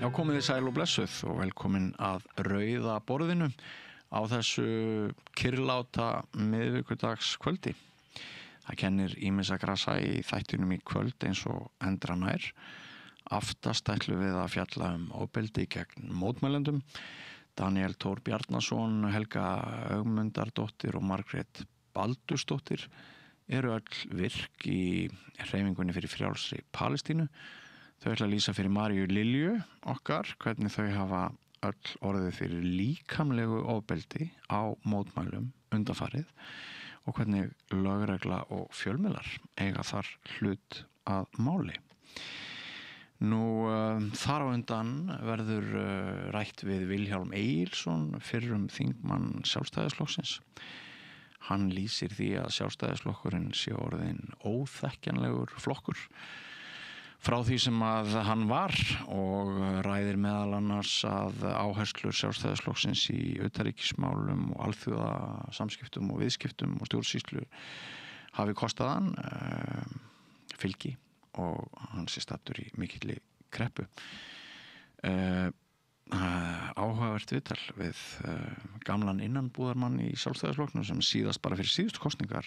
Já, komið þið sæl og blessuð og velkomin að rauða borðinu á þessu kyrrláta miðvikudagskvöldi. Það kennir ýmissa grasa í þættinum í kvöld eins og endranær. Aftast ætlum við að fjalla ofbeldi gegn mótmælendum. Daniel Thor Bjarnason, Helga Ögmundardóttir og Margrét Baldursdóttir eru öll virk í hreyfingunni fyrir frjálsri Palestínu. Þau ætla að lýsa fyrir Maríu Lilju okkar hvernig þau hafa öll orðið fyrir líkamlegu ofbeldi á mótmælum undanfarið og hvernig lögregla og fjölmiðlar eiga þar hlut að máli. Nú, þar á undan verður rætt við Vilhjálm Egilsson, fyrrum þingmann Sjálfstæðisflokksins. Hann lýsir því að Sjálfstæðisflokkurinn sé orðinn óþekkjanlegur flokkur frá því sem að hann var og ræðir meðal annars að áherslur Sjálfstæðisflokksins í utanríkismálum og alþjóðasamskiptum og viðskiptum og stjórnsýslu hafi kostað hann fylgi og hann sé staddur í mikilli kreppu. Áhugavert viðtal við gamlan innanbúðarmann í Sjálfstæðisflokknum sem síðast bara fyrir síðustu kosningar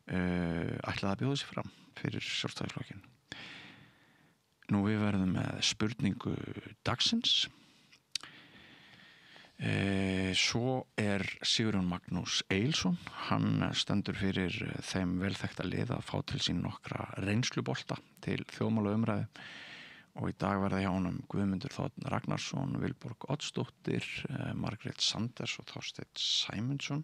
ætlaði að bjóða sig fram fyrir Sjálfstæðisflokkinn. Nú við verðum með spurningu dagsins. Svo Sigurjón Magnús Egilsson, hann stendur fyrir þeim velþekkta lið að fá til sín nokkra reynslubolta til þjóðmálaumræðu og í dag verða hjá honum Guðmundur Þ. Ragnarsson, Vilborg Oddsdóttir, Margrét Sanders og Þorsteinn Sæmundsson.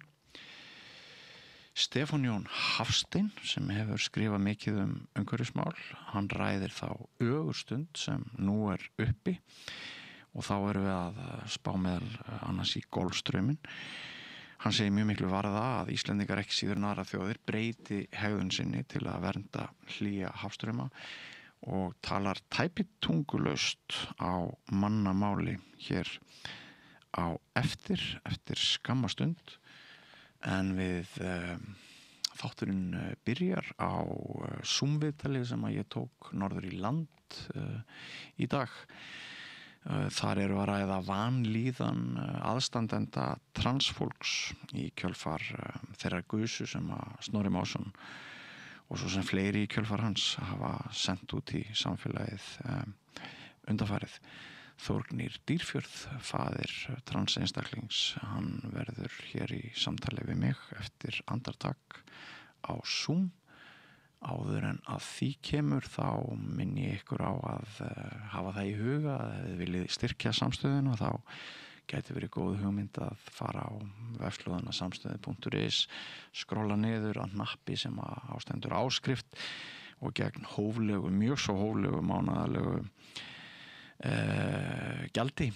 Stefán Jón Hafstein sem hefur skrifað mikið umhverfismál, hann ræðir þá ögurstund sem nú uppi og þá erum við að spá meðal annars í golfstrauminn. Hann segir mjög miklu varða að Íslendingar ekki síður en aðrar þjóðir breyti hegðun sinni til að vernda hlýja hafstrauma og talar tæpitungulaust á mannamáli hér á eftir skamma stund. En við þátturinn byrjar á Zoom-viðtali sem að ég tók norður í land í dag. Þar eru að ræða vanlíðan aðstandenda transfólks í kjölfar þeirra gusu sem að Snorri Másson og svo sem fleiri í kjölfar hans hafa sendt út í samfélagið undanfarið. Þórgnýr Dýrfjörð, faðir transeinstaklings, hann verður hér í samtali við mig eftir andartak á Zoom. Áður en að því kemur þá minni ég ykkur á að hafa það í huga að þið viljið styrkja samstöðuna þá gæti verið góð hugmynd að fara á vefslóðina samstöði.is, skrolla niður að hnappi sem ástendur áskrift og gegn hóflegu, mjög svo hóflegu mánaðarlegu gjaldi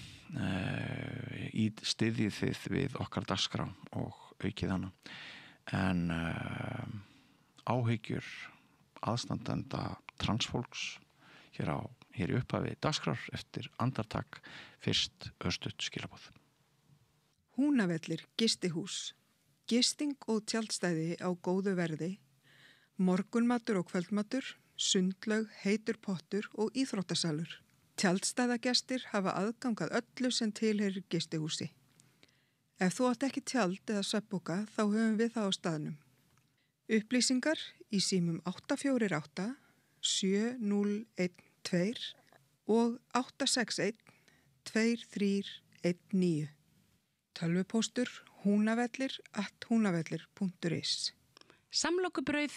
styðjið þið við okkar dagskrá og aukið hana en áhyggjur aðstandenda transfólks hér í upphafi dagskrár eftir andartak fyrst örstutt skilaboð. Húnavellir gistihús, gisting og tjaldstæði á góðu verði, morgunmatur og kvöldmatur, sundlaug, heitur pottur og íþróttasalur. Tjaldstæðagestir hafa aðgangað öllu sem tilheyrir gistihúsi. Ef þú átt ekki tjald eða svefnpoka þá höfum við það á staðnum. Upplýsingar í símum 848 7012 og 861 2319. Tölvupóstur hunavellir@hunavellir.is. Samlokubrauð,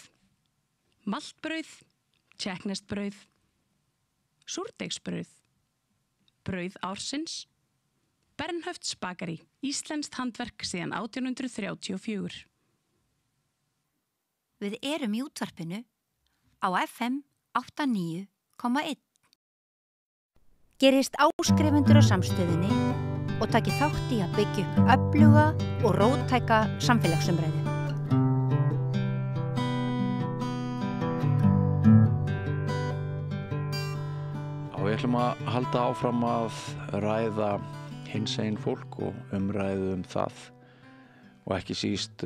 maltbrauð, tékkneskt-brauð, súrdeigsbrauð, brauð ársins, Bernhöfts bakari, íslenskt handverk síðan 1834. Við erum í útvarpinu á FM 89,1. Gerist áskrifendur á samstöðinni og takið þátt í að byggja upp öfluga og róttæka samfélagsumræðu. Við ætlum að halda áfram að ræða hinsegin fólk og umræðu það og ekki síst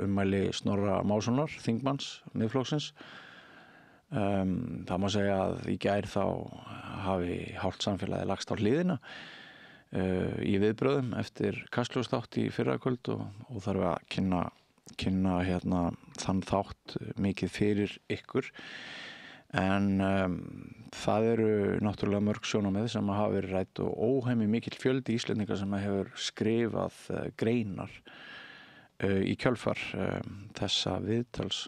ummæli Snorra Mássonar, þingmanns Miðflokksins. Það má segja að í gær þá hafi hálft samfélagi lagst á hliðina í viðbröðum eftir Kastljósþátt í fyrrakvöld og þarf að kynna hérna þann þátt mikið fyrir ykkur en það eru náttúrulega mörg sjónarmið sem hafa verið rædd og óhemmi mikill fjöldi Íslendinga sem hefur skrifað greinar í kjölfar þessa viðtals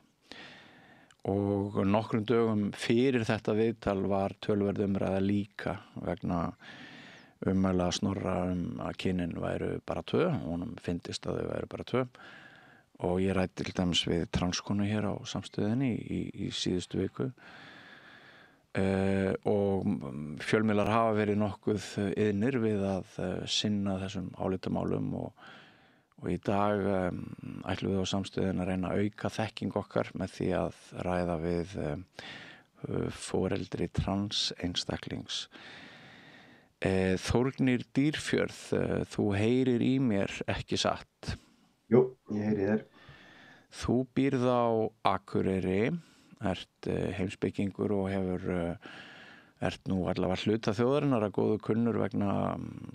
og nokkrum dögum fyrir þetta viðtal var töluverð umræða líka vegna ummæla Snorra að kynin væru bara 2 og honum fyndist að þau væru bara 2 og ég ræddi til dæmis við transkonu hér á samstöðinni í síðustu viku og fjölmiðlar hafa verið nokkuð iðnir við að sinna þessum álitamálum og í dag ætlum við á samstöðin að reyna að auka þekking okkar með því að ræða við foreldri trans einstaklings. Þórgnir Dýrfjörð, þú heyrir í mér ekki satt? Jú, ég heyri þér. Þú býrð á Akureyri, ert heimspekingur og ert nú allavega hluta þjóðarinnar að góðu kunnur vegna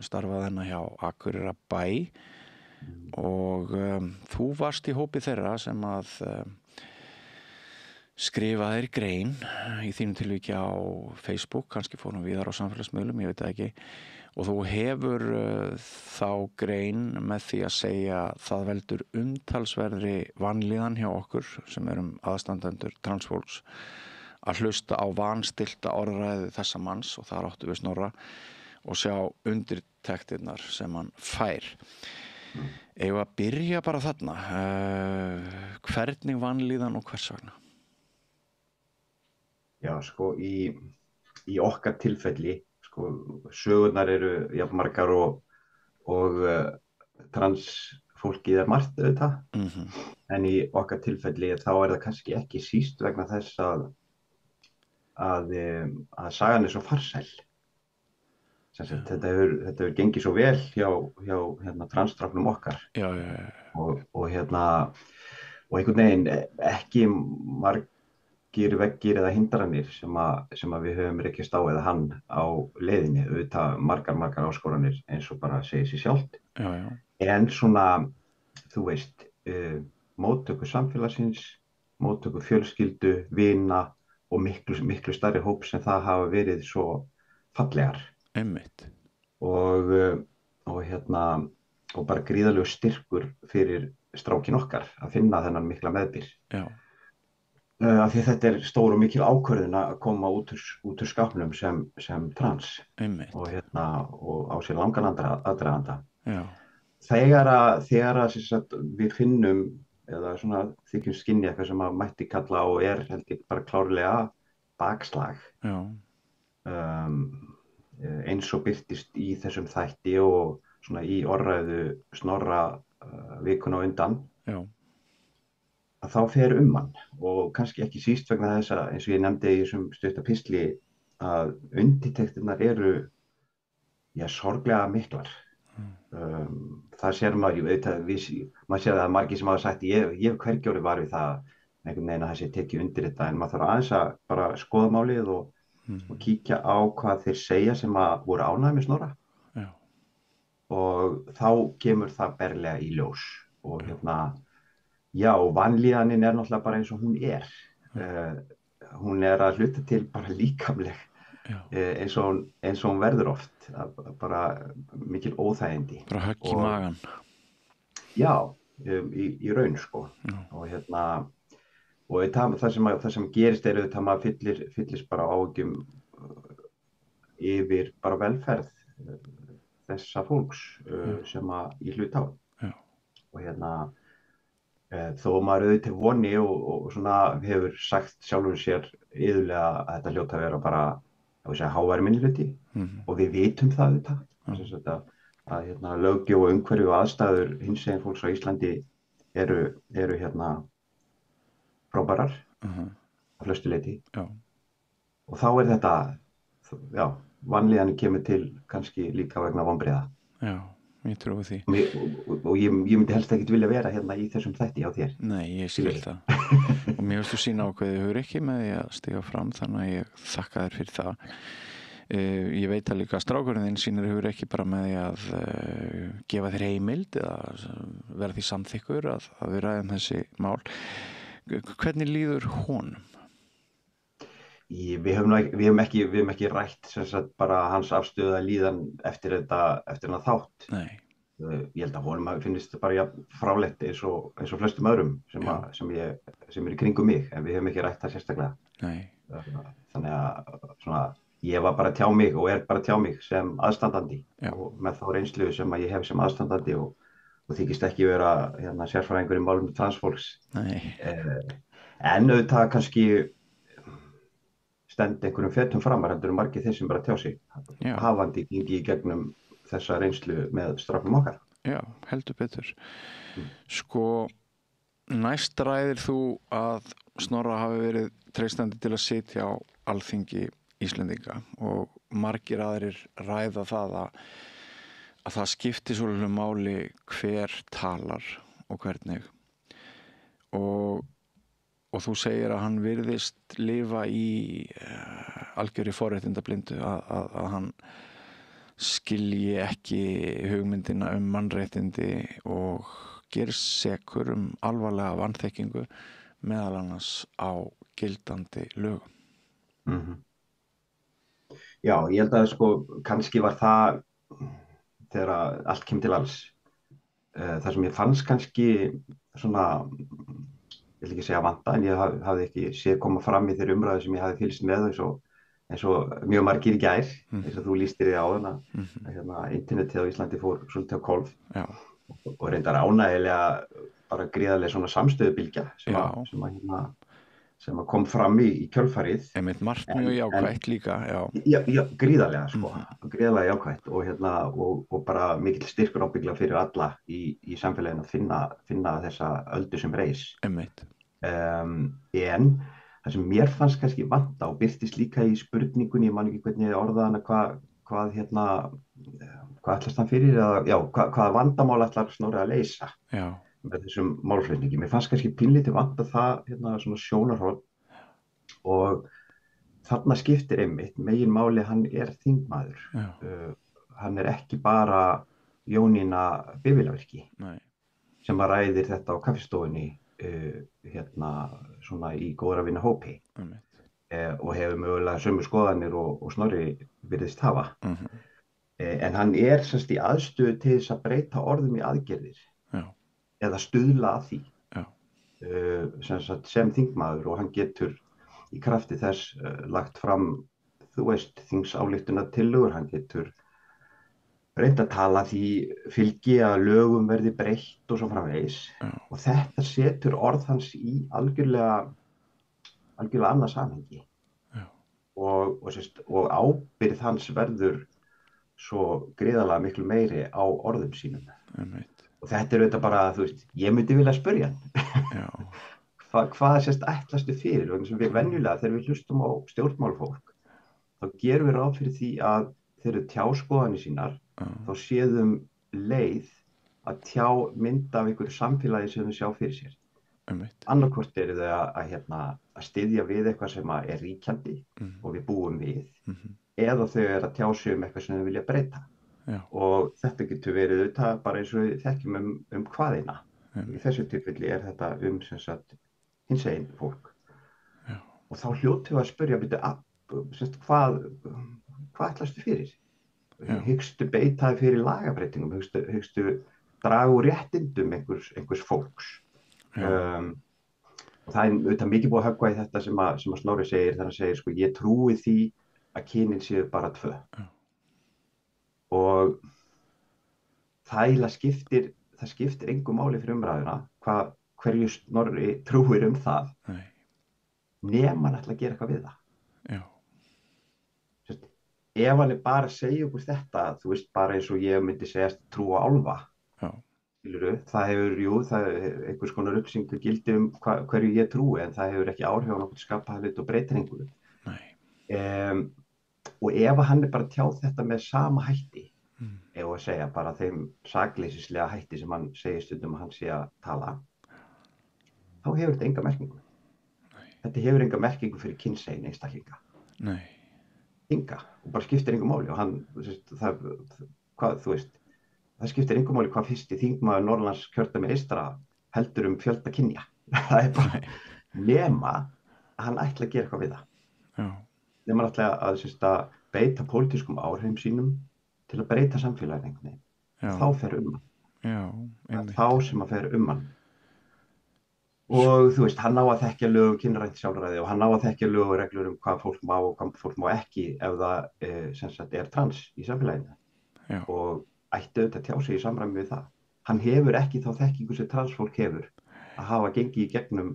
starfað hennar hjá Akureyrarbæ og þú varst í hópi þeirra sem að skrifaðir grein í þínum tilviki á Facebook, kannski fórum víðar á samfélagsmiðlum, ég veit það ekki og þú hefur þá grein með því að segja það veldur umtalsverðri vanlíðan hjá okkur sem erum aðstandendur transfólks að hlusta á vanstilta orðræðu þessa manns og þar áttu við Snorra og sjá undirtektirnar sem hann fær. Eigum að byrja bara þarna hvernig vanlíðan og hvers vegna? Já, sko, í okkar tilfelli, sko, sögurnar eru jafnmargar og transfólkið margt auðvitað, en í okkar tilfelli þá það kannski ekki síst vegna þess að sagan svo farsæl. Þetta hefur gengið svo vel hjá hérna, transstráknum okkar. Já. Og einhvern veginn ekki margir veggir eða hindranir sem að við höfum rekist á eða hann á leiðinni, auðvitað margar áskoranir eins og bara segir sér sjálft. Já. En svona, þú veist, móttöku samfélagsins, móttöku fjölskyldu, vina og miklu stærri hóp sem það hafa verið svo fallegar. Einmitt. Og bara gríðarlegur styrkur fyrir strákin okkar að finna þennan mikla meðbyr. Já. Af því þetta stór og mikil ákvörðun að koma út úr skápnum sem trans. Einmitt. Og á sér langan aðdraganda. Já. Þegar að við finnum eða svona þykjum skynja eitthvað sem að mætti kalla og held ég bara klárlega bakslag. Já. Eins og birtist í þessum þætti og svona í orðræðu Snorra vikuna á undan. Já. Að þá fer hann og kannski ekki síst vegna þess að eins og ég nefndi í þessum stutta pistli að undirtektirnar eru sorglega miklar. Það sér maður sér það að margir sem hafa sagt ég hef hvergi orðið var við það einhvern veginn að þessi tekið undir þetta en maður þarf aðeins að bara skoða málið og kíkja á hvað þeir segja sem að voru ánægðir með Snorra. Já. Og þá kemur það berlega í ljós og vanlíðanin náttúrulega bara eins og hún hún að hluta til bara líkamleg eins og hún verður oft bara mikil óþægindi bara högg í magan í raun sko og það sem gerist það maður fyllist bara áhyggjum yfir bara velferð þessa fólks sem að í hlut á og þó maður auðvitað voni og svona hefur sagt sjálfur sér iðulega að þetta hljóta að vera bara háværi minnihluti og við vitum það að löggjöf og umhverfi og aðstæður hinsegin fólks á Íslandi eru frábærar að flestu leyti og þá þetta vanlíðanin kemur til kannski líka vegna vonbrigða. Já. Ég trúi því. Og ég myndi helst ekkert vilja vera hérna í þessum þætti á þér. Nei, ég skil það. Og mér veist þú sína ákveðið hugur ekki með því að stiga fram, þannig að ég þakka þér fyrir það. Ég veit að líka strákurinn þinn sýnir hefur ekki bara með því að gefa þér heimild eða vera því samþykkur að við ræðum þessi mál. Hvernig líður honum? Við höfum ekki rætt sem sagt bara hans afstöðu að líðan eftir þennan þátt. Nei. Ég held að honum finnist þetta bara fráleitt eins og flestum öðrum sem er í kringum mig, en við höfum ekki rætt það sérstaklega. Nei. Þannig að svona, ég var bara að tjá mig og bara að tjá mig sem aðstandandi og með þá reynslu sem ég hef sem aðstandandi og þykist ekki vera sérfræðingur í málum transfólks. En auðvitað kannski stend einhverjum fetum framar heldur margir þeir sem bara tjá sig, hafandi gengi í gegnum þessa reynslu með strákum okkar. Já, heldur betur. Sko, næst ræðir þú að Snorra hafi verið treystandi til að sitja á Alþingi Íslendinga og margir aðrir ræða það að það skipti svolítið máli hver talar og hvernig. Og þú segir að hann virðist lifa í algjörri forréttindablindu, að hann skilji ekki hugmyndina mannréttindi og gerist sekur alvarlega vanþekkingu meðal annars á gildandi lögum. Já, ég held að sko kannski var það þegar allt kemur til alls. Það sem ég fannst kannski svona, ég vil ekki segja vanta, en ég hafði ekki séð koma fram í þeirri umræðu sem ég hafði fylgst með eins og mjög margir í gær, eins og þú lýstir því áðan að internetið á Íslandi fór svolítið á hvolf og reyndar ánægilega bara gríðarlega svona samstöðubylgja sem kom fram í kjölfarið. Einmitt margt mjög jákvætt líka, Já, gríðarlega sko, gríðarlega jákvætt og bara mikill styrkur ábyggla fyrir alla í samfélaginu að finna þessa öldu sem reis. Einmitt. En það sem mér fannst kannski vanta og birtist líka í spurningunni, ég man ekki hvernig ég orðaði hana, hvað ætlast hann fyrir, hvaða vandamál ætlar Snorri að leysa með þessum málflutningi. Mér fannst kannski pínlítið vanta það svona sjónarhorn og þarna skiptir einmitt meginmáli, hann er þingmaður. Hann er ekki bara Jónína Bifvélavirki sem að ræðir þetta á kaffistofunni svona í góðra vina hópi og hefur mögulega sömu skoðanir og Snorri virðist hafa. En hann er semst í aðstöðu til þess að breyta orðum í aðgerðir eða stuðla að því sem þingmaður, og hann getur í krafti þess lagt fram, þú veist, þingsályktunartillögur, hann getur reynt að tala því fylgi að lögum verði breytt og svo framvegis. Og þetta setur orð hans í algjörlega annað samhengi. Og ábyrgð hans verður svo gríðarlega miklu meiri á orðum sínum. Og þetta auðvitað bara, þú veist, ég myndi vilja spyrja hann. Hvað ætlastu fyrir? Og sem við venjulega, þegar við hlustum á stjórnmálafólk, þá gerum við ráð fyrir því að þeir eru tjá skoðanir sínar, þá séðum leið að tjá mynd af einhverju samfélagi sem þau sjá fyrir sér. Annarkvort eru þau að styðja við eitthvað sem er ríkjandi og við búum við, eða þau eru að tjá sig eitthvað sem þau vilja breyta. Og þetta getur verið auðvitað bara eins og við þekkjum hvaðina. Í þessu tilfelli er þetta sem sagt hinsegin fólk. Og þá hljótum við að spyrja, hvað ætlastu fyrir? Hyggstu beitaði fyrir lagabreytingum, hyggstu draga úr réttindum einhvers fólks. Og það er auðvitað mikið búið að höggva í þetta sem að Snorri segir, þegar hann segir sko, ég trúi því að kynin séu bara 2. Og það skiptir engu máli fyrir umræðuna hverju Snorri trúir það, nema hann ætla að gera eitthvað við það. Ef hann er bara að segja okkur þetta, þú veist, bara eins og ég myndi segjast trú á álfa, það hefur, einhvers konar upplýsingu gildi hverju ég trúi, en það hefur ekki áhrif á nokkuð skapaða hlut og breytir einhverju. Og ef hann er bara að tjá þetta með sama hætti, ef að segja bara þeim sakleysislega hætti sem hann segir stundum að hann sé að tala, þá hefur þetta enga merkingu. Þetta hefur enga merkingu fyrir kynsegin einstaklinga. þinga og bara skiptir engu máli og hann, það skiptir engu máli hvað fyrsti þingmaður Norðurlands kjördæmi eystra heldur fjölda kynja. Það er bara nema að hann ætla að gera eitthvað við það. Já. Nema ætla að beita pólitískum áhrifum sínum til að breyta samfélaginu einhvern veginn. Þá fer hann. Já, þá sem að fer hann. Og hann á að þekkja lög kynrænt sjálfræði og hann á að þekkja lög og reglur hvað fólk má og hvað fólk má ekki ef það er trans í samfélaginu. Já. Og ætti auðvitað að tjá sig í samræmi við það. Hann hefur ekki þá þekkingu sem transfólk hefur að hafa gengið í gegnum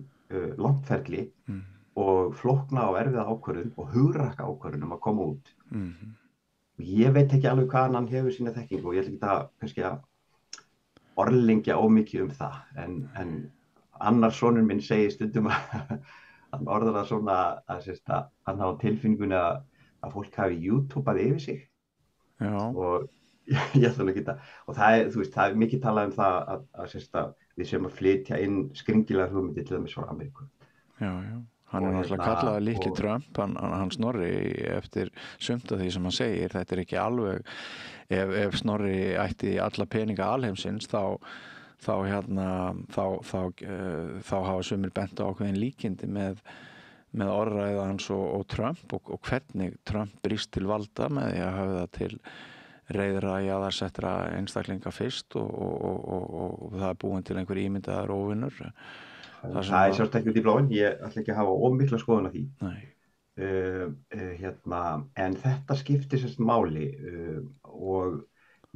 langt ferli og flókna og erfiða ákvörðun og hugrakka ákvörðun að koma út. Ég veit ekki alveg hvað hann hefur sína þekkingu og ég ætla ekki að kannski að orðlengja ómikið það en annar sonur minn segir stundum að hann orðar það svona að hann hafa tilfinningunni að fólk hafi YouTubeað yfir sig. Já. Og ég ætla ekki og það er mikið talað það að við séum að flytja inn skringilegar hugmyndir til dæmis frá Ameríku. Já. Hann er náttúrulega kallaður litli Trump, hann Snorri eftir sumt af því sem hann segir, þetta er ekki alveg, ef Snorri ætti alla peninga alheimsins þá hafa sumir bent á ákveðin líkindi með orðræðu hans og Trump og hvernig Trump brýst til valda með því að hafa það til reiðra jaðarsettra einstaklinga fyrst og það er búin til einhver ímyndaðar óvinnur. Það er sjálfst ekki út í blóin, ég ætla ekki að hafa ómikla skoðun á því. Nei. En þetta skiptir máli og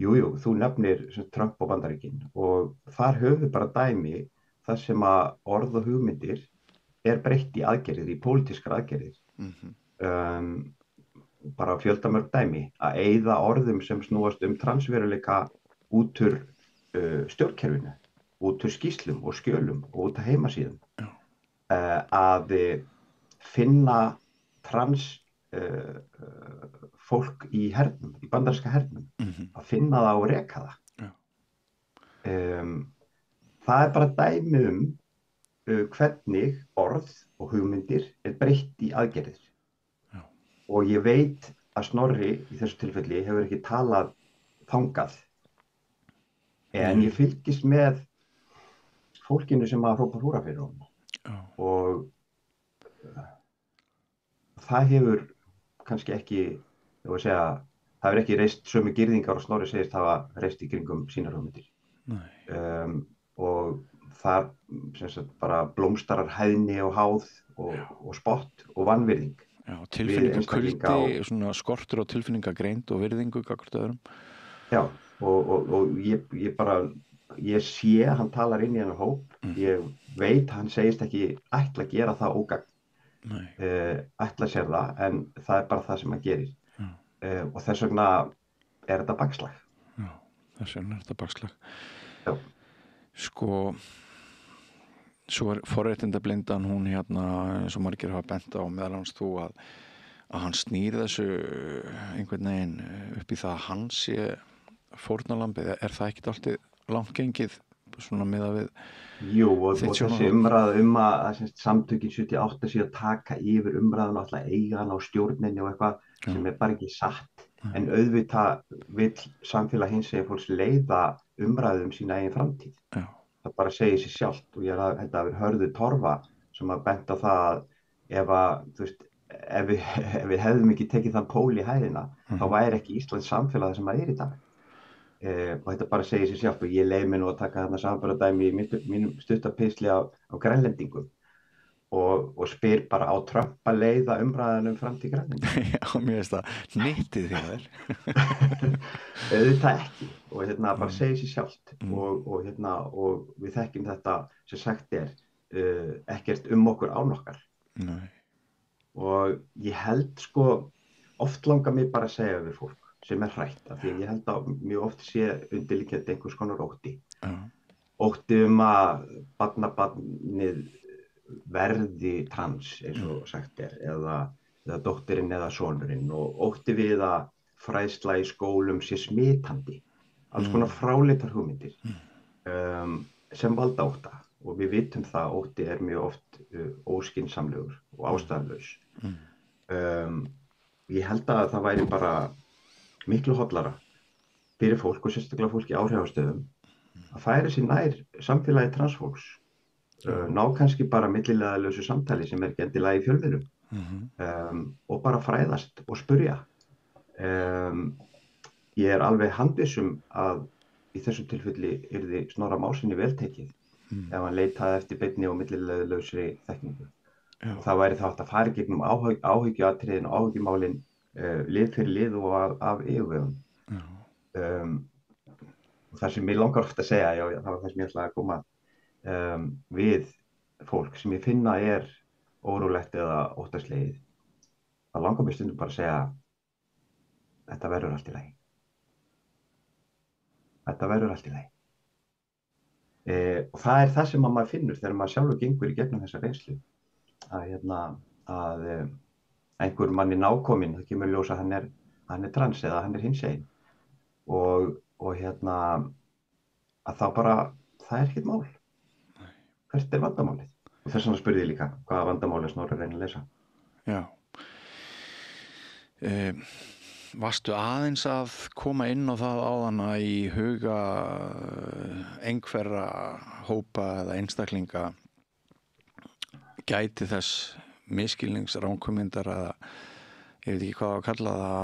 jú, þú nefnir Trump og Bandaríkin og þar höfum við bara dæmi þar sem að orð og hugmyndir er breytt í aðgerðir, í pólitískar aðgerðir. Bara fjöldamörg dæmi að eyða orðum sem snúast transveruleika út úr stjórnkerfinu, út úr skýrslum og skjölum og út af heimasíðum. Að finna trans fólk í hernum, í bandaríska hernum, að finna það og reka það. Það er bara dæmi hvernig orð og hugmyndir er breytt í aðgerðir. Og ég veit að Snorri í þessu tilfelli hefur ekki talað þangað. En ég fylgist með fólkinu sem að hrópa húrra fyrir honum. Og það hefur kannski ekki, það hefur ekki reist sömu girðingar og Snorri segist hafa reist í kringum sínar hugmyndir. Og það bara blómstarar hæðni og háð og spott og vanvirðing. Já, tilfinningakuldi, svona skortur á tilfinningagreind og virðingu gagnvart öðrum. Já, og ég sé að hann talar inn í hennar hóp. Ég veit að hann segist ekki ætla að gera það ógagn. Ætla sér það, en það er bara það sem hann gerir. Og þess vegna er þetta bakslag. Já, þess vegna er þetta bakslag. Já. Svo er forréttindablindan hún eins og margir hafa bent á meðal annars þú að hann snýr þessu einhvern veginn upp í það að hann sé fórnarlambið. Er það ekkert alltaf langt gengið svona miðað við? Jú, og þessi umræða að samtökin 78 sé að taka yfir umræðan og alltaf eiga hann á stjórninni og eitthvað sem er bara ekki satt. En auðvitað vill samfélag hinsegin fólks leiða umræðu sína eigin framtíð. Já. Það bara segir sér sjálft og ég held að við Hörður Torfa sem að benda á það að ef við hefðum ekki tekið þann pól í hæðina þá væri ekki Íslands samfélag sem það er í dag. Og þetta bara segir sér sjálft og ég leyfi mér nú að taka þarna samanburðardæmi í mínum stuttapisli á Grænlendingum og spyr bara á Trump að leiða umræðan framtíð Grænlendingum. Já, mér finnst það nýttið því þér. Auðvitað ekki og bara segir sér sjálft og við þekkjum þetta sem sagt er ekkert okkur án okkar. Nei. Og ég held oft langar mig bara að segja við fólk sem er hrætt af því ég held að mjög oft sé undirliggjandi einhvers konar ótti. Ótti að barnabannið verði trans eins og sagt er eða dóttirinn eða sonurinn og ótti við að fræðsla í skólum sé smitandi. Alls konar fráleitar hugmyndir sem valda ótta og við vitum það ótti er mjög oft óskynsamlegur og ástæðulaus. ég held að það væri bara miklu hollara fyrir fólk og sérstaklega fólk í áhrifastöðum að færa sér nær samfélagi transfólks, ná kannski bara millilegalausu samtali sem ekki endilega í fjölmiðlum og bara fræðast og spurja. Ég alveg handviss að í þessu tilfelli yrði Snorra Mássyni vel tekið ef hann leitaði eftir beinni og milliliðalausri þekkingu. Það væri þá hægt að fara gegnum áhyggjuatriðin og áhyggjumálin lið fyrir lið og af yfirvegun. Og það sem ég langar oft að segja, það var það sem ég ætlaði að koma við fólk sem ég finna órólegt eða óttaslegið. Það langar mér stundum bara að segja þetta verður allt í lagi. Þetta verður allt í lagi. Og það það sem maður finnur þegar maður sjálfur gengur í gegnum þessa reynslu að einhver manni nákominn, það kemur ljós að hann trans eða hann hinsegin og að þá bara það ekkert mál. Hvert vandamálið? Og þess vegna spurði ég líka hvaða vandamáli Snorri reyna að leysa. Já. Varstu aðeins að koma inn á það áðan að í huga einhverra hópa eða einstaklinga gæti þess misskilnings ranghugmyndar eða ég veit ekki hvað að kalla það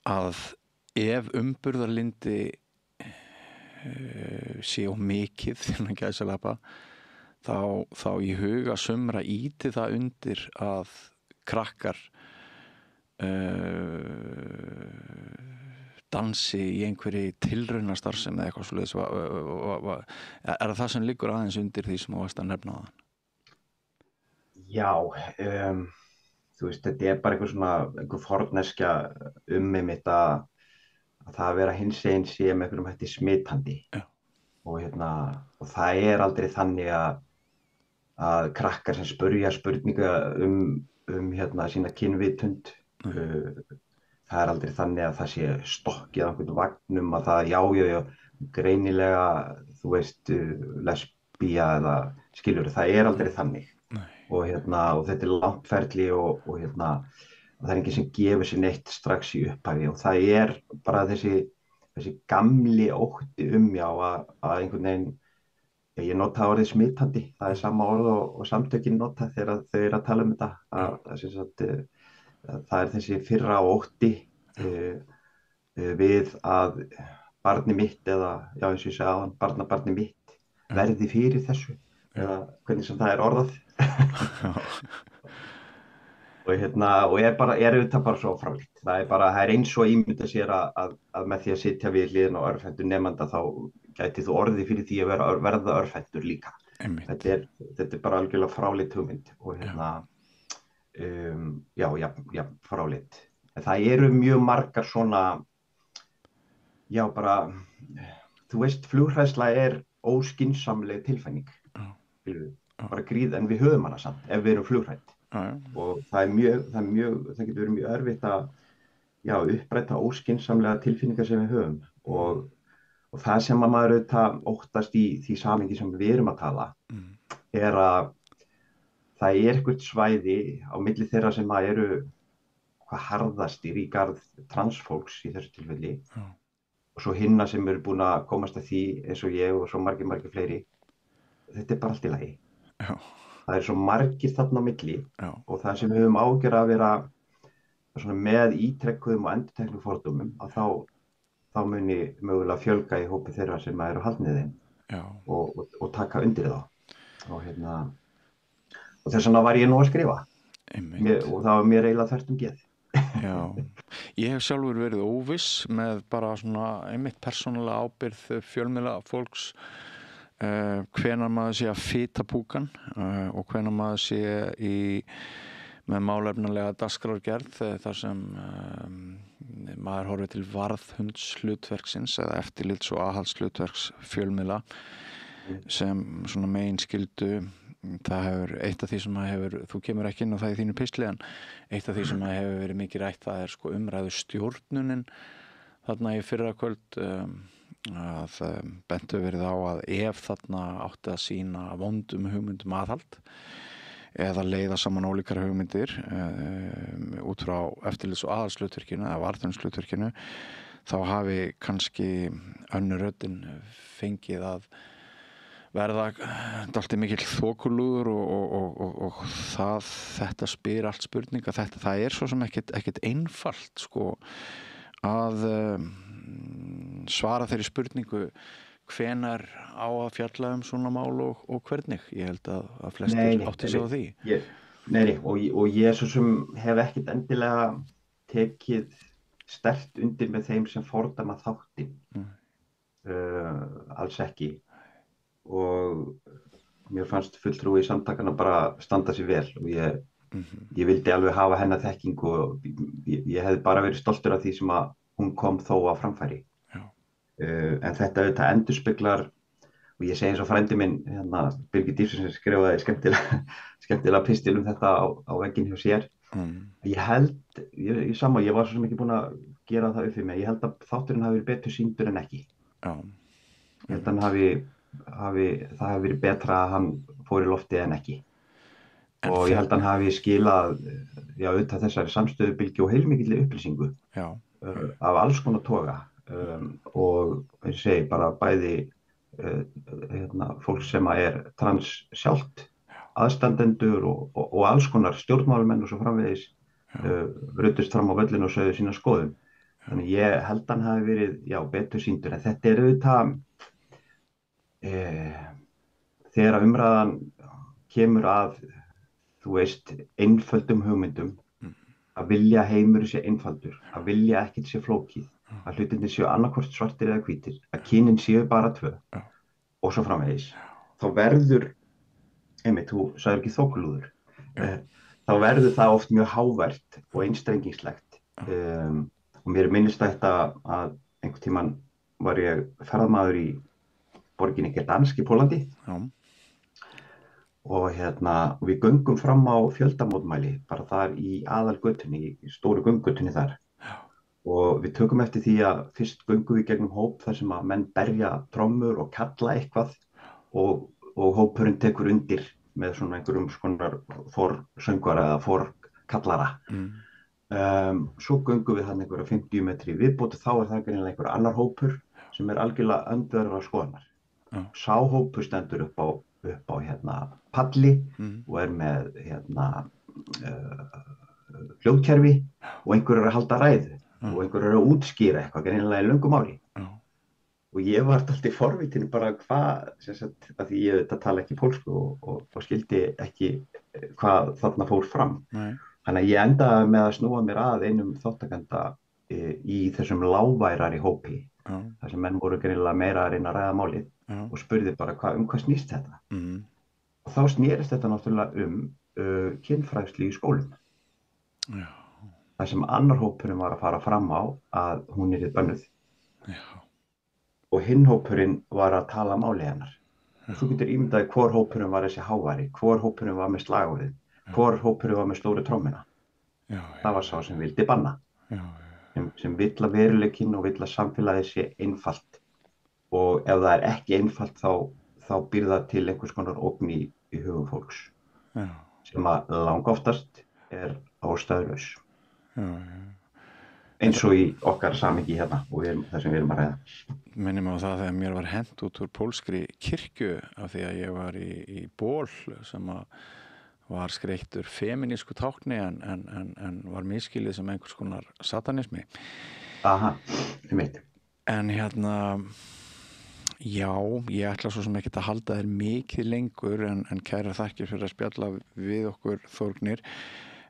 að ef umburðarlyndi sé of mikið þennan gæsalappa þá í huga sumra ýti það undir að krakkar dansi í einhverju tilraunastarfsemi eða eitthvað svoleiðis. Það sem liggur aðeins undir því sem þú varst að nefna á þann? Já, þú veist, þetta bara einhver forneskja einmitt að það að vera hinsegin sé með einhverjum hætti smitandi. Já. Og það aldrei þannig að krakkar sem spurja spurninga sína kynvitund. Það aldrei þannig að það sé stokkið á einhvern vagnum að það já, greinilega, þú veist, lesbía eða skilur, það aldrei þannig. Og þetta langt ferli og það enginn sem gefur sér neitt strax í upphafi og það bara þessi gamli ótti að einhvern veginn, ég nota orðið smitandi, það sama orð og samtökin nota þegar þau að tala þetta, það þessi fyrra ótti við að barni mitt eða, já eins og ég sagði áðan, barnabarni mitt verði fyrir þessu eða hvernig sem það orðað. Og auðvitað bara svo fráleitt. Það eins og ímynda sér að með því að sitja við hliðina á örvhentur nemanda þá gæti þú orðið fyrir því að verða örvhentur líka. Þetta bara algjörlega fráleitt hugmynd og fráleitt. En það mjög margar svona, bara, þú veist, flughræðsla óskynsamleg tilfinning. Bara en við höfum hana samt ef við erum flughrædd. Og það getur verið mjög erfitt að uppræta óskynsamlega tilfinningar sem við höfum og það sem maður auðvitað óttast í því samhengi sem við erum að tala að það eitthvað svæði á milli þeirra sem eru hvað harðastir í garð transfólks í þessu tilfelli og svo hinna sem eru búin að komast að því eins og ég og svo margir fleiri. Þetta bara allt í lagi. Já. Það svo margir þarna á milli og það sem við höfum ágjör að vera með ítrekkuðum og endurteknum fordómum að þá muni mögulega fjölga í hópi þeirra sem eru haldnið þeim og taka undir þá. Og þess vegna var ég nú að skrifa og það var mér eiginlega þvert geð. Já, ég hef sjálfur verið óviss með bara svona einmitt persónulega ábyrgð fjölmiðla fólks hvenær maður sé að fita púkan og hvenær maður sé með málefnalega dagskrárgerð þar sem maður horfir til varðhundshlutverksins eða eftirlits- og aðhaldshlutverks fjölmiðla sem svona meginskyldu. Það hefur eitt af því sem þú kemur ekki inn á það í þínu pistli en eitt af því sem hefur verið mikið rætt það umræðu stjórnunin þarna í fyrrakvöld að bentu verið á að ef þarna átti að sýna vondum hugmyndum aðhald eða leiða saman ólíkar hugmyndir út frá eftirlits- og aðalshlutverkinu eða varðhundshlutverkinu, þá hafi kannski önnur röddin fengið að verða dálítið mikill þokulúður og þetta spyr allt spurninga. Það svo sem ekkert einfalt sko að svara þeirri spurningu hvenær á að fjalla svona mál og hvernig. Ég held að flestir átti sig á því. Nei, og ég svo sem hef ekkert endilega tekið sterkt undir með þeim sem fordæma þáttinn. Alls ekki. Og mér fannst fulltrúi í samtakana bara standa sig vel og ég vildi alveg hafa hennar þekkingu og ég hefði bara verið stoltur af því sem að hún kom þó á framfæri. En þetta auðvitað endurspeglar, og ég segi eins og frændi minn, Birgir Dýrsen, sem skrifaði skemmtilega pistil þetta á vegginn hjá sér. Ég held, ég var svo sem ekki búinn að gera það upp fyrir mig, ég held að þátturinn hafi verið betur sýndur en ekki. Ég held að það hafi verið betra að hann fór í lofti en ekki. Og ég held að hann hafi skilað auðvitað þessari samstöðubylgju og heilmikilli upplýsingu af alls konar toga. Og eins og segi, bara bæði fólk sem trans sjálft, aðstandendur og alls konar stjórnmálumenn og svo framvegis ruddust fram á völlinu og sögðu sína skoðun. Þannig ég held að hann hafi verið, betur sýndur, en þetta auðvitað þegar umræðan kemur að, þú veist, einföldum hugmyndum, að vilja heimurinn sé einfaldur, að vilja ekkert sé flókið, að hlutirnir séu annarkvort svartir eða hvítir, að kynin séu bara tvö og svo framvegis, þá verður, einmitt, þú sagðir ekki þokulúður, þá verður það oft mjög hávært og einstrengingslegt. Og mér minnist þetta að einhvern tímann var ég ferðamaður í borginni Gdansk í Pólandi og við göngum fram á fjöldamótmæli bara þar í aðalgötunni, í stóru göngugötunni þar. Og við tökum eftir því að fyrst göngum við gegnum hóp þar sem að menn berja trommur og kalla eitthvað og hópurinn tekur undir með svona einhverjum skonar forsöngvara eða forkallara. Svo göngum við þarna einhverja 50 metri viðbót og þá það greinilega einhver annar hópur sem algjörlega öndverðar skoðanar. Sá hópur stendur upp á palli og með hljóðkerfi og einhver að halda ræðu og einhver að útskýra eitthvað greinilega í löngu máli. Og ég var dálítið forvitin bara hvað, að því ég tala ekki pólsku og skildi ekki hvað þarna fór fram. Þannig að ég endaði með að snúa mér að einum þáttakanda í þessum lágværari hópi, þar sem menn voru greinilega meira að reyna að ræða málið og spurði bara hvað snýst þetta. Og þá snerist þetta náttúrulega kynfræðslu í skólum. Það sem annar hópurinn var að fara fram á að hún yrði bönnuð. Og hinn hópurinn var að tala máli hennar. Þú getur ímyndaði hvor hópurinn var þessi háværi, hvor hópurinn var með slagorðið, hvor hópurinn var með stóru trommuna. Það var sá sem vildi banna. Sem vill að veruleikinn og vill að samfélagið sé einfalt. Og ef það ekki einfalt þá býr það til einhvers konar ógn í hugum fólks. Sem að langoftast ástæðulaus. Eins og í okkar samhengi hérna og það sem við erum að ræða. Minnum á það þegar mér var hent út úr pólskri kirkju af því að ég var í ból sem var skreyttur femínísku tákni en var misskilið sem einhvers konar satanismi. Ég veit. En já, ég ætla svo sem ekkert að halda þér mikið lengur en kærar þakkir fyrir að spjalla við okkur Þórgnir.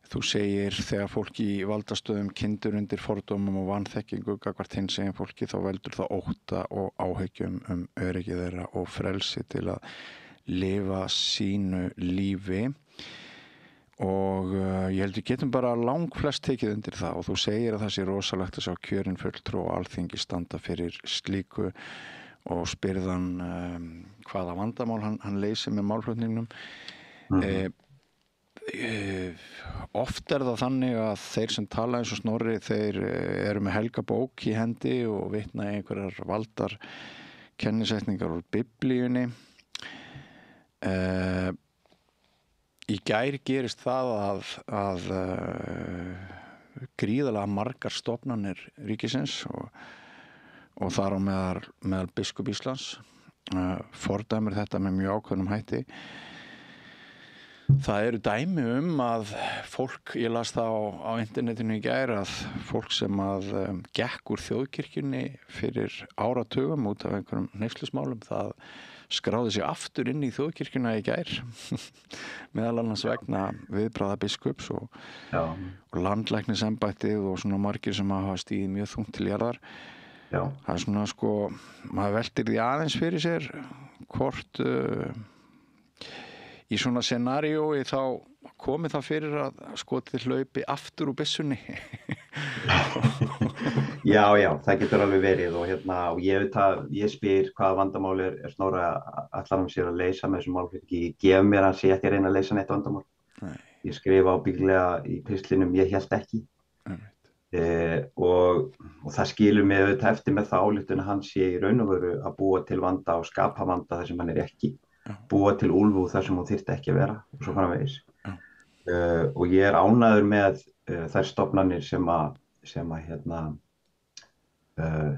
Þú segir þegar fólk í valdastöðum kyndir undir fordómum og vanþekkingu gagnvart hinsegin fólki þá veldur það ótta og áhyggjum öryggi þeirra og frelsi til að lifa sínu lífi og ég held við getum bara langflest tekið undir það og þú segir að það sé rosalegt að sjá kjörin fulltrú og alþingi standa fyrir slíku og spyrðan hvaða vandamál hann leysir með málflutningnum. Oft það þannig að þeir sem tala eins og Snorri þeir eru með helga bók í hendi og vitna í einhverjar valdar kennisetningar úr biblíunni Í gær gerist það að gríðarlega margar stofnanir ríkisins og þar á meðal biskup Íslands fordæmir þetta með mjög ákveðnum hætti. Það eru dæmi að fólk, ég las það á internetinu í gær, að fólk sem gekk úr þjóðkirkjunni fyrir áratugum út af einhverjum hneykslismálum, það skráði sig aftur inn í þjóðkirkjuna í gær meðal annars vegna viðbragða biskups og landlæknisembættið og svona margir sem hafa stigið mjög þungt til jarðar. Já. Það svona maður veltir því aðeins fyrir sér hvort í svona scenaríói þá komi það fyrir að skotið hlaupi aftur úr byssunni. Já, það getur alveg verið og ég spyr hvaða vandamál er Snorri ætlar hann sér að leysa með þessum málflutningi. Ég gef mér hann sé ekki að reyna að leysa neitt vandamál. Nei. Ég skrifa ábyggilega í pistlinum, ég hélt ekki. Og það skilur mig auðvitað eftir með það ályktun að hann sé í raun og veru að búa til vanda og skapa vanda þar sem hann er ekki. Búa til úlfu þar sem hún þyrfti ekki að vera og svo framvegis. Og ég er ánægður með þær stofnanir sem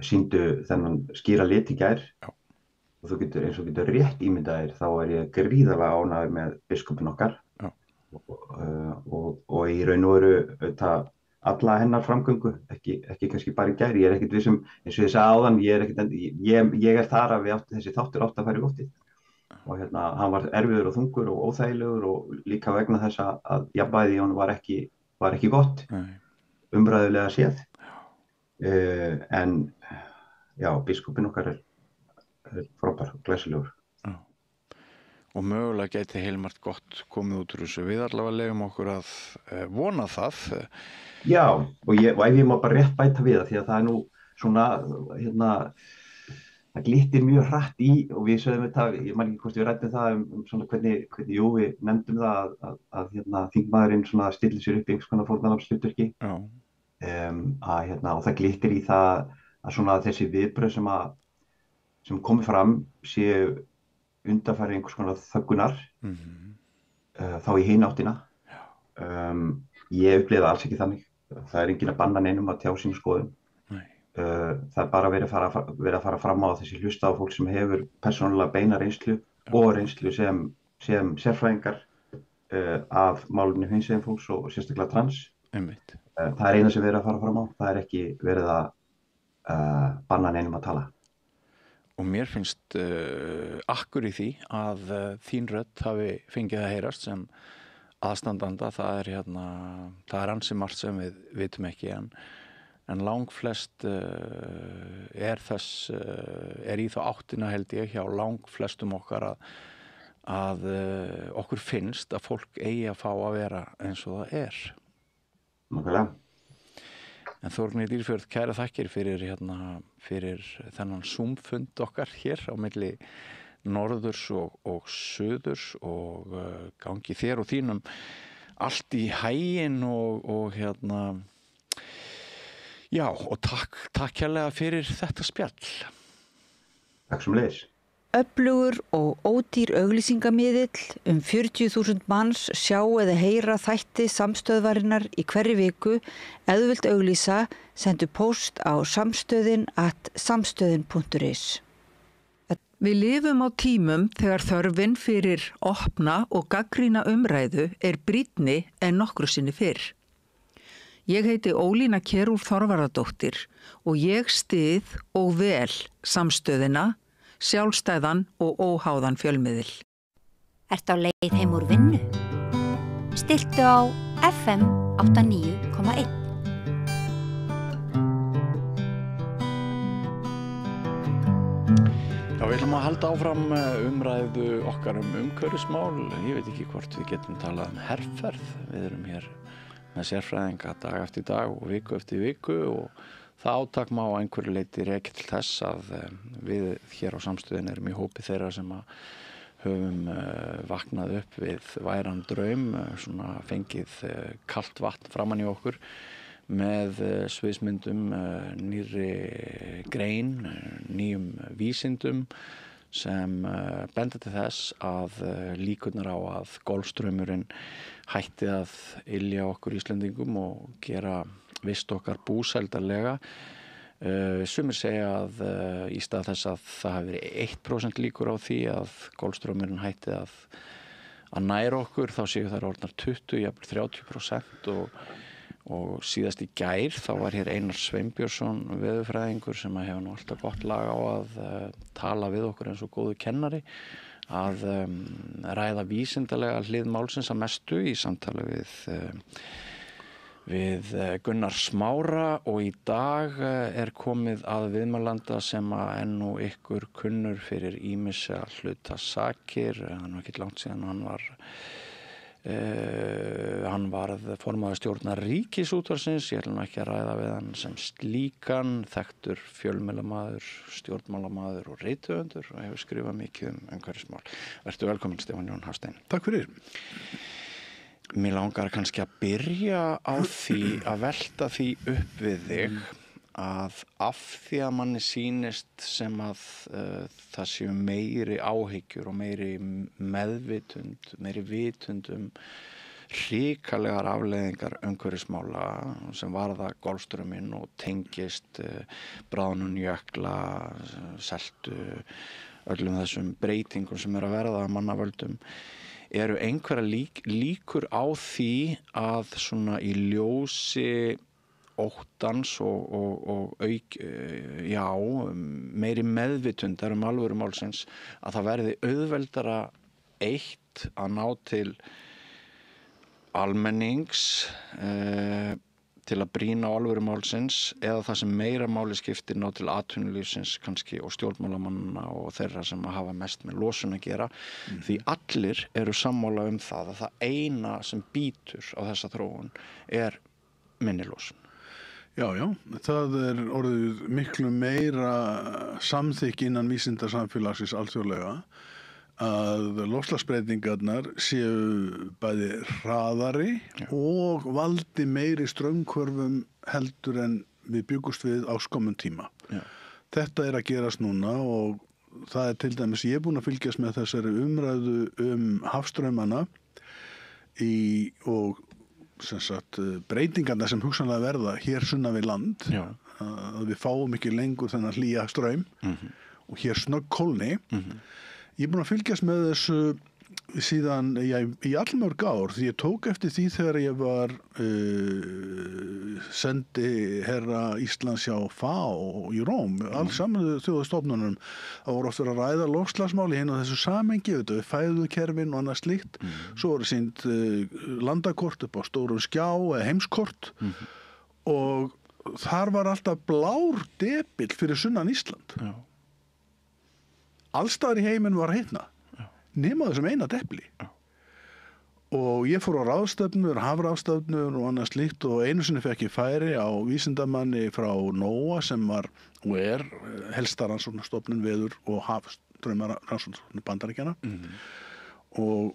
sýndu þennan skýra lit í gær. Og þú getur rétt ímyndaðir, þá er ég gríðarlega ánægður með biskupinn okkar og í raun og veru alla hennar framgöngu, ekki kannski bara í gær. Ég er ekkert vissum, eins og ég sagði áðan, ég er þar að þessi þáttur átt að fara í loftið. Og hann var erfiður og þungur og óþægilegur og líka vegna þess að jafnvægið í honum var ekki gott. Nei. Umræðulega séð. En já, biskupinn okkar er frábær og glæsilegur. Og mögulega gæti heilmargt gott komið út úr þessu. Við allavega leyfum okkur að vona það. Já, og ef ég má bara rétt bæta við það, því að það er nú svona, það glittir mjög hratt í og við sögðum þetta, ég man ekki hvort við ræddum það svona hvernig við nefndum það að þingmaðurinn svona stillir sér upp í einhvers konar fórnarlambshlutverki. Og það glittir í það að svona þessi viðbrögð sem komi fram séu undanfari einhvers konar þöggunar þá í hina áttina. Ég upplifði alls ekki þannig. Það er enginn að banna neinum að tjá sína skoðun. Það er bara verið að fara fram á þessi hlusta á fólk sem hefur persónulega beina reynslu og reynslu sem sérfræðingar af málefni hinsegin fólks og sérstaklega trans. Það er eina sem verið að fara fram á. Það er ekki verið að banna neinum að tala. Og mér finnst akkur í því að þín rödd hafi fengið að heyrast sem aðstandanda. Það er ansi margt sem við vitum ekki en langflest er í þá áttina held ég hjá langflestum okkar að okkur finnst að fólk eigi að fá að vera eins og það er. Nákvæmlega. En Þórgnýr Dýrfjörð, kæra þakkir fyrir þennan Zoom-fund okkar hér á milli norðurs og suðurs og gangi þér og þínum allt í haginn og já, og takk kærlega fyrir þetta spjall. Takk sömuleiðis. Öflugur og ódýr auglýsingamiðill 40.000 manns sjá eða heyra þætti samstöðvarinnar í hverri viku. Ef þú vilt auglýsa, sendu póst á samstöðin@samstöðin.is. Við lifum á tímum þegar þörfin fyrir opna og gagnrýna umræðu er brýnni en nokkru sinni fyrr. Ég heiti Ólína Kjerúlf Þorvarðardóttir og ég styð og vel samstöðina, sjálfstæðan og óháðan fjölmiðil. Ertu á leið heim úr vinnu? Stilltu á FM 89,1. Já, við ætlum að halda áfram umræðu okkar umhverfismál. Ég veit ekki hvort við getum talað herferð. Við erum hér með sérfræðinga dag eftir dag og viku eftir viku og það átak má á einhverju leyti rekja til þess að við hér á samstöðin erum í hópi þeirra sem að höfum vaknað upp við væran draum, svona fengið kalt vatn framan í okkur með sviðsmyndum, nýrri grein, nýjum vísindum sem bendir til þess að líkurnar á að Golfstraumurinn hætti að ylja okkur Íslendingum og gera vist okkar búsældarlega. Sumir segja að í stað þess að það hafi verið 1% líkur á því að Golfstraumurinn hætti að næra okkur, þá séu þær orðnar 20, jafnvel 30% og síðast í gær þá var hér Einar Sveinbjörnsson veðurfræðingur sem hefur nú alltaf gott lag á að tala við okkur eins og góður kennari, að ræða vísindalega hlið málsins að mestu í samtali við Gunnar Smára, og í dag komið að viðmælanda sem að nú ykkur kunnur fyrir ýmissa hluta sakir. Það er ekki langt síðan hann varð formaður stjórnar Ríkisútvarpsins. Ég ætla nú ekki að ræða við hann sem slíkan, þekktur fjölmiðlamaður, stjórnmálamaður og rithöfundur og hefur skrifað mikið umhverfismál. Vertu velkominn, Stefán Jón Hafstein. Takk fyrir. Mér langar kannski að byrja á því að velta því upp við þig að af því að manni sýnist sem að það séu meiri áhyggjur og meiri meðvitund, meiri vitund hrikalegar afleiðingar umhverfismála sem varða Golfstrauminn og tengist bráðnun jökla, seltu, öllum þessum breytingum sem að verða af mannavöldum. Eru einhverja líkur á því að svona í ljósi óttans og meiri meðvitundar alvöru málsins að það verði auðveldara eitt að ná til almennings til að brýna á alvöru málsins, eða það sem meira máli skiptir ná til atvinnulífsins kannski og stjórnmálamanna og þeirra sem að hafa mest með losun að gera. Því allir eru sammála það að það eina sem býtur á þessa þróun minni losun. Já, það orðið miklu meira samþykki innan vísindasamfélagsins alþjóðlega að loftslagsbreytingarnar séu bæði hraðari og valdi meiri straumhvörfum heldur en við byggust við á skömmum tíma. Já. Þetta að gerast núna og það til dæmis, ég búin að fylgjast með þessari umræðu hafstraumana og sem sagt breytingarna sem hugsanlega verða hér sunnan við land. Já. Að við fáum ekki lengur þennan hlýja straum og hér snögg kólni. Ég búin að fylgjast með þessu síðan í allmörg ár, því ég tók eftir því þegar ég var sendi herra Íslands hjá FAO í Róm, alls Sameinuðu þjóðastofnunum. Það voru oft verið að ræða loftslagsmál í einu af þessu samhengi, við fæðukerfin og annað slíkt. Svo voru sýnd landakort upp á stórum skjá eða heimskort og þar var alltaf blár depill fyrir sunnan Ísland. Já. Allstaðar í heiminn var að hitna, nema þessum eina depli. Já. Og ég fór á ráðstefnur, hafráðstefnur og annað slíkt og einu sinni fekk ég færi á vísindamanni frá NOAA sem var og helsta rannsóknarstofnun veður og hafstrauma rannsóknarstofnun Bandaríkjanna. Og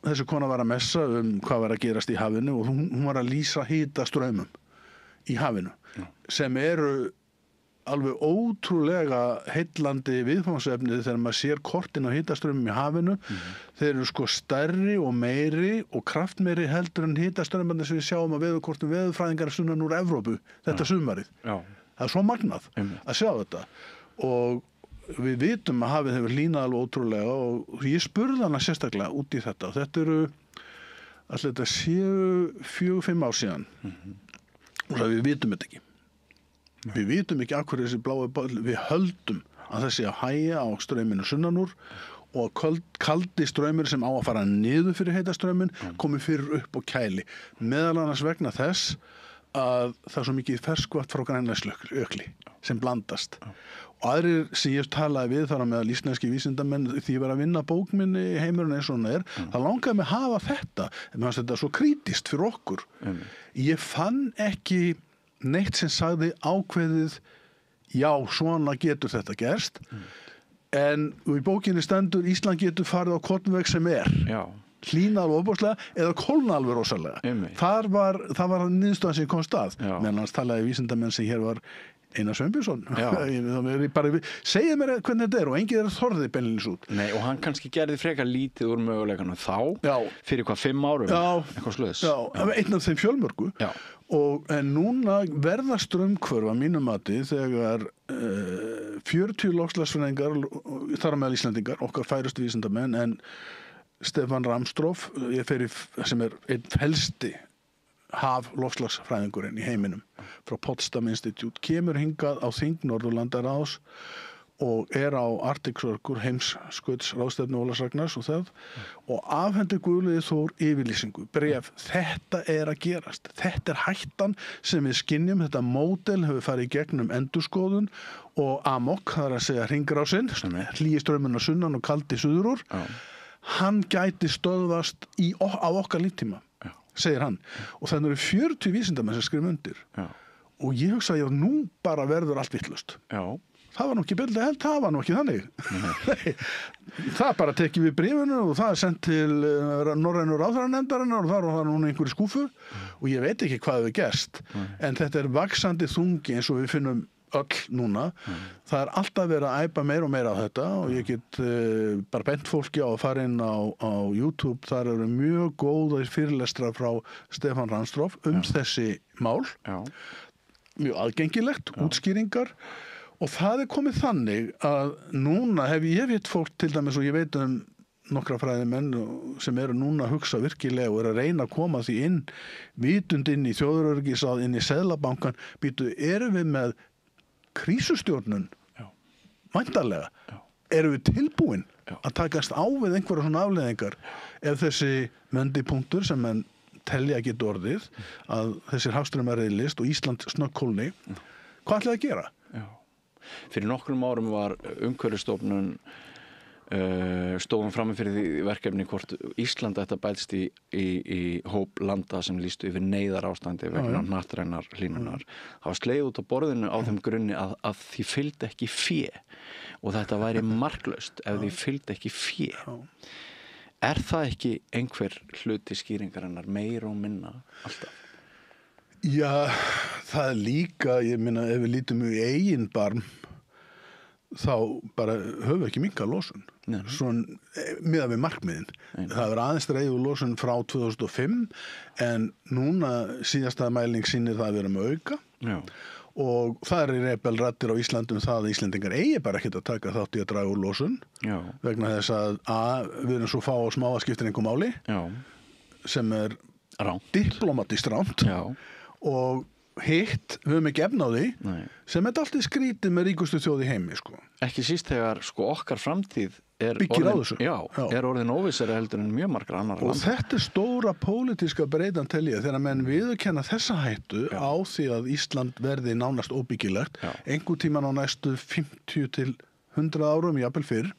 þessi kona var að messa hvað var að gerast í hafinu og hún var að lýsa hitastraumum í hafinu sem eru alveg ótrúlega heillandi viðfangsefni þegar maður sér kortin á hitastraumum í hafinu. Þeir eru sko stærri og meiri og kraftmeiri heldur en hitastraumarnir sem við sjáum á veðurkortum veðurfræðingar sunnan úr Evrópu þetta sumarið. Já. Það er svo magnað að sjá þetta og við vitum að hafið hefur hlýnað alveg ótrúlega og ég spurði hana sérstaklega út í þetta og þetta eru allir þetta séu 4-5 ár síðan og það við vitum þetta ekki. Við vitum ekki af hverju þessi blái báll, við höldum að þessi að hægja á strauminu sunnanúr og kaldi straumur sem á að fara niður fyrir heita straumin komi fyrir upp og kæli. Meðal annars vegna þess að það er svo mikið ferskvatn frá Grænlandsjökli sem blandast. Og aðrir sem ég talaði við þar með íslenski vísindamenn því ég var að vinna bókminni heimurinn eins og hún það langaði mig að hafa þetta, en mér fannst þetta svo krítískt fyrir okkur. Ég fann ekki neitt sem sagði ákveðið já, svona getur þetta gerst en í bókinni stendur Ísland getur farið á hvorn veg sem Já. hlýna alveg ofboðslega eða kólna alveg rosalega. Það var niðurstaðan sem kom stað. Meðan hans talaði vísindamenn sem hér var Einar Sveinbjörnsson. Segið mér hvernig þetta og enginn þorði beinlínis út. Nei, og hann kannski gerði frekar lítið úr möguleikanum þá, fyrir 5 árum, eitthvað svoleiðis. Já, einn af þeim fjölmörgu. En núna verða straumhvörf að mínu mati þegar 40 loftslagsfræðingar, þar á meðal Íslendingar, okkar færustu vísindamenn, en Stefán Ramstorff, sem einn helsti loftslagsfræðingurinn í heiminum frá Potsdam Institute, kemur hingað á þing Norðurlandaráðs og á Arctic Circle heimskautsráðstefnu Ólafs Ragnars og afhendir Guðlaugi Þór yfirlýsingu, bréf, þetta að gerast, þetta hættan sem við skynjum, þetta módel hefur farið í gegnum endurskoðun og amok, það að segja hringrásin, hlýi strauminn á sunnan og kaldi suður úr, hann gæti stöðvast á okkar líftíma, segir hann. Og þannig eru 40 vísindamenn sem skrifa undir. Og ég hugsa að nú bara verður allt vitlaust. Það var nú ekki byrðlega held, það var nú ekki þannig. Nei, það bara tekið við bréfinu og það sendt til norrænu ráðherranefndarinnar og það var núna einhverju skúfu og ég veit ekki hvað hefur gerst. En þetta vaxandi þungi eins og við finnum öll núna. Það alltaf verið að æpa meira og meira á þetta og ég get bara bent fólki á að fara inn á YouTube. Þar eru mjög góðir fyrirlestrar frá Stefán Ramstorff þessi mál. Mjög aðgengilegt, útskýringar. Og það komið þannig að núna hef ég hitt fólk til dæmis og ég veit nokkra fræðimenn sem eru núna að hugsa virkilega og að reyna að koma því vitund inn í þjóðaröryggisráð, inn í Seðlabankann. Erum við með krísustjórnun? Væntanlega. Erum við tilbúin að takast á við einhverja svona afleiðingar ef þessi vendipunktur sem menn telja getur orðið að þessir hafstraumar riðlist og Ísland snöggkólni, hvað ætlaði að gera? Fyrir nokkrum árum var Umhverfisstofnun stóðum frammi fyrir því verkefni hvort Ísland ætti að bætast í hóp landa sem lýstu yfir neyðarástandi vegna hnattrænar hlýnunar. Það var slegið út á borðinu á þeim grunni að því fylgdi ekki fé og þetta væri marklaust ef því fylgdi ekki fé. Er það ekki einhver hluti skýringarinnar meira og minna alltaf? Já, það líka, ég meina ef við lítum í eigin barm þá bara höfum við ekki minnkað losun. Svona miðað við markmiðin. Það er aðeins dregið úr losun frá 2005 en núna síðasta mæling sýnir það að vera með auka. Og það rebelraddir á Íslandum það að Íslendingar eigi bara ekkert að taka þátt í að draga úr losun vegna þess að við erum svo fá á smá að skipta einhver máli sem diplomatist ránt og hitt, við höfum ekki efna á því sem allt skrítið með ríkustu þjóð í heimi Ekki síst þegar okkar framtíð byggir á þessu er orðin óvissari heldur en mjög margra annar og þetta stóra pólitíska breytan tel ég þegar menn viðurkenna þessa hættu á því að Ísland verði nánast óbyggilegt einhver tíman á næstu 50 til 100 árum jafnvel fyrr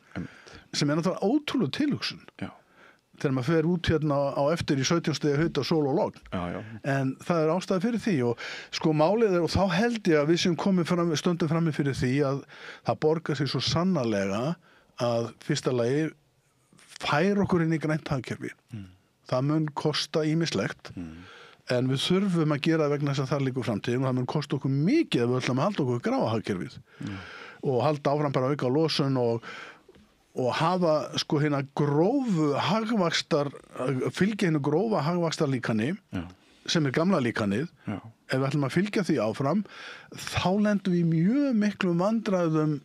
sem náttúrulega ótrúlega tilhugsun þegar maður fer út hérna á eftir í 17 stiga hita sól og logn en það ástæði fyrir því og málið og þá held ég að við sem stöndum frammi fyrir því að það borgar sig svo sannarlega að fyrsta lagi fær okkur inn í grænt hagkerfi það mun kosta ýmislegt en við þurfum að gera vegna þess að það liggur framtíðin og það mun kosta okkur mikið ef við ætlum að halda okkur gráa hagkerfið og halda áfram bara auka losun og hafa hérna grófu hagvaxtar fylgja hennu grófa hagvaxtarlíkani sem gamla líkanið ef við ætlum að fylgja því áfram þá lendum við mjög miklum vandræðum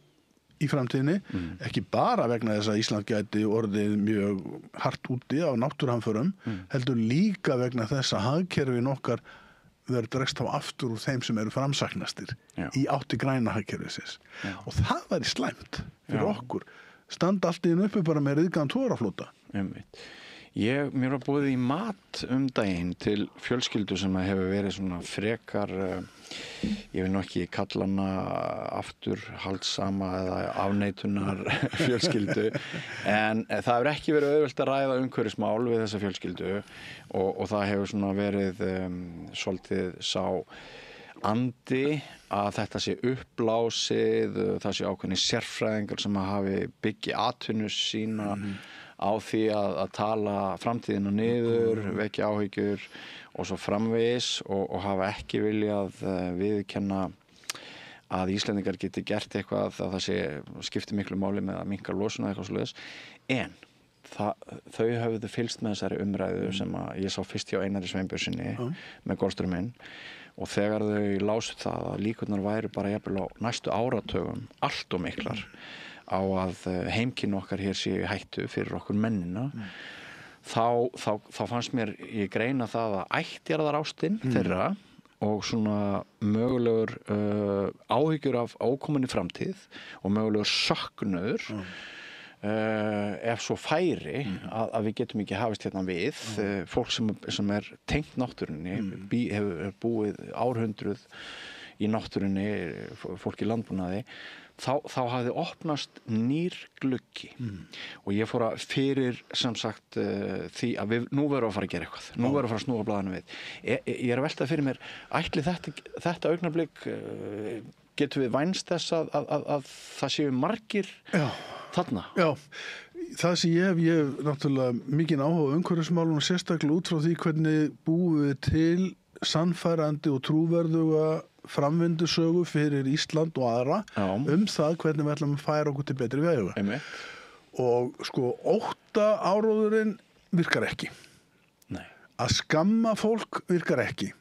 í framtíðinni ekki bara vegna þess að Ísland gæti orðið mjög hart úti á náttúruhamförum heldur líka vegna þess að hagkerfin okkar verður dregst á aftur úr þeim sem eru framsæknastir í átti græna hagkerfisins og það væri slæmt fyrir okkur standa allt í uppi bara með ryðgan tóraflota. Mér var búið í mat daginn til fjölskyldu sem hefur verið svona frekar, ég vil nú ekki kalla hana aftur haldsama eða afneitunar fjölskyldu, en það hefur ekki verið auðvelt að ræða umhverfismál við þessa fjölskyldu og það hefur svona verið svolítið sá andi að þetta sé uppblásið, það sé ákveðni sérfræðingar sem hafi byggja atvinnu sína á því að tala framtíðina niður, vekja áhyggjur og svo framvegis og hafa ekki viljað viðurkenna að Íslendingar geti gert eitthvað að það skipti miklu máli með að minnka losun og eitthvað svoleiðis. En þau höfðu fylgst með þessari umræðu sem að ég sá fyrst hjá Einari Sveinbjörnssyni með Golfstrauminn og þegar þau lásu það að líkurnar væru bara jafnvel á næstu áratögum allt og miklar á að heimkynni okkar hér sé í hættu fyrir okkur mennina þá fannst mér ég greina það að ættjarðarástin þeirra og svona mögulegur áhyggjur af ókominni framtíð og mögulegur söknuður ef svo færi að við getum ekki hafist hérna við fólk sem tengt náttúrunni hefur búið árhundruð í náttúrunni, fólk í landbúnaði þá hafði opnast nýr gluggi og ég fór að fyrir sem sagt því að nú verðum að fara að gera eitthvað nú verðum að fara að snúa blaðinu við ég að velta fyrir mér, ætli þetta augnablik getum við vænst þess að það séu margir þarna? Já, það sem ég hef náttúrulega mikinn áhuga umhverfismálum og sérstaklega út frá því hvernig búum við til sannfærandi og trúverðuga framvindusögu fyrir Ísland og aðra það hvernig við ætlum að færa okkur til betri vegu. Og sko 8 áróðurinn virkar ekki. Nei. Að skamma fólk virkar ekki.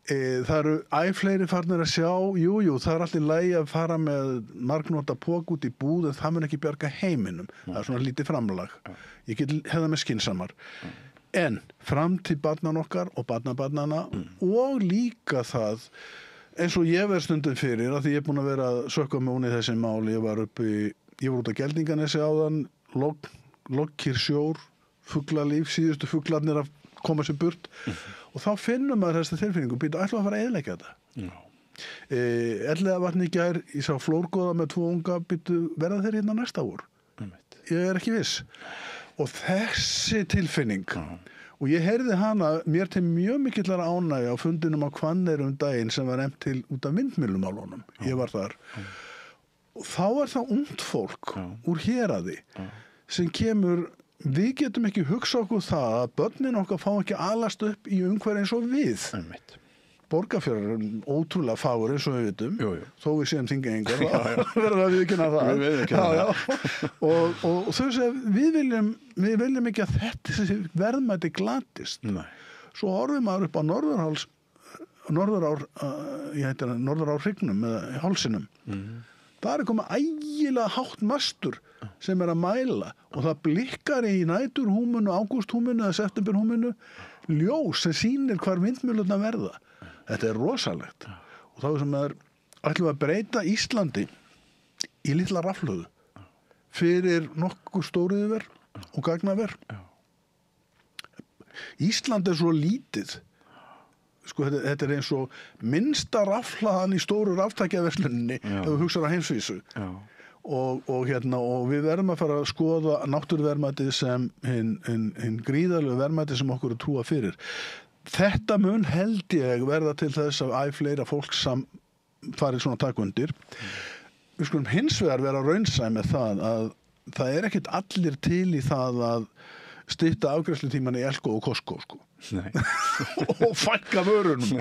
Það eru fleiri farnir að sjá, jú, það alltaf í lagi að fara með margnóta pók út í búð en það mun ekki bjarga heiminum. Það svona lítið framlag. Ég get hefða með skynsamar. En framtíð barnan okkar og barnabarnana og líka það eins og ég verð stundum fyrir að því ég er búin að vera að sökka mig út í þessi máli ég var út á Geldinganesi áðan lokkir sjór fuglalíf, síðustu fuglarnir að koma sér burt og þá finnum maður þessa tilfinningu ætlum að fara að eyðileggja þetta Elliðavatn í gær ég sá flórgoða með 2 unga verða þeir hérna næsta ár ég er ekki viss og þessi tilfinning og ég heyrði hana mér til mjög mikillar ánægja á fundinum á Hvanneyri daginn sem var efnt til út af vindmyllumálunum ég var þar og þá það ungt fólk úr héraði sem kemur við getum ekki hugsa okkur það að börnin okkar fá ekki alast upp í umhverfi eins og við Borgarfjörður er ótrúlega fagur eins og við vitum þó við séum þingeyingar verðum að viðurkenna það og þau segja við viljum ekki að þetta verðmæti glatist svo horfum maður upp á Norðurárhryggnum eða hálsinum það komið ægilega hátt mastur sem að mæla og það blikkar í næturhúmunu, ágústhúmunu eða septemberhúmunu ljós sem sýnir hvar vindmyllurnar verða þetta er rosalegt og þá sem ætlum að breyta Íslandi í litla rafhlöðu fyrir nokkuð stóriðuver og gagnaver Ísland er svo lítið sko þetta er eins og minnsta rafhlaðan í stóru raftækjaversluninni ef við hugsaum á heimsvísu og við verðum að fara að skoða náttúruverðmætið sem hinn gríðarlegu verðmætið sem okkur er trúa fyrir þetta mun held ég verða til þess að fleira fólk farið svona takundir við skulum hins vegar vera raunsæ með það að það er ekkert allir til í það að stytta afgreiðslutíman í Elko og Costco sko. og fækka vörunum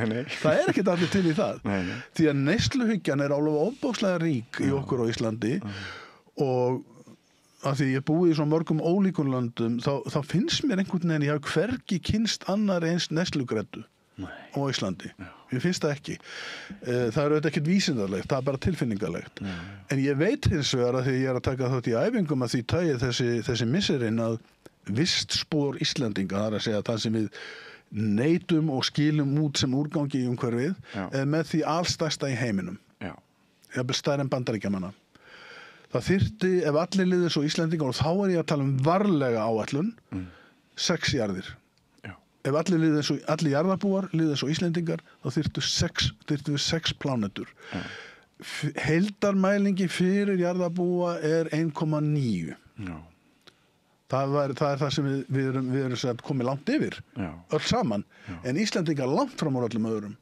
það er ekkert allir til í það því að neysluhyggjan er alveg ofboðslega rík í okkur á Íslandi og að því ég búi í svo mörgum ólíkum löndum þá finnst mér einhvern veginn ég hafi hvergi kynst annar eins neyslugreddu á Íslandi ég finnst það ekki það er auðvitað ekkert vísindarlegt, það er bara tilfinningarlegt en ég veit hins vegar að því ég er að taka þátt í æfingum að því tagi þessi misserinn að vistspor Íslandinga, það er að segja það sem við neytum og skilum út sem úrgangi í umhverfið er með því allstærsta í heiminum jafnvel stærri en Bandaríkjamanna það þyrfti ef allir liði svo Íslendingar og þá er ég að tala varlega áætlun 6 jarðir ef allir jarðarbúar liði svo Íslendingar þá þyrftu 6 plánetur heildarmælingi fyrir jarðarbúa er 1,9 það er það sem við erum komið langt yfir öll saman en Íslendingar langt fram á öllum öðrum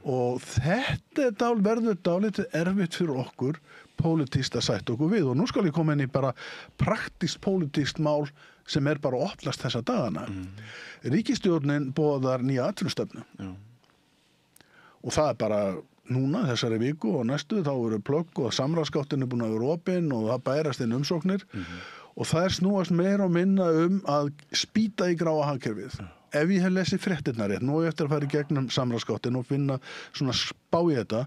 og þetta verður dálítið erfitt fyrir okkur pólitískt að sætta okkur við og nú skal ég koma inn í bara praktískt pólitískt mál sem bara opnast þessa dagana. Ríkisstjórnin boðar nýja atvinnustefnu og það bara núna þessari viku og næstu þá eru plögg og samráðsgáttin búin að vera opin og það bærast inn umsóknir og það snúast meira og minna að spýta í gráa hagkerfið. Ef ég hef lesið fréttirnar rétt, nú eftir að fara í gegnum samráðsgáttin og finna svona spá í þetta,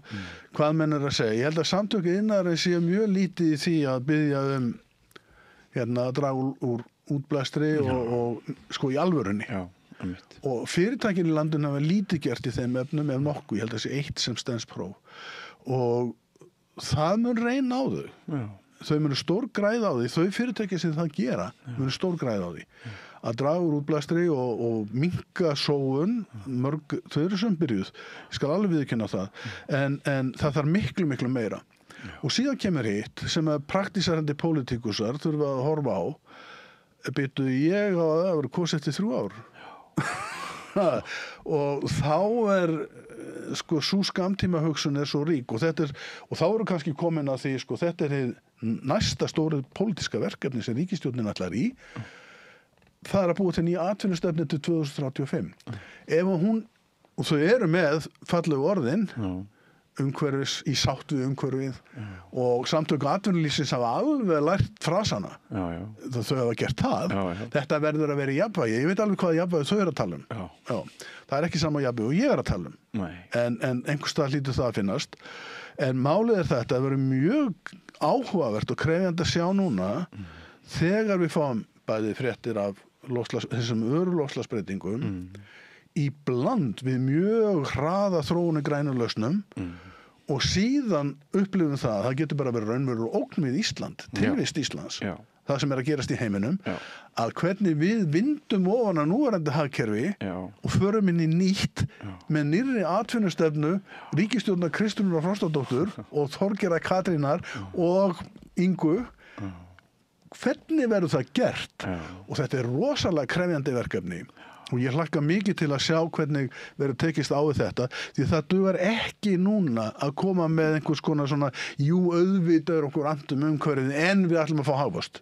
hvað menn að segja. Ég held að samtöku iðnaðarins sé mjög lítið í því að biðja að draga úr útblæstri og sko í alvörunni. Já, og fyrirtækin í landinu hafa lítið gert í þeim efnum ef nokkuð, ég held að það sé eitt sem stenst próf. Og það mun reyna á þau. Já. Þau munu stór græða á því, þau fyrirtæki sem það gera munu stór græða á því. Að draga úr útblæstri og minnka sóun, mörg, þau eru sem byrjuð, ég skal alveg viðurkenna það, en það þarf miklu, miklu meira. Og síðan kemur hitt sem að praktísarandi pólitíkusar þurfa að horfa á, byrju ég á að vera kosið eftir 3 ár. Og þá sko sú skamtíma hugsun svo rík og þá eru kannski komin að því sko þetta næsta stóra pólitíska verkefni sem ríkisstjórnin ætlar í. Það að búa til nýja atvinnustefnu til 2035. Ef hún, og þau eru með fallegu orðin, umhverfis í sátt við umhverfið og samtöku atvinnulífsins hafa alveg lært frasana. Þau hafa gert það. Þetta verður að vera í jafnvægi. Ég veit alveg hvað jafnvægi þau eru að tala um. Það ekki sama jafnvægi og ég er að tala um. En einhvers staðar hlýtur það að finnast. En málið þetta að vera mjög áhugavert og krefjandi að sjá núna þegar við fáum bæði fréttir af þessum loftslagsbreytingum í bland við mjög hraða þróun í grænum lausnum og síðan upplifum það getur bara verið raunverulegur ógn við Ísland, tilvist Íslands, það sem að gerast í heiminum, að hvernig við vindum ofan að núverandi hagkerfi og förum inn í nýtt með nýrri atvinnustefnu ríkisstjórnar Kristrúnar Frostadóttur og Þorgerðar Katrínar og Ingu. Hvernig verður það gert? Og þetta rosalega krefjandi verkefni og ég hlakka mikið til að sjá hvernig verður tekist á við þetta því það dugar ekki núna að koma með einhvers konar svona auðvitað okkur andum umhverfið en við ætlum að fá hagvöxt.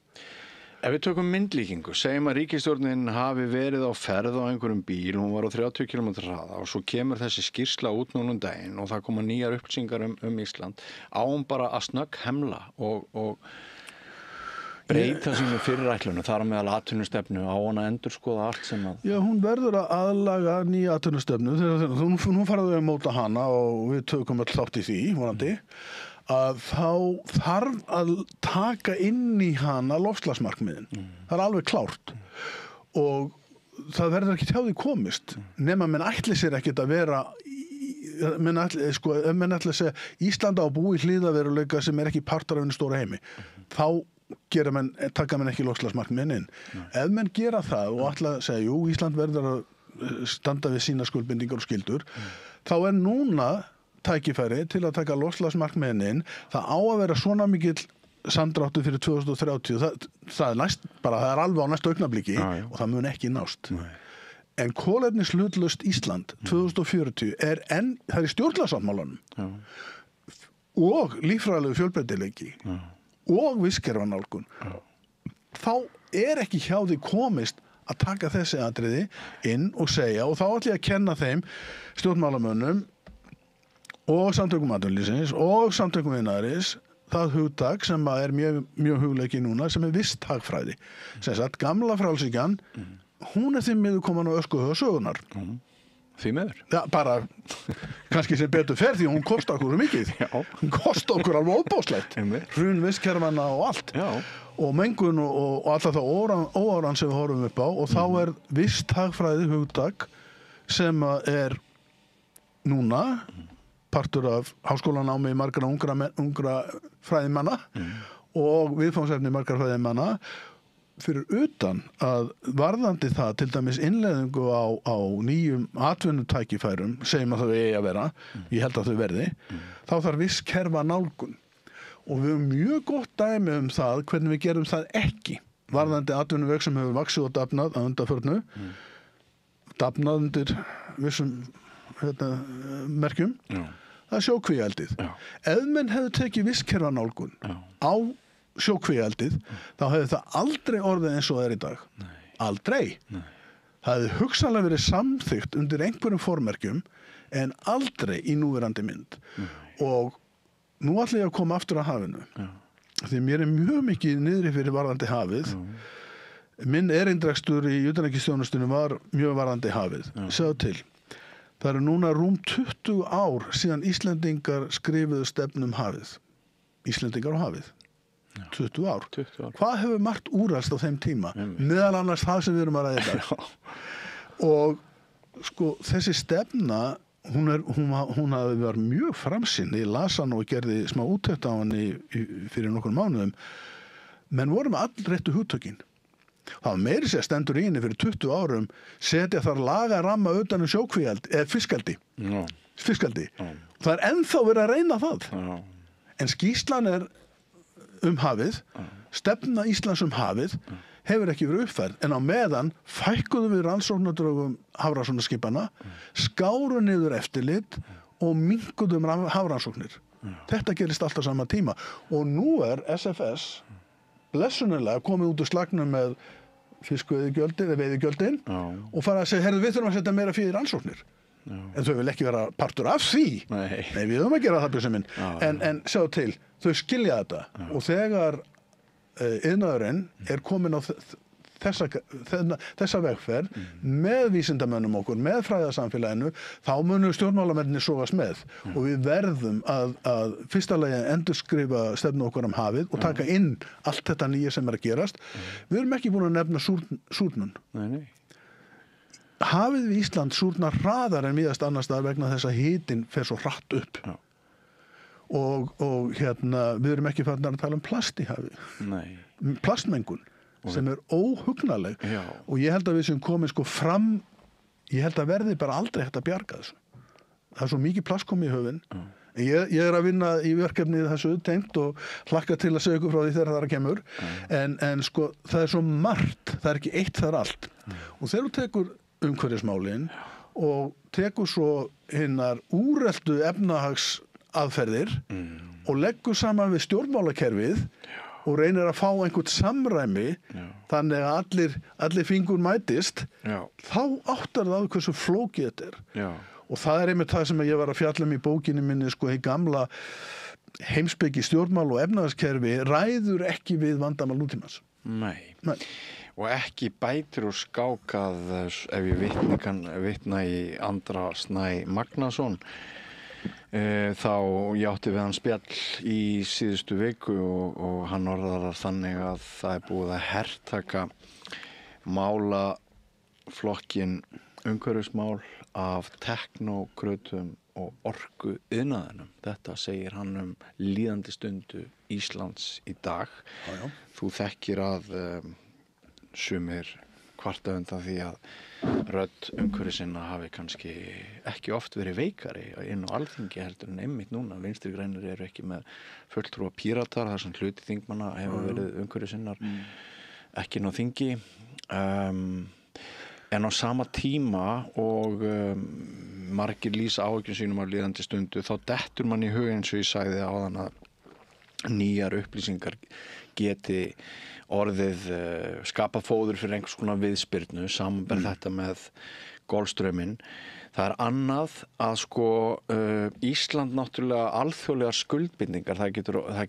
Ef við tökum myndlíkingu, segjum að ríkisstjórnin hafi verið á ferð á einhverjum bíl, hún var á 30 km hraða og svo kemur þessi skýrsla út núna daginn og það koma nýjar upplýsingar Ísland, á hún bara að snögg hemla og breyta sínu fyrirætlunum, þar á meðal atvinnustefnu á hana endurskoða allt sem að... Já, hún verður að aðlaga nýja atvinnustefnu, nú faraðu að móta hana og við tökum öll þátt í því, vonandi, að þá þarf að taka inn í hana loftslagsmarkmiðin. Það alveg klárt og það verður ekki hjá því komist nema menn ætli sér ekkert að vera menn ætli að segja Ísland á búi hliðaveruleika sem ekki partur af einu stóra heimi, þá taka menn ekki loftslagsmarkmiðin inn. Ef menn gera það og ætla að segja, jú, Ísland verður að standa við sína skuldbindingar og skyldur, þá núna tækifæri til að taka loftslagsmarkmiðin inn. Það á að vera svona mikill samdráttur fyrir 2030. Það er alveg á næstu augnabliki og það mun ekki nást. En kolefnishlutlaust Ísland 2040 það er í stjórnarsáttmálanum og líffræðilegu fjölbreytileiki og vistkerfanálgun. Þá ekki hjá því komist að taka þessi atriði inn og segja og þá ætla ég að kenna þeim stjórnmálamönnum og samtökum atvinnulífsins og samtökum iðnaðarins það hugtak sem er mjög hugleiki núna sem visthagfræði. Sem sagt, gamla frjálshyggjan, hún því miður komin á öskuhauga sögunar. Því miður? Já, bara kannski sem betur fer því hún kostar okkur mikið. Hún kostar okkur alveg óbáslegt. Hrun vistkerfana og allt. Og mengun og alltaf það óáran sem við horfum upp á og þá visthagfræði hugtak sem er núna partur af háskólanámi margra ungra fræðimanna og viðfangsefni margra fræðimanna fyrir utan að varðandi það til dæmis innleiðingu á nýjum atvinnutækifærum segjum að þau eigi að vera, ég held að þau verði þá þarf vistkerfa nálgun og við höfum mjög gott dæmi það hvernig við gerum það ekki varðandi atvinnuveg sem hefur vaxið og dafnað að undanförnu dafnað undir vissum merkjum það er sjókvíaeldið. Ef menn hefðu tekið vistkerfanálgun á sjókvíaeldið, þá hefði það aldrei orðið eins og það er í dag. Nei. Aldrei. Nei. Það hefði hugsanlega verið samþykkt undir einhverjum formerkjum, en aldrei í núverandi mynd. Og nú ætla ég að koma aftur að hafinu. Því mér er mjög mikið niðri fyrir varðandi hafið. Minn erindrekstur í utanríkisþjónustunni var mjög varðandi hafið. Sjáðu til. Það eru núna rúm 20 ár síðan Íslendingar skrifuðu stefnum hafið. Íslendingar og hafið. 20 ár. Hvað hefur margt úrælst á þeim tíma? Meðal annars það sem við erum að ræða þetta. Og sko, þessi stefna, hún hafi verið mjög framsýn. Ég las hann og gerði smá úttekt á hann fyrir nokkur mánuðum. Menn voru með allréttu hugtökin. Það var meiri sér stendur í henni fyrir 20 árum setja þar laga ramma utan sjókvíaldi, eða fiskeldi. Fiskeldi. Það er ennþá verið að reyna það. En skýrslan er hafið, stefna Íslands hafið, hefur ekki verið uppfærð, en á meðan fækkuðum við rannsóknardrögum hafrannsóknarskipana, skáru niður eftirlit og minnkuðum hafrannsóknir. Þetta gerist alltaf sama tíma. Og nú er SFS blessunarlega komið út úr slagnum með veiðigjöldin og fara að segja, herðu, við þurfum að setja meira fyrir rannsóknir. En þau vil ekki vera partur af því. Nei, við höfum að gera það, Bjössi minn. En sjá til, þau skilja þetta. Og þegar iðnaðurinn er komin á þessa vegferð með vísindamönnum okkur, með fræðasamfélaginu, þá munum stjórnmálamennir sogast með. Og við verðum að fyrsta lagi endurskrifa stefnu okkur hafið og taka inn allt þetta nýja sem er að gerast. Við erum ekki búin að nefna súrnun. Nei. Hafið við Ísland súrnar hraðar en víðast annars staðar vegna þess að hitinn fer svo hratt upp. Og við erum ekki farnir að tala plast í hafi. Nei. Plastmengun. Sem er óhugnaleg. Og ég held að við sem komum fram, ég held að verði bara aldrei hægt að bjarga þessu. Það er svo mikið plast komið í höfin. Ég er að vinna í verkefnið þessu tengt og hlakka til að segja ykkur frá því þegar það kemur. En sko, það er svo margt, það er ekki eitt þar allt. Og þegar þú tekur umhverfismálin og tekur svo hinnar úreltu efnahagsaðferðir og leggur saman við stjórnmálakerfið og reynir að fá einhvern samræmi þannig að allir fingur mætist, þá áttar það hversu flókið þetta er. Og það er einmitt það sem ég var að fjalla í bókinni minni, sko, í gamla heimspeki stjórnmál og efnahagskerfi ræður ekki við vandamál nútímans. Nei. Og ekki bætir og skákað, ef ég vitna í Andra Snæ Magnason, þá ég átti við hann spjall í síðustu viku og hann orðar það þannig að það er búið að hertaka málaflokkin umhverfismál af teknókrötum og orku iðnaðinum. Þetta segir hann líðandi stundu Íslands í dag. Þú þekkir að sumir kvarta undan því að rödd umhverfissinna hafi kannski ekki oft verið veikari inn á Alþingi heldur en einmitt núna. Vinstri grænir eru ekki með fulltrúa Píratar, þar sem hluti þingmanna hefur verið umhverfissinnar ekki inn á þingi. En á sama tíma og margir lýsa áhyggjum sínum á líðandi stundu, þá dettur mann í hug eins og ég sagði áðan að nýjar upplýsingar geti orðið skapað fóður fyrir einhvers konar viðspyrnu, samanber þetta með Golfstrauminn. Það er annað að sko Ísland náttúrulega alþjóðlegar skuldbindingar, það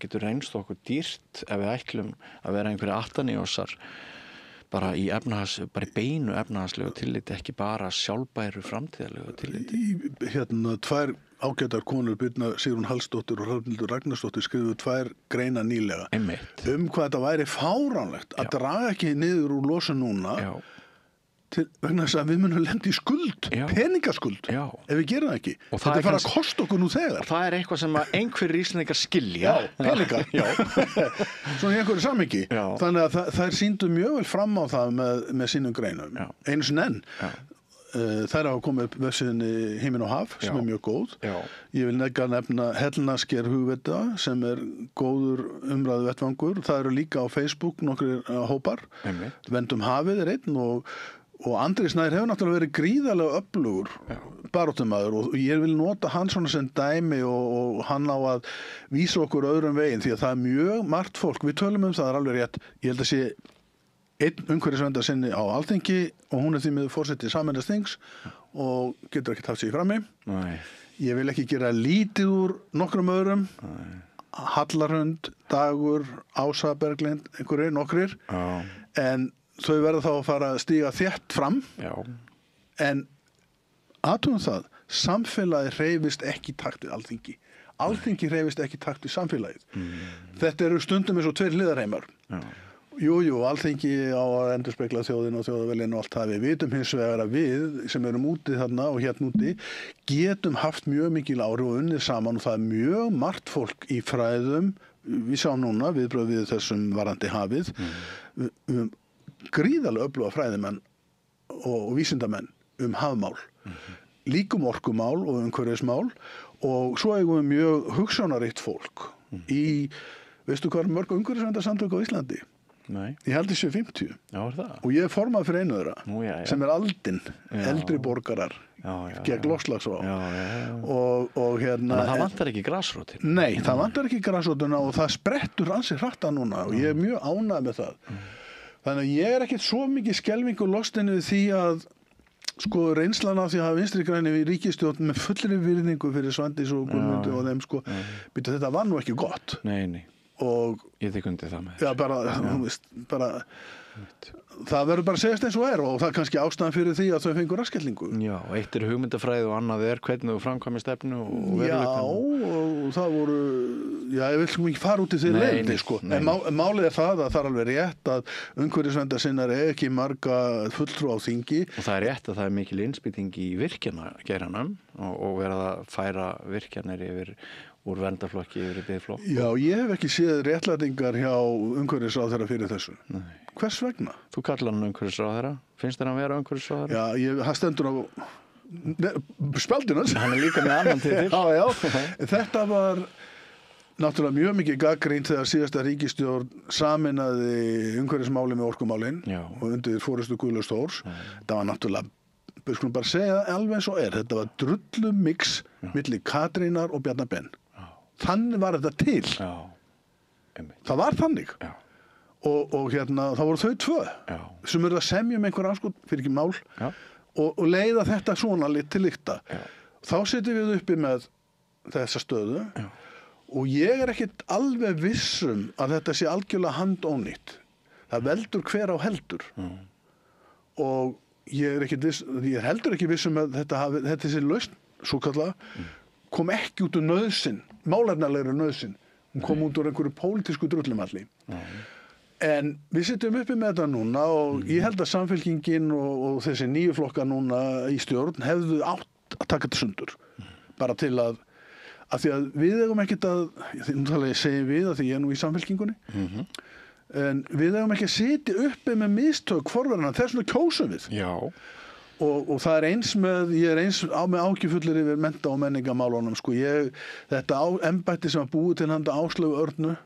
getur reynst okkur dýrt ef við ætlum að vera einhverja attaníosar bara í beinu efnahagslegu tilliti, ekki bara sjálfbæru framtíðarlegu tilliti. Tvær ágætar konur, Birna Sigrún Hallsdóttir og Hrafnhildur Ragnarsdóttir, skrifuðu 2 greinar nýlega hvað þetta væri fáránlegt að draga ekki niður úr losun núna vegna þess að við munum lenda í skuld, peningaskuld ef við gerum það ekki. Og þetta er fara að kosta okkur nú þegar. Það er eitthvað sem að einhverjir Íslendingar skilja. Peningar. Svona í einhverju samhengi. Þannig að þær sýndu mjög vel fram á það með sínum greinum. Einu sinni enn. Þær hafa komið upp vefsíðunni Himinn og haf sem er mjög góð. Ég vil nefna Hellnasker hugvita sem er góður umræðu vettvangur. Það eru líka á Facebook nokkrir hópar. Vendum hafið er einn og Og Andri Snær hefur náttúrulega verið gríðarlega öflugur baráttumaður og ég vil nota hann svona sem dæmi og hann á að vísa okkur öðrum veginn því að það mjög margt fólk, við tölum það er alveg rétt, ég held að sé einn umhverfisverndar sinni á Alþingi og hún því miður forseti Sameinast þings og getur ekki haft sig í frammi. Nei. Ég vil ekki gera lítið úr nokkrum öðrum. Nei. Hallarhund, Dagur, Ása Berglind, nokkrir. Já. En þau verða þá að fara að stíga þétt fram. Já. En athugum það, samfélagið hreyfist ekki í takt við Alþingi. Alþingi hreyfist ekki í takt við samfélagið. Þetta eru stundum eins og tveir hliðarheimar. Já. Jú, Alþingi á að endurspegla þjóðin og þjóðaviljinn og allt það. Við vitum hins vegar að við sem erum úti þarna og hérna úti getum haft mjög mikil áhrif og unnið saman og það er mjög margt fólk í fræðum. Við sjáum núna viðbrögð við þessum varandi hafið. Gríðarlega öfluga fræðimenn og vísindamenn hafmál. Líka orkumál og umhverfismál og svo eigum við mjög hugsjónaríkt fólk í, veistu hvað mörg umhverfisverndarsamtök á Íslandi? Nei. Ég held þessi 50. Já, það? Og ég formað fyrir einu þeirra sem Aldin, eldri borgarar gegn loftslagsvá. Og hérna... Þannig að það vantar ekki grasrótin. Nei, það vantar ekki grasrótina og það sprettur ansi hratt núna og ég er mjög ánægð með það. Þannig að ég er ekkert svo mikið skelfingu lostinni við því að sko reynslan af því að hafa vinstri græni við ríkisstjórn með fullri virðingu fyrir Svandís og Guðmundu og þeim sko, byrja þetta var nú ekki gott. Nei. Og ég tek undir það með. Já, bara það verður bara að segjast eins og og það er kannski ástæðan fyrir því að þau fengur raskellingu. Já, eitt hugmyndafræði og annað hvernig þú framkvæmir stefnu og veruleikann. Já, og það voru ég vil ekki fara út í því leiðindi sko. En málið er það að það er alveg rétt að umhverfisverndarsinnar ekki marga fulltrúa á þingi. Og það er rétt að það er mikil innspýting í virkjanageiranum og verið að færa virkjanir yfir úr verndarflokki yfir í biðflokk. Já, ég hef ekki séð réttlætingar hjá umhverfisráðherra fyrir þessu. Nei. Hvers vegna? Þú kallar hann umhverfisráðherra? Finnst þér hann vera umhverfisráðherra? Já, það stendur á spjaldinu. Hann er líka með annan titil. Já. Þetta var náttúrulega mjög mikið gagnrýnt þegar síðasta ríkisstjórn sameinaði umhverfismáli með orkumálin og undir forystu Guðlaugs Þórs. Það var náttúrulega við skulum bara segja alveg eins og þetta var drullumix milli Katrínar og Bjarna Ben. Þannig var þetta til. Það var þannig. Og hérna, þá voru þau tvö sem eru að semja einhver anskot fyrir ekki mál og leiða þetta svona lit til lykta. Þá setjum við uppi með þessa stöðu og ég er ekkert alveg vissum að þetta sé algjörlega handónýtt. Það veldur hver á heldur. Og ég er heldur ekki vissum að þetta þessi lausn, svo kallað, kom ekki út úr nauðsyn, málefnalegri nauðsyn. Hún kom út úr einhverju pólitísku drullumalli. En við sitjum uppi með þetta núna og ég held að Samfylkingin og þessi nýju flokka núna í stjórn hefðu átt að taka þetta sundur. Bara til að því að við eigum ekkert nú tala ég segi við að því ég er nú í Samfylkingunni, en við eigum ekki að sitja uppi með mistök forverðina, þess vegna kjósum við. Já. Og það er eins ég er eins með ágjöfullir yfir mennta- og menningamálunum, sko. Þetta embætti sem var búið til handa Áslaugu Örnu,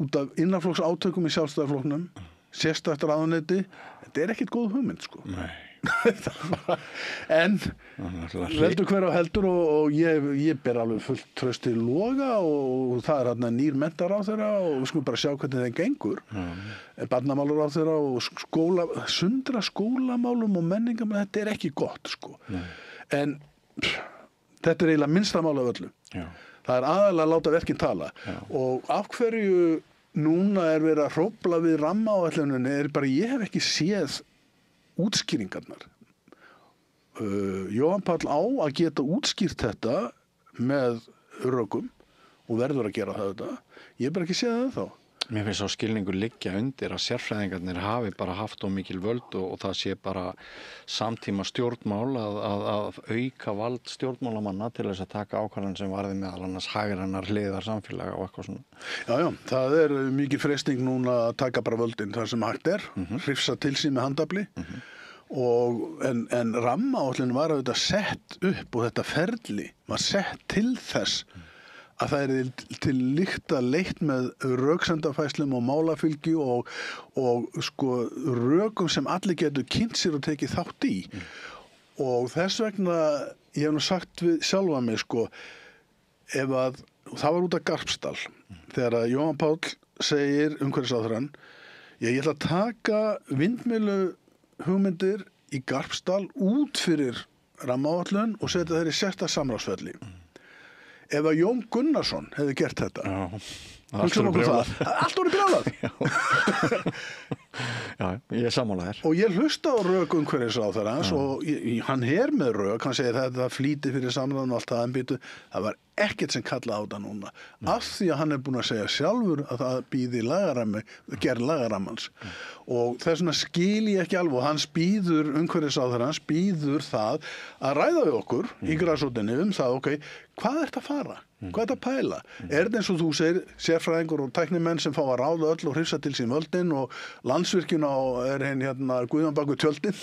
út af innanflokks átökum í Sjálfstæðarflokknum, sérstakt ráðuneyti, þetta er ekkert góð hugmynd, sko. Nei. En veldur hver á heldur og ég ber alveg fullt traust til Loga og það er hérna nýr menntaráðherra og við skulum bara sjá hvernig það gengur. Barnamálaráðherra og sundra skólamálum og menningamálum, þetta er ekki gott, sko. En þetta er eiginlega minnsta mál af öllu. Það er aðalega að láta verkin tala. Og af hverju núna er verið að hrófla við rammaáætluninni bara ég hef ekki séð útskýringarnar. Jóhann Páll á að geta útskýrt þetta með rökum og verður að gera þetta. Ég bara ekki séð það þá. Mér finnst sá skilningur liggja undir að sérfræðingarnir hafi bara haft of mikil völd og það sé bara samtíma stjórnmál að auka vald stjórnmálamanna til þess að taka ákvarðanir sem varði meðal annars hagrænar hliðar samfélaga og eitthvað svona. Já, það er mikið freisting núna að taka bara völdin þar sem hægt er, hrifsa til sín með handafli en rammaáætlun var auðvitað sett upp og þetta ferli var sett til þess að það er til lykta leitt með röksendafæslum og málafylgi og sko rökum sem allir getur kynnt sér og tekið þátt í. Og þess vegna, ég hef nú sagt við sjálfa mig sko, ef að, það var út af Garpsdal, þegar að Jóhann Páll segir umhverfisráðherrann, ég ætla að taka vindmyllu hugmyndir í Garpsdal út fyrir rammaáætlun og setja þeir í sérstakt samráðsferli. Ef að Jón Gunnarsson hefði gert þetta, allt orðið brjálað. Já, ég er sammála þér. Og ég hlusta á rök umhverfisráðherrans og hann með rök, hann segir þetta flýti fyrir samráðan og allt það embýtu, það var ekkert sem kalla á þetta núna. Af því að hann er búin að segja sjálfur að það býði lagarammi, gerð lagarammans. Og þess vegna skil ég ekki alveg, hans býður umhverfisráðherrans, býður það að ræða við okkur í grasrótinni það, ok, hvað er þetta að fara? Hvað er þetta að pæla? Er þetta eins og þú segir, sérfræðingur og tæknimenn sem fá að ráða öll og hrifsa til sín völdin og Landsvirkjun er Guðjón bak við tjöldin?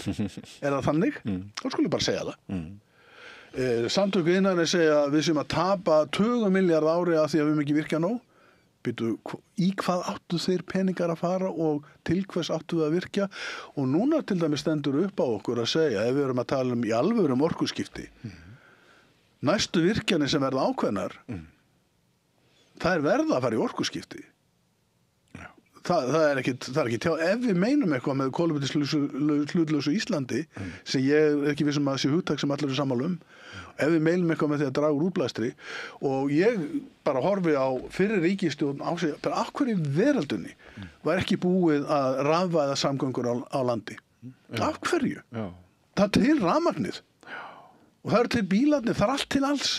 Er það þannig? Þá skulum bara segja það. Samtök iðnaðarins segja að við séum að tapa 20 milljarða ári af því að við höfum ekki virkað nóg. Býtu, í hvað áttu þeir peningar að fara og til hvers áttu við að virkja? Og núna til dæmis stendur upp á okkur að segja, ef við erum að tala í alvöru orkuskipti, næstu virkjanir sem verða ákveðnar, það verða að fara í orkuskipti. Það er ekki tjá, ef við meinum eitthvað með kolefnishlutlausu Íslandi, sem ég er ekki vissum að sé hugtak sem allir er sammála ef við meinum eitthvað með því að draga úr útblæstri, og ég bara horfi á fyrir ríkisstjórn á sig, bara af hverju veröldunni var ekki búið að rafvæða samgöngur á landi? Af hverju? Það er til rafmagnið. Og það eru til bílarnir, það er allt til alls.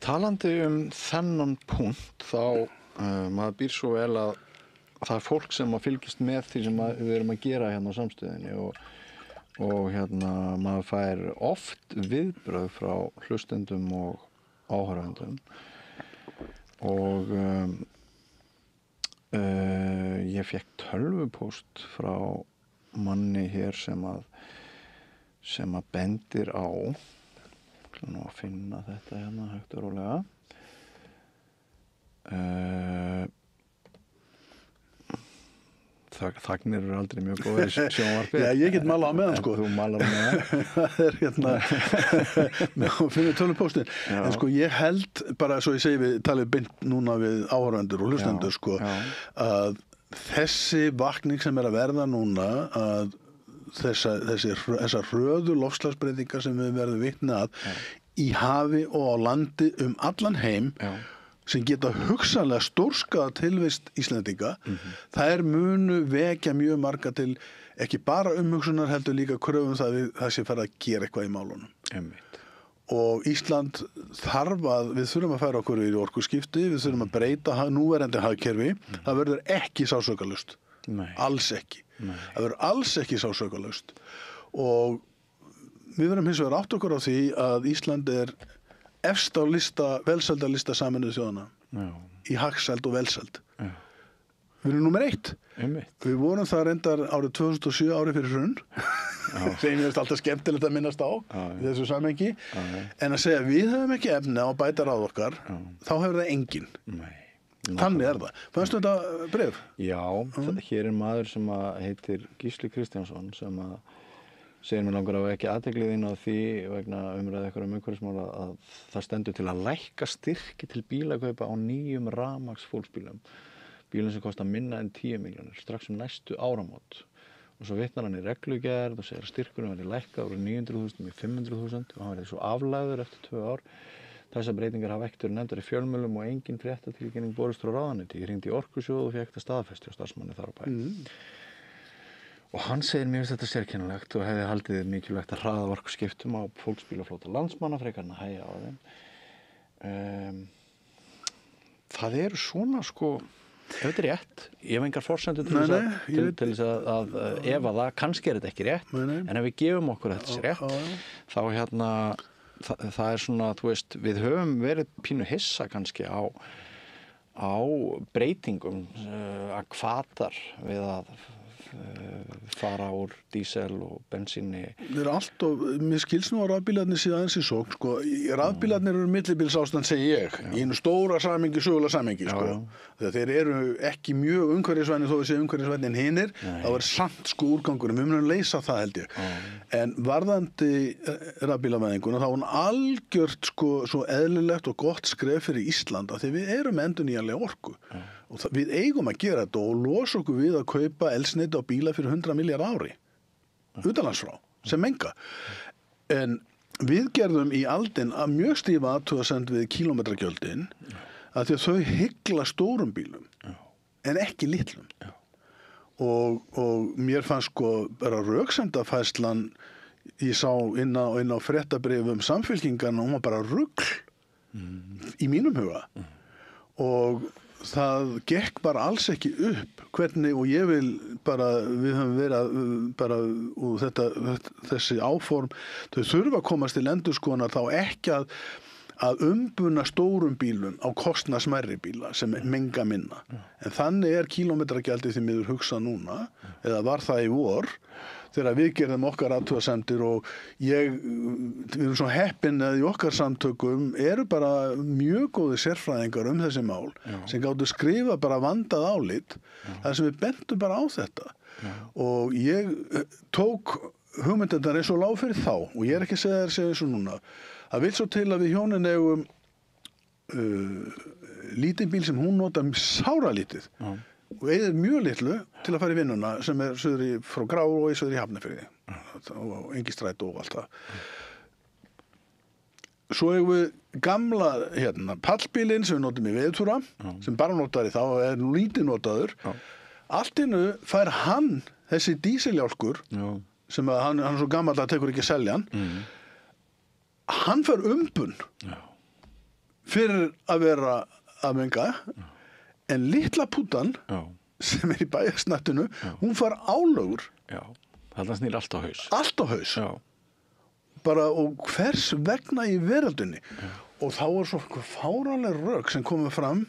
Talandi þennan punkt, þá maður býr svo vel að það er fólk sem að fylgist með því sem við erum að gera hérna á samstöðinni og hérna maður fær oft viðbrögð frá hlustendum og áhorfendum og ég fékk tölvupóst frá manni hér sem að bendir á nú að finna þetta hérna hægt og rólega Þagnir eru aldrei mjög góðir í sjónvarpi. Já, ég get malað á meðan sko. Þú malar á meðan. Það er hérna og finnir tölvupóstin. En sko ég held, bara svo ég segi við talið beint núna við áhorfendur og hlustendur sko, að þessi vakning sem er að verða núna, að þessar hröðu loftslagsbreytingar sem við verðum vitni að í hafi og á landi allan heim, sem geta hugsanlega stórskaða tilvist Íslendinga, þær munu vekja mjög marga til ekki bara umhugsunar heldur líka kröfum það sé fara að gera eitthvað í málunum. Og Ísland við þurfum að færa okkur í orkuskipti, við þurfum að breyta núverandi hagkerfi, það verður ekki sársaukalaust. Alls ekki. Það verður alls ekki sársaukalaust. Og við verðum hins vegar átt okkur á því að Ísland er efst á velsældarlista Sameinuðu þjóðanna í hagsæld og velsæld. Við erum númer 1. Við vorum það reyndar árið 2007 árið fyrir hrun sem ég veist alltaf skemmtilegt að minnast á í þessu samhengi en að segja við höfum ekki efni á bæta ráð okkar þá hefur það enginn. Þannig er það. Fannstu þetta bréf? Já, hér er maður sem heitir Gísli Kristjánsson sem segir mér langar að ekki athygli þín á því vegna umræðu eitthvað umhverfismál að það stendur til að lækka styrki til bílakaupa á nýjum rafmagnsfólksbílum. Bílum sem kosta minna en 10 milljónir strax næstu áramót. Og svo vitnar hann í reglugerð og segir að styrkurinn verði lækkað úr 900.000 í 500.000 og hann verði svo aflagður eftir 2 ár. Þessar breytingar hafa ekkert verið nefndar í fjölmiðlum og engin fréttatilkynning borist frá ráðuneyti. Ég hringdi í Orkusjóð og fékk þetta staðfest hjá starfsmanni þar á bæ. Og hann segir mér finnst þetta sérkennilegt og hefði haldið mikilvægt að hraða orkuskiptum á fólksbílaflota landsmanna frekar en að hægja á þeim. Það eru svona sko, ef þetta er rétt, ég hef engar forsendur til þess að ef að það kannski er þetta ekki rétt, en ef við gefum okkur þetta sé rétt, þá hérna, það er svona, þú veist, við höfum verið pínu hissa kannski á breytingum að hvatar við að fara úr dísel og bensíni. Það allt og, mér skils nú að rafbílarnir síðan aðeins í sókn, sko. Rafbílarnir eru millibilsástand, segi ég, í einu stóra samhengi, sögulega samhengi, sko. Þegar þeir eru ekki mjög umhverfisvænir, þó við séum umhverfisvænir en hinir, þá samt sko úrgangur, við munum leysa það, held ég. En varðandi rafbílavæðinguna, þá er hún algjört, sko, svo eðlilegt og gott skref fyrir Ísland, að því við erum endurnýjanlega orku. Og við eigum að gera þetta og losa okkur við að kaupa eldsneyti á bíla fyrir 100 milljarð ári utanlandsfrá, sem menga. En við gerðum í aldin að mjög stífa athugasemd við kílómetragjöldin að því að þau hygla stórum bílum en ekki litlum. Og mér fannst sko bara röksemdafærslan ég sá inn á fréttabréfum Samfylkingarna, hún var bara rugl í mínum huga. Og það gekk bara alls ekki upp hvernig, og ég vil bara, við höfum verið bara, og þessi áform, þau þurfa að komast til endurskoðunar þá ekki að umbuna stórum bílum á kostnað smærri bíla sem menga minna. En þannig kílómetragjaldið því miður hugsað núna, eða var það í vor, þegar við gerðum okkar athugasemdir og við erum svo heppin að í okkar samtökum eru bara mjög góði sérfræðingar þessi mál sem gátu skrifa bara vandað álit þar sem við bentum bara á þetta. Og ég tók hugmyndirnar eins og lág fyrir þá og ég ekki að segja þér eins og núna. Það vill svo til að við hjónin eigum lítinn bíl sem hún notar sáralítið. Og eigið mjög litlu til að fara í vinnuna sem suður frá Grá og suður í Hafnarfirði og Engistræti og allt það. Svo eigum við gamla pallbílinn sem við notum í veðurtúra sem bara notaður í þá nú lítið notaður. Allt innu fær hann þessi dísiljálkur sem hann er svo gamall að tekur ekki að selja hann. Hann fær umbun fyrir að vera að menga. En litla pútan sem í bæjarsnattinu, hún far álögur. Já, það snýr allt á haus. Allt á haus. Já. Bara, og hvers vegna í veröldinni. Og þá svo fáranleg rök sem komið fram.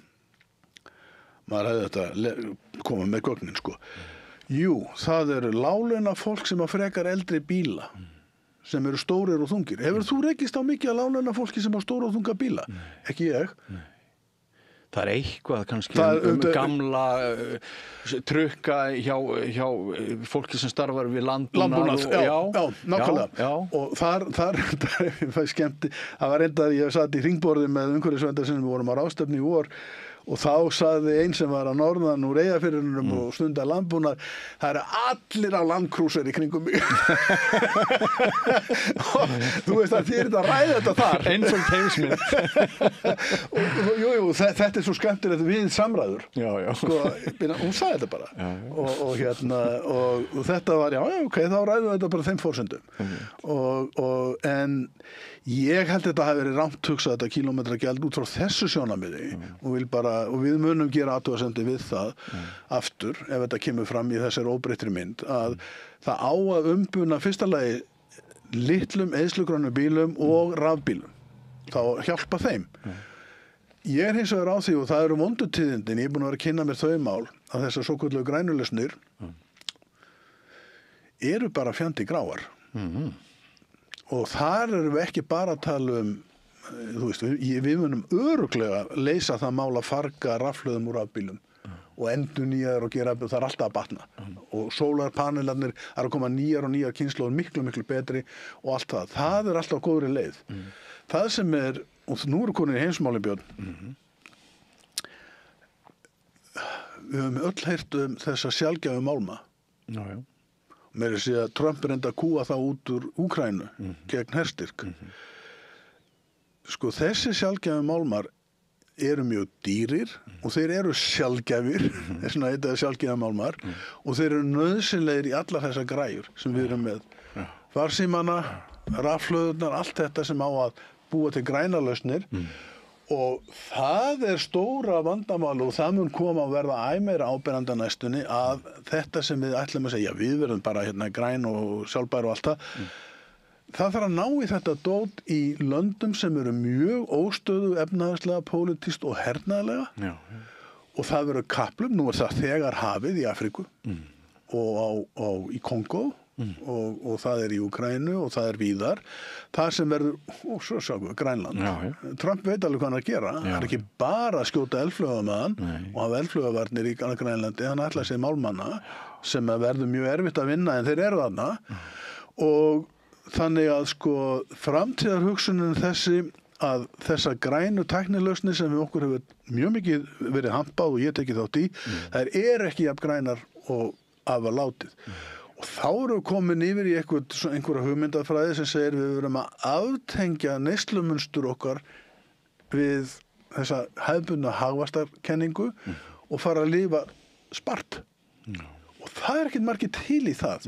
Maður hefði þetta komið með gögnin, sko. Jú, það eru láglauna fólk sem frekar eldri bíla. Sem eru stórir og þungir. Hefur þú rekist á mikið að láglauna fólki sem stóra og þunga bíla? Ekki ég. Nei. Það eitthvað kannski gamla trukka hjá fólki sem starfar við landbúnað. Já, nákvæmlega. Já. Og þar skemmti, það var enda, ég satt í hringborði með umhverfisverndar sem við vorum á ráðstefnu í vor og þá sagði einn sem var á norðan úr Eyjafirðinum og stundar landbúnað, það eru allir á landkrúser í kringum mig. Og þú veist að þið að ræða þetta þar. Eins og heimsmynd. Jú, þetta svo skemmtilegt við samræður. Já. Sko, hún sagði þetta bara. Og þetta var, ok, þá ræðum við þetta bara þeim forsendum. En ég held þetta hafi verið rangt hugsað þetta kílómetragjald út frá þessu sjónarmiði og við munum gera athugasemdir við það aftur ef þetta kemur fram í þessari óbreyttri mynd að það á að umbuna fyrsta lagi litlum eyðslugrænum bílum og rafbílum. Þá hjálpa þeim. Ég hins vegar á því og það eru vondutíðindin, ég er búin að vera að kynna mér þau mál að þessar svokölluðu grænulausnir eru bara fjandi gráar. Og þar erum við ekki bara að tala þú veist, við munum örugglega leysa það mál að farga rafhlöðum úr rafbílum og endurnýjaðir og gera, það alltaf að batna. Og sólarpanelarnir að koma nýjar og nýjar kynslóðir miklu, miklu betri og allt það. Það alltaf góðri leið. Það sem og nú eru konur í heimsmáli, Björn. Við höfum öll heyrt þessa sjaldgæfu málma. Já. Meira að segja að Trump reyndi að kúa það út úr Úkraínu gegn herstyrk. Sko þessi sjaldgæfu málmar eru mjög dýrir og þeir eru sjaldgæfir, þessna þetta sjaldgæfu málmar og þeir eru nauðsynlegir í allar þessar græjur sem við erum með. Farsímana, rafhlöðurnar, allt þetta sem á að búa til grænalausnir og það stóra vandamál og það mun koma að verða meira áberandi á næstunni að þetta sem við ætlum að segja, við verðum bara græn og sjálfbær og allt það, það þarf að ná í þetta dót í löndum sem eru mjög óstöðu efnahagslega, pólitískt og hernaðarlega og það verður kaplum, nú það þegar hafið í Afríku og í Kongó og það í Úkraínu og það víðar. Það sem verður, svo sjáum við, Grænland. Trump veit alveg hvað hann að gera. Það er ekki bara að skjóta eldflauga með hann og hafa eldflaugavarnir í Grænlandi. Hann ætlar sig málmanna sem verður mjög erfitt að vinna en þeir eru þarna. Og þannig að sko framtíðarhugsunin þessi að þessa grænu tæknilausnir sem við okkur hefur mjög mikið verið hampað og ég tekið þátt í, þær ekki jafn grænar og af að látið. Og þá erum við komin yfir í einhverja hugmyndafræði sem segir við verum að aftengja neyslumunstur okkar við þessa hefðbundna hagvaxtarkenningu og fara að lifa spart. Og það ekkert margir til í það.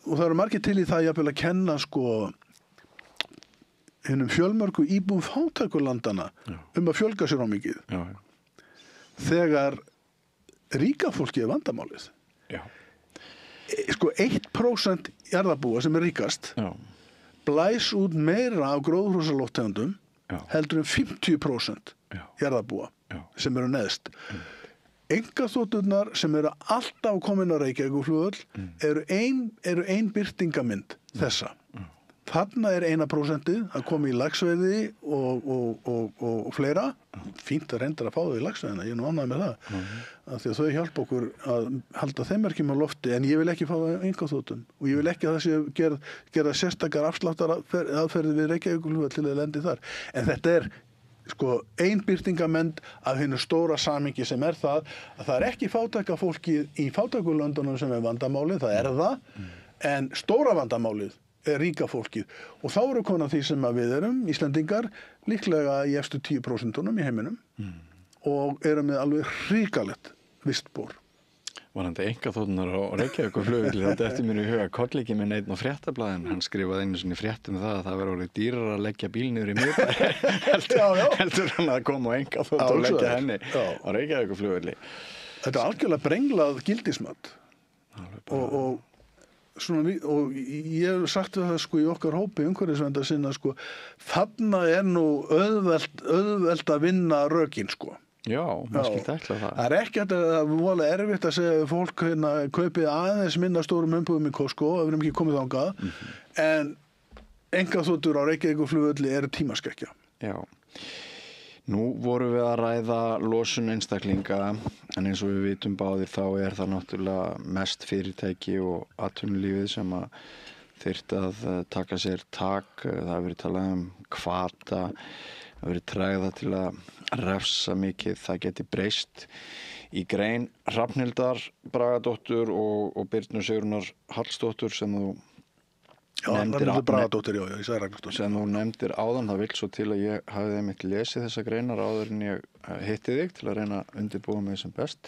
Og það eru margir til í það jafnvel að kenna sko hinum fjölmörgu íbúum fátækurlandana að fjölga sér á mikið. Þegar ríka fólki vandamálið. Sko 1% jarðarbúa sem ríkast blæs út meira af gróðurhúsalofttegundum heldur 50% jarðarbúa sem eru neðst. Einkaþoturnar sem eru alltaf komin á Reykjavíkurflugvöll eru ein birtingamynd þessa. Þarna 1% að koma í laxveiði og fleira. Fínt að reynda að fá þau í laxveiðina, ég ánægður með það. Af því að þau hjálpa okkur að halda þeim merkjum á lofti, en ég vil ekki fá það einkaþotum. Og ég vil ekki að það sé gera sérstakar afsláttaraðferði við Reykjavíkurflugvöll til að lendi þar. En þetta sko ein birtingamend af hinu stóra samingi sem það að það ekki fátæka fólki í fátækulöndunum sem vandamálið, það það, en stóra vandamálið ríka fólkið. Og þá eru konar því sem að við erum, Íslendingar, líklega í efstu 10% í heiminum og erum með alveg hrikalegt vistbor. Varandi einkaþoturnar á Reykjavíkurflugvelli, þetta eftir mér í huga kollegi minn einn á Fréttablaðinu, hann skrifaði einu sinni fréttum það að það verður orðið dýrar að leggja bíl niður í miðbæ. heldur hann að koma á einkaþotu og leggja henni á Reykjavíkurflugvelli. Þetta algjörlega brenglað gildismat. Og ég hef sagt það sko í okkar hópi umhverfisverndar sinna sko, þarna nú auðvelt að vinna rökin sko. Já, maður skildi ætla það. Það ekki að það voru erfitt að segja við fólk kaupið aðeins minna stórum umbúðum í Costco, ef við erum ekki komið þangað, en einkaþotur á Reykjavíkurflugvelli eru tímaskekkja. Já. Nú vorum við að ræða losun einstaklinga, en eins og við vitum báðir þá það náttúrulega mest fyrirtæki og atvinnulífið sem að þyrfti að taka sér tak. Það hefur verið talað hvata, það hefur verið tregða til að refsa mikið, það geti breyst í grein Hrafnhildar Bragadóttur og Birnu Sigrunar Hallsdóttur sem þú sem þú nefndir áðan. Það vill svo til að ég hafði einmitt lesið þessa greinar áður en ég hitti þig til að reyna að undirbúa mig sem best.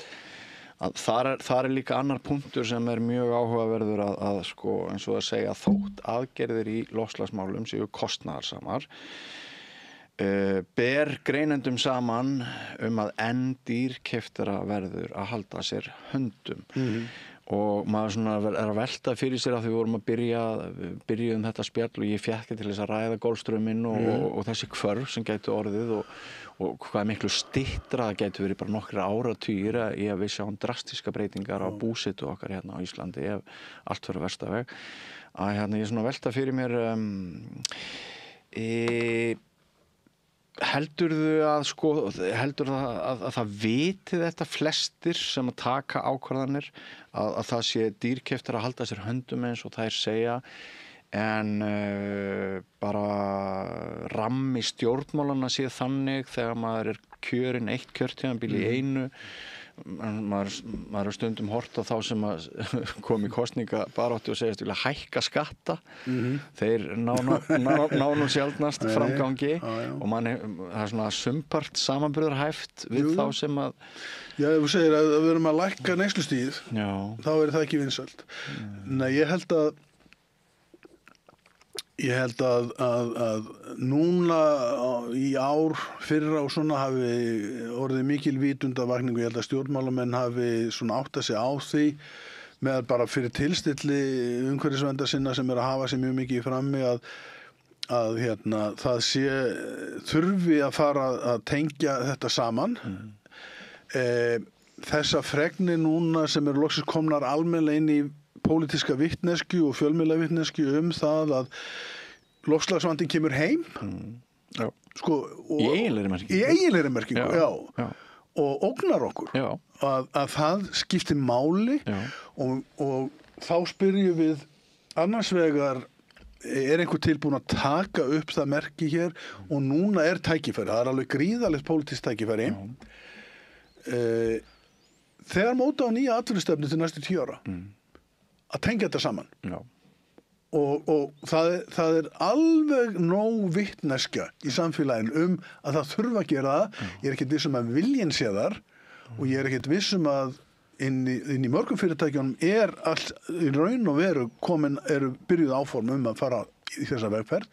Þar líka annar punktur sem mjög áhugaverður að sko, eins og að segja þótt aðgerðir í loftslagsmálum séu kostnaðarsamar, ber greinendum saman að enn dýrkeyptara verður að halda sér höndum. Og maður svona að velta fyrir sér að við vorum að byrja þetta spjall og ég fékk til þess að ræða Golfstrauminn og þessi hvörf sem gætu orðið og hvað miklu styttra það gætu verið bara nokkra áratugir í að við sjáum drastiska breytingar á búsetu okkar hérna á Íslandi ef allt verður versta veg. Að ég svona velta fyrir mér heldurðu að það viti þetta flestir sem að taka ákvarðanir að það sé dýrkeyptara að halda sér höndum eins og þær segja en bara rammi stjórnmálana sé þannig þegar maður kjörinn eitt kjörtímabil í einu. Maður stundum hort á þá sem kom í kosningabaráttu og segjast vilja hækka skatta. Þeir ná nú sjaldnast framgangi og það svona sumpart samanburðarhæft við þá sem að ef þú segir að við erum að lækka neyslustigið þá það ekki vinsælt. Nei, ég held að núna í ár fyrra og svona hafi orðið mikil vitundavakningu. Ég held að stjórnmálamenn hafi svona áttað sig á því með bara fyrir tilstilli umhverfisverndar sinna sem að hafa sig mjög mikið í frammi að það þurfi að fara að tengja þetta saman. þessa fregni núna sem loksins komnar almennilega inn í pólitíska vitneskju og fjölmiðla vitneskju það að loftslagsvandinn kemur heim. Já. Sko, í eiginlegri merkingu, já. Og ógnar okkur. Já. Að það skiptir máli og þá spyrjum við annars vegar einhver tilbúin að taka upp það merki hér og núna tækifæri, það alveg gríðalegt pólitískt tækifæri. Þegar móta á nýja atvinnustefnu til næstu 10 ára að tengja þetta saman. Já. Og það alveg nóg vitneskja í samfélaginu að það þurfa að gera það. Ég ekkert viss að viljinn sé þar og ég ekkert viss að inn í mörgum fyrirtækjunum allt í raun og veru byrjuð áform að fara í þessa vegferð.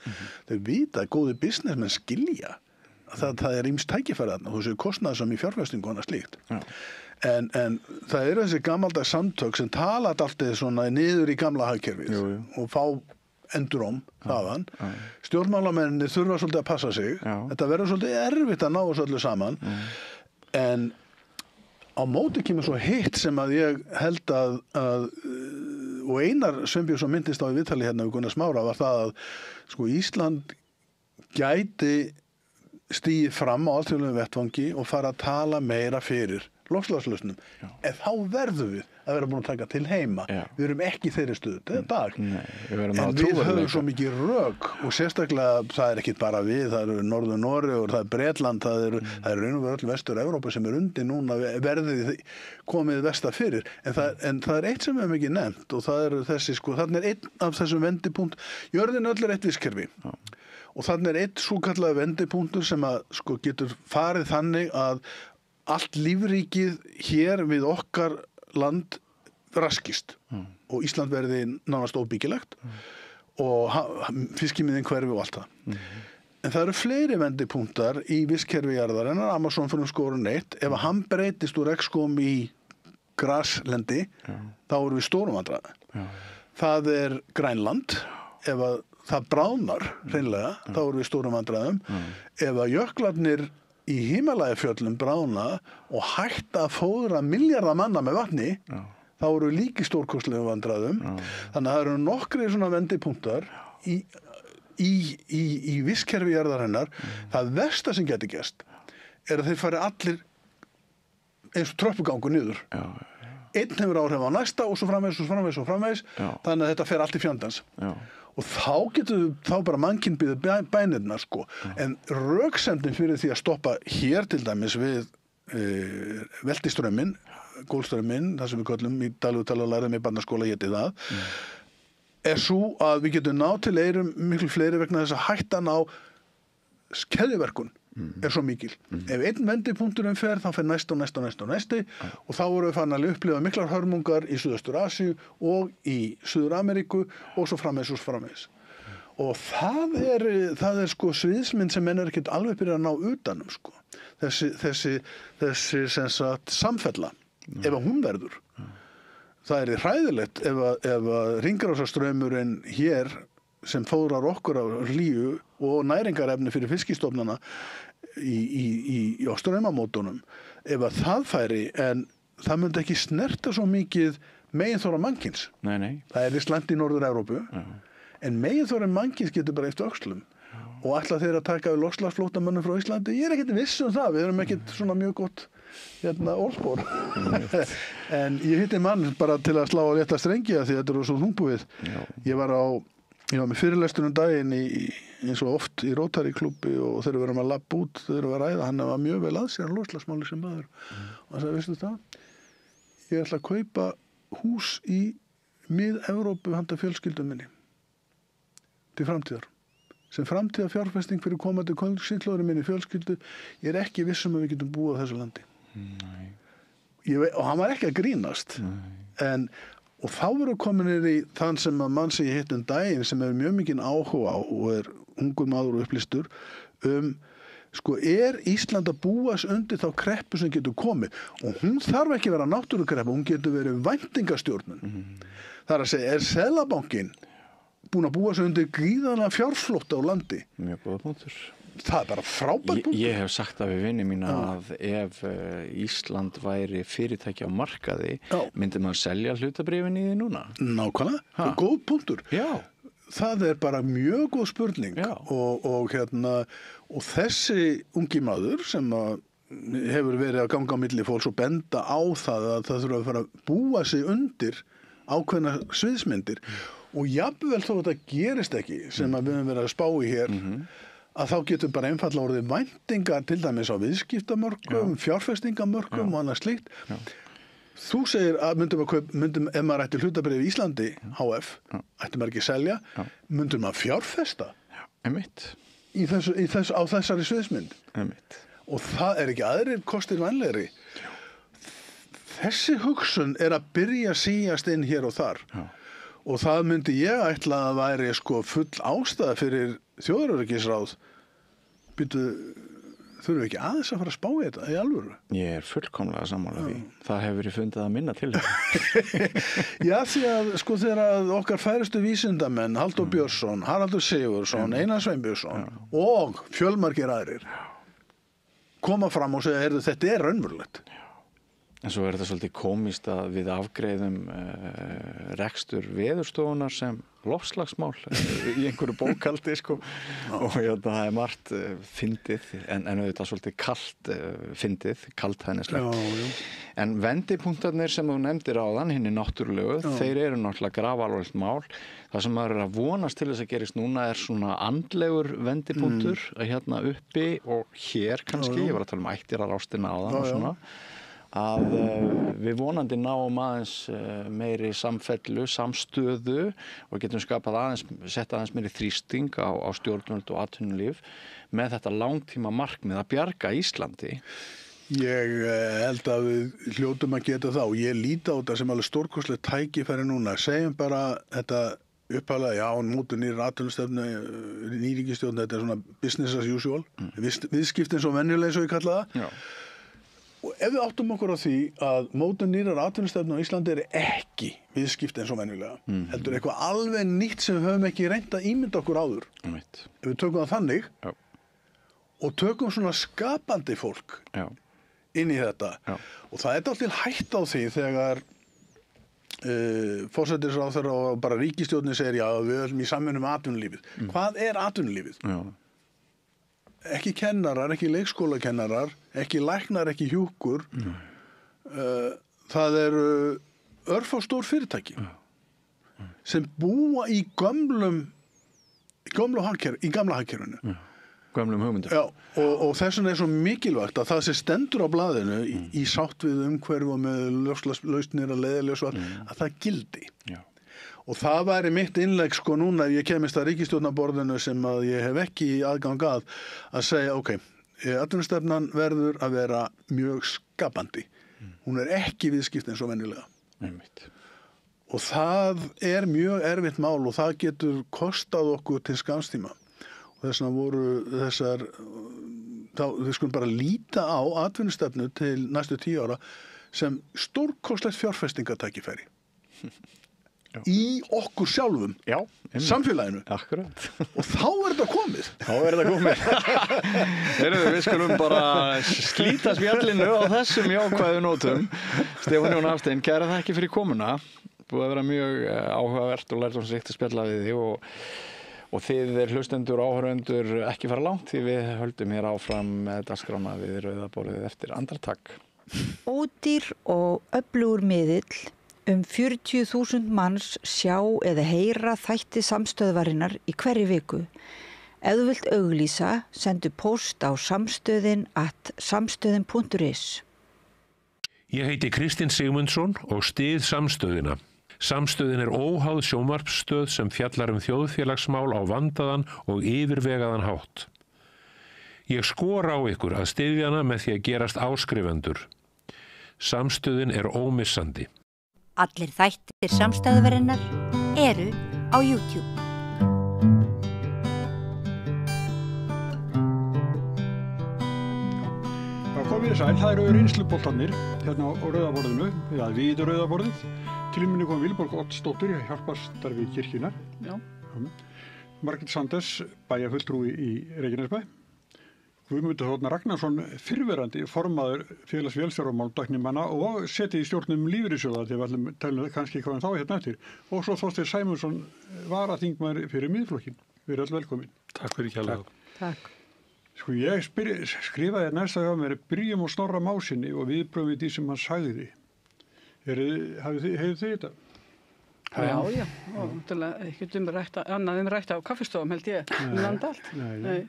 Þeir vita að góði businessmenn skilja að það ýmst tækifæri þarna og þessu kostnaðarsöm í fjárfestingu og annað slíkt. En það þessi gamaldags samtök sem tala alltaf svona niður í gamla hagkerfið og fá enduróm þaðan. Stjórnmálamennir þurfa svolítið að passa sig. Þetta verður svolítið erfitt að ná þessu öllu saman. En á móti kemur svo hitt sem að ég held að og Einar Sveinbjörnsson myndist á í viðtali hérna við Gunnar Smára var það að sko Ísland gæti stigið fram á alþjóðlegum vettvangi og fara að tala meira fyrir loftslagslausnum. En þá verðum við að vera búin að taka til heima. Við erum ekki í þeirri stöðu. Þetta dag. En við höfum svo mikið rök og sérstaklega það ekki bara við, það Norður-Noreg og það Bretland, það raun og veru öll Vestur-Evrópa sem undir núna verðið komið versta fyrir. En það eitt sem við höfum ekki nefnt og það þessi sko, þarna einn af þessum vendipunkt, jörðin öll eitt vistkerfi. Og þarna einn svokallaður vendipunktur sem að sko getur farið þannig að allt lífríkið hér við okkar land raskist og Ísland verði nánast óbyggilegt og fiskimiðin hverfi og allt það. En það eru fleiri vendipunktar í vistkerfi jarðarinnar, Amazon fyrir skórun 1, ef hann breytist úr regnskóm í graslendi, þá erum við stórum vandræði. Það Grænland, ef að það bráðnar hreinlega, þá erum við stórum vandræðum. Ef að jöklarnir í Himalajafjöllum bráðna og hætta að fóðra milljarða manna með vatni, þá eru líki stórkostlegum vandræðum. Þannig að það eru nokkri svona vendipunktar í vistkerfi jarðarinnar. Það versta sem geti gerst að þeir fari allir eins og tröppugangur niður. Einn hefur áhrif á næsta og svo framvegis. Þannig að þetta fer allt í fjandans. Og þá bara mannkinn býður bænirna sko. En röksemdin fyrir því að stoppa hér til dæmis við veltiströmmin, Golfstrauminn, það sem við köllum í daglegu lærum í barnaskóla héti það, svo að við getum náð til eyrum miklu fleiri vegna þess að hættan á keðjuverkun svo mikil. Ef einn vendipunkturinn fer, þá fer næsti og þá vorum við farin að upplifa miklar hörmungar í Suðaustur-Asíu og í Suður-Ameríku og svo framvegis. Og það sko sviðsmynd sem menn ekkert alveg byrja að ná utanum sko. Þessi sem sagt samfella, ef að hún verður. Það hræðilegt ef að hringrásarstraumurinn hér sem fóðrar okkur á hlýju og næringarefni fyrir fiskistofnana á straumamótunum, ef að það færi, en það myndi ekki snerta svo mikið meginþóra mannkins. Nei. Það slæmt í Norður-Evrópu, en meginþóra mannkins getur bara eftir öxlum. Og ætla þeir að taka við loftslagsflóttamönnum frá Íslandi, ég ekkert viss það, við erum ekkert svona mjög gott orðspor. En ég hitti mann bara til að slá á létta strengi því þetta svo þungbúið. Ég var með fyrirlestur daginn eins og oft í Rotary klúbbi og þeir eru verið að labba út, þeir eru að ræða, hann var mjög vel að sér hann loftslagsmáli sem maður. Og hann sagði, veistu það, ég ætla að kaupa hús í mið-Evrópu handa fjölskyldum minni til framtíðar. Sem framtíðar fjárfesting fyrir komandi kynslóðir minni fjölskyldu, ég ekki viss að við getum búið á þessu landi. Og hann var ekki að grínast. Og þá verður kominir í þann sem að mann sem ég hitt daginn sem mjög mikinn áhuga á og ungur maður og upplýstur sko, Ísland að búast undir þá kreppu sem getur komið og hún þarf ekki að vera náttúrukreppa, hún getur verið væntingastjórnun. Það að segja, Seðlabankinn búin að búa sig undir gríðarlega fjárflótta á landi. Mjög góða punktur. Það bara frábært punktur. Ég hef sagt að við vinni mína að ef Ísland væri fyrirtæki á markaði, myndi maður selja hlutabréfin í því núna? Nákvæmlega, góð punktur. Já. Það bara mjög góð spurning og þessi ungi maður sem hefur verið að ganga á milli fólks og benda á það að það þurfa að fara að búa sig undir ákveðna sviðsmyndir og jafnvel þó þetta gerist ekki sem við höfum verið að spá í hér að þá getur bara einfallega orðið væntingar til dæmis á viðskiptamörkum, fjárfestingamörkum og annað slíkt. Þú segir að ef maður ætti hlutabréf í Íslandi, HF, ætti maður ekki selja, myndum maður fjárfesta á þessari sviðsmynd. Og það ekki aðrir kostir vænlegri. Þessi hugsun að byrja að síast inn hér og þar. Og það myndi ég ætla að væri full ástæða fyrir þjóðaröryggisráð. Þurfum við ekki aðeins að fara að spá í þetta í alvöru? Ég fullkomlega sammála því. Það hefur verið fundið að minna til þetta. Já, því að þegar okkar færustu vísindamenn, Halldór Björnsson, Haraldur Sigurðsson, Einar Sveinbjörnsson og fjölmargir aðrir koma fram og segja þetta raunverulegt. En svo þetta svolítið komist að við afgreiðum rekstur veðurstofunar sem loftslagsmál í einhverju bókhaldi og það margt fyndið en auðvitað svolítið kalt fyndið, kalthæðnislegt. En vendipunktarnir sem þú nefndir áðan, hinni náttúrulegu, þeir eru náttúrulega grafalvarlegt mál. Það sem maður að vonast til þess að gerist núna svona andlegur vendipunktur uppi og hér kannski, ég var að tala um ættirarástina áðan og svona. Að við vonandi náum aðeins meiri samfellu, samstöðu og getum sett aðeins meiri þrýsting á stjórnvöld og atvinnulíf með þetta langtíma markmið að bjarga Íslandi. Ég held að við hljótum að geta það og ég líti á þetta sem alveg stórkostlegt tækifæri núna. Segjum bara þetta upphaflega, mótur nýr atvinnustefnu, ríkisstjórn, þetta svona business as usual, viðskiptin svo venjuleg svo ég kalla það. Já. Og ef við áttum okkur á því að mótun nýrar atvinnustefnu á Íslandi ekki viðskipti eins og venjulega, heldur eitthvað alveg nýtt sem við höfum ekki reynt að ímynda okkur áður. Ef við tökum það þannig og tökum svona skapandi fólk inn í þetta. Og það alltaf hætt á því þegar forsætisráðherra og bara ríkisstjórnin segir við erum í samvinnu með atvinnulífið. Hvað atvinnulífið? Ekki kennarar, ekki leikskólakennarar, ekki læknar, ekki hjúkur. Það eru örfá stór fyrirtæki sem búa í gamla hagkerfinu. Gömlum hugmyndum. Já, og þess vegna svo mikilvægt að það sem stendur á blaðinu í sátt við umhverfi og með lausnir að leiðiljós að það gildi. Já. Og það væri mitt innlegg núna ef ég kemist að ríkisstjórnarborðinu sem að ég hef ekki aðgang að segja atvinnustefnan verður að vera mjög skapandi. Hún ekki viðskipt eins og venjulega. Og það mjög erfitt mál og það getur kostað okkur til skamstíma. Og þess vegna voru við skulum bara líta á atvinnustefnu til næstu 10 ára sem stórkostlegt fjárfestingatækifæri. Í okkur sjálfum, samfélaginu. Akkurat. Og þá þetta komið. Við skulum bara slíta spjallinu á þessum jákvæðu nótum. Stefán Jón Hafstein, kæra þakki fyrir komuna. Búið að vera mjög áhugavert og lærdómsríkt að spjalla við því og þið hlustendur og áhorfendur ekki fara langt því við höldum hér áfram með dagskrána við rauðaborðið eftir andartak. Ódýr og öflugur miðill 40.000 manns sjá eða heyra þætti samstöðvarinnar í hverri viku. Ef þú vilt auglýsa, sendu post á samstöðin@samstöðin.is. Ég heiti Kristinn Sigmundsson og styð Samstöðina. Samstöðin óháð sjónvarpsstöð sem fjallar þjóðfélagsmál á vandaðan og yfirvegaðan hátt. Ég skora á ykkur að styðja hana með því að gerast áskrifendur. Samstöðin ómissandi. Allir þættir samstæðuverinnar eru á YouTube. Komið sæl, það eru reynsluboltarnir hérna á rauðaborðinu, við rauðaborðið. Til minni kom Vilborg Oddsdóttir, hjálparstarfi kirkjunnar. Já. Margrét Sanders, bæjarfulltrúi í Reykjanesbæ. Guðmundur Þórn Ragnarsson, fyrrverandi formaður félags vélstjóra og málmtæknimanna og setið í stjórnum lífeyrissjóða, þegar við ætlum tælum kannski hvað þá hérna eftir. Og svo Þorsteinn Sæmundsson, varaþingmaður fyrir Miðflokkin. Við erum öll velkomin. Takk fyrir kærlega. Takk. Sko ég skrifaði næsta hjá mér, byrjum á Snorra Másinni og viðbrögum við því sem hann sagði. Hefðu þið þetta? Já, og náttúrulega ekki annað rætt á kaffistofum held ég, landa allt. Nei.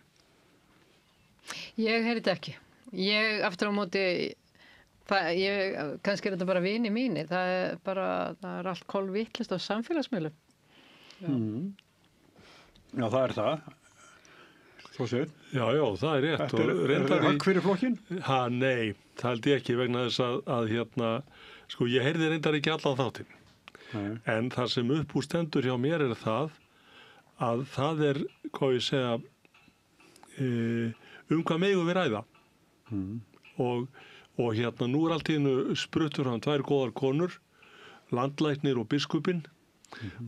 Ég heyri þetta ekki. Ég aftur á móti, kannski er þetta bara vini mínir, það er allt kolvittlist á samfélagsmiðlum. Já, það er það. Svo sér. Já, það er rétt. Er það hakk fyrir flokkinn? Nei, það held ég ekki vegna þess að sko ég heyrði reyndar ekki allan þáttinn. En það sem uppúr stendur hjá mér er það að það er, hvað ég segja, hvað megum við ræða. Og nú er allt í einu spruttur hann 2 góðar konur, landlæknir og biskupinn,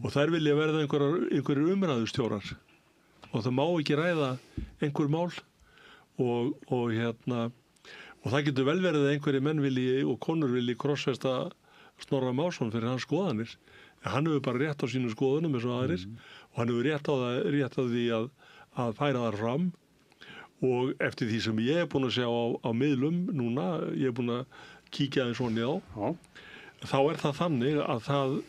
og þær vilja verða einhverjir umræðustjórar. Og það má ekki ræða einhver mál og það getur vel verið að einhverjir menn vilji og konur vilji krossfesta Snorra Másson fyrir hans skoðanir. En hann hefur bara rétt á sínu skoðunum eins og aðrir og hann hefur rétt á því að færa það fram. Og eftir því sem ég búin að sjá á miðlum núna, ég búin að kíkja aðeins svona á, þá það þannig að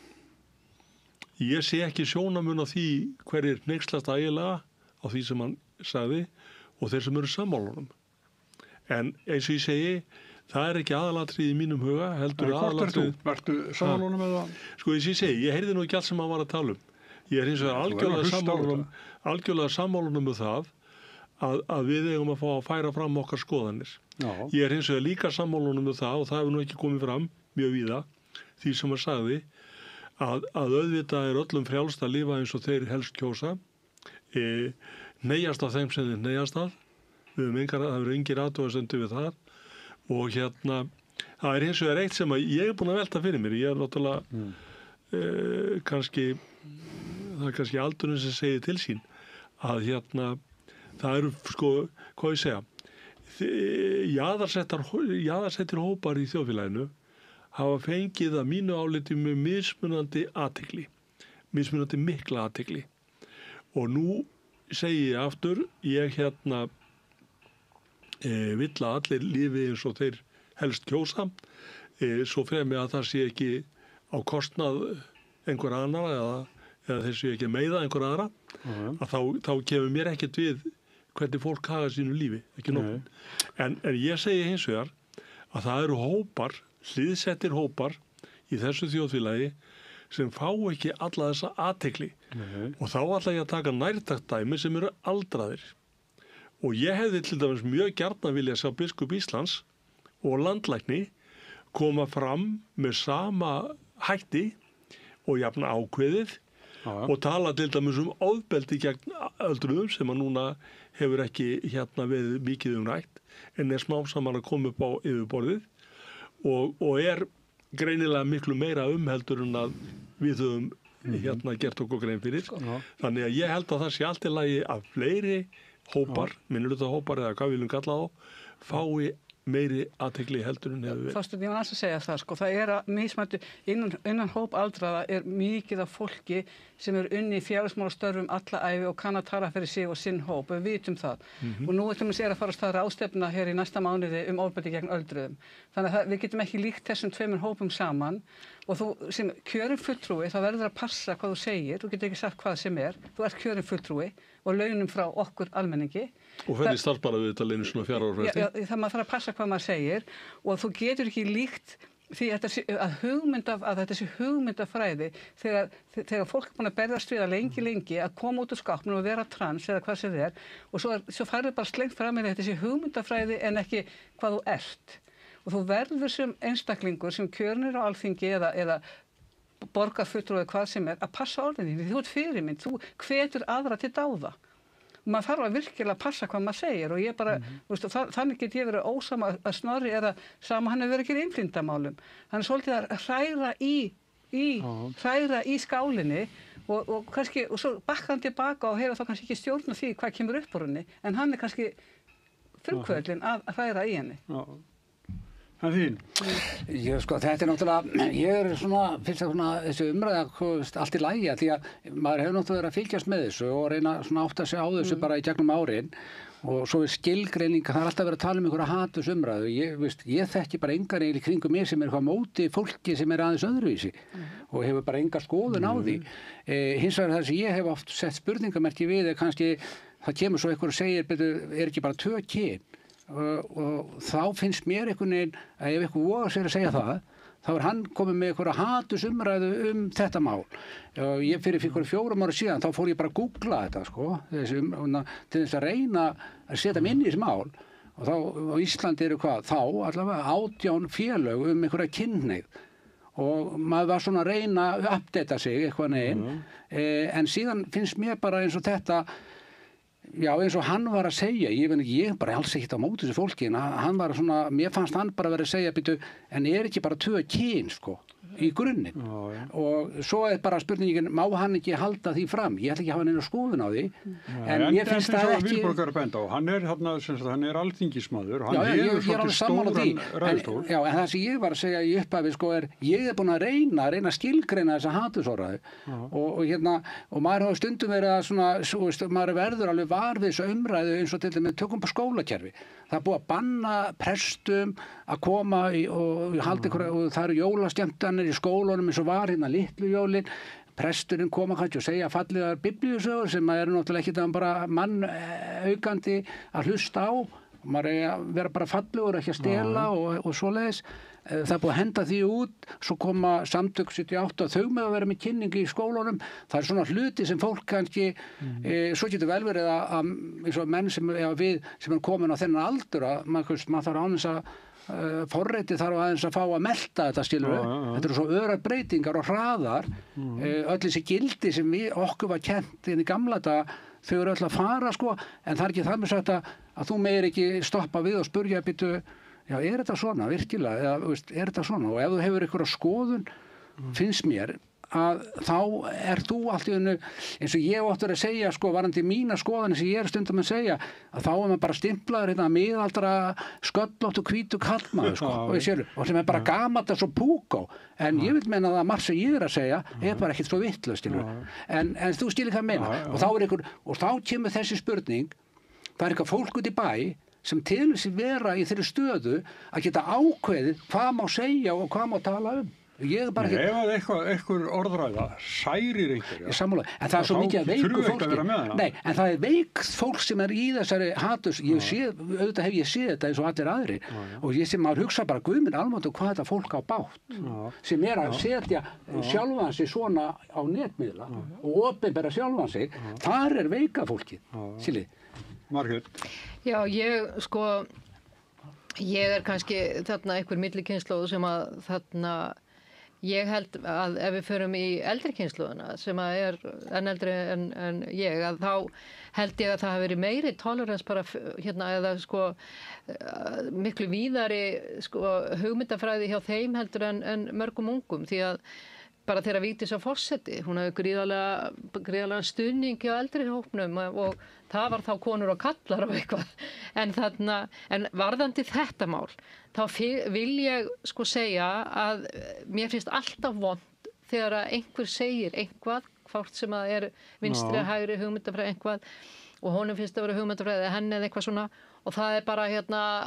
ég sé ekki sjónamun á því hverjir hneykslast ægilega á því sem hann sagði og þeir sem eru sammálunum. En eins og ég segi, það er ekki aðalatrið í mínum huga, heldur aðalatrið. Ertu sammálunum eða? Sko eins og ég segi, ég heyrði nú ekki allt sem hann var að tala um. Ég er hins vegar algjörlega sammálunum með það að við eigum að fá að færa fram okkar skoðanir. Já. Ég er hins vegar líka sammálunum með það og það hefur nú ekki komið fram mjög víða því sem hann sagði að auðvitað er öllum frjálst að lifa eins og þeir helst kjósa, neyjast af þeim sem þeir neyjast af. Það eru engir athugasemdir við það og það er hins vegar eitt sem ég er búin að velta fyrir mér. Ég er náttúrulega það er kannski aldurinn sem segir til sín að það eru sko, hvað ég segja, jaðarsettir hópar í þjóðfélaginu hafa fengið að mínu áliti með mismunandi athygli, mismunandi mikla athygli. Og nú segi ég aftur, ég vill að allir lífi eins og þeir helst kjósa, svo fremur að það sé ekki á kostnað einhver annara eða þeir sé ekki meiða einhver aðra, að þá kemur mér ekkert við hvernig fólk haga sínu lífi, ekki nokkuð. En ég segi hins vegar að það eru hópar, hliðsettir hópar í þessu þjóðfélagi sem fá ekki alla þessa athygli. Og þá ætla ég að taka nærtækt dæmi sem eru aldraðir. Og ég hefði til dæmis mjög gjarnan viljað sjá biskup Íslands og landlækni koma fram með sama hætti og jafn ákveðið og tala til dæmis ofbeldi gegn öldruðum sem að núna hefur ekki við mikið rætt en er smám saman að koma upp á yfirborðið og er greinilega miklu meira heldur en að við höfum gert okkur grein fyrir. Þannig að ég held að það sé allt í lagi að fleiri hópar, minnihlutahópar eða hvað við viljum kalla þá, fái meiri athygli heldur en hefur verið. Þorsteinn, ég var alls að segja það, sko. Það er að mismættu, innan hóp aldraða er mikið af fólki sem er unni í félagsmálastörfum alla ævi og kann að tala fyrir sig og sinn hóp, við vitum það. Og nú er að fara að staða ráðstefna hér í næsta mánuði ofbeldi gegn öldruðum. Þannig að við getum ekki líkt þessum 2 hópum saman og þú sem kjörinn fulltrúi, þá verður að passa hvað þú segir, þú getur ekki sagt hvað sem er, þú ert kjörinn fulltrúi og launum frá okkur almenningi. Og hvernig starfsmannaviðtal svona 4 ára fresti? Já, það maður þarf að passa hvað maður segir og þú getur ekki líkt því að þetta sé hugmyndafræði þegar fólk er búin að berðast við lengi að koma út úr skápnum og vera trans eða hvað sem þið er og svo færðu bara slengt fram með þetta sé hugmyndafræði en ekki hvað þú ert. Og þú verður sem einstaklingur sem kjörnir á alþingi eða borgarfulltrúi hvað sem er að passa orðin þín. Þú ert fyrirmynd, þú hvetur aðra til dáða. Og maður þarf að virkilega passa hvað maður segir og ég bara, þannig get ég verið ósama að Snorri eða sama hann hefur verið ekki innflyndamálum. Hann er svolítið að hræra í skálinni og kannski, og svo bakka hann tilbaka og hefur þá kannski ekki stjórn á því hvað kemur upp úr henni, en hann kannski frumkvöldin að hræða í henni. Já. En þín? Sko, þetta náttúrulega, ég svona, finnst það svona, þessi umræða allt í lagi, því að maður hefur náttúrulega verið að fylgjast með þessu og reyna svona átt að segja á þessu bara í gegnum árin og svo við skilgreininga, það alltaf verið að tala einhverja hatusumræðu. Ég þekki bara engar í kringum mig sem eitthvað móti fólki sem aðeins öðruvísi og hefur bara enga skoðun á því. Hins vegar það sem ég hef oft sett spurningamerki við kannski, það kemur svo einhver og segir, er ekki bara 2 kyn? Og þá finnst mér einhvern veginn að ef einhver vogar sér að segja það, þá hann komið með einhverja hatusumræðu þetta mál. Ég fyrir 4 ára síðan, þá fór ég bara að googla þetta, sko, til þess að reyna að setja mig inn í þessi mál. Og þá á Íslandi eru hvað? Þá allavega 18 félög einhverja kynhneigð. Og maður var svona að reyna að uppdata sig eitthvað neginn. En síðan finnst mér bara eins og þetta, já, eins og hann var að segja, ég bara alls ekkert á móti þessu fólki, en hann var svona, mér fannst hann bara verið að segja, byrju, en ekki bara 2 kyn, sko, í grunninn. Og svo bara spurningin, má hann ekki halda því fram? Ég ætla ekki að hafa neina skoðun á því, en mér finnst það ekki... Vilborgar benda á, hann er alþingismaður, hann hefur svolítið stóran ræðustól. Já, en það sem ég var að segja í upphafi, sko, ég búin að reyna að skilgreina þessa hatursorðræðu og maður hafa stundum verið að svona, maður verður alveg var við þessu umræðu eins og til dæmis tökum på skólakerfi. Það búið að banna prestum að koma og halda ykkur, og það eru jólaskemmtanir í skólunum eins og var litlu jólin. Presturinn koma kannski og segja fallegar biblíusögur sem eru náttúrulega ekki bara mannaukandi að hlusta á. Maður að vera bara fallegur, ekki að stela og svoleiðis. Það er búið að henda því út, svo koma samtök 78 og þau með að vera með kynningi í skólunum. Það er svona hluti sem fólk kannski, svo getur vel verið að eins og menn sem er komin á þennan aldur, að maður þarf aðeins að forritið þarf aðeins að fá að melta þetta, skilur við. Þetta eru svo örar breytingar og hraðar. Öll þessi gildi sem okkur var kennt inn í gamla daga, þau eru öll að fara, sko, en það er ekki það með sagt að þú meir ekki stoppa við og spurja, býtu, já, er þetta svona, virkilega, eða, er þetta svona? Og ef þú hefur einhverja skoðun, finnst mér að þá þú allt í einu, eins og ég óttur að segja, sko, varandi mína skoðun sem ég stundum að segja, að þá maður bara stimplaður miðaldra sköllótt og hvítu kallmaður, sko, og sem bara gamalt og svo púkó, en ég vil meina að margt sem ég að segja bara ekkert svo vitlaust, en þú skilir hvað meina, og þá kemur þessi spurning, það eitthvað fólk út í bæ sem til þess að vera í þeirri stöðu að geta ákveðið hvað má segja og hvað má tala Ég bara ekki... Ef eitthvað orðræða særir einhverja... Sammála, en það er svo mikið að veiku fólki. Nei, en það er veikt fólk sem í þessari hatus. Auðvitað hef ég séð þetta eins og allir aðri. Og ég sem maður hugsa bara, Guð minn almáttugur, hvað þetta fólk á bátt. Sem að setja sjálfan sig svona á netmiðla og opinbera sjálfan sig. Þar er veika fólkið. Silli. Margrét. Já, ég kannski þarna einhver millikynnslóð sem að þarna ég held að ef við förum í eldri kynslóðina sem að enn eldri en ég, að þá held ég að það hafi verið meiri tolerans bara eða miklu víðari hugmyndafræði hjá þeim heldur en mörgum ungum, því að bara þegar Vigdís var forseti, hún hafði gríðarlega stuðning hjá eldri hópnum og það var þá konur og kallar og eitthvað. En varðandi þetta mál, þá vil ég segja að mér finnst alltaf vont þegar að einhver segir eitthvað, hvort sem að vinstri, hægri, hugmyndafræði eitthvað, og honum finnst að vera hugmyndafræði, henni eða eitthvað svona, og það bara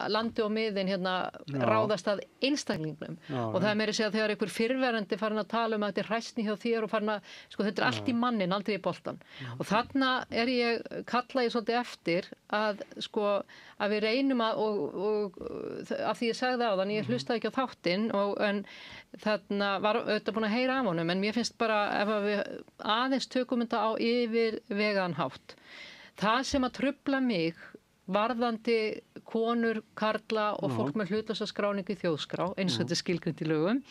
landi og miðin ráðast að einstaklingnum. Og það meira að segja þegar einhver fyrrverandi farin að tala að þetta hræsni hjá þér og farin að, þetta allt í mannin, aldrei í boltan. Og þarna kalla ég svolítið eftir að við reynum og af því ég sagði áðan, ég hlustaði ekki á þáttinn, en þarna var auðvitað búin að heyra af honum, en mér finnst bara ef við aðeins tökum þetta á yfirvegaðan hátt. Það sem að trufla mig varðandi konur, karla og fólk með hlutlausa skráningu í þjóðskrá, eins og þetta skilgreint í lögum,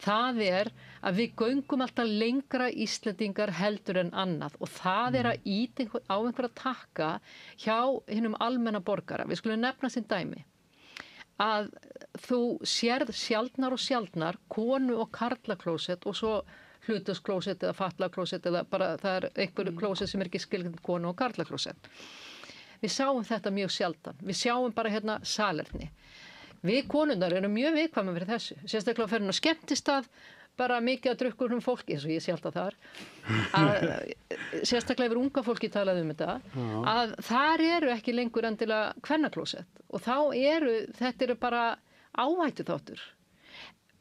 það að við göngum alltaf lengra Íslendingar heldur en annað og það að íta á einhverja takka hjá hinum almenna borgara. Við skulum nefna sem dæmi að þú sérð sjaldnar og sjaldnar konu og karlaklósett og svo hlutusklósett eða fatlaklósett eða bara það er einhver klósett sem ekki skilgreind konu og karlaklósett. Við sjáum þetta mjög sjaldan. Við sjáum bara hérna salerni. Við konundar erum mjög viðkvæmum fyrir þessu. Sérstaklega fyrir að skemmtistað, bara mikið að drukkur fólki, eins og ég sé alltaf þar, sérstaklega yfir unga fólki talað þetta, að þar eru ekki lengur endilega kvennaklósett og þetta eru bara áhættu þáttur.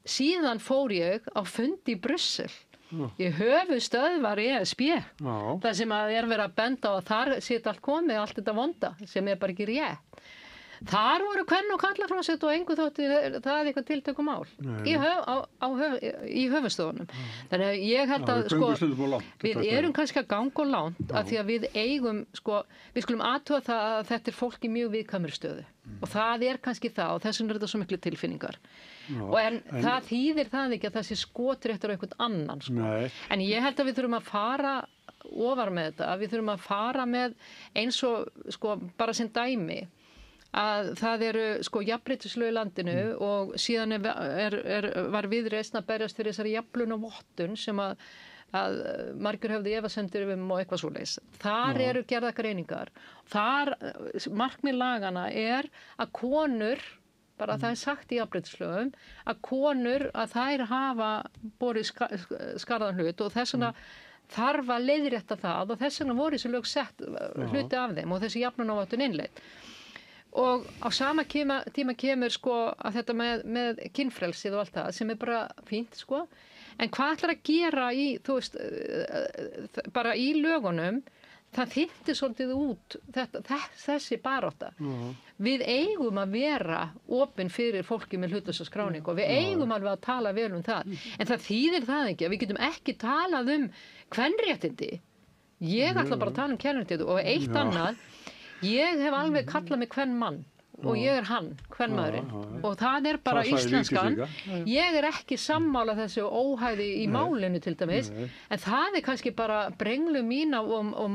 Síðan fór ég á fundi í Brussel. Ég höfuðstöðvar í ESB, það sem að verið að benda á að þar allt komið, allt þetta vonda, sem bara ekki rétt. Þar voru kvenna- og karlaklósett og engu þótti það eitthvað tiltökum mál í höfuðstofunum. Þannig að ég held að við erum kannski að ganga og langt af því að við eigum, við skulum athuga það að þetta er fólk í mjög viðkvæmri stöðu og það er kannski það og þess vegna er þetta svo miklu tilfinningar. En það þýðir það ekki að það sé skotréttur á einhvern annan. En ég held að við þurfum að fara ofar með þetta, við þurfum að fara með eins og bara sem dæmi að það eru jafnréttislög í landinu og síðan var Viðreisn að berjast fyrir þessari jafnlaunavottun sem að margir höfðu efasemdir og eitthvað svoleiðis. Þar eru gerða greiningar. Þar markmið lagana að konur, bara það er sagt í jafnréttislögum, að konur að þær hafa borið skarðan hlut og þess vegna þarf að leiðrétta það og þess vegna voru þessi lög sett hluti af þeim og þessi jafnlaunavottun innleidd. Og á sama tíma kemur að þetta með kynfrelsið og allt það sem er bara fínt en hvað ætlar að gera bara í lögunum, það þyrfti svolítið út þessi barátta. Við eigum að vera opin fyrir fólki með hlutlausa skráningu og við eigum alveg að tala vel það, en það þýðir það ekki að við getum ekki talað kvenréttindi. Ég ætla bara að tala kvenréttindi og eitt annað. Ég hef alveg kallað mig kvenmann og ég er hann, kvenmaðurinn og það er bara íslenskan. Ég er ekki sammála þessu óhæði í málinu til dæmis en það er kannski bara brenglu mína og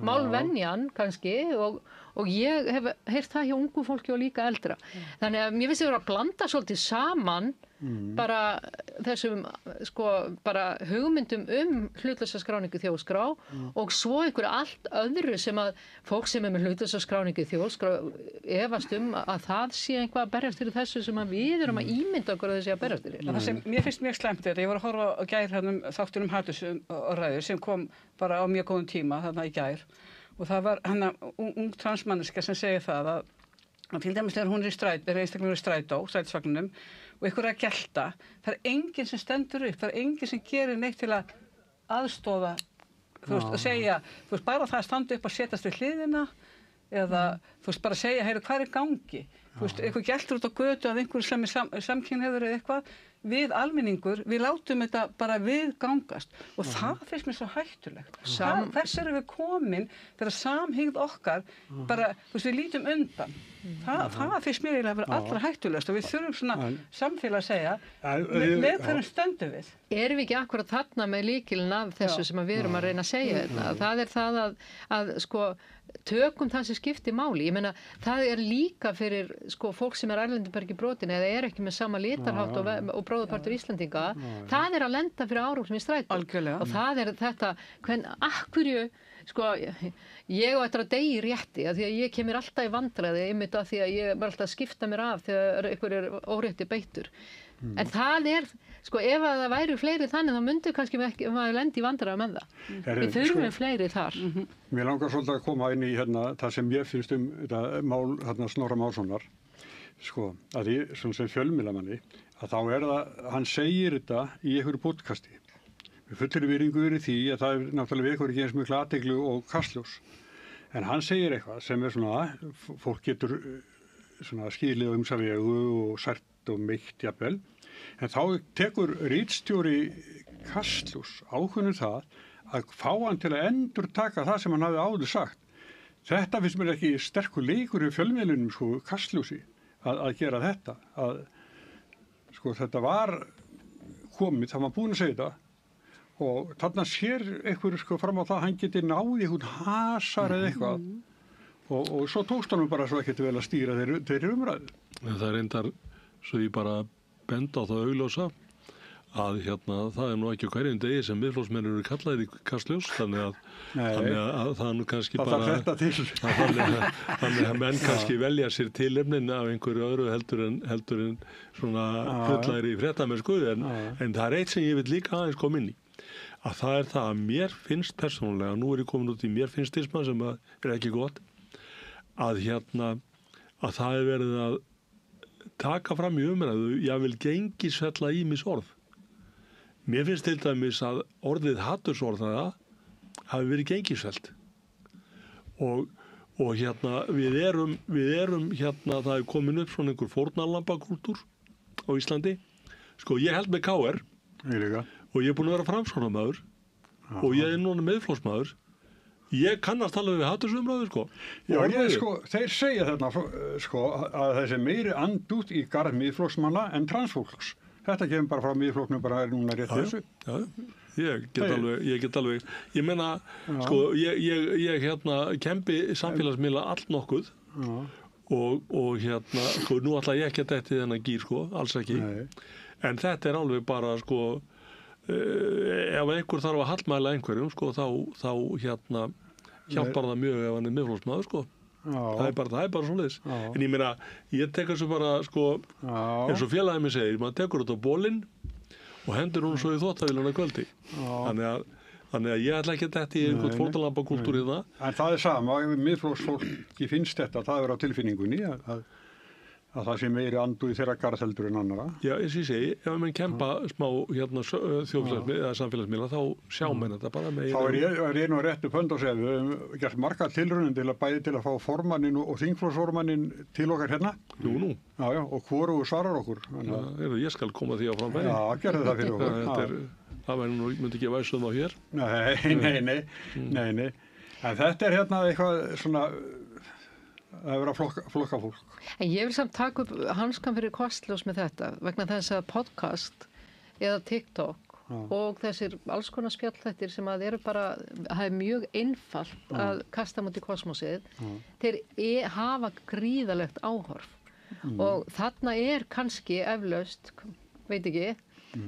málvenjan kannski og ég hef heyrt það hjá ungu fólki og líka eldra. Þannig að mér finnst að blanda svolítið saman bara þessum bara hugmyndum hlutlausa skráningu þjóðskrá og svo einhverju allt öðru sem að fólk sem með hlutlausa skráningu þjóðskrá efast að það sé eitthvað að berjast fyrir þessu sem að við erum að ímynda okkur að þessi að berjast fyrir. Það sem mér finnst mjög slæmt ég var að horfa á gær þáttunum hatursorðræður sem kom bara á mjög góðum tíma þarna í gær og það var ung transmanniska sem segir það að til dæmis þegar hún einstaklega í strætisvagninum og ykkur að gelta, það er enginn sem stendur upp, það er enginn sem gerir neitt til að aðstoða, að segja, bara það að standa upp og setjast við hliðina eða bara segja, heyru, hvað er gangi? Eitthvað geltur út á götu að einhverju sem er samkynhneigður eða eitthvað, við almenningur, við látum þetta bara viðgangast og það finnst mér svo hættulegt. Hvers erum við komin þegar samhygð okkar bara, við lítum undan. Það finnst mér eiginlega að vera allra hættulegast og við þurfum svona samfélag að segja með hverjum stöndum við. Erum við ekki akkurat þarna með lykilinn af þessu sem við erum að reyna að segja þetta? Það er það að tökum það sem skiptir máli. Ég meina, það er líka fyrir fólk sem er erlendubergi brotin eða er ekki með sama litarhátt og bróðurpartur Íslendinga, það er að lenda fyrir árum í strætó. Og það er þetta, akkurju, ég á eftir að deyja í rétti, af því að ég kemur alltaf í vandræði, einmitt af því að ég var alltaf að skipta mér af þegar einhver er órétti beittur. En það er, ef það væri fleiri þannig, þá myndi kannski maður lendi í vandræði með það. Við þurfum fleiri þar. Mér langar svolítið að koma inn í það sem ég finnst þetta mál Snorra Mássonar, að ég, sem fjölmiðlamanni, að þá er það, hann segir þetta í einhverju podcasti. Við fullir virðingu fyrir því að það er náttúrulega vekur ekki eins miklu athygli og kastljós. En hann segir eitthvað sem er fólk getur skilið á vegu og sært og meitt jafnvel. En þá tekur ritstjóri Kastljós ákvörðun það að fá hann til að endurtaka það sem hann hafði áður sagt. Þetta finnst mér ekki sterkur leikur í fjölmiðlunum Kastljósi að gera þetta. Þetta var komið, það var búin að segja þetta og þarna sér einhverju fram á það að hann geti náði einhvern hasar eða eitthvað og svo tókst hann bara svo ekkert vel að stýra þeirri umræðu. Það er reyndar, svo ég bara benda á það augljósa, að það er nú ekki á hverjum degi sem Miðflokksmenn eru kallaðir í Kastljós, þannig að það er nú kannski bara þannig að menn kannski velja sér tilefnin af einhverju öðru heldur en svona fullæri fréttamennsku, en það er eitt sem ég vil líka aðeins koma inn í, að það er það að mér finnst persónulega, nú er ég komin út í mér finnstisma sem er ekki gott, að það er verið að taka fram í umræðu, ég vil gengisfella ýmis orð. Mér finnst til dæmis að orðið hatursorðaða hafi verið gengisfellt og við erum það er komin upp svona einhver fórnarlambakúltúr á Íslandi. Sko, ég held með KR og ég er búin að vera framsóknarmaður og ég er núna Miðflokksmaður. Ég kannast alveg við hatursumræðu, sko. Já, þeir segja þarna, sko, að þessi meiri andút í garð Miðflokksmanna en transfólks. Þetta kemur bara frá Miðflokknum, bara er núna rétt þessu. Já, ég get alveg, ég meina, sko, ég kempi samfélagsmiðla allt nokkuð og sko, nú ætla ég ekki að detti þennan gír, sko, alls ekki. Nei. En þetta er alveg bara, sko, ef einhver þarf að hallmæla einhverjum, sko, þá hjálpar það mjög ef hann er Miðflokksmaður, sko. Það er bara svoleiðis. En ég meina, ég tek þessu bara, sko, eins og félagið mér segir, maður tekur þetta á bolinn og hendur hún svo í þvottavélina kvöldi. Þannig að ég ætla ekki að þetta í einhvern fórnarlambakúltúr hérna. En það er sama, Miðflokksfólki finnst þetta, það er á tilfinningunni að það sé meiri andur í þeirra garð heldur en annara. Já, eins og ég segi, ef mann kempa smá þjóðfélagsmiðla eða samfélagsmiðla, þá sjá menn þetta bara með... Þá er ég nú rétt upp hönd og segja, við höfum gert marga tilraunir til að fá formannin og þingflokksformannin til okkar hérna. Nú. Já, og hvorugur svarar okkur. Ég skal koma því á framfæri. Já, gerðu það fyrir okkur. Það myndi ekki væsum á hér. Nei. En þetta er hérna eitthvað svona... að vera flokka fólk. En ég vil samt taka upp hanskan fyrir Kastljós með þetta, vegna þess að podcast eða TikTok og þessir alls konar spjallþættir sem að eru bara, það er mjög einfalt að kasta múti kosmosið, þeir hafa gríðalegt áhorf og þarna er kannski eflaust, veit ekki,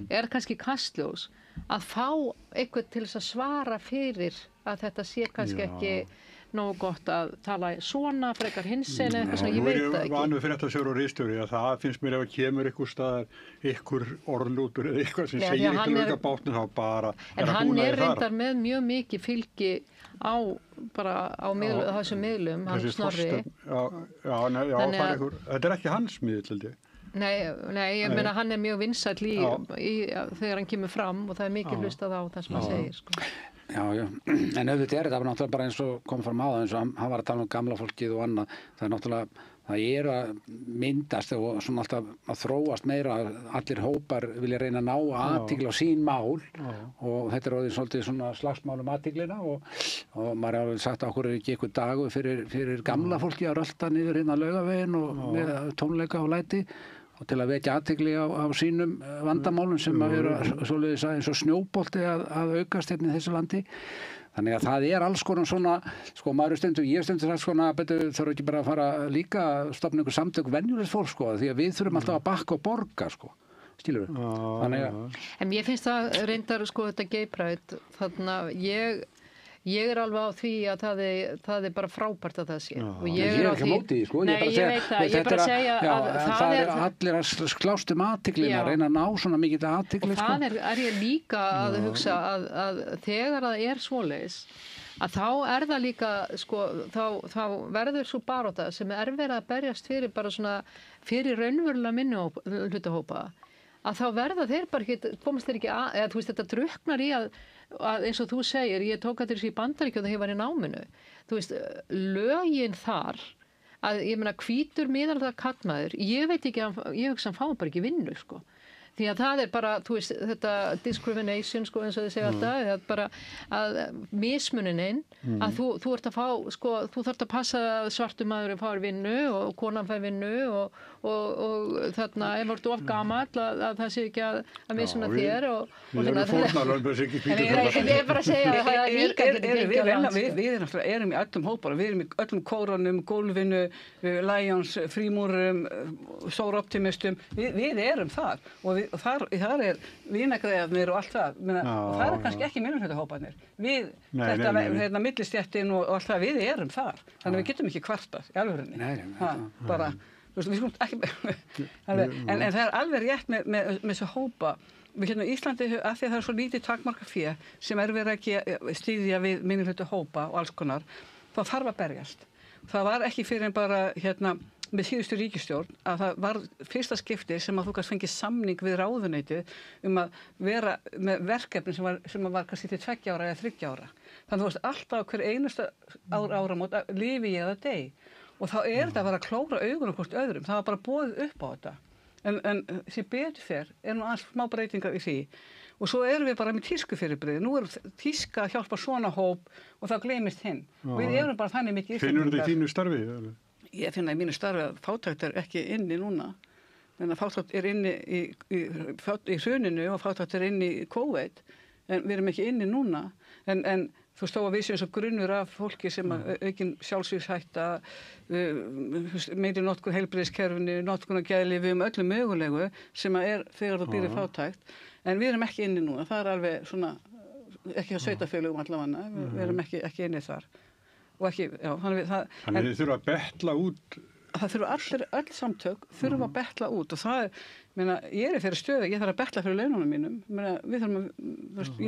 er kannski Kastljós að fá eitthvað til þess að svara fyrir að þetta sé kannski ekki nógu gott að tala svona frekar hinsinn eitthvað sem ég veit það ekki. Ég var vanur fyrir þetta sér og ríðstjóri að það finnst mér ef að kemur ykkur staðar ykkur orðlútur eða eitthvað sem segir ykkur auka bátnum þá bara en hann er reyndar með mjög mikið fylgi á þessum miðlum, hann Snorri. Þetta er ekki hans miðl, held ég. Nei, ég meina hann er mjög vinsæll þegar hann kemur fram og það er mikið hlustað á það sem hann segir, sko. Já, en auðvitað er þetta náttúrulega bara eins og kom fram á það, eins og hann var að tala um gamla fólkið og annað, það er náttúrulega, það er að myndast og svona alltaf að þróast meira, allir hópar vilja reyna að ná athygli á sín mál og þetta er orðið svolítið svona slagsmál um athyglina og maður er alveg sagt að okkur er ekki eitthvað dagur fyrir gamla fólki að rölta niður hérna Laugaveginn og með tónleika og læti og til að vekja athygli á sínum vandamálum sem að vera svoleiðis eins og snjóbolti að aukast hérna í þessu landi. Þannig að það er alls konar svona, sko, ég hef stundum sagt svona, þarf ekki bara að fara líka að stofna einhver samtök venjulegs fólk, sko, því að við þurfum alltaf að bakka og borga, sko, skilur við. Þannig að... En ég finnst það reyndar, sko, þetta gay pride, þannig að ég er alveg á því að það er bara frábært að það sé. Og ég er ekki á móti því, sko. Nei, ég veit það. Ég er bara að segja að það er allir að slást um athyglina, reyna að ná svona mikið athygli, sko. Og það er ég líka að hugsa að þegar það er svoleiðis, að þá er það líka, sko, þá verður svo barátta sem er verið að berjast fyrir bara svona, fyrir raunverulega minni hlutahópa, að þá verða þeir bara ekki, komast þeir ekki að, eða þú veist, þetta drukknar í að eins og þú segir, ég tók að þessu í Bandaríkjum þegar ég var í náminu, þú veist, lögin þar, að ég meina hvítur miðaldra karlmaður, ég veit ekki, ég hugsa hann fáum bara ekki vinnu, sko. Því að það er bara, þú veist, þetta discrimination, sko, eins og þið segja alltaf, það er bara að mismuninin, að þú ert að fá, sko, þú þarft að passa að svartu maðurinn fái vinnu og konan fær vinnu og þarna, ef þú ert of gamall, að það sé ekki að mismuna þér og við erum fórnarlömb, þessi ekki hvítur. En ég er bara að segja að það er líka Við erum í öllum hópar, við erum í öllum kóranum, gólfinu, Lions, frímúrum, sóroptimistum, við erum þar og og þar er vínagreiðarnir og allt það, og það er kannski ekki minnihlutahóparnir. Við, þetta millistjættin og allt það, við erum þar, þannig við getum ekki kvartað í alvörinni. Bara, við skulum ekki, en það er alveg rétt með þessu hópa. Við hérna í Íslandi, af því að það er svo lítið takmarka fé sem verið að stýðja við minnihlutahópa og alls konar, þá þarf að berjast. Það var ekki fyrir en bara með síðustu ríkisstjórn að það var fyrsta skipti sem að þú kannski fengið samning við ráðuneytið að vera með verkefni sem var kannski til 2 ára eða 3 ára. Þannig að þú veist alltaf hver einustu áramót lifi ég eða dey. Og þá þetta að vera að klóra augunum hvort öðrum. Það var bara boðið upp á þetta. En sem betur fer nú alls smá breytingar í því. Og svo erum við bara með tískufyrirbrigði. Nú tíska að hjálpa svona hóp og þá gleymist hinn. Við erum bara þannig mikið Finnur þið í þínu starfi? Ég finna í mínu starfi að fátækt ekki inni núna. En að fátækt inni í hruninu og fátækt inni í COVID. En við erum ekki inni núna. En þú veist þó að við séum svo grunnur af fólki sem aukin sjálfsvígshætta, meiri notkun heilbrigðiskerfinu, notkun á geðlyfjum, öllu mögulegu sem þegar þú býrð fátækt. En við erum ekki inni núna. Það er alveg svona, ekki á sveitarfélögum allavega. Við erum ekki inni þar. Og ekki, já, þannig þið þurfa að betla út. Það þurfa öll samtök þurfa að betla út og það ég fyrir stöðu, ég þarf að betla fyrir laununum mínum. Við þurfum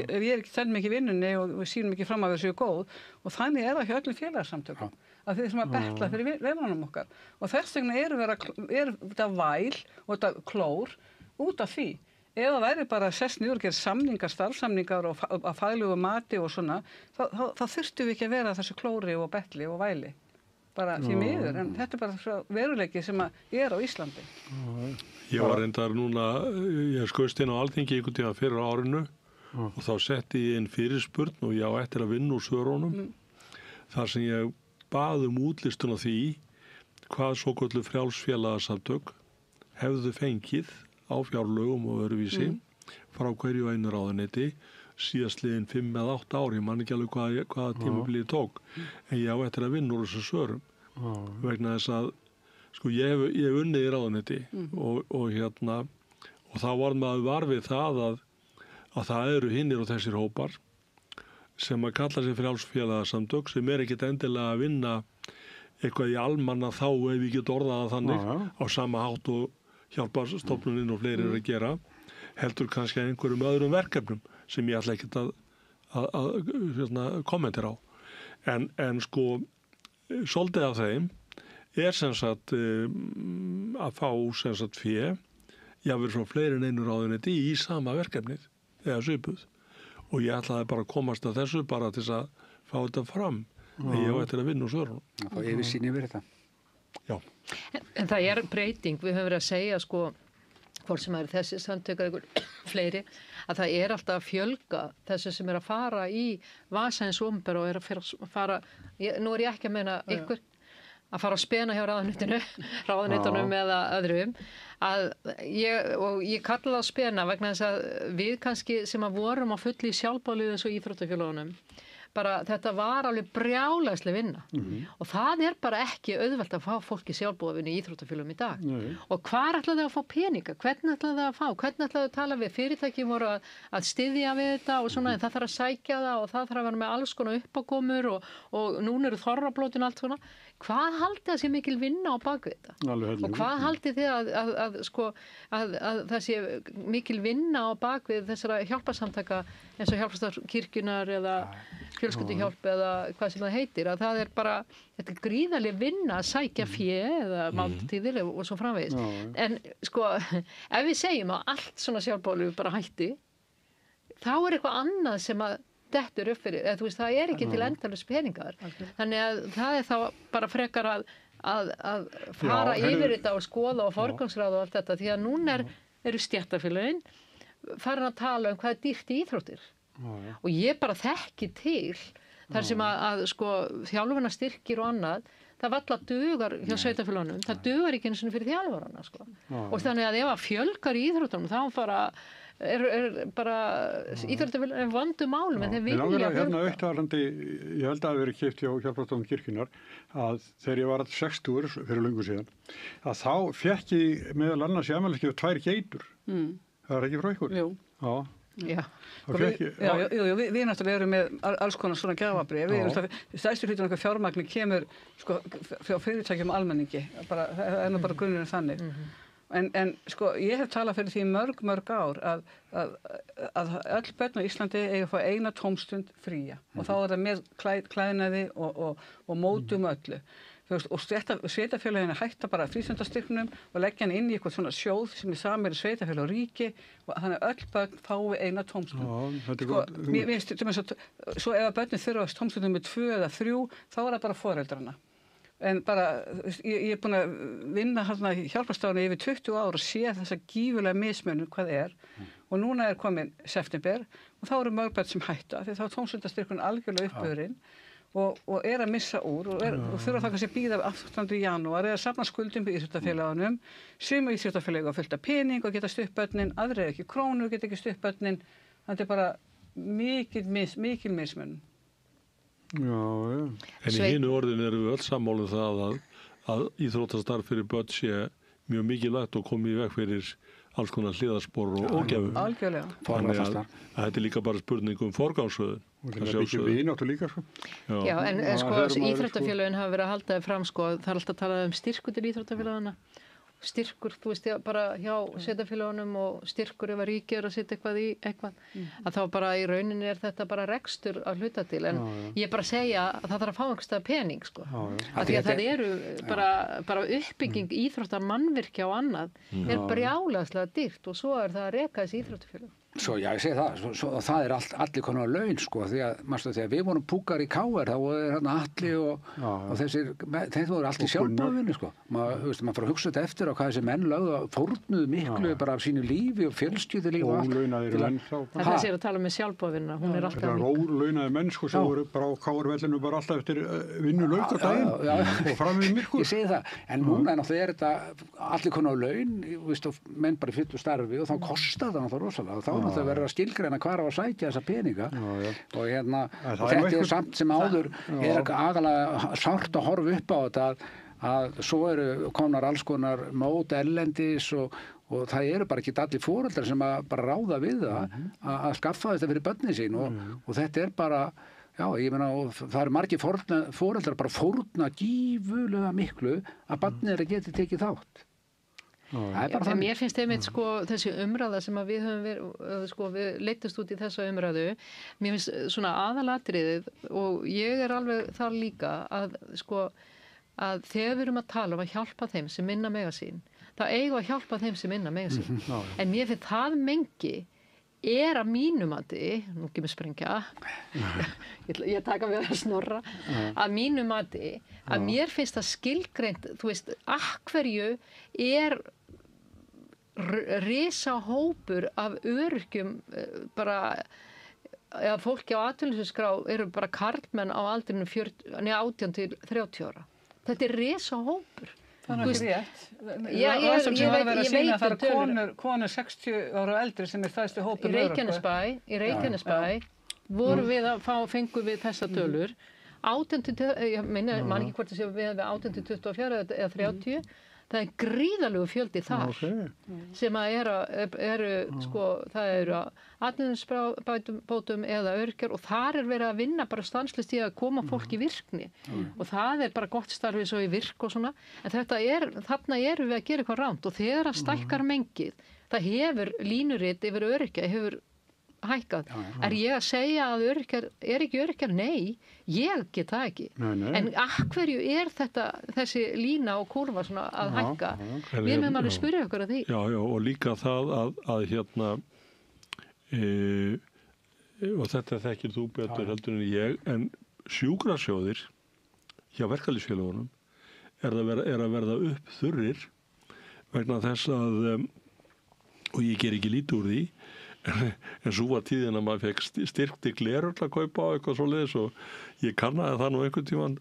ef ég ekki þenn mikið vinnunni og við sýnum ekki fram að við séu góð og þannig það hjá öllum félagasamtökum að við þurfum að betla fyrir laununum okkar og þess vegna er þetta væl og þetta klór út af því. Ef það væri bara sest niður og gera samningar, starfsamningar og að faglugu mati og svona, þá þurftum við ekki að vera þessu klóri og betli og væli. Bara því miður, en þetta er bara veruleiki sem á Íslandi. Ég var reyndar núna, ég skaust inn á Alþingi einhvern tíma fyrir árinu og þá setti ég inn fyrirspurn og ég á eftir að vinna úr svörunum. Þar sem ég bað útlistun á því hvað svokölluð frjálsfélagasamtök hefðu fengið á fjárlögum og öðruvísi frá hverju einu ráðuneyti síðastliðin 5 eða 8 ár, ég man ekki alveg hvaða tímabilið tók en ég á eftir að vinna úr þessum svörum vegna þess að sko ég hef unnið í ráðuneyti og þá var maður var við það að það eru hinnir og þessir hópar sem að kalla sig frjálsfélagasamtök sem ekkert endilega að vinna eitthvað í almanna þá ef við getum orðað þannig á sama hátt og hjálparstofnunin og fleiri að gera heldur kannski einhverjum öðrum verkefnum sem ég ætla ekkert að kommentera á en sko svolítið af þeim sem sagt að fá sem sagt fé jáfnvel frá fleiri en einu ráðuneyti í sama verkefnið eða svipuð og ég ætlaði bara að komast að þessu bara til að fá þetta fram þegar ég á eftir að vinna úr svörunum. Þá yfirsýn yfir þetta. Já. En það er breyting, við höfum verið að segja sko, hvort sem er þessi samtöku eða fleiri, að það er alltaf að fjölga þessi sem er að fara í vasaðins opinbera og að fara, nú ég ekki að meina ykkur, að fara að spena hjá ráðuneytunum eða öðrum, ég kalla það að spena vegna þess að við kannski sem að vorum á fulli í sjálfbálið eins og íþróttafélögunum, bara þetta var alveg brjálæðsleg vinna og það er bara ekki auðvelt að fá fólki sjálfbóðavinnu í íþróttafélögum í dag og hvar ætlaðu þau að fá peninga, hvernig ætlaðu þau að fá, hvernig ætlaðu þau að tala við fyrirtæki voru að styðja við þetta og svona en það þarf að sækja það og það þarf að vera með alls konar uppákomur og núna eru þorrablótin allt svona, hvað haldið það sé mikil vinna á bakvið þetta og hvað haldið þið að það sé mikil vinna á bakvið þessara hjálparsamtaka eins og hjálparstarfskirkjunar eða fjölskylduhjálp eða hvað sem það heitir að það er bara, þetta er gríðarleg vinna að sækja fé eða máltíðir og svo framvegis en sko, ef við segjum að allt svona sjálfbólu bara hætti þá er eitthvað annað sem að dettur upp fyrir, eða þú veist, það er ekki til endalaus peningar, þannig að það er þá bara frekar að fara yfir þetta og skoða og forgangsráða og allt þetta, því að núna eru stéttarfélögin farin að tala um hvað er dýrt í íþróttir og ég bara þekki til þar sem að sko þjálfunarstyrkir og annað það valla dugar hjá sveitarfélögunum það dugar ekki eins og fyrir þjálfarana sko. Og þannig að ef að fjölgar í íþróttunum þá bara íþróttafélögin vandu málum en þeir vilja hérna auðvitaðarandi, ég held að það verið keypt hjá Hjálparstofnun kirkjunnar að þegar ég var 60 fyrir löngu síðan að þá fékk ég meðal annars í afmælisgjöf 2 geitur Það er ekki frá ykkur? Jú. Já. Já, við náttúrulega erum með alls konar svona gjafabrif. Stærstu hlutin okkar fjármagni kemur sko, frá fyrirtækjum almenningi, bara, það er nú bara grunnurinn þannig. En sko, ég hef talað fyrir því mörg ár að öll börn á Íslandi eiga að fá eina tómstund fría og þá er það með klæðnaði og mótum öllu. Og sveitafélaginu hætta bara frístundastyrknum og leggja hann inn í eitthvað svona sjóð sem er samir sveitafélag og ríki og þannig að öll börn fái eina tómstund. Svo ef að börnin þurfa tómstundum með 2 eða 3, þá er það bara foreldrana. En bara, ég er búin að vinna hérna í hjálparstofunni yfir 20 ár og sé þessa gífurlega mismunum hvað er og núna er komin september og þá eru mörg börn sem hætta því þá er tómstundastyrkun algjörlega uppurinn. Og er að missa úr og þurfa það kannski að bíða afturstandi í janúar eða safna skuldum í íþróttafélagunum. Sumir íþróttafélög að fullta pening og geta stutt börnin, aðrir ekki krónu, geta ekki stutt börnin. Þetta er bara mikil mismun. Já. En í hinu orðinu erum við öll sammála það að íþróttastarf fyrir börn sé mjög mikilvægt og komið í veg fyrir alls konar hliðarspor og ógæfu. Algjörlega. Þannig að þetta er líka bara spurning þú veist, bara hjá sveitarfélögunum og styrkur ef að ríkið er að setja eitthvað í að þá bara í rauninni er þetta bara rekstur að hluta til, en ég er bara að segja að það þarf að fá einhverstað pening, sko. Af því að það eru bara uppbygging íþróttar mannvirkja og annað er brjálæðslega dýrt og svo er það að reka þessi íþróttafélög. Svo já, ég segi það, það er allir konar laun, sko, því að við vorum púkar í KR, þá er hérna Atli og þeir voru allt í sjálfbóðinu, sko. Maður fara að hugsa þetta eftir á hvað þessi menn lögðu fórnuðu miklu bara af sínu lífi og fjölskyldu Ólaunaðir menn. Þetta sé að tala með sjálfbóðina, hún er alltaf miklu. Ólaunaðir menn, sko, sem voru bara á KR-vellinu bara alltaf eftir vinnu lauk á daginn og fram við myrkur. Ég segi það, en núna náttúrulega er þetta allir konar laun, menn bara í fullu starfi og þá kostar það náttúrulega rosalega og þá náttúrulega verður að skilgreina hvar á að sækja þessa peninga og þetta er samt sem áður er agalega sárt að horfa upp á þetta að svo eru komnar alls konar mót ellendis og það eru bara ekki allir foreldrar sem að bara ráða við það að skaffa þetta fyrir börnin sín og þetta er bara, já, ég meina, það eru margir foreldrar bara fórna gífulega miklu að börnin þeirra geti tekið þátt. En mér finnst einmitt sko þessi umræða sem að við höfum verið, sko við leittust út í þessa umræðu, mér finnst svona aðalatriðið og ég er alveg þar líka að sko að þegar við erum að tala um að hjálpa þeim sem minna mega sín, þá eigum að hjálpa þeim sem minna mega sín. En mér finnst það mengi er að mínum nú ekki með sprengja, ég taka við að snorra, að mínum að mér finnst það skilgreint, þú veist, hverju er risa hópur af öryrkjum bara, eða fólki á atvinnuleysisskrá eru bara karlmenn á aldrinum 18 til 30 ára. Þetta er risa hópur. Það er ekki rétt. Ég veit að það eru konur 60 ára og eldri sem er stærsti hópur öryrkja. Í Reykjanesbæ vorum við fengum við þessa tölur. 18 til, ég meina, man ekki hvort það sé við 18 til 24 eða 30. Það er gríðalegu fjöldi þar sem að eru sko, það eru atvinnuleysisbótum eða öryrkjar og þar er verið að vinna bara stanslaust í að koma fólk í virkni og það er bara gott starfið svo í virk og svona, en þarna eru við að gera eitthvað rangt og þegar að stækkar mengið, það hefur línurit yfir öryrkja, hefur hækkað. Er ég að segja að öryrkjar, er ekki öryrkjar? Nei, ég get það ekki. En hverju er þessi lína og kurva svona að hækka? Við mögum alveg spyrja okkur að því. Já, og líka það að hérna og þetta þekkir þú betur heldur en ég, en sjúkrasjóðir hjá verkalýðsfélögunum er að verða upp þurrir vegna þess að og ég ger ekki lítið úr því en svo var tíðin að maður fekk styrk til gleröll að kaupa á eitthvað svoleiðis og ég kannaði það nú einhvern tímann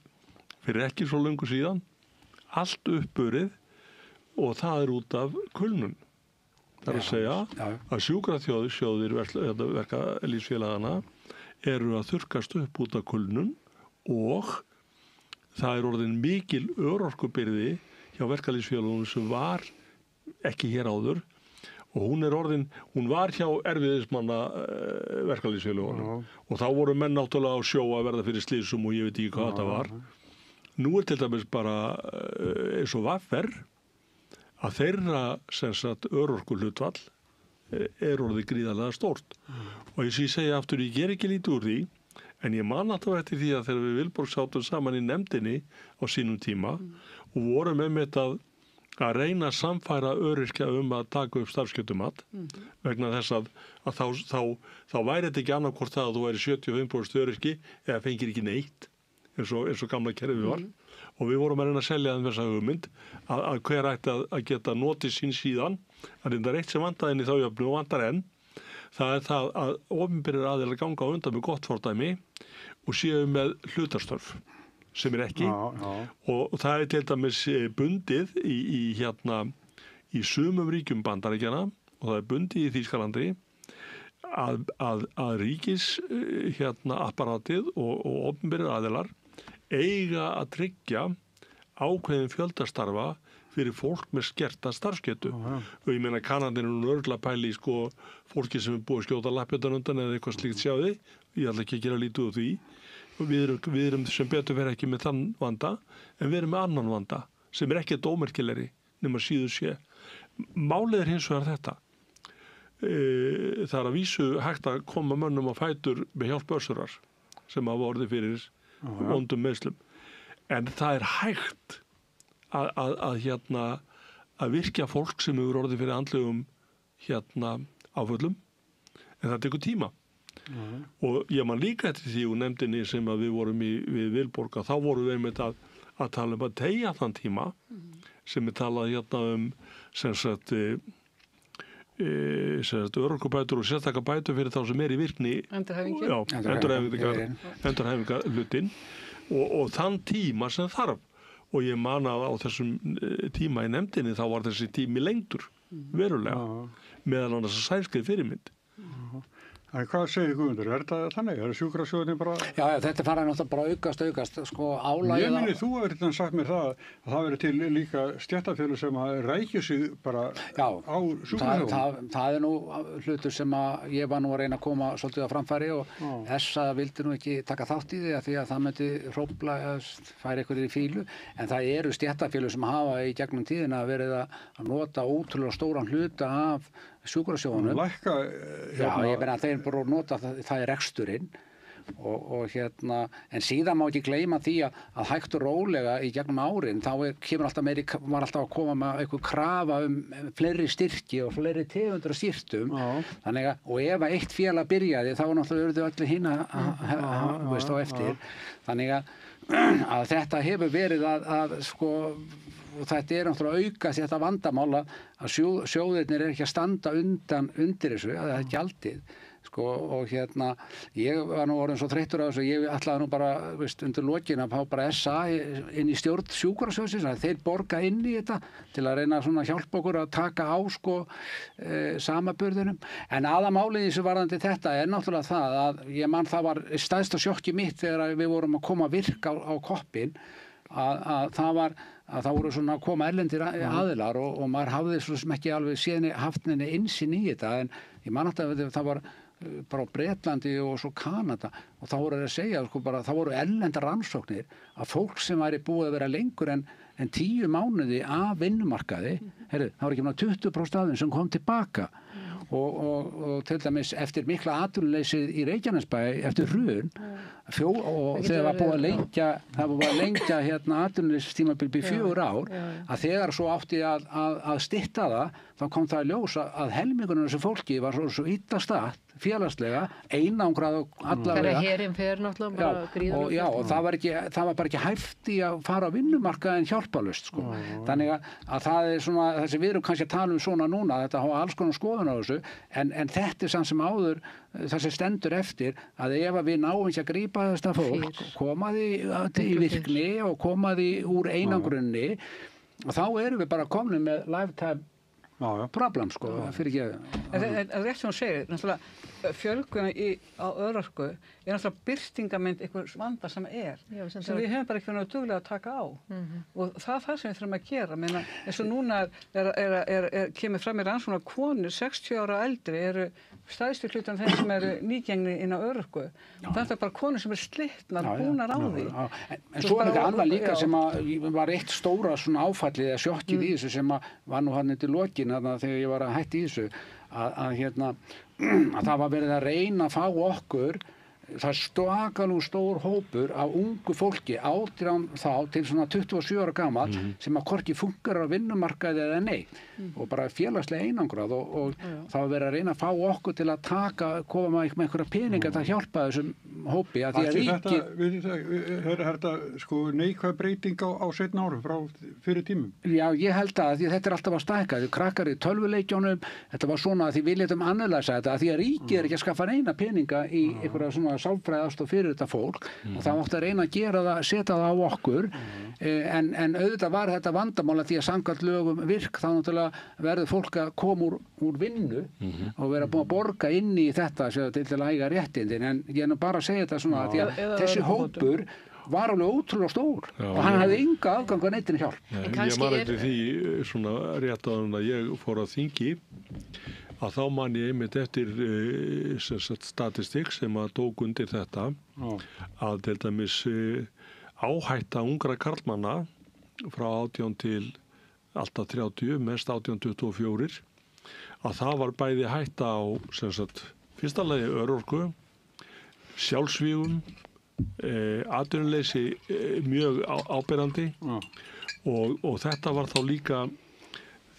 fyrir ekki svo löngu síðan allt uppburið og það er út af kulnun. Það er að segja að sjúkraþjóðir verkalýðsfélagana eru að þurrkast upp út af kulnun og það er orðin mikil örorkubyrði hjá verkalýðsfélagunum sem var ekki hér áður og hún var hjá erfiðismanna verkalýðsfélögunum og þá voru menn náttúrulega á sjó að verða fyrir slísum og ég veit ekki hvað þetta var. Nú til dæmis bara eins og VFR að þeirra sem sagt örorkuhlutfall orðið gríðarlega stórt og eins og ég segja aftur, ég ger ekki lítið úr því en ég man alltaf eftir því að þegar við Vilborg sátum saman í nefndinni á sínum tíma og vorum að reyna að samfæra öryrkja að taka upp starfsgetumat vegna þess að þá væri þetta ekki annarkvort það að þú væri 75% öryrki eða fengir ekki neitt eins og gamla kerfið var og við vorum að reyna að selja þeim þessa hugmynd að hver ætti að geta notið sín síðan að þetta er eitt sem vantaði inn í þá jöfnu og vantar enn það er það að opinberir aðilar ganga á undan með gott fordæmi og séu með hlutarstörf sem er ekki og það er til dæmis bundið í sumum ríkjum Bandaríkjanna og það er bundið í Þýskalandi að ríkis apparatið og opinberir aðilar eiga að tryggja ákveðin fjöldastarfa fyrir fólk með skerta starfsgetu og ég meina Kanadinn örgulega pæli í fólki sem er búið að skjóta lappjötan undan eða eitthvað slíkt sjáði ég ætla ekki að gera lítið úr því og við erum sem betur vera ekki með þann vanda en við erum með annan vanda sem er ekki ómerkilegri nema síður sé málið hins vegar þetta það að vísu hægt að koma mönnum á fætur með hjálp össurar sem hafa orðið fyrir vondum meiðslum en það er hægt að virkja fólk sem hefur orðið fyrir andlegum áföllum en það tekur tíma og ég man líka eftir því úr nefndinni sem að við vorum við Vilborg þá vorum við með að tala að teygja þann tíma sem er talað sem sagt örorkubætur og sérstakar bætur fyrir þá sem er í virkni endurhæfinga hlutin og þann tíma sem þarf og ég man að á þessum tíma í nefndinni þá var þessi tími lengdur verulega meðal annars að sænskið fyrirmynd En hvað segir Guðmundur? Er þetta þannig? Er sjúkrasjóðin bara... Já, þetta fara náttúrulega bara aukast, álagið... Ég minni, þú hefur þetta sagt mér það að það verið til líka stéttarfélög sem að rækja sig bara á sjúkrasjóðin. Það er nú hlutur sem að ég var nú að reyna að koma svolítið á framfæri og SA vildi nú ekki taka þátt í því að það myndi hrópla færi einhverjir í fílu, en það eru stéttarfélög sem hafa í gegnum tíðina verið að nota ótrúlega stóran hluta af sjúkrasjóðunum. Já, ég meina að þeir bara nota það er reksturinn og en síðan má ekki gleyma því að hægt og rólega í gegnum árin þá kemur alltaf var alltaf að koma með eitthvað krafa fleiri styrki og fleiri tegundur af styrktum þannig að, og ef að eitt félag byrjaði þá náttúrulega eru þau allir hinn á eftir þannig að þetta hefur verið og þetta er náttúrulega aukast þetta vandamál að sjóðirnir ekki að standa undir þessu, að það er gjaldið og ég var nú orðin svo þreyttur á þessu, ég ætlaði nú bara undir lokin að fá bara SA inn í stjórn sjúkrasjóðsins, að þeir borga inn í þetta til að reyna að hjálpa okkur að taka á samaburðunum, en aðamálið í þessu varðandi þetta er náttúrulega það að ég man það var stærsta sjokki mitt þegar við vorum að koma virk á koppinn að það voru svona að koma erlendir aðilar og maður hafði svo sem ekki alveg haft neina innsýn í þetta en ég man alltaf að það var bara á Bretlandi og svo Kanada og þá voru að segja, það voru erlendar rannsóknir að fólk sem væri búið að vera lengur en 10 mánuði af vinnumarkaði, það var ekki með 20% af þeim sem kom tilbaka og til dæmis eftir mikla atvinnuleysið í Reykjanesbæ eftir hrun og þegar var búið að lengja atvinnuleysistímabil í 4 ár að þegar svo átti að stytta það þá kom það að ljósa að helmingurinn þessu fólki var svo illa statt félagslega, einangrað og allavega. Þegar herinn fer náttúrulega bara gríðarlega. Já, og það var bara ekki hæft í að fara á vinnumarkaðinn hjálparlaust, Þannig að það er svona, þessi við erum kannski að tala svona núna, þetta hafa alls konar skoðun á þessu, en þetta er samt sem áður, það sem stendur eftir, að ef við náum ekki að grípa þetta fólk, koma því í virkni og koma því úr einangrunni, og þá erum við bara komin með lifetime problem sko, fyrir ekki. En rétt sem hún segir, náttúrulega fjölgun á örorku er náttúrulega birtingamynd einhvers vanda sem sem við höfum bara ekki verið duglega að taka á. Og það er það sem við þurfum að gera. Meina, eins og núna kemur fram í rannsókn að konur 60 ára og eldri eru stærstu hlutan þeir sem eru nýgengni inn á örorku. Þetta er bara konur sem eru slitnar, búnar á því. En svo er þetta annað líka sem var eitt stóra svona áfallið eða sjokkið í þessu sem var nú hann til lokin þegar ég var að hætta í þessu að það var verið að reyna að fá okkur það stókalú stór hópur af ungu fólki átján þá til svona 27 ára gamall sem að hvorki funkar á vinnumarkaði eða nei og bara félagslega einangrað og það var verið að reyna að fá okkur til að koma með einhverja peninga til að hjálpa þessum hópi að því að ríkið Er þetta sko neikvæð breyting á seinna árum frá fyrir tímum? Já, ég held að því að þetta er alltaf að stækka því krakkar í tölvuleikjónum, þetta var svona að því við létum annarlæsa þetta að því að ríkið er ekki að skaffa neina peninga í einhverja svona sálfræði aðstoð fyrir þetta fólk og það mátti að reyna að gera það, setja það á okkur en auðvitað var þetta vandamála því að samkvæmt lögum virk þá náttúrulega verður fólk að koma úr vinnu og vera búin að borga inn í þetta til að eiga réttindin en ég er nú bara að segja þetta svona að því að þessi hópur var alveg ótrúlega stór og hann hafði enga aðgang að neittinu hjálp. Ég man eftir því svona rétt að ég fór að þingi að þá man ég einmitt eftir statistik sem að tók undir þetta að til dæmis áhætta ungra karlmanna frá 18 til alltaf 30, mest 18-24 að það var bæði hætta á fyrsta lagi örorku, sjálfsvígum, atvinnuleysi mjög áberandi og þetta var þá líka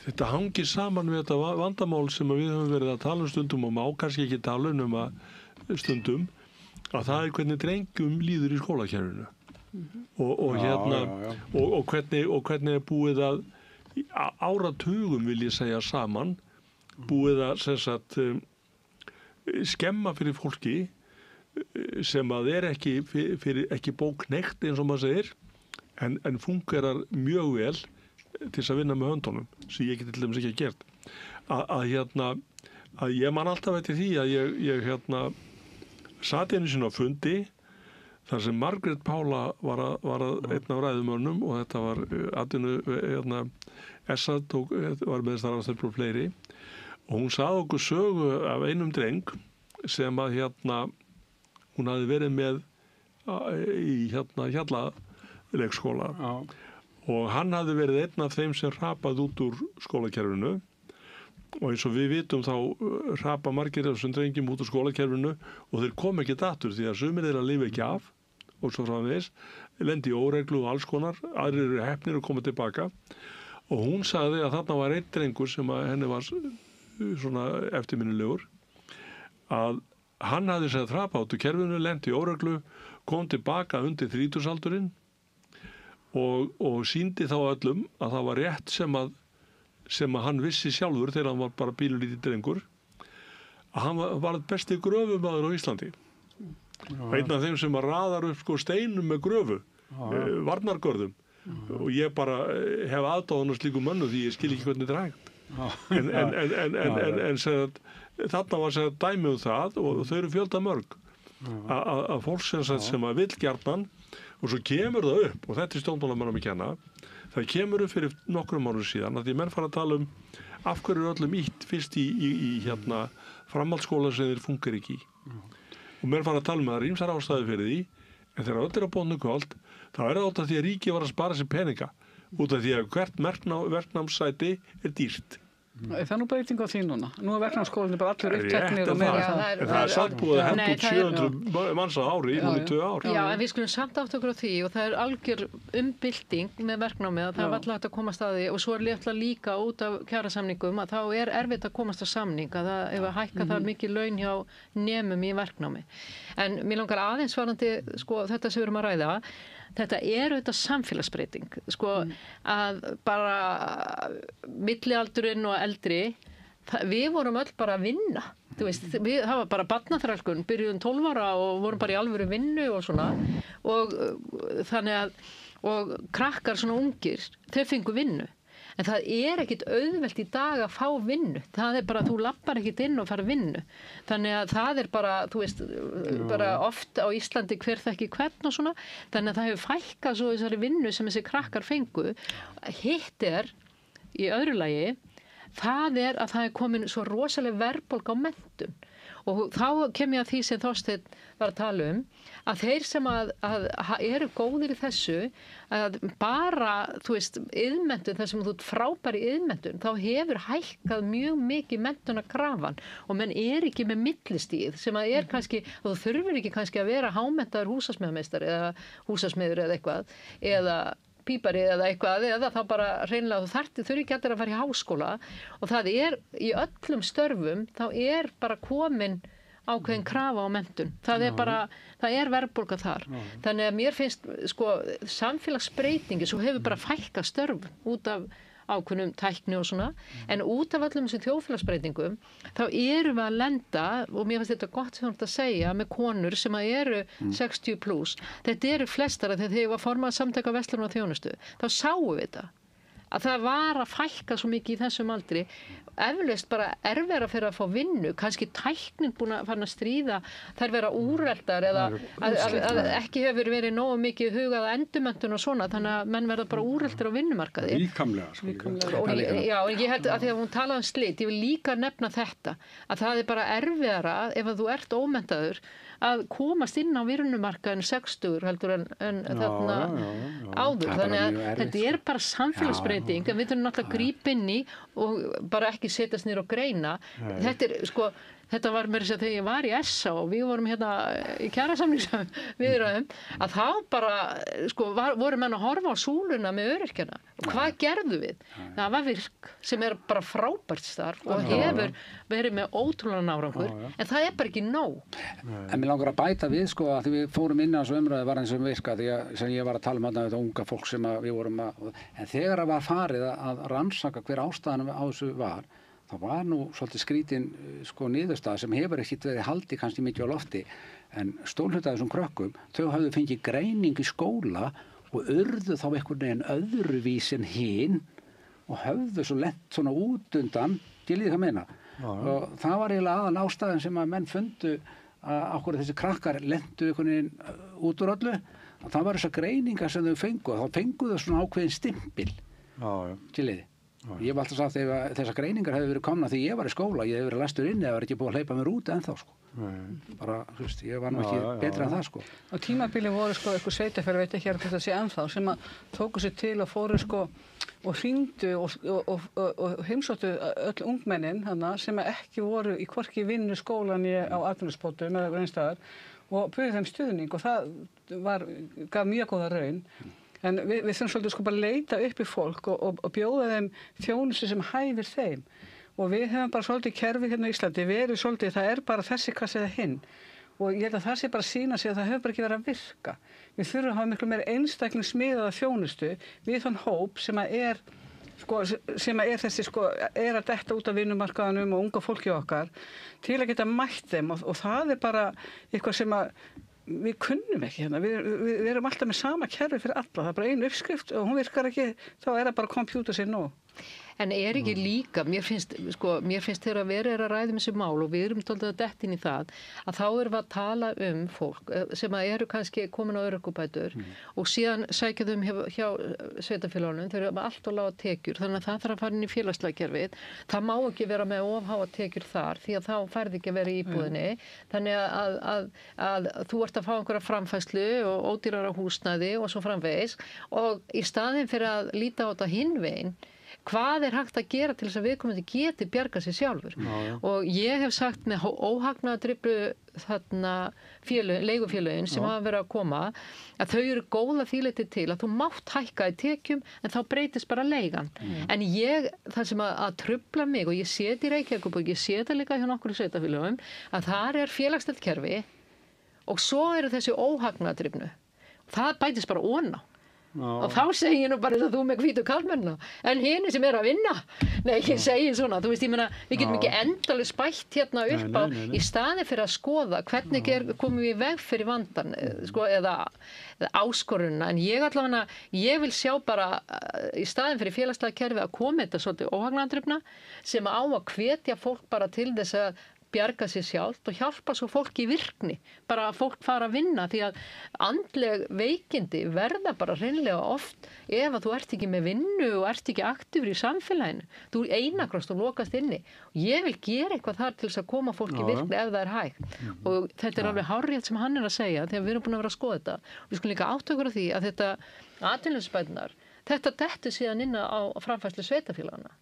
þetta hangir saman við þetta vandamál sem við höfum verið að tala stundum og má kannski ekki tala stundum að það er hvernig drengjum líður í skólakerfinu og hvernig er búið að áratugum vil ég segja saman búið að skemma fyrir fólki sem að er ekki bóknekt eins og maður segir en fungerar mjög vel til þess að vinna með höndunum sem ég geti til dæmis ekki gert að ég man alltaf eftir því að ég sat einu sinni á fundi þar sem Margrét Pála var einn af ræðumönnum og þetta var Essa var með starfastelpur og fleiri og hún sagði okkur sögu af einum dreng sem að hún hafði verið með í Hjallaleikskóla og hann hafði verið einn af þeim sem hrapaði út úr skólakerfinu og eins og við vitum þá hrapa margir af þessum drengjum út úr skólakerfinu og þeir kom ekki aftur því að sumir þeirra lifa ekki af og svo framvegis, lendi í óreglu og alls konar, aðrir eru heppnir og koma tilbaka og hún sagði að þarna var einn drengur sem að henni var svona eftirminnilegur að hann hafði segð hrapa út úr kerfinu, lendi í óreglu, kom tilbaka undir 30-aldurinn og sýndi þá öllum að það var rétt sem að hann vissi sjálfur þegar hann var bara pínulítið drengur að hann var besti gröfumaður á Íslandi. Einn af þeim sem að raðar upp steinum með gröfu, varnargörðum og ég bara hef aðdáðan á slíkum mönnu því ég skil ekki hvernig þetta er hægt en þarna var dæmi það og þau eru fjölda mörg að fólk sem að vill gjarnan og svo kemur það upp og þetta er stjórnmálamönnum að kenna það kemur upp fyrir nokkrum árum síðan að því menn fara að tala af hverju öllum ítt fyrst í framhaldsskóla sem þeir funkar ekki og menn fara að tala að það er ýmsar ástæður fyrir því en þegar öll er á bónu kvöld þá er það út af því að ríkið var að spara sér peninga út af því að hvert verknámssæti er dýrt. Það er nú breyting á því núna. Nú er verknámsskólinni bara allir uppteknir og meira. Það er samt búið að henda út 700 manns á ári í 2 ár. Já, en við skulum samt átt okkur á því og það er algjör umbylting með verknámið að það er alltaf hægt að komast að því og svo er léttlega líka út af kjarasamningum að þá er erfitt að komast að samning að það ef að hækka það mikið laun hjá nemum í verknámi. En mér langar aðeins varandi þetta sem við erum að ræða. Þetta er auðvitað samfélagsbreyting, að bara millialdurinn og eldri, við vorum öll bara að vinna, það var bara barnaþrælkun, byrjuðum 12 ára og vorum bara í alvöru vinnu og svona og þannig að, og krakkar svona ungir, þau fengu vinnu. En það ekkit auðvelt í dag að fá vinnu. Það bara, þú lappar ekkit inn og fara vinnu. Þannig að það bara, þú veist, bara oft á Íslandi hver þekki hvern og svona. Þannig að það hefur fækkað svo þessari vinnu sem þessi krakkar fengu. Hitt í öðru lagi, það að það komin svo rosaleg verðbólga á menntun og þá kem ég að því sem Þorsteinn var að tala að þeir sem að eru góðir í þessu að bara, þú veist, iðnmenntun þar sem þú ert frábær í iðnmenntun þá hefur hækkað mjög mikið menntunarkrafan og menn ekki með millistíð sem að kannski, og þú þurfir ekki kannski að vera hámenntaður húsasmiðameistari eða húsasmiður eða eitthvað eða pípari eða eitthvað, eða þá bara hreinlega þú þurfi ekki allir að fara í háskóla og það í öllum störfum þá bara komin ákveðin krafa á menntun. Það bara, það verðbólga þar. Þannig að mér finnst, sko, samfélagsbreytingi, svo hefur bara fækkað störfum út af ákveðnum tækni og svona, en út af öllum þessum þjóðfélagsbreytingum, þá erum við að lenda, og mér finnst þetta gott sem þú ert að segja, með konur sem eru 60 plus, þetta eru flestara þegar þegar ég var formað samtaka verslunar og þjónustu, þá sáum við þetta, að það var að fækka svo mikið í þessum aldri, eflaust bara erfiðara fyrir að fá vinnu, kannski tæknin búin að fara að stríða, þær vera úreltar eða að ekki hefur verið nógu mikið hugað að endurmenntun og svona, þannig að menn verða bara úreltar á vinnumarkaði. Líkamlega. Já, og ég held að því að hún talaði slit, ég vil líka nefna þetta, að það bara erfiðara ef að þú ert ómenntaður að komast inn á vinnumarkaðin 60 heldur en þarna áður. Þannig að þetta bara samfélagsbreyting, en við þurfum náttúrulega að grípa inn í og bara ekki setjast niður og greina. Þetta var mér þess að þegar ég var í SA og við vorum hérna í kjarasamningsviðræðum að þá bara, sko, voru menn að horfa á súluna með öryrkjana. Og hvað gerðu við? Það var Virk sem bara frábært starf og hefur verið með ótrúlegan árangur, en það bara ekki nóg. En mér langar að bæta við, sko, að því við fórum inn á þessu umræðu var eins og Virka, sem ég var að tala þetta unga fólk sem við vorum en þegar það var farið að rannsaka hver ástæðan á þessu var, það var nú svolítið skrítin sko niðurstaða sem hefur ekkert verið haldið kannski mikið á lofti en stórhluta þessum krökkum, þau hafðu fengið greining í skóla og urðu þá einhvern veginn öðruvísin hinn og höfðu svo lent svona út undan, ég líði það meina og það var eiginlega aðal ástæðan sem að menn fundu að okkur þessi krakkar lentu einhvern veginn út úr öllu og það var þessar greiningar sem þau fengu og þá fengu þau svona ákveðin stimpil til liði. Ég var alltaf sagt að þessar greiningar hefði verið komna því ég var í skóla, ég hefði verið læstur inni eða var ekki búið að hleypa mér út ennþá sko. Bara, þú veist, ég var nú ekki betri en það sko. Og tímabili voru sko eitthvað sveitafélag, veit ekki hvort það sé ennþá, sem að tóku sér til og fóru sko og hringdu og heimsóttu öll ungmennin hana, sem ekki voru í hvorki vinnu skólan á atvinnuleysisbótum eða einstæðar og buðu þeim stuðning og það gaf mjög góða raun. En við þurfum svolítið sko bara að leita upp í fólk og bjóða þeim þjónustu sem hæfir þeim. Og við hefum bara svolítið kerfi hérna í Íslandi, það bara þessi kassi eða hinn. Og ég held að það sé bara að sýna sig að það hefur bara ekki verið að virka. Við þurfum að hafa miklu meira einstaklingsmiðaða þjónustu við þann hóp sem er að detta út af vinnumarkaðanum og unga fólki okkar til að geta mætt þeim og það bara eitthvað sem að við kunnum ekki hérna, við erum alltaf með sama kerfi fyrir alla, það bara einu uppskrift og hún virkar ekki, þá það bara kompjúta sér nóg. En ekki líka, mér finnst þegar að vera að ræða þessi mál og við erum tóltið að detta inn í það, að þá erum við að tala fólk sem eru kannski komin á örorkubætur og síðan sækja þau hjá sveitarfélögunum, þau eru allt og lága tekjur, þannig að það þarf að fara inn í félagslega kerfið. Það má ekki vera með ofháa tekjur þar, því að þá færði ekki að vera í íbúðinni, þannig að þú ert að fá einhverja framfærslu og ódýrara húsnæði og svo framvegis og í staðinn fyrir að líta á þetta hinn veginn, hvað hægt að gera til þess að viðkomandi geti bjargað sér sjálfur. Og ég hef sagt með óhagnaðardriflu leigufélögin sem hafa verið að koma að þau eru góða því leyti til að þú mátt hækka í tekjum en þá breytist bara leigan. En það sem að trufla mig og ég sé þetta í Reykjavík og ég sé þetta líka hjá nokkur sveitarfélögum að þar félagslegt kerfi og svo eru þessi óhagnaðardrifnu. Það bætist bara ofan á. og þá segi ég nú bara þess að þú með hvítu karlmennina en hini sem að vinna nei, ég segi svona, þú veist, ég meina við getum ekki endalega spætt hérna upp á í staði fyrir að skoða hvernig komum við í veg fyrir vandan sko, eða áskorunna en ég allavega, ég vil sjá bara í staðin fyrir félagslega kerfi að koma þetta svolítið óhagnandrifna sem á að hvetja fólk bara til þess að bjarga sér sjálft og hjálpa svo fólki í virkni, bara að fólk fara að vinna því að andleg veikindi verða bara hreinlega oft ef að þú ert ekki með vinnu og ert ekki aktífur í samfélaginu, þú einangrast og lokast inni og ég vil gera eitthvað þar til þess að koma fólki í virkni ef það er hægt og þetta alveg hárrétt sem hann að segja þegar við erum búin að vera að skoða þetta og við skulum líka áttökur á því að þetta atvinnuleysisbæturnar, þetta dettur síðan inn á framfærslu sveitarfélaganna.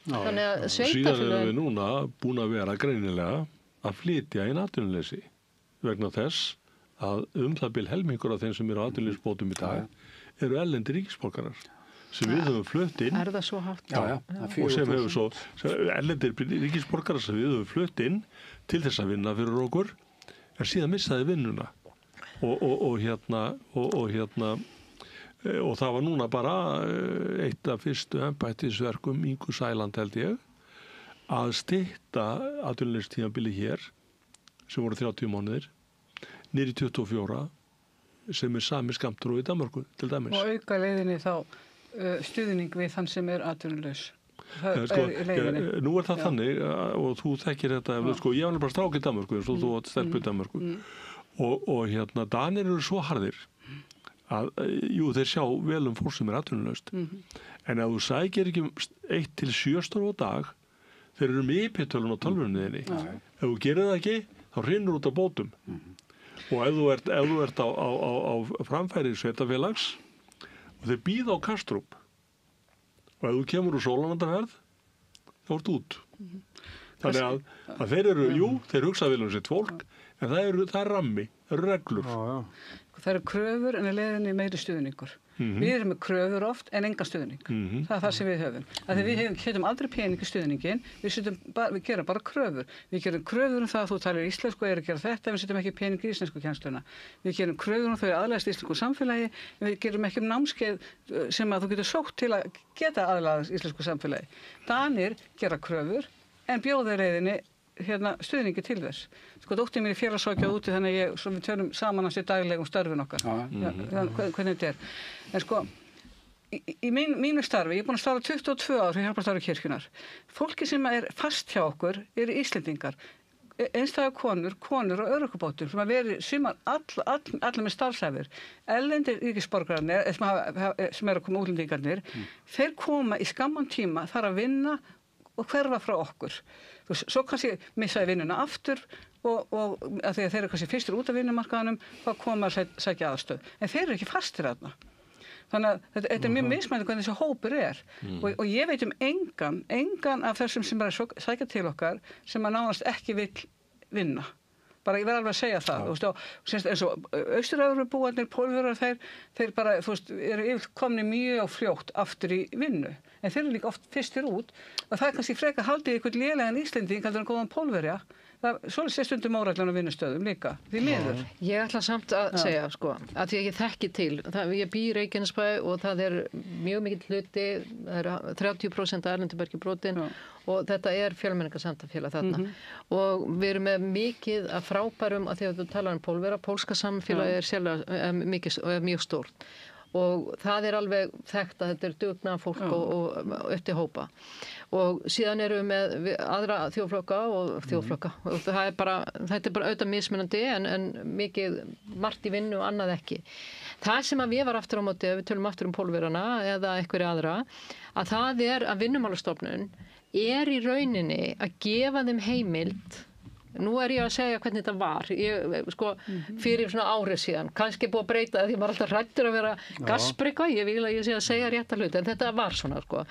Þannig að síðan erum við núna búin að vera greinilega að flytja inn atvinnuleysi vegna þess að það bil helmingur af þeim sem eru á atvinnuleysisbótum í dag eru erlendir ríkisborgarar sem við höfum flutt inn er það svo hátt? Og sem hefur svo erlendir ríkisborgarar sem við höfum flutt inn til þess að vinna fyrir okkur en síðan missaði vinnuna og það var núna bara eitt af fyrstu embættisverkum Ingu Sæland held ég að stytta atvinnuleysistímabili hér sem voru 30 mánuðir niður í 24 sem sami skammtur og í Danmörku til dæmis. Og auka leiðinni þá stuðning við þann sem atvinnulaus. Nú það þannig og þú þekkir þetta sko, ég var bara strák í Danmörku eins og þú átt stelpu í Danmörku og Danir eru svo harðir að, jú, þeir sjá vel fólk sem atvinnulaust en ef þú sækir ekki 1 til 7 störf á dag þeir eru með IP-tölun á tölvunni þinni ef þú gerir það ekki, þá hrinnur út af bótum og ef þú ert á framfæri sveitarfélags og þeir býða á Kastrup og ef þú kemur úr sólanandaferð þá ertu út þannig að þeir eru, jú, þeir hugsa vel sitt fólk en það er rammi, það eru reglur það eru kröfur en leiðinni meiri stuðningur við erum með kröfur oft en enga stuðning það er það sem við höfum að við setjum aldrei pening í stuðningin við gerum bara kröfur við gerum kröfur það að þú talir íslensku og að gera þetta en við setjum ekki pening í íslensku kennsluna við gerum kröfur þau aðlæðast íslensku samfélagi en við gerum ekki námskeið sem að þú getur sótt til að geta aðlæðast íslensku samfélagi Danir gera kröfur en bjóða leiðinni stuðningi til þess. Sko, dóttir mér í félagsráðgjöf úti þannig að við tölum saman hans í daglegum störfin okkar. Hvernig þetta er. En sko, í mínu starfi, ég er búin að starfa 22 ár fyrir hjálparstarfi kirkjunar. Fólki sem er fast hjá okkur eru Íslendingar. Einstæðar konur og örorkubótum sem að veri sumar allir með starfsæfir. Erlendir ríkisborgararnir sem eru að koma útlendingarnir, þeir koma í skamman tíma þar að vinna og hverfa frá okkur. Svo kannski missaði vinnuna aftur og að þeir eru kannski fyrstur út af vinnumarkaðanum þá koma að sækja aðstöð. En þeir eru ekki fastir þarna. Þannig að þetta er mjög mismæli hvernig þessi hópur er. Og ég veit engan af þessum sem er að sækja til okkar sem að nánast ekki vill vinna. Bara ég verð alveg að segja það. Eins og Austur-Evrópubúarnir, Pólverjar, þeir bara eru komni mjög fljótt aftur í vinnu. En þeir eru líka oft fyrstir út og það er kannski frekar haldið einhvern lélegan Íslending heldur en góðan Pólverja. Svolítið sé stundum óreglan á vinnustöðum líka, því miður. Ég ætla samt að segja, sko, að því að ég þekki til. Ég bý í Reykjanesbæ og það er mjög mikill hluti, það eru 30% erlendubergi brotin og þetta er fjölmenningarsamtafélag þarna. Og við erum með mikið að frábærum, að því að þú talar Pólverja, pólska samfélagi er mjög stórt. Og það er alveg þekkt að þetta er dugnað fólk og upp til hópa. Og síðan erum við með aðra þjóðflokka og þetta er bara auðvitað mismunandi en mikið margt í vinnu og annað ekki. Það sem að við var aftur á móti, ef við tölum aftur Pólverjana eða einhverja aðra, að það er að Vinnumálastofnun er í rauninni að gefa þeim heimild. Nú er ég að segja hvernig þetta var. Fyrir svona árið síðan. Kannski búið að breyta það því maður er alltaf hræddur að vera gasbrygga. Ég vil að ég sé að segja rétta hluti. En þetta var svona, sko.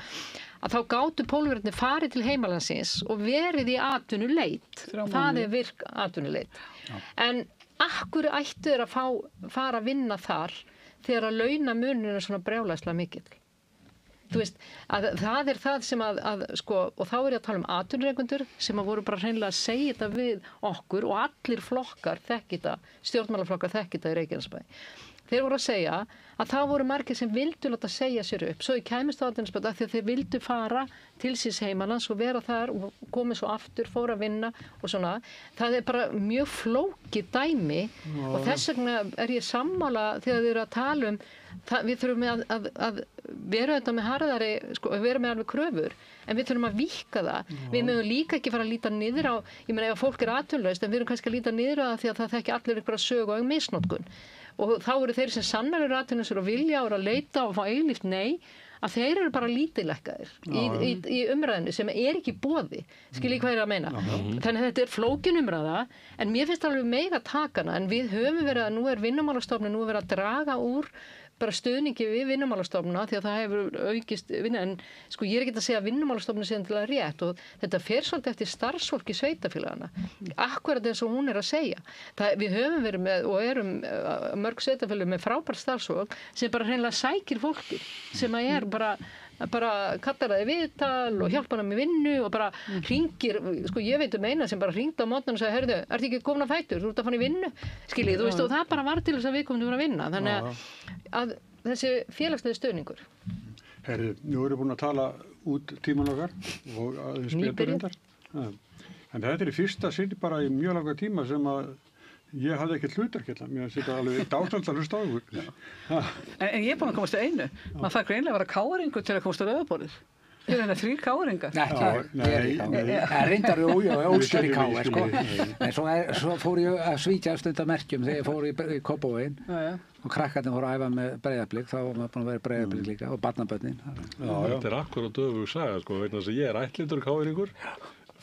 Að þá gátu Pólverjarnir farið til heimalandsins og verið í atvinnuleit. Það er virk atvinnuleit. En akkur ættu þeir að fara að vinna þar þegar að launamunurinn er svona brjálæðislega mikill? Þú veist, að það er það sem sko, og þá er ég að tala atvinnurekendur sem að voru bara hreinlega að segja þetta við okkur og allir flokkar þekki þetta, stjórnmálaflokkar þekki þetta í Reykjanesbæ. þeir voru að segja að það voru margir sem vildu láta segja sér upp svo í kæmist á atvinnuleysisbót af því að þeir vildu fara til síns heimalands og vera þar og komið svo aftur, fóra að vinna og svona. Það bara mjög flókið dæmi og þess vegna ég sammála þegar þið eru að tala við þurfum að vera þetta með harðari, vera með alveg kröfur, en við þurfum að víkka það. Við mögum líka ekki fara að líta niður á, ég meina ef fólk atvinnulaust, en við erum kannski að líta niður á það því að það þekki allir einhverja sögu og misnotkun. Og þá eru þeir sem sannarlega eru atvinnulausir og vilja og að leita og fá auglýst nei, að þeir eru bara lítillækkaðir í umræðinu sem ekki boði, skilji hvað ég að meina. Þannig að þetta flókin umræða, en mér finnst alveg mega takana, en við höfum verið að nú Vinnumálastofnun, nú verið að draga úr bara stuðningi við Vinnumálastofnuna því að það hefur aukist vinna, en sko ég ekki að segja að Vinnumálastofnun sé endilega rétt og þetta fer svolítið eftir starfsfólki sveitafélagana. Akkurat eins og hún að segja. Við höfum verið með og erum mörg sveitafélög með frábært starfsfólk sem bara hreinlega sækir fólki sem að bara kallar það í viðtal og hjálpar hann með vinnu og bara hringir, sko ég veit eina sem bara hringdi á mótnan og sagði, heyrðu, ertu ekki komin að fætur, þú ert að fara í vinnu, skiljið, þú veist, og það bara var til þess að við komum til að vinna, þannig að þessi félagslegi stöðningur. Heyrðu, nú erum við búin að tala út tíman okkar og aðeins betur endar, en þetta í fyrsta sinn bara í mjög langa tíma sem að ég hafði ekkert hlutverk mér finnst þetta alveg dásamlegt að hlusta á ykkur. En ég er búin að komast að einu. Man þarf greinilega að vera káringur til að komast á rauðaborðið. Ég er 3 káringar. Nei, reyndar óskjör í káir, sko. En svo fór ég að svíkja stundamerkjum þegar ég fór í Kópavoginn og krakkarnir fóru að æfa með Breiðablik, þá var maður búin að vera Breiðablik líka og barnabörnin. Þetta akkurat döfug saga, sko, vegna þess að ég ættlindur káringur.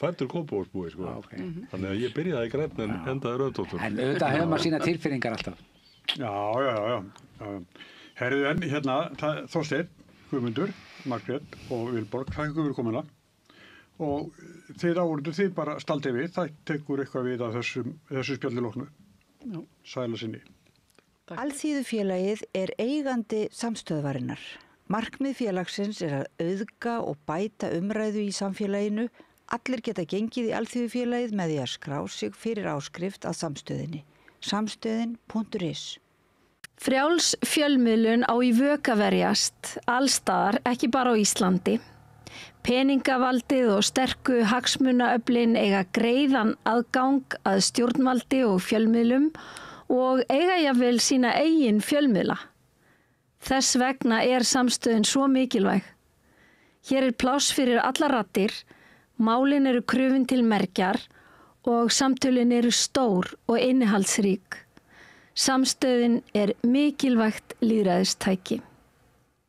Fættur Kópavogsbúi, sko. Þannig að ég byrjaði í Grænn en endaði Rauðtóttur. En auðvitað hefur maður sína tilfinningar alltaf. Já. Herðu en hérna, Þorsteinn, Guðmundur, Margrét og Vilborg, þakka ykkur fyrir komuna. Og þið bara staldið við, það tekur eitthvað við að þessu spjalli loknu. Sæla sinni. Alþýðufélagið er eigandi samstöðvarinnar. Markmið félagsins er að auðga og bæta umræðu í samfélaginu. Allir geta gengið í Alþýðufélagið með því að skrá sig fyrir áskrift að samstöðinni. Samstöðin.is. Frjáls fjölmiðlun á í vök að verjast, allstaðar, ekki bara á Íslandi. Peningavaldið og sterku hagsmunaöflin eiga greiðan aðgang að stjórnvaldi og fjölmiðlum og eiga jafnvel sína eigin fjölmiðla. Þess vegna er samstöðin svo mikilvæg. Hér er pláss fyrir alla raddir, málin eru krufin til merkjar og samtölin eru stór og innihaldsrík. Samstöðin er mikilvægt lýðræðistæki.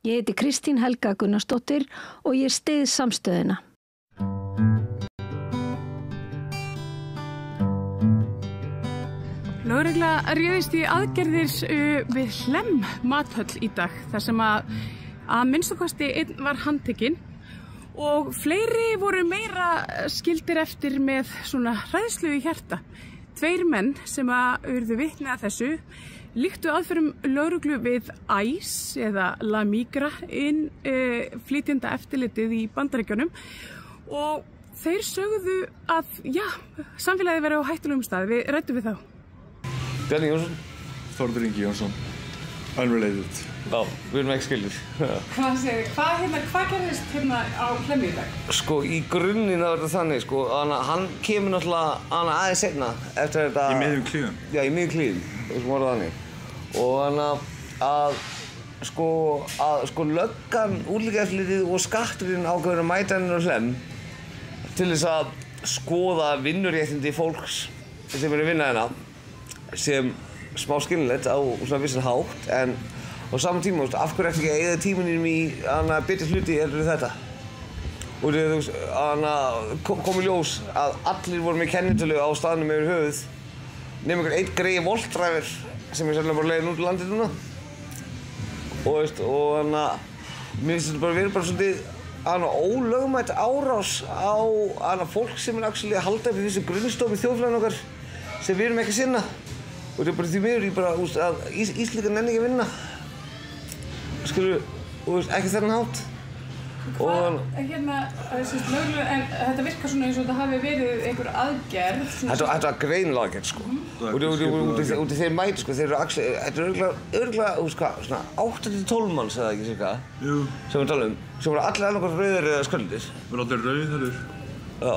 Ég heiti Kristín Helga Gunnarsdóttir og ég styð samstöðina. Lögregla réðist í aðgerðir við Hlemm mathöll í dag þar sem að minnstakosti einn var handtekinn og fleiri voru meira skildir eftir með svona hræðslu í hjarta. 2 menn sem að urðu vitni að þessu líktu aðferðum lögreglu við ICE eða La Migra flytjenda eftirlitið í Bandaríkjunum og þeir sögðu að samfélagið verið á hættulegum stað. Við ræddum við þá. Bjarni Jónsson. Þórður Ingi Jónsson. Unrelated. Já, við erum ekki skilir. Hvað gerðist hérna á Hlemmi í dag? Sko, í grunninn það verður þannig, sko, hann kemur náttúrulega aðeins seinna eftir þetta... Í miðjum klíðum? Já, í miðjum klíðum, sem voru þannig. Og að löggan, útlendingaeftirlitið og skatturinn ákveður að mæta henni á Hlemm til þess að skoða vinnuréttindi fólks sem eru að vinna hérna sem smá skilnilegt á svona vissan hátt, en á saman tíma, af hverju ekki að eyða tímanum í betri hluti heldur þetta? Og kom í ljós að allir voru með kennitölu á staðnum yfir höfuð nema einn greið voltræfir sem er sérlega bara leiðin út úr landið núna. Og mér finnst þetta bara verið bara svolítið ólögmætt árás á fólk sem er að halda upp í þessu grunnstofi þjóðfélaginu okkar sem við erum ekki að sinna. Og þetta er bara því miður að Íslendingar nenni ekki að vinna. Skilur, ekki þennan hátt. Hérna, löglega, en þetta virkar svona eins og þetta hafi verið einhver aðgerð. Þetta var greinilega aðgerð, sko. Út í þeir mæti, sko, þeir eru þetta er örugglega, svona 8-12 manns, eða ekki, cirka? Jú. Sem við talum, sem voru allir annarkvæmt rauðir eða sköldir. Við erum allir rauðir. Já,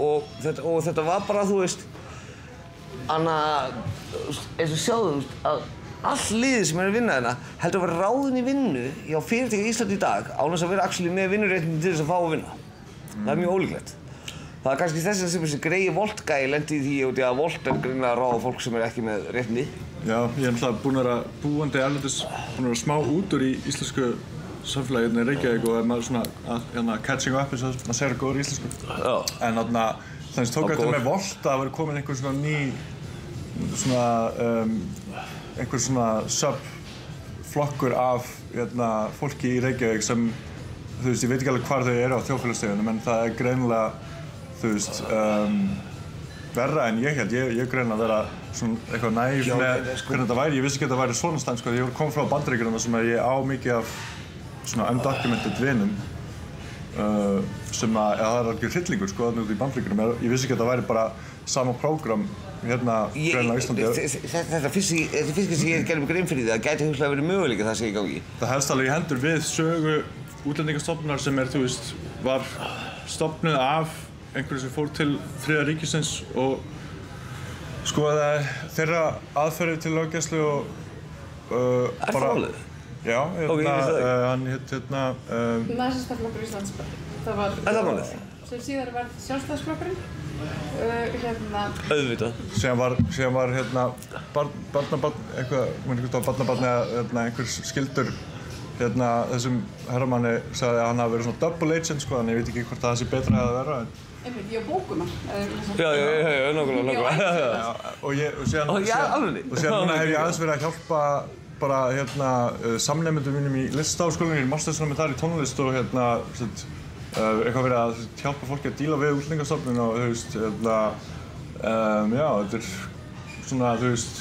og þetta var bara, þú veist, eins og sjáðum, að all liðið sem er að vinna hérna heldur að vera ráðin í vinnu hjá fyrirtæki í Íslandi í dag án þess að vera actually með vinnuréttindi til þess að fá að vinna. Það er mjög ólíklegt. Það er kannski þess að þessi greiði Volt-gæi lendi í því út í að Volt er greinilega að ráða fólk sem er ekki með réttindi. Já, ég er náttúrulega búinn að vera búandi erlendis, búinn að vera smá útur í íslensku samfélagi hérna í Reykjavík og er maður svona catching up eins og maður segir góður íslensku. Já. En þarna, þannig tók eftir með Volt að vera komin einhver svona ný einhver svona sub-flokkur af fólki í Reykjavík sem, þú veist, ég veit ekki alveg hvar þau eru á þjóðfélagsstegunum en það er greinilega, þú veist, verra en ég held. Ég greinilega að vera svona eitthvað næf með hvernig þetta væri. Ég vissi ekki að þetta væri svona stand, sko, ég kom frá Bandaríkjunum sem ég á mikið af svona undocumented vinum sem að, það er alveg hryllingur, sko, þarna út í Bandaríkjunum. Ég vissi ekki að þetta væri bara sama prógram hérna greinilega á Íslandi. Þetta fyrst sem ég gerði mig grein fyrir því að það gæti hugsalega verið möguleika það sem ég gangi. Það helst alveg í hendur við sögu útlendingastofnunar sem er, þú veist, var stofnuð af einhverju sem fór til Þriðja ríkisins og skoðaði þeirra aðferðir til löggæslu og Er það málið? Já, hann hitt Nasistaflokkur Íslands. Er það málið? Sem síðar var Sjálfstæðisflokkurinn. Auðvitað. Síðan var barnabarn, barnabarn eða einhver skildur þessum herramanni sagði að hann hafi verið svona double agent, sko, þannig ég veit ekki hvort það sé betra að vera. Einmitt, ég á bókum hann. Já, nákvæmlega. Og síðan núna hef ég aðeins verið að hjálpa bara samnemendum mínum í listafskólanum, ég er mastersnámi þar í tónlist og eitthvað verið að hjálpa fólki að díla við útlendingastofnun og þú veist, já, þetta er svona, þú veist,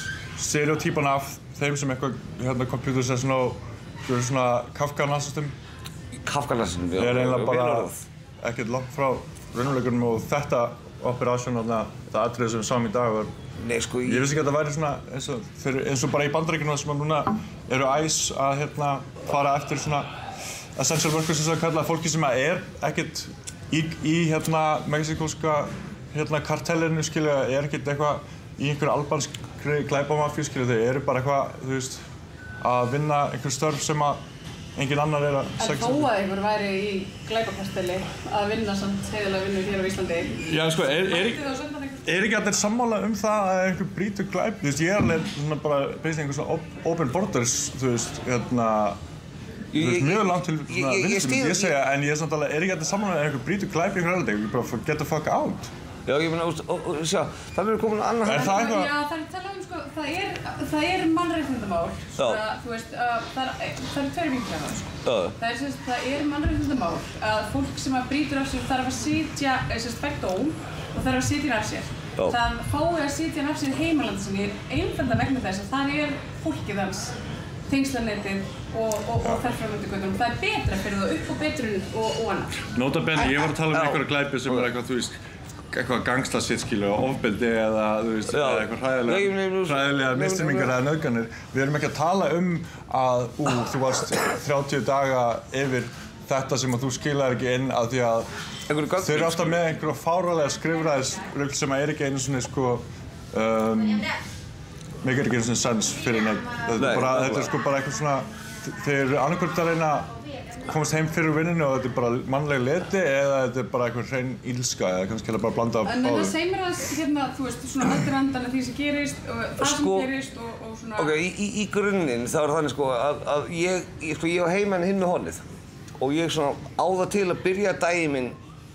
stereotypan af þeim sem eitthvað computer session og svona Kafka-nasistum. Kafka-nasistum, já. Það er eiginlega bara ekkert langt frá raunveruleikunum og þetta operation, þetta atriði sem við sáum í dag var, ég vissi ekki að þetta væri svona eins og bara í Bandaríkjunum sem núna eru ICE að fara eftir svona essential workers sem það kalla fólki sem er ekkert í mexikóska kartellinu, skilja, er ekkert eitthvað í einhverju albanskri glæpamafíu, skilja, þau eru bara eitthvað, þú veist, að vinna einhver störf sem að engin annar er að segja. En þó að einhver væri í glæpakartelli að vinna samt heiðalega vinnu hér á Íslandi. Já, sko, er ekki allir sammála um það að einhver brýtur glæp? Þú veist, ég er alveg svona bara basically einhver svona open borders, þú veist, þú veist, mjög langt til vinstri, ég segja, en ég er samt alveg, er ekki allir saman að einhver brýtur glæp í einhver erlending, bara get the fuck out. Já, ég meina, sjá, það verður komin að annað. Er það eitthvað? Já, það er talað sko, það er mannréttindamál, svona, þú veist, það eru tveir vinklar á það, sko. Það er mannréttindamál að fólk sem brýtur af sér þarf að sitja, fær dóm og þarf að sitja af sér. Það fái að sitja af sér heimalandi sinni einfalda vegna þess að það er fólkið hans, tengslanetið og þærframöndu göttunum. Það er betra fyrir það upp og betrun og annar. Nota bene, ég var að tala um einhverja glæpi sem er eitthvað, þú veist, eitthvað gangstasitt, skilju, ofbeldi eða, þú veist, eitthvað hræðilega misþyrmingar eða nauðganir. Við erum ekki að tala um að, þú varst 30 daga yfir þetta sem að þú skilaðir ekki inn af því að þau eru alltaf með einhverja fáralega skrifræðisrugl sem er ekki einu svona, sko, mikið ekki einu svona sens fyrir neitt. Þetta er sko bara eitthvað svona, þeir eru annarkvort að reyna að komast heim fyrir vinnunni og þetta er bara mannleg leti eða þetta er bara eitthvað hrein ílska eða kannski bara blanda af báðu. En það segir mér að, þú veist, svona aðdragandan af því sem gerist og það sem gerist og svona... Ok, í grunninn þá er þannig sko að ég á heimann hinn með honið og ég svona á það til að byrja daginn minn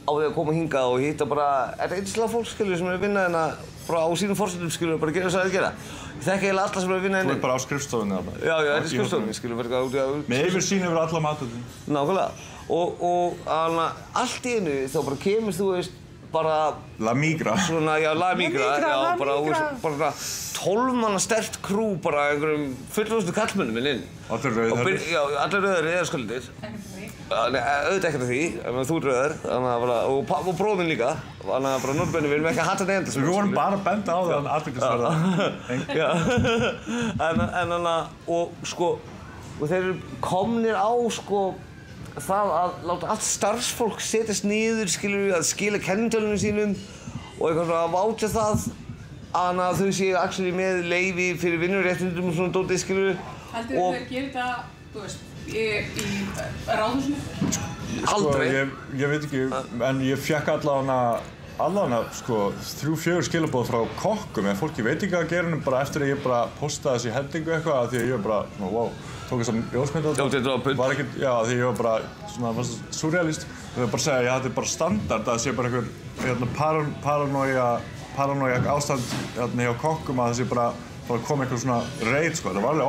á því að koma hingað og hitta bara, þetta er einstaklega fólk, skilur, sem er að vinna hérna bara á sínum forsendum, skilur, bara gera þess að það er að gera. Ég þekki eiginlega alla sem er að vinna hérna. Þú er bara á skrifstofunni þarna. Já, þetta er skrifstofunni, skilur, verður út í að... Með yfirsýn yfir alla matöldin. Nákvæmlega. Og allt í einu þá bara kemur, þú veist, bara La Migra svona, já, La Migra, já, bara 12 manna sterkt krú bara einhverjum fullvöxnu kallmönnum inn. Allir rauðhærðir? Já, allir rauðhærðir eða skuldir. Auðvitað ekkert af því, þú rauðhærð og bróðir minn líka, þannig að bara Norðbenni, við erum ekki að hata nefnda. Við vorum bara að benda á það athyglisverða. Já, en þannig og þeir eru komnir á það að láta allt starfsfólk setjast niður, að skila kennitölunum sínum og eitthvað svona að váta það að þau séu actually með leyfi fyrir vinnuréttindum og svona dótið, skilur. Heldur þau að gera þetta, þú veist, í ráðhúsinu? Aldrei. Ég veit ekki, en ég fékk allavega 3-4 skilaboð frá kokkum, en fólki veit ekki að gera hennum bara eftir að ég bara postaði þessi hendingu eitthvað, af því að ég var bara, wow, tók þess að ljósmynda á þetta. Var ekki, já, því ég var bara svona surrealist. Þau bara segja að þetta er bara standard, að það sé bara einhver paranoiak ástand hjá kokkum að það sé bara kom einhver svona reið, Það var alveg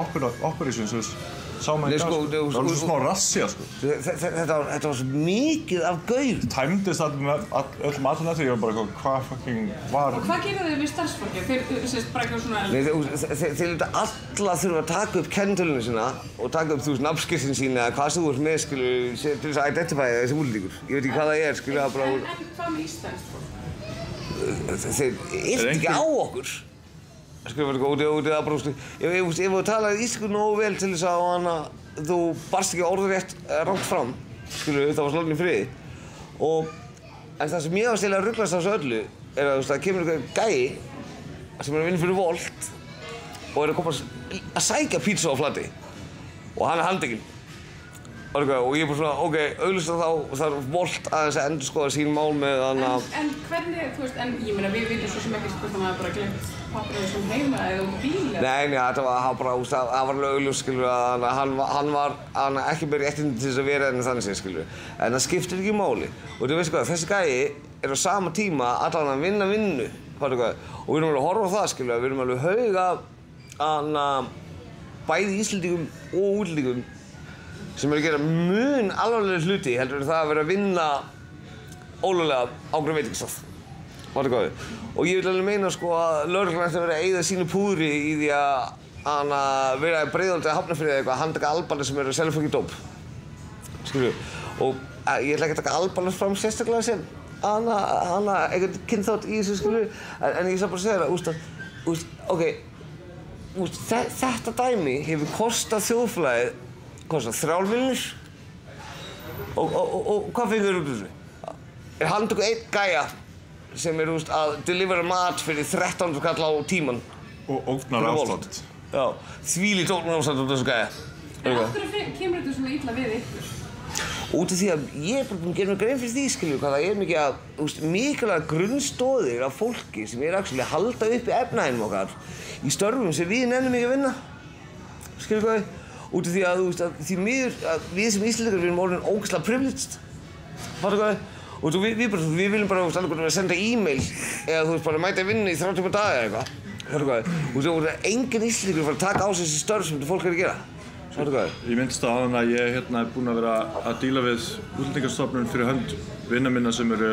operation, sá maður í dag, það var svona smá rassía, Þetta var svo mikið af gaur. Tæmdist öll maturinn eftir, ég var bara hvað fucking var. Og hvað gerir þau við starfsfólki? Þeir bara eitthvað svona... Þeir alla þurfa að taka upp kennitöluna sína og taka upp nafnskírteini sín eða hvað sem þú ert með, til þess að identify þessi útlendingur. Ég veit ekki hvað það er, En hvað með íslenskt fólk? Þeir yrkt ekki á okkur. Ef þú talaði íslensku nógu vel til þess að þú barst ekki orðrétt rangt fram, það var slóðin í friði. En það sem ég var stila að ruglast á þessu öllu er að það kemur einhver gæi sem er að vinna fyrir Volt og er að koma að sækja pizza á Flatey og hann er handtekinn. Og ég er bara svona, ok, auglýsa þá þarf Volt aðeins að endurskoða sín mál með En hvernig, þú veist, ég meina við vitum svo sem ekki hvort hann hafi bara glemt pappirinn sem heima eða út bíl eða? Nei, það var alveg augljós, að hann var ekki með réttindi til þess að vera þannig, en það skiptir ekki máli. Og þú veist hvað, þessi gæi er á sama tíma allan að vinna vinnu, og við erum alveg að horfa á það, við erum alveg hauga bæði Íslendingum og útlendingum sem eru að gera mun alvarlegri hluti heldur en það að vera að vinna ólöglega á einhverjum veitingastað. Og ég vil alveg meina að lögreglan ætti að vera að eyða sínu púðri í því að vera í Breiðholti eða Hafnarfirði eða eitthvað að handtaka Albanar sem eru að selja fólki dóp. Og ég ætla ekki að taka Albanar fram sérstaklega sem einhvern kynþátt í þessu, en ég sá bara að segja það, þetta dæmi hefur kostað þjóðfélagið 3 milljónir og hvað fengur þér út úr þessu? Er handtöku einn gæja sem er að delivera mat fyrir 13 kall á tíman og ógnar ástand. Já, þvílíkt ógnar ástand út af þessu gæja. En af hverju kemur þetta svona illa við ykkur? Út af því að ég er bara búinn að gera mig grein fyrir því, hvað það er mikilvæg grunnstoðir af fólki sem er að halda uppi efnahaginn okkar í störfum sem við nennum ekki að vinna. Út af því að því miður að við sem Íslendingar erum orðin ógeðslega privileged. Og við viljum bara vera að senda e-mail eða bara mæta að vinna í 30 daga eða eitthvað. Og enginn Íslendingur fara að taka á sig þessi störf sem fólk er að gera. Ég minnst á þannig að ég er búinn að vera að díla við Útlendingastofnun fyrir hönd vinna minna sem eru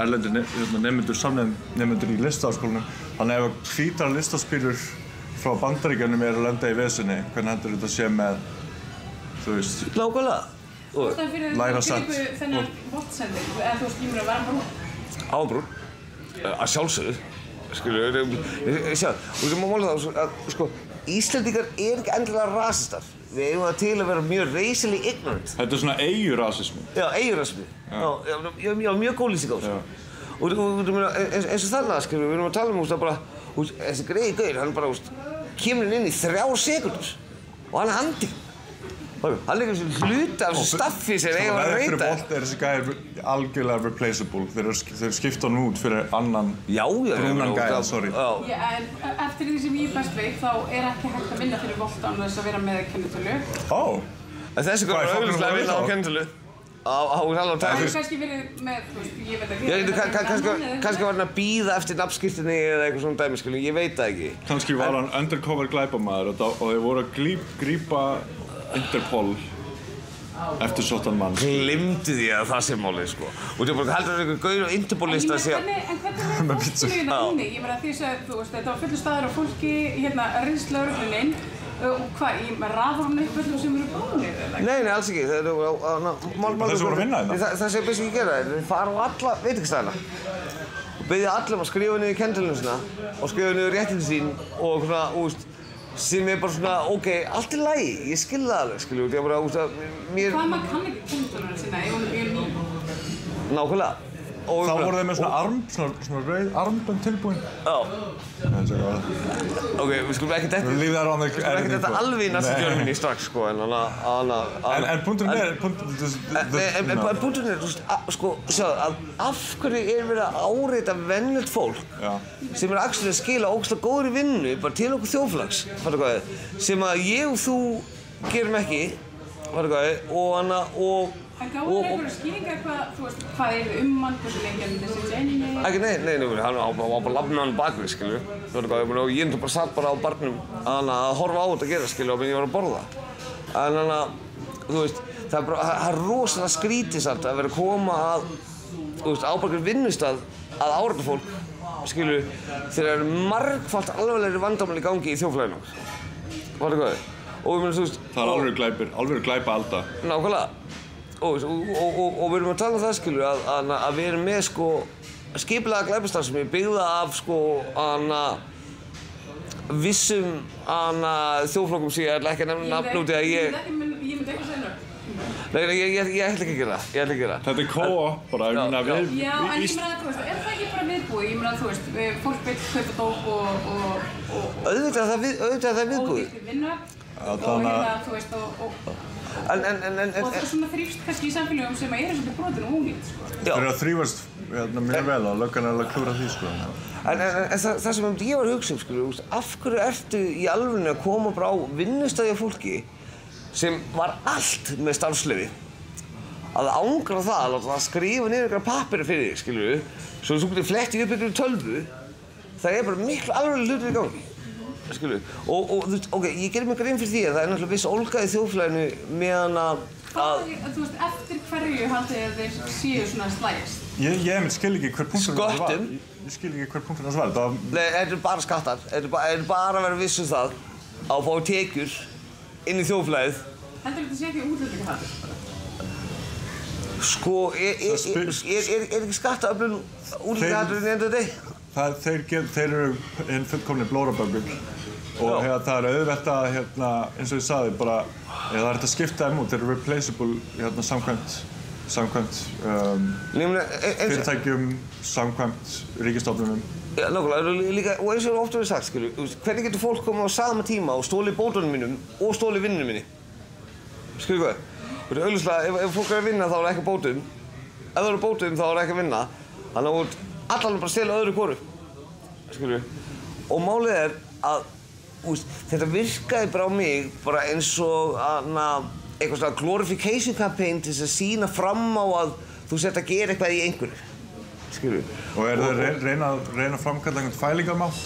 erlendir nemendur, samnemendur í listaháskólanum. Þannig ef hvítar listaspírur frá Bandaríkjunum er að lenda í vesinni, hvernig heldur þetta sé með, þú veist... Nákvæmlega. Læra satt. Þú fyrir þennan Volt-sending, eða þú skýmur að vera brún? Ábrún? Að sjálfsögðu. Þú má mála það að, Íslendingar er ekki endilega rasistar. Við eigum það til að vera mjög racially ignorant. Þetta er svona eyjurasismi. Já, eyjurasismi. Já, mjög góð lýsing á þessu. Og eins og þannig, við erum að tala um bara, þessi greiði gaur, hann bara kemur inn í 3 sekúndur og hann er handtekinn. Hann er ekki hluti af þessu staffi sem eiga að reyta. Fyrir Volt er þessi gæði algjörlega replaceable. Þeir skipta hann út fyrir annan brúnan gæða, sorry. En eftir því sem ég best veit, þá er ekki hægt að vinna fyrir Volt án þess að vera með kennitölu. Þessi gaur er auðvitað að vinna á kennitölu. Það hefur kannski verið með, ég veit ekki. Kannski var hann að bíða eftir nafnskírteini eða eitthvað svona dæmi, ég veit það ekki. Kannski var hann undercover glæpamaður og þeir voru að grípa Interpol eftirsóttan mann. Glimtu því að það sé málið, sko. Og þú bara heldur einhver gaur á Interpol-lista að segja... En hvernig er fólkinu það inni? Ég meina því að þú veist, þetta var fullu staður á fólki, hérna, riðslögregluninn og hvað, í raðhornu uppöllum sem eru búinir, eða ekki? Nei, alls ekki. Þessi voru að vinna þetta? Það sem best ekki gera þeir fara á alla veitingastæðina og biðja allir að skrifa niður kendlunum sína og skrifa niður réttindi sín og svona, úst, sem bara svona, ok, allt í lagi, ég skil það alveg, skilju, ég bara, úst, mér... Hvað maður kann ekki kendlunum sína, ef hún er ný? Nákvæmlega. Þá voru þeir með svona rauð armbönd tilbúin. Já. Ok, við skulum ekki þetta alveg í næsta gjörminni strax, sko, en En punkturinn er, punkturinn er, sko, sjáðu, að af hverju er verið að áreita venjulegt fólk sem actually að skila ógeðslega góðri vinnu bara til okkur þjóðfélags, sem að ég og þú gerum ekki, og En gáðu þér einhverja skýringar hvað er hann, hversu lengi hann þessi Jenny? Ekki, nei, hann var bara lafnað hann bakvið, skilju. Og ég bara satt bara á barnum að horfa á þetta að gera, skilju, og ég var að borða. En þú veist, það er rosalega skrítið samt að vera að koma að, þú veist, á bara vinnustað að áreita fólk, skilju, þegar það eru margfalt alvarlegri vandamál í gangi í þjóðfélaginu. Var það góðið? Og ég meina, þú veist... Það er alveg glæpa alda. Nákvæmlega. Og við erum að tala um það, skilju, að við erum með, sko, skipulega glæpastarfsemi byggða af, sko, vissum, þjóðflokkum sem ég ætla ekki að nefna nafn út í að ég... Ég myndi ekki að segja nörd. Nei, ég ætla ekki að gera það, Þetta er co-op, bara, Já, en ég meina, þú veist, er það ekki bara viðbúið? Ég meina, þú veist, fólk veit kaupa dóp og... Auðvitað það er viðbúið. Ódýrt vinna og hérna, þú veist, og það er svona þrífst kannski í samfélögum sem eru svolítið brotin og ónýtt, sko. Það er að þrífast mjög vel og löggan er alveg að klúra því, sko. En það sem ég var að hugsa, sko, af hverju ertu í alvörunni að koma bara á vinnustæði af fólki sem var allt með starfsleyfi að ángra það, að láta það skrifa niður einhverja pappíra fyrir þig, skilju, svo þú getur flettið upp einhverju tölvu, það er bara miklu alveg hlutur í gangi. Skilju, og þú veist, ok, ég gerir mig grein fyrir því að það er náttúrulega viss ólga í þjóðfélaginu meðan að... Þú veist, eftir hverju haldið þið að þeir séu svona slægist? Ég skil ekki hver punktur það var. Sköttum? Ég skil ekki hver punktur það var. Nei, þetta er bara skattar. Þetta er bara að vera viss um það að fá tekjur inn í þjóðfélagið. Heldur þetta sé ekki útlendingahatur? Sko, er ekki skattaöflun útlendingahatur í enda deg? Þeir eru einn fullkomni blóraböggul og það er auðvelt að, eins og ég sagði, bara, það er hægt að skipta þeim út, þeir eru replaceable samkvæmt fyrirtækjum, samkvæmt ríkisstofnunum. Já, nákvæmlega, og eins og ofta verið sagt, skilju, hvernig getur fólk komið á sama tíma og stólið bótunum mínum og stólið vinnunum minni? Skilju hvað? Auðvitað, ef fólk er að vinna þá er ekki bótum, ef það eru bótum þá er ekki að vinna, þannig að allan bara stela öðru hvoru, skilju. Og málið er að, þetta virkaði bara á mig bara eins og eitthvað svona glorification campaign til þess að sýna fram á að þú sért að gera eitthvað í einhverju, skilju. Og það reyna að framkalla einhvern fælingamátt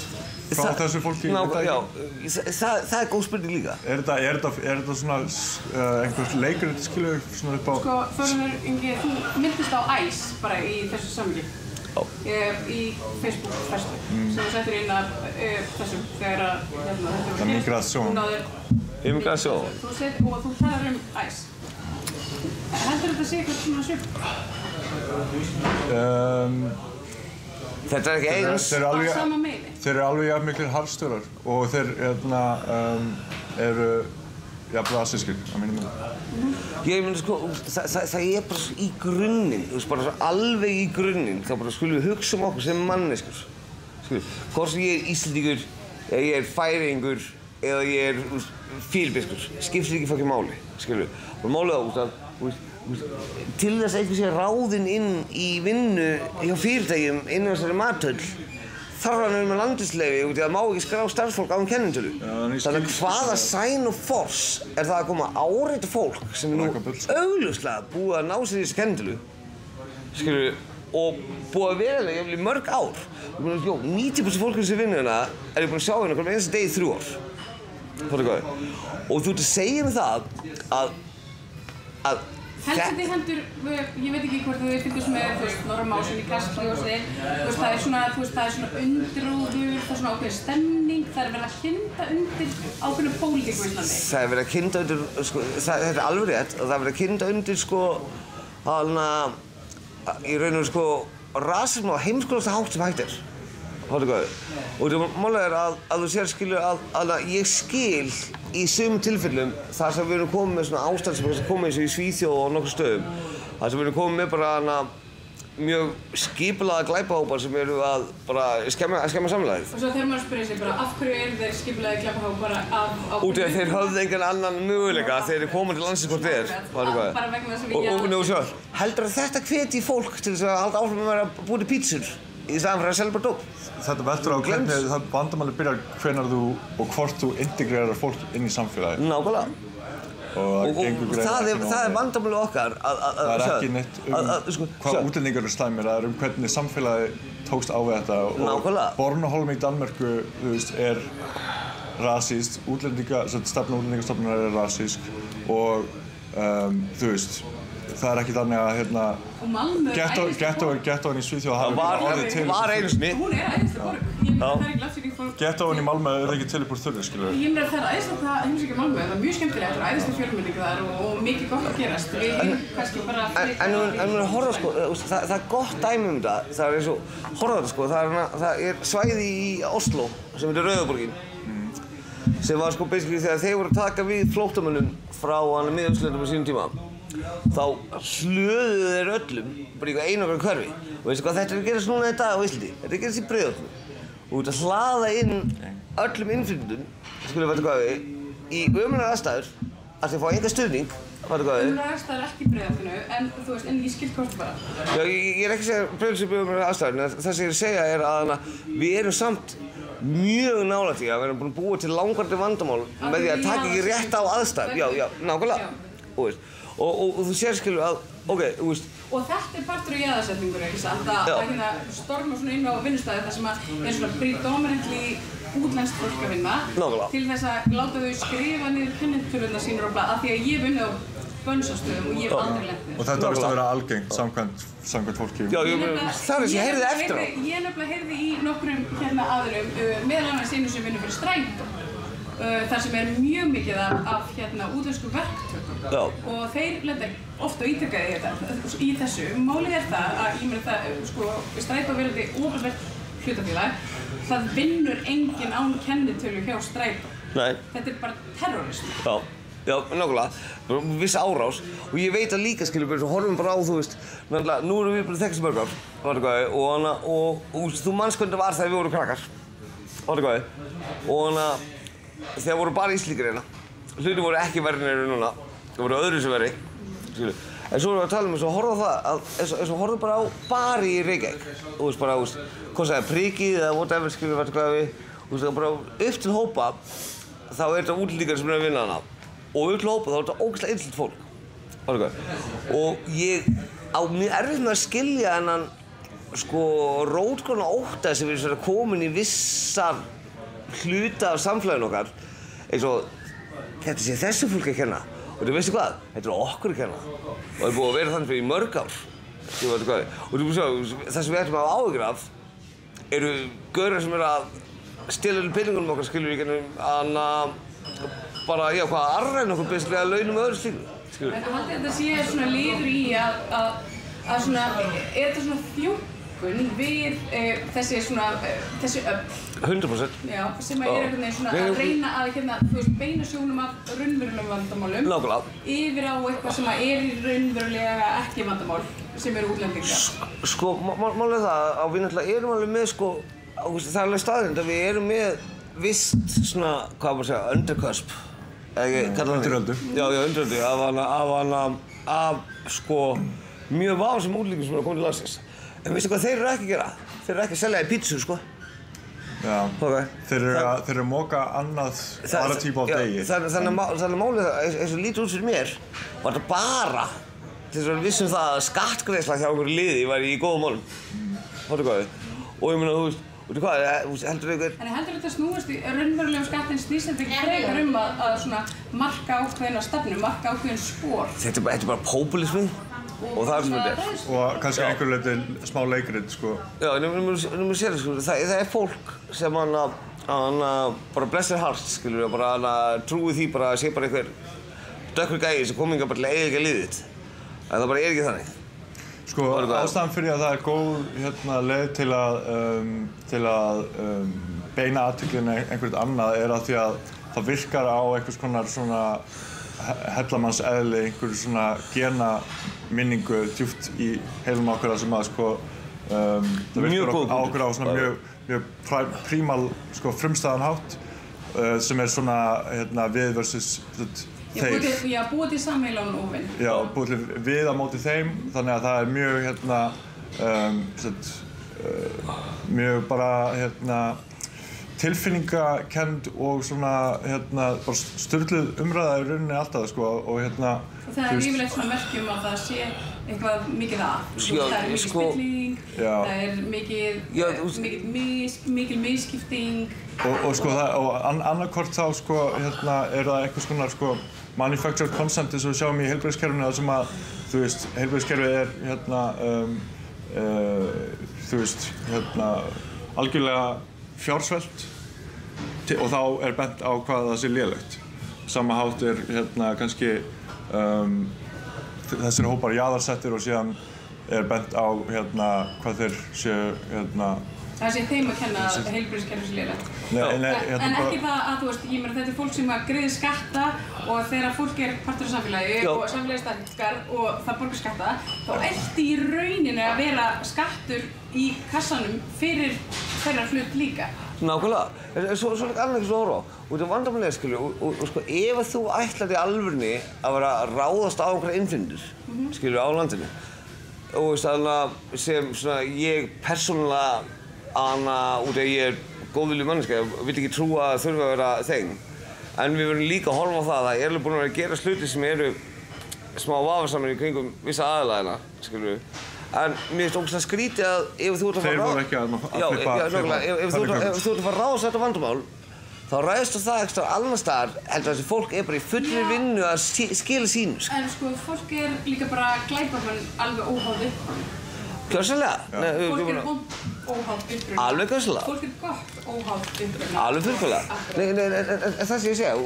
frá þessu fólki? Já, það er góð spurning líka. Er þetta svona einhvers leikrið, skilju, svona upp á... Sko, Þórundur Ingi, þú myndist á Ice bara í þessu samhengi. Í Facebook-ferslu sem þú settir inn af þessum þegar að þetta var Migration. Migration. Og þú talar Ice. Heldur þetta sé eitthvað svona svip? Þetta er ekki eins. Þeir eru alveg jafn miklir harðstjórar og þeir eru jafnvel asískir að mínum muni. Ég myndi sko, það er bara í grunninn, bara alveg í grunninn, þá bara skulum við hugsa okkur sem manneskur. Hvort sem ég er Íslendingur, eða ég er Færeyingur, eða ég er Fílbiskur, skiptir ekki fokkið máli, skilju. Og málið að, til þess að einhver sé ráðinn inn í vinnu hjá fyrirtækjum innan þessari mathöll, þarf hann með landisleyfi út í að má ekki skrá starfsfólk án kennitölu. Þannig hvaða sign of force er það að koma að áreita fólk sem er nú augljóslega búið að ná sér í þessi kennitölu, skilju, og búið að vera það í mörg ár. 90% fólk sem vinnur hérna er búin að sjá hérna hverjum einasta degi í 3 ár. Og þú ert að segja mér það að Helst hendur, ég veit ekki hvort þið fylgjast með Snorra Másson í Kastljósi, það er svona undiróður, það er svona ákveðin stemning, það er verið að kynda undir ákveðinu pólitík á Íslandi. Það er verið að kynda undir, þetta er alveg rétt, og það er verið að kynda undir í raun og rasisma á heimskulegasta hátt sem hægt er. Og það málega er að þú sér skilur að ég skil í sumum tilfellum þar sem við erum komið með svona ástand sem komið eins og í Svíþjóð og nokkur stöðum. Þar sem við erum komið með bara mjög skipulagða glæpahópar sem eru að bara skemma samfélagið. Og svo þegar maður spyrir sig bara af hverju eru þeir skipulagði glæpahópar út af þeir höfðu engan annan möguleika þegar þeir koma til landsins hvort þeir. Bara vegna þess að við heldur að þetta hveti fólk til þess að halda áfram að vera búið til pítsur í staðan fyrir að selja bara dóp. Þetta veldur á hvernig það vandamáli byrjar hvenær þú og hvort þú integrerar fólk inn í samfélagi. Nákvæmlega. Og það er vandamáli okkar það er ekki neitt hvað útlendingar eru slæmir, það er hvernig samfélagi tókst á við þetta. Nákvæmlega. Bornholm í Danmörku, er rasískt, stefna útlendingastofnunar er rasísk og það er ekki þannig að gettóin í Svíþjóð hafi orðið til. Var einu sinni. Hún er æðisleg borg. Það er ekki landsvíking fólk. Gettóin í Malmö er ekki til upp úr þurru, skilur við. Ég meina það er æðislega það heimsækja Malmö, það er mjög skemmtilegt, það er æðisleg fjölmenning þar og mikið gott að gerast. Við erum kannski bara En horfa það er gott dæmi þetta, það er eins og horfa þetta það er svæði í Oslo sem heitir Rauðaborgin. Sem var basically þegar þeir voru að taka við flóttamönnum frá Miðausturlöndum á sínum tíma. Þá hlöðuðu þeir öllum bara í einu okkar hverfi. Og veistu hvað þetta er að gerast núna í dag á Íslandi? Þetta er að gerast í Breiðholtinu. Og þú ert að hlaða inn öllum innflytjendum, í ömurlegar aðstæður, að þeir fá enga stuðning. Ömurlegar aðstæður ekki í Breiðholtinu, en ég skil hvort bara. Já, ég er ekki að segja Breiðholtinu í ömurlegar aðstæður, en það sem ég er að segja er að við erum samt mjög nálægt því að við erum búin að búa til langvarandi vandamál með því að taka ekki rétt á aðstæður. Já, nákvæmlega. Og þú sér skilur að, Og þetta er partur af jaðarsetningur, ekki satt? Að storma svona inn á vinnustæði þar sem er svona predominantly útlenskt fólk að vinna. Nákvæmlega. Til þess að láta þau skrifa niður kennitölurnar sínur á blað, af því að ég hef unnið á bönsastöðum og ég hef aldrei lent við. Og þetta verðist að vera algengt samkvæmt fólki. Já, það er þess að ég heyrði eftir á. Ég nefnilega heyrði í nokkrum aðurum, meðal annars einu sem vinnur fyrir Strætó. Þar sem er mjög mikið af útlensku verktökum og þeir lenda ofta ítrekkaði í þessu. Málið er það að ég meina það, Strætó verði opinbert hlutafélag, það vinnur enginn án kennitölu hjá Strætó. Nei. Þetta er bara terrorismi. Já, nákvæmlega, viss árás og ég veit að líka skilur, horfum bara á, náttúrulega, nú erum við bara þekkst mörg ár, og þú manns hvernig það var þegar við vorum krakkar, og þegar voru bara íslíkir hluti voru ekki verri en eru núna, það voru öðru sem verri, en svo erum við að tala eins og horfa á það, eins og horfa bara á bari í Reykjavík, bara, hvað sagði, prikið eða whatever, bara upp til hópa, þá er þetta útlendingar sem er að vinna hana, og upp til hópa þá er þetta ógeðslega einhlít fólk, og ég á mjög erfitt með að skilja þennan, rótgróna ótta sem við erum komin í vissar hluta af samfélaginu okkar eins og þetta sé þessu fólki að kenna og þú veistu hvað, þetta er okkur að kenna og það er búið að vera þannig fyrir í mörg ár og það sem við ætlum að áhyggjur af eru gaurar sem eru að stela peningunum okkar skilur í gennum bara, hvað arræna okkur basically að launum öðru slíku En haldið þetta sé svona liður í að svona, er þetta svona þjónkun við þessi öfl 100%. Já, sem er einhvern veginn svona að reyna að beina sjónum af raunverulegum vandamálum yfir á eitthvað sem er í raunverulega ekki vandamál sem eru útlendingar. Málið það að við náttúrulega erum alveg með það er alveg staðrind að við erum með visst svona, hvað maður segja, undercusp Undiröldu. Já, undiröldu af mjög vafasömum útlendingum sem eru að koma til landsins. En veistu hvað þeir eru ekki að gera? Þeir eru ekki að selja í pítsu, Já, þeir eru að móka aðra típu á degi. Þannig að málið eins og lítið út fyrir mér var þetta bara til þess að við vissum það að skattgreiðsla hjá einhverju liði væri í góðum málum. Og ég meina, Veitu hvað, heldur einhver... En heldur þetta snúast í raunverulegum skattin snýst þetta ekki frekar að svona marka ákveðina stefnu, marka ákveðin spor? Þetta er bara populismi og það sem þetta er. Og kannski einhver leiti smá leikrit, sko. Já, en sér, sko, það er fólk sem bara bless their hearts, skilur, bara trúi því bara að sé bara einhver dökkur gæi sem kom hingað bara til að eiga ekki liðið þitt. En það bara er ekki þannig. Sko, ástæðan fyrir að það er góð leið til að beina athyglinni einhvert annað er að því að það virkar á einhvers konar svona hellamannseðli, einhver svona genaminningu djúpt í heilum okkur sem að sko það virkar á okkur á svona mjög prímal sko frumstæðan hátt sem er svona við versus þeir. Já, búið til sameiginlegan óvin. Já, búið til við á móti þeim, þannig að það er mjög bara tilfinningakennd og svona bara sturluð umræða í rauninni alltaf, sko, og Og það er yfirleitt svona merkjum að það sé eitthvað mikið að. Það er mikið spilling, það er mikil misskipting. Og sko annarkvort þá sko er það eitthvað svona sko manufactured concept eins og við sjáum í heilbrigðiskerfinu þar sem að þú veist heilbrigðiskerfið er algjörlega fjársvelt og þá er bent á hvað það sé lélegt. Sama hátt er kannski þessir hópar jaðarsettir og síðan er bent á hvað þeir séu Það sé þeim að kenna að heilbrigðiskerfið sé lélegt. En ekki það að ég meina þetta er fólk sem greiðir skatta og þegar fólk er partur af samfélagi og samfélagi sterkar og það borgar skatta þá ætti í rauninni að vera skattur í kassanum fyrir þeirra hlut líka. Nákvæmlega, svo er ekki annað ekki svo horfa á. Út af vandamáli skilju, og sko ef þú ætlar í alvörunni að vera að ráðast á einhverja innflytjendur, skilju, á landinu og sem svona ég persónulega út af ég er góðviljuð manneskja, vil ekki trúa að þurfa að vera þeim. En við verðum líka að horfa á það að það er alveg búin að vera að gera hluti sem eru smá vafasamir í kringum vissa aðilæðina, skilju. En mér finnst ógeðslega skrítið að ef þú ert að fara Þeir voru ekki að flippa ef þú ert að fara að ráðast þetta vandamál, þá ræðist það ekstra annars staðar heldur þessi fólk er bara í fullri vinnu að skila sínu. En sko, fólk er líka bara glæpamenn alveg óháð uppruna. Gjörsamlega. Fólk er óháð uppruna. Alveg gjörsamlega. Fólk er gott óháð uppruna. Alveg fullkomlega. En það sem ég segja, og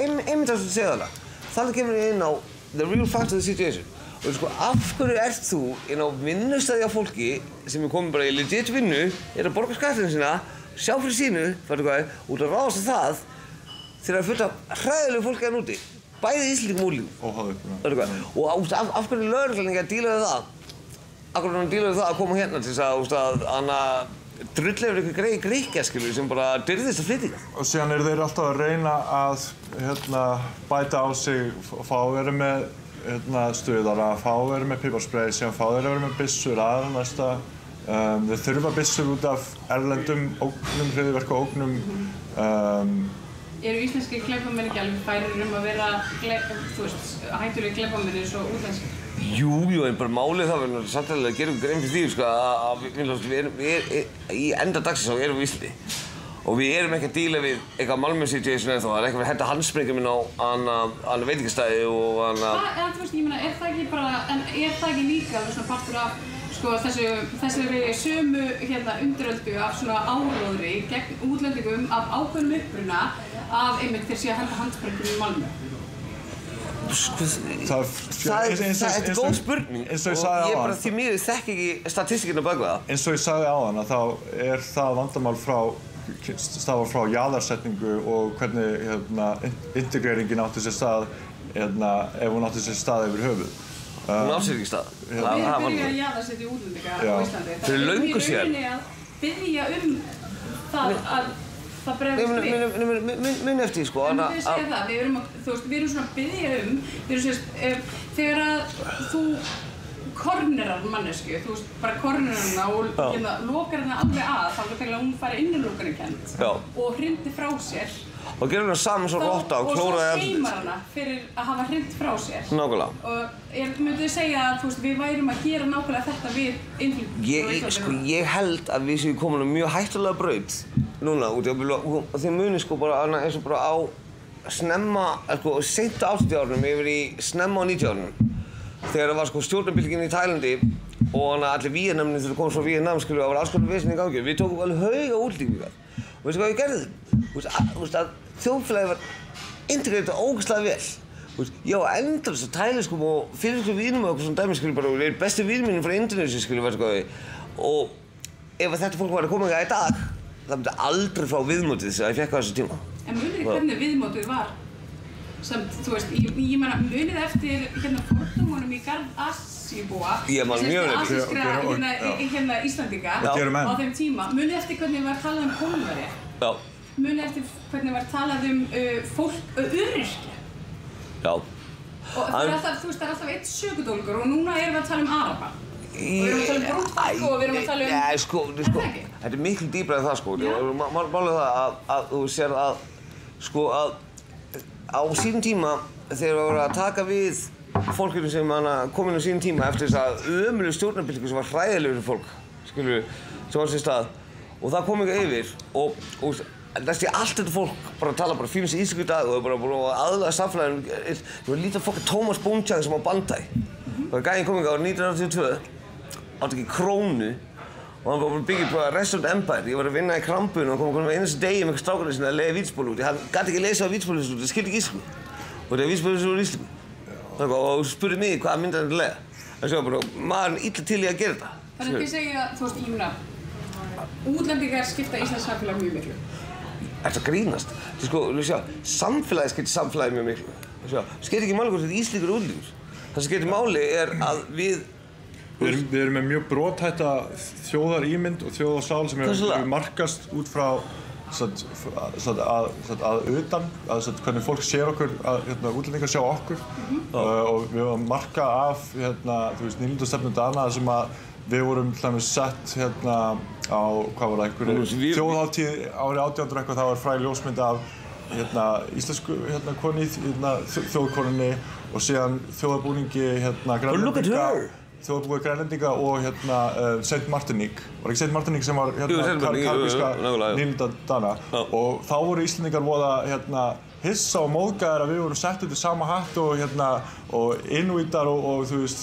einmitt það sem ég segja þarna, þannig kemur ég inn á the real fact of the situation. Og sko, af hverju ert þú inn á vinnustæði á fólki sem er komin bara í legit vinnu, er að borga skattinn sína, sjá fyrir sínu, út að ráðast það þegar það fullt af hræðilegu fólki hérna úti, bæði Íslendingum og útlendingum. Óháð uppruna. Og af hverju lögreglan ekki að díla við það? Af hverju er hann að díla við það að koma hérna til þess að drulllegur einhver greikja, skilur, sem bara dyrðist að flytja. Og síðan eru þeir alltaf að reyna að bæta á sig, fá að vera með stuðara, fá að vera með piparspray, síðan fá þeir að vera með byssur aðra næsta. Þeir þurfa byssur út af erlendum ógnum, hryðjuverka ógnum. Eru íslenski glæpamenn ekki alveg færir að vera hættulegir glæpamenn eins og útlenskir? Jú, en bara málið það verður samtalið að gera grein fyrir því að við í enda dagsins þá erum við Íslandi. Og við erum ekki að díla við eitthvað Malmö situation eða þá, það er ekki að henda handsprengjum inn á veitingastæði og ég meina, er það ekki bara, en er það ekki líka svona partur af þessari sömu undiröldu af svona áróðri gegn útlendingum af ákveðnum uppruna að einmitt þeir séu að henda handsprengjum í Malmö? Það er góð spurning og ég bara því miður þekki ekki statistíkina bak við það. Eins og ég sagði áðan að þá er það vandamál stafar frá jaðarsetningu og hvernig integreringin átti sér stað ef hún átti sér stað yfir höfuð. Hún átti sér ekki stað. Við erum byrjað að jaðarsetja útlendinga á Íslandi. Fyrir löngu síðan. Það er í rauninni að biðja það að það bregðast við. Minn eftir því, sko. En þau segja það, við erum svona að biðja þegar að þú kornerar mannesku, þú veist, bara kornerar hana og lokar hana alveg að, þá til að hún fari inn í lokunarkennd og hrindi frá sér. og gerir hann saman svo rotta og klóraði og svo seimar hana fyrir að hafa hringt frá sér. Nákvæmlega. Og myndu þið segja að við værum að gera nákvæmlega þetta við innflytjendur? Ég held að við séum komin á mjög hættulega braut núna út og þeir muni bara eins og bara á snemma, seint á 80 árunum yfir í snemma á 90 árunum þegar það var stjórnarbyltingin í Tælandi og allir Víetnamnir þegar komum frá Víetnam og það var alls konar vesen í gangi. Við tókum alveg hauga útlendingar. Og veistu hvað við gerðum? Að þjóðfélagið var integrerað ógeðslega vel. Ég á endalaust af tælenskum og fyrirskum vínum og eitthvað svona dæmi bara og bestu vínir mínir frá Indónesíu og ef þetta fólk var að koma í dag það myndi aldrei fá viðmótið sem ég fékk á þessu tíma. En munið þið hvernig viðmótið var? Samt, þú veist, ég meina munið eftir fordómunum í garð Asíubúa, asískra Íslandinga á þeim tíma. Munið eftir hvernig var talað um Pólverja. Já. Munið eftir hvernig var talað um fólk öryrkja. Já. Og það er alltaf eitt sökudólgur og núna erum við að tala um Araba. Og við erum að tala um brúntfólk og við erum að tala um... Þetta er miklu dýpra en það Málið það að þú sér að á sínum tíma þegar við vorum að taka við fólkinu sem kom inn á sínum tíma eftir þess að ömurlegu stjórnarbyltingu sem var hræðilegur fyrir fólk, sem var sér stað og það kom eitthvað yfir og næstum allt þetta fólk bara að tala fínast íslensku í dag og bara aðlaga samfélaginu. Ég var lítið fólk Thomas Boonchang sem á Bandai. Það var gæinn kom eitthvað árið 1982, átti ekki krónu og hann var bara byggja upp Restaurant Empire. Ég var að vinna í Krambun og kom einasta degi með strákarnir sinni að leiða vítspólu út. Hann gat ekki lesa á vítspóluhúsinu, það skildi ekki íslensku. Og þetta vítspóluhúsinu voru íslensku. Og spurði mig hvaða myndi hann lega. Það sé bara, maðurinn illa til í að gera þetta. Þannig að þið segja, þú veist, ég meina, útlendingar skipta Íslands samfélag mjög miklu. Þetta grínast. Samfélagið skiptir samfélagið mjög miklu. Það skiptir ekki máli hvort þetta Íslendingur og útlendingur. Það sem skiptir máli að Við erum með mjög brothætta þjóðarímynd og þjóðarsál sem hefur markast út frá að utan, hvernig fólk sér okkur, útlendingar sjá okkur og við varum marka af nýlendastefnu Dana sem að við vorum sett á, hvað var það, einhverju þjóðhátíð árið 1800 eitthvað, það var fræg ljósmynd af íslensku konu í þjóðkonunni og síðan þjóðarbúningi Grænlendinga og Saint Martinique. Var ekki Saint Martinique sem var karabíska nýlendadana og þá voru Íslendingar voða hissa og móðgæðir að við vorum sett undir sama hatt og inúítar og þú veist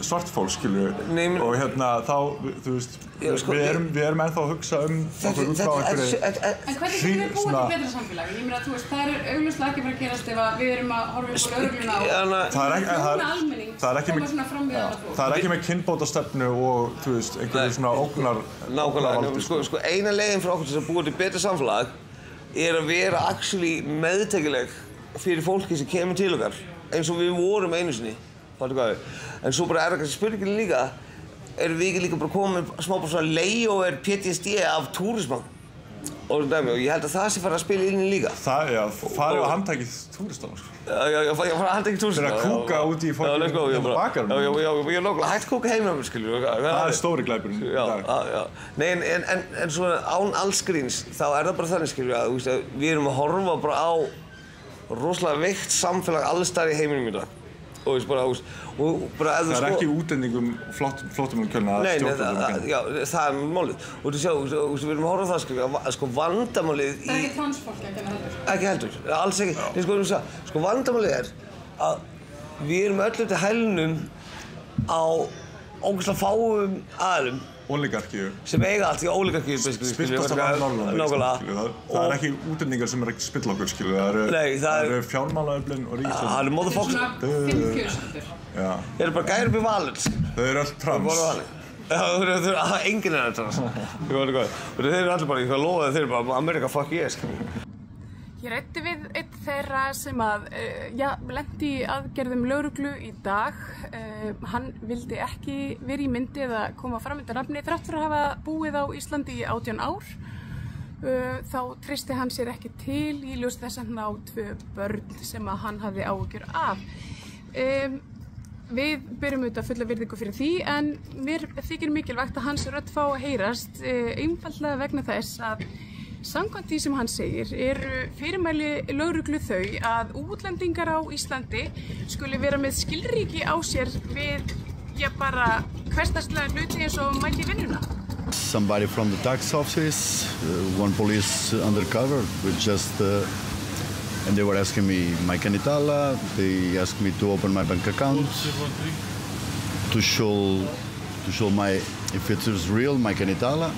svartfólk skilur og þá þú veist við erum ennþá að hugsa okkur út frá einhverju. En hvernig getum við búið til betra samfélag? Ég meina þú veist það er augljóslega ekki að gerast ef við erum að horfa upp á lögregluna og það er ekki með kynbótastefnu og þú veist einhverju svona ógnar. Nákvæmlega, eina leiðin frá okkur til að búa til betra samfélag er að vera actually meðtekileg fyrir fólki sem kemur til okkar eins og við vorum einu sinni. En svo bara kannski spurningin líka, erum við ekki líka bara komið smá bara svona layover PTSD af túrisma og ég held að það sé fara að spila inn í líka. Farið á handtækið túristana. Já, farið á handtækið túristana. Fyrir að kúka út í fólki bakarum. Já, ég er nokkulega hægt kúka heima mér, skiljum. Það er stóri glæpurinn í dag. Já. Nei, en svona án alls gríns, þá er það bara þannig, skiljum, að við erum að horfa bara á rosalega veikt samfélag alls staðar í heiminum í dag. Og bara það er ekki útlendingum flóttamönnum kjölna að stjórnvöldum. Já, það er málið. Og þú sjá, við erum að horfa á það, vandamálið í... Það er ekki transfólk heldur? Ekki heldur, alls ekki. Vandamálið er að við erum öll til hælunum á ógeðslega fáum aðilum. Oligarkíu. Sem eiga allt í oligarkíu, spiltast af Norðurlandi, það er ekki útlendingar sem er ekki spilla okkur, það eru fjármálaöflin og ríkisstjórnin. Það eru motherfuckers. Svona 5 fjölskyldur. Já. Þeir eru bara gæri upp í valur. Þau eru öll trans. Enginn er trans. Þeir eru allir bara, ég lofaði þeir eru bara America fuck yes. Ég ræddi við einn þeirra sem að lenti í aðgerðum lögreglu í dag. Hann vildi ekki vera í myndi eða koma fram undir nafni þrátt fyrir að hafa búið á Íslandi í 18 ár. Þá treysti hann sér ekki til í ljósi þess að hann á 2 börn sem að hann hafði áhyggjur af. Við berum auðvitað fulla virðingu fyrir því en mér þykir mikilvægt að hans rödd fá að heyrast einfaldlega vegna þess að Samkvæmt því sem hann segir fyrirmæli lögreglu þau að útlendingar á Íslandi skuli vera með skilríki á sér við bara hversdagslega hluti eins og mæti vinnuna. Somebody from the tax office, one police undercover, with just, and they were asking me my Canitala. They asked me to open my bank account to show my, if it is real, my Canitala.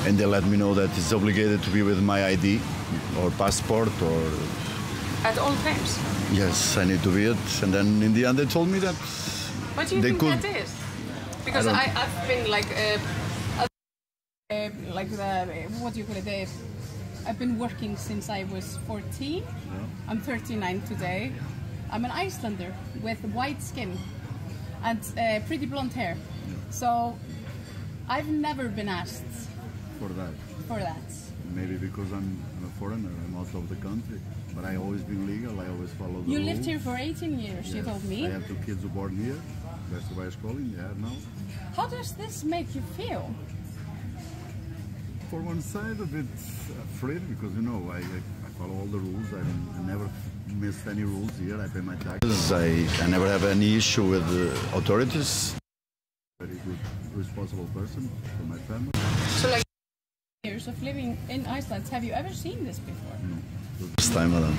And they let me know that it's obligated to be with my ID or passport or... At all times? Yes, I need to be it. And then in the end they told me that what do you think that is? Because I've been like what do you call it? I've been working since I was 14. Yeah. I'm 39 today. I'm an Icelander with white skin and pretty blonde hair. Yeah. So I've never been asked for that. For that. Maybe because I'm a foreigner, I'm out of the country. But I always been legal, I always follow the rules. You lived here for 18 years, yes. You told me. I have 2 kids who born here. That's why I'm calling, yeah, now. How does this make you feel? For one side, a bit afraid because, you know, I follow all the rules. I never missed any rules here. I pay my taxes. I never have any issue with the authorities. Very good, responsible person for my family. So, like, years of living in Iceland, have you ever seen this before? No, it was the first time, madam.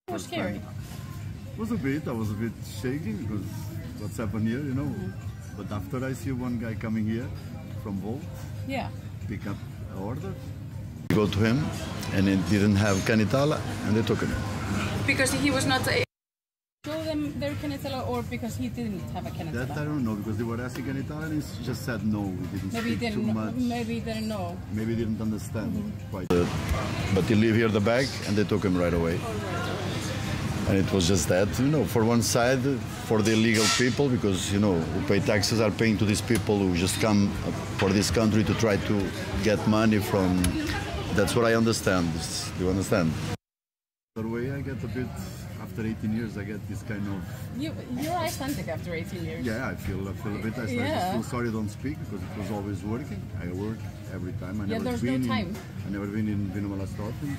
It was scary. It was a bit. I was a bit shaking because what's happened here, you know. But after I see one guy coming here from Volt, yeah, pick up an order, go to him, and it didn't have Canitala, and they took him. Because he was not a show them their Canitala, or because he didn't have a Canitala? That I don't know, because they were asking Canitala, and he just said no. He didn't maybe speak too much. Maybe he didn't know. Maybe he didn't understand quite. But he leave here the bag, and they took him right away. And it was just that, you know, for one side, for the illegal people, because, you know, who pay taxes are paying to these people who just come for this country to try to get money from, that's what I understand. Do you understand? The way I get a bit, after 18 years, I get this kind of... You're Icelandic after 18 years. Yeah, I feel a bit Icelandic. Yeah. I'm so sorry I don't speak, because it was always working. I work every time. I there's no time. I never been in Vinnumálastofnun.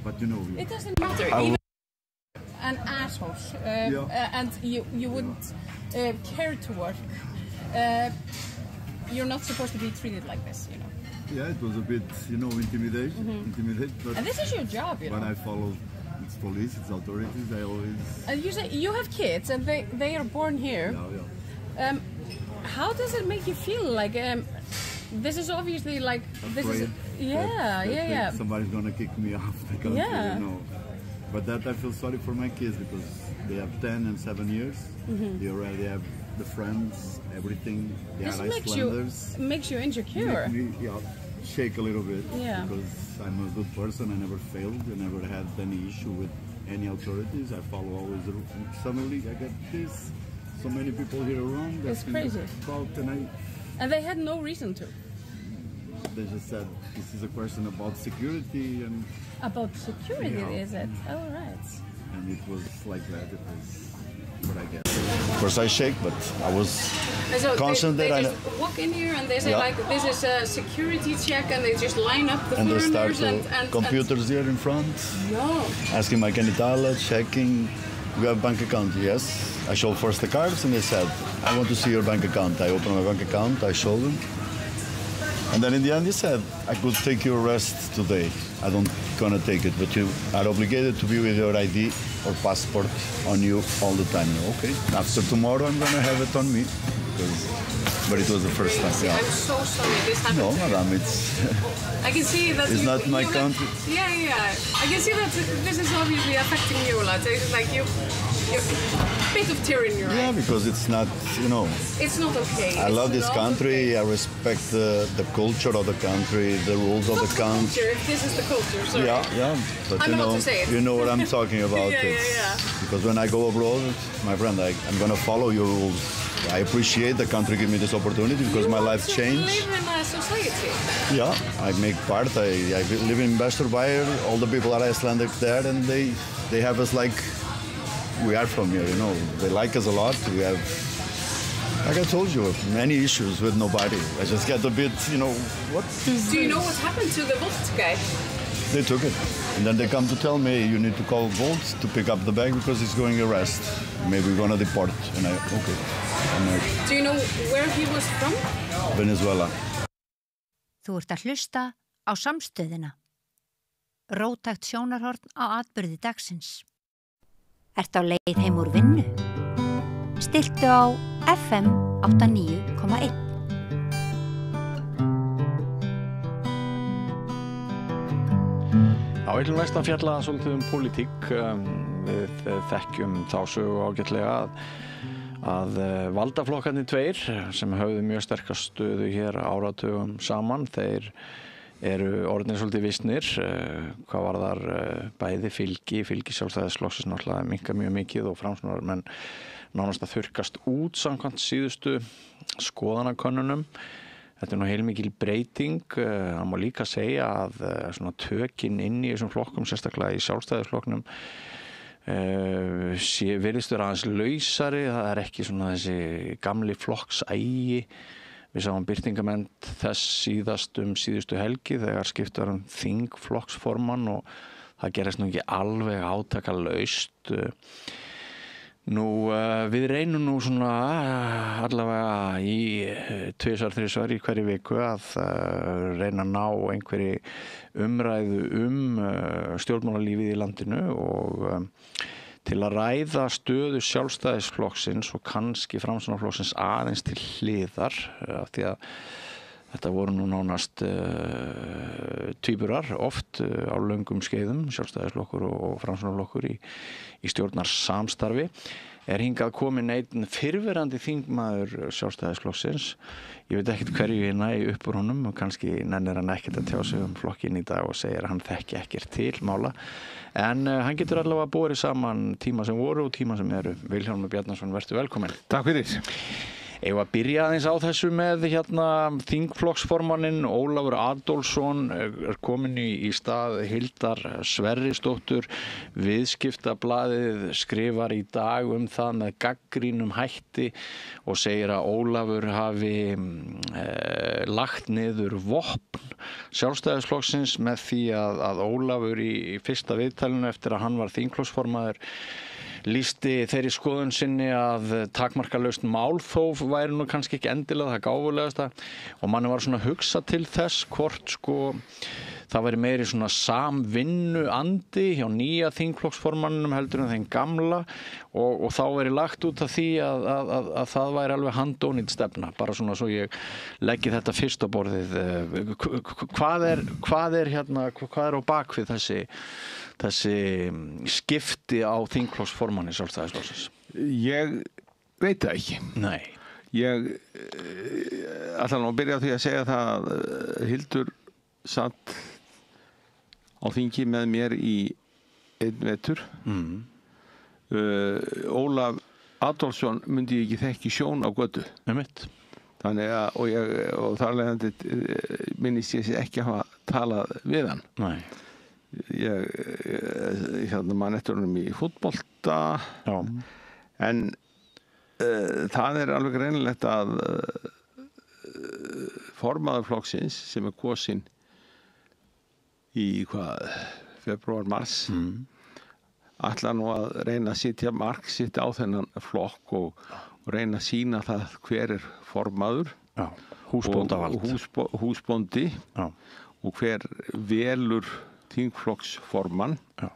But, you know... It doesn't matter. And assholes, and you wouldn't care to work. You're not supposed to be treated like this, you know. Yeah, it was a bit, you know, intimidated. But and this is your job, you know. When I follow, it's police, it's authorities. I always. And you say you have kids, and they are born here. Yeah. How does it make you feel? Like this is obviously like this is. Yeah. Somebody's gonna kick me off the country, you know. But that I feel sorry for my kids because they have 10 and 7 years. They already have the friends, everything. They are Icelanders. Makes you insecure. Make me, shake a little bit. Yeah. Because I'm a good person. I never failed. I never had any issue with any authorities. I follow always the rules. Suddenly I get this. So many people here around. It's crazy. And they had no reason to. They just said this is a question about security and. About security, is it? Oh, right. And it was like that. It was what I guess. Of course, I shake, but I was conscious that I. They just walk in here and they say like, "This is a security check," and they just line up the foreigners and computers here in front. Yeah. Asking my Canitala, checking. You have bank account? Yes. I showed first the cards, and they said, "I want to see your bank account." I opened my bank account. I showed them. And then in the end he said, I could take your rest today. I don't gonna take it, but you are obligated to be with your ID or passport on you all the time. Okay, after tomorrow I'm gonna have it on me. But it was the first time. Yeah. I'm so sorry this happened. No, madam, it's... I can see that it's not my country. Yeah. I can see that this is obviously affecting you a lot. It's like you're a bit of tear in your eye. Yeah, because it's not, you know... It's not okay. I love this country. I respect the culture of the country, the rules of the country. If this is the culture, sorry. Yeah. But you know what I'm talking about. Yeah. Because when I go abroad, my friend, I'm going to follow your rules. I appreciate the country give me this opportunity because my life changed. You live in a society. Yeah, I make part. I live in Vesturbæjar. All the people are Icelandic there, and they have us like we are from here. You know, they like us a lot. We have Like I told you, many issues with nobody. I just get a bit, what is this? Do you know what happened to the Volt guy? They took it. And then they come to tell me, you need to call Volt to pick up the bag because he's going arrest. Maybe we're going to deport. And okay. Do you know where he was from? Venezuela. Þú ert að hlusta á Samstöðina. Róttækt sjónarhorn á atburði dagsins. Ert á leið heim úr vinnu? Stilltu á FM 89,1. Já, ég ætlum næst að fjalla svolítið pólitík. Við þekkjum þá sögu ágætlega að valdaflokkarnir tveir sem höfðu mjög sterka stöðu hér áratugum saman, þeir eru orðnir svolítið vissnir hvað varðar bæði fylgi Sjálfstæðisflokksins náttúrulega minnka mjög mikið og Framsóknarmenn nánast að þurrkast út samkvæmt síðustu skoðanakönnunum. Þetta nú heilmikil breyting. Það má líka segja að svona tökin inn í þessum flokkum, sérstaklega í Sjálfstæðisflokknum, virðist vera aðeins lausari. Það ekki svona þessi gamli flokksægi. Við sáum birtingamend þess síðustu helgi þegar skipt var þingflokksformann og það gerist nú ekki alveg átakalaust. Við reynum nú svona allavega í 2-3 í hverju viku að reyna að ná einhverju umræðu stjórnmálalífið í landinu og til að ræða stöðu Sjálfstæðisflokksins og kannski Framsóknarflokksins aðeins til hliðar af því að þetta voru nú nánast tvíburar oft á löngum skeiðum, Sjálfstæðisflokkur og Framsóknarflokkur í stjórnarsamstarfi. Hingað komin einn fyrrverandi þingmaður Sjálfstæðisflokksins. Ég veit ekkert hverju ég næ upp úr honum og kannski nennir hann ekkert að tjá sig flokkinn í dag og segir að hann þekki ekkert til mála. En hann getur allavega borið saman tíma sem voru og tíma sem eru. Vilhjálmur Bjarnason, vertu velkominn. Takk fyrir. Ég var að byrja aðeins á þessu með þingflokksformanninn Ólafur Adolfsson komin í stað Hildar Sverrisdóttur. Viðskiptablaðið skrifar í dag það með gaggrínum hætti og segir að Ólafur hafi lagt niður vopn Sjálfstæðisflokksins með því að Ólafur í fyrsta viðtalinu eftir að hann var þingflokksformaður lýsti þeirri skoðun sinni að takmarkalaust málþóf væri nú kannski ekki endilega það gáfulegasta og manni var svona að hugsa til þess hvort það væri meiri svona samvinnu andi hjá nýja þingflokksformanninum heldur en þeim gamla og þá væri lagt út af því að það væri alveg handónýtt stefna, bara svona svo ég leggi þetta fyrst á borðið. Hvað er á bakvið þessi skipti á þingflokksformanni Sjálfstæðisflokksins? Ég veit það ekki. Nei. Ég ætla nú að byrja á því að segja það að Hildur satt á þingi með mér í einn vetur. Ólaf Adolfsson myndi ég ekki þekki sjón á götu. Einmitt. Þannig að, og þar leiðandi minnist ég ekki að hafa talað við hann. Nei. Ég man eftir honum í fútbolta. Já. En það er alveg greinilegt að formaður flokksins sem er kosinn í febrúar, mars ætla nú að reyna að setja mark sitt á þennan flokk og reyna að sýna það hver er formaður. Já. Húsbóndavald. Húsbóndi. Já. Og hver velur þingflokksformann. Já.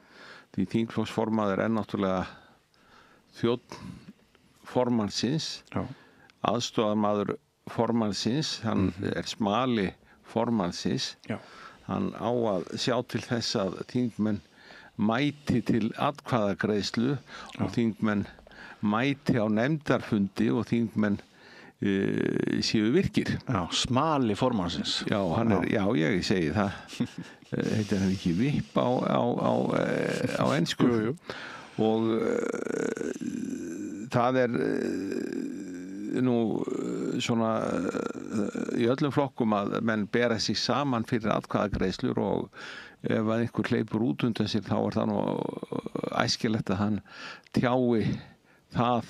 Því þingflokksformaður er náttúrulega þjónn formannsins, aðstoðarmaður formannsins, hann er smali formannsins. Já. Hann á að sjá til þess að þingmenn mæti til atkvæðagreiðslu og þingmenn mæti á nefndarfundi og þingmenn séu virkir. Já, smali formannsins. Já, ég segi það. Heitir hann ekki VIP á ensku. Jú. Og það er nú svona í öllum flokkum að menn bera sig saman fyrir atkvæðagreiðslur og ef einhver hleypur út undan sér þá er það nú æskilegt að hann tjái það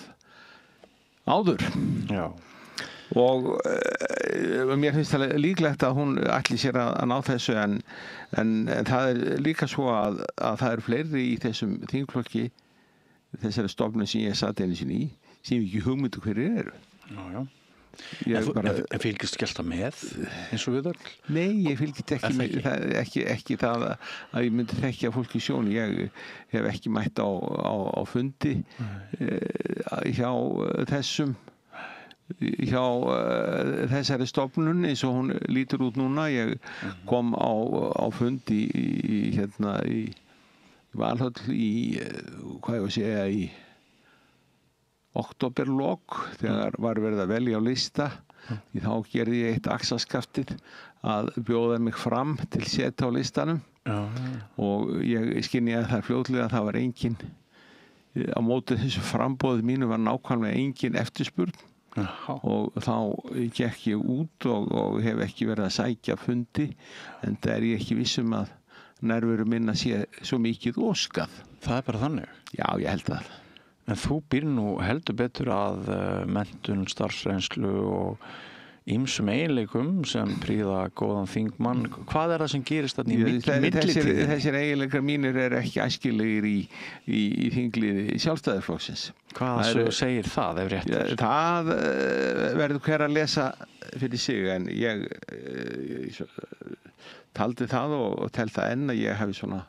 áður. Já. Og mér finnst það líklegt að hún ætli sér að ná þessu en það líka svo að það fleiri í þessum þingflokki, þessari stofnun sem ég satt einu sinni í, sem ekki hugmyndu hverjir eru. Já. En fylgist ekki alltaf með eins og við öll? Nei, ég fylgist ekki með, ekki það að ég myndi þekkja fólk í sjón. Ég hef ekki mætt á fundi hjá þessari stofnun eins og hún lítur út núna. Ég kom á fundi í Valhöll hvað ég að segja, í októberlok þegar var verið að velja á lista. Því þá gerði ég eitt axarskaftið að bjóða mig fram til seta á listanum. Og ég skynjaði það fljótlega að það var engin á móti þessu framboði mínu var nákvæmlega engin eftirspurn. Og þá gekk ég út og hef ekki verið að sækja fundi, en það ég ekki vissum að nærveru minna sé svo mikið óskað. Það bara þannig? Já, ég held það. En þú býr nú heldur betur að menntun, starfsreynslu og ýmsum eiginleikum sem prýða góðan þingmann. Hvað það sem gerist þarna í millitíðinni? Þessir eiginleikar mínir ekki æskilegir í þingliði Sjálfstæðisflokksins. Hvað segir það ef rétt er? Það verður hver að lesa fyrir sig, en ég taldi það og tel það enn að ég hefi svona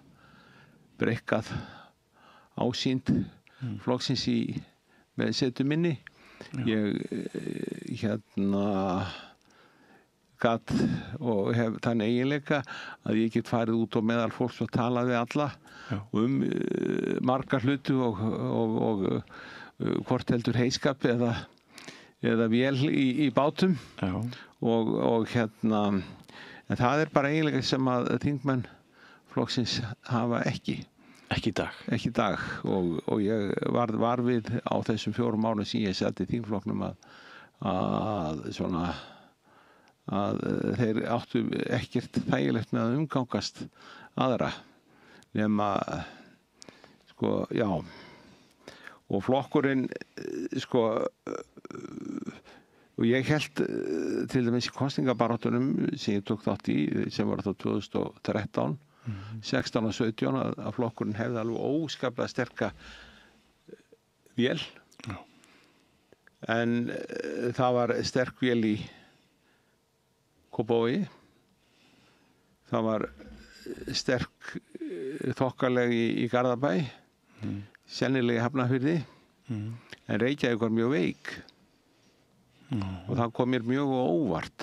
breikkað ásýnd flokksins með setu minni. Ég gat og hef þann eiginleika að ég get farið út og meðal fólks og talað við alla margar hluti og hvort heldur heiskap eða vél í bátum. Og en það bara eiginleika sem að þingmenn flokksins hafa ekki í dag og ég var við á þessum 4 árum sem ég sat í þingflokknum að þeir áttu ekkert þægilegt með að umgangast aðra nema og flokkurinn og ég held til dæmis í kosningabaráttunum sem ég tók þátt í sem var þá 2013 16 og 17 að flokkurinn hefði alveg óskaplega sterka vél. En það var sterk vél í Kópavogi, það var sterk þokkaleg í Garðabæ, sennilega í Hafnarfirði, en Reykjavík var mjög veik og það kom mér mjög á óvart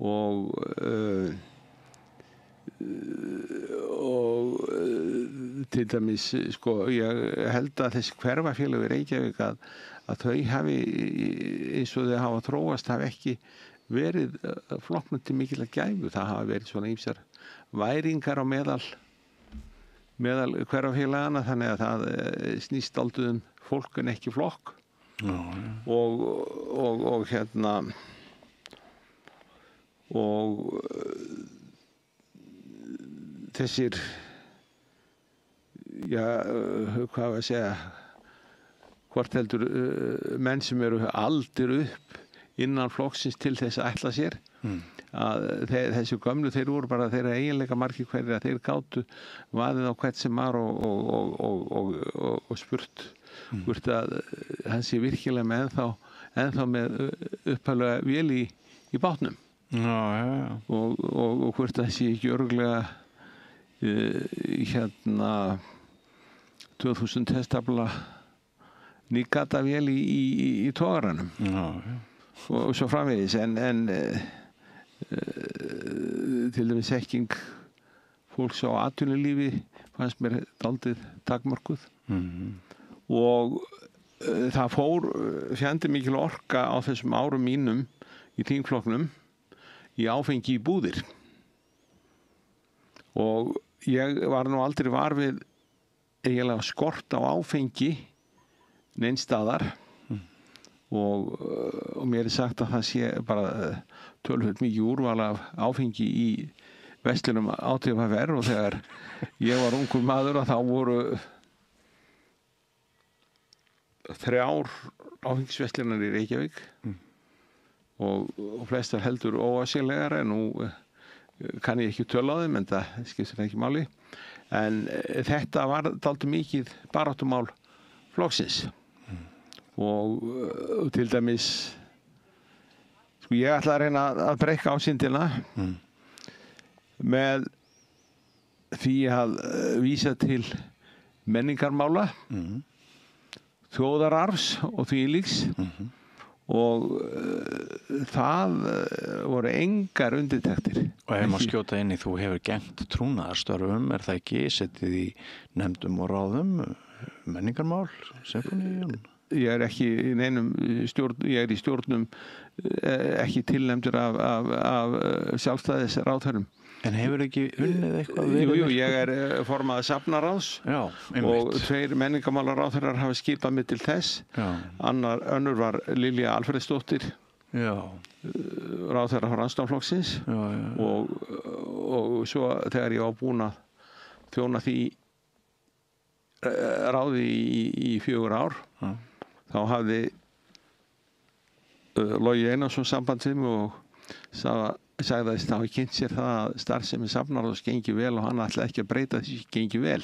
og til dæmis ég held að þessi hverfafélög í Reykjavík að þau hafi eins og þau hafa þróast hafi ekki verið flokknum til mikil að gæfu. Það hafa verið svona ýmsar væringar á meðal hverfafélagana, þannig að það snýst aldrei fólk en ekki flokk. Og þessir hvað að segja hvort heldur menn sem eru aldir upp innan flokksins til þess að ætla sér að þessu gömlu þeir voru bara þeirra eiginleika margir hverjir að þeir gátu vaðið á hvert sem var og spurt hvort að hann sé virkilega með ennþá með upphæflega vél í bátnum og hvort að það sé ekki örglega 2000 hestafla nýgatavél í togaranum og svo framvegis en til dæmis þekking fólks á atvinnulífi fannst mér dálítið takmörkuð og það fjandi mikil orka á þessum árum mínum í þingflokknum í áfengi í búðir og ég var nú aldrei var við eiginlega skort á áfengi neins staðar og mér sagt að það sé bara tölvöld mikið úrval af áfengi í verslunum ÁTVR og þegar ég var ungur maður og þá voru 3 áfengisverslunar í Reykjavík og flestar heldur óaðskiljanlegar en nú kann ég ekki tölu á þeim en það skiptir ekki máli. En þetta var dálítið mikið baráttumál flokksins og til dæmis sko ég ætla að reyna að breyka ásýndina með því að vísa til menningarmála, þjóðararfs og þvílíks og það voru engar undirtektir. Og ef maður skjóta inn í þú hefur gegnt trúnaðarstörfum, það ekki setið í nefndum og ráðum, menningarmál, sinfóníum? Ég ekki í neinum stjórn, ég í stjórnum ekki tilnefndur af sjálfstæðisráðherrum. En hefur ekki unnið eitthvað við? Jú, ég formaður safnaráðs og 2 menningarmálaráðherrar hafa skipað mig til þess. Önnur var Lilja Alfreðsdóttir, ráðherra frá Rannsóknarflokksins og svo þegar ég var búinn að þjóna því ráði í 4 ár, þá hafði Logi Einarsson samband við mig og sagði að það hafi kynnt sér það að starfsemi safnaráðs gengi vel og hann ætlaði ekki að breyta því gengi vel.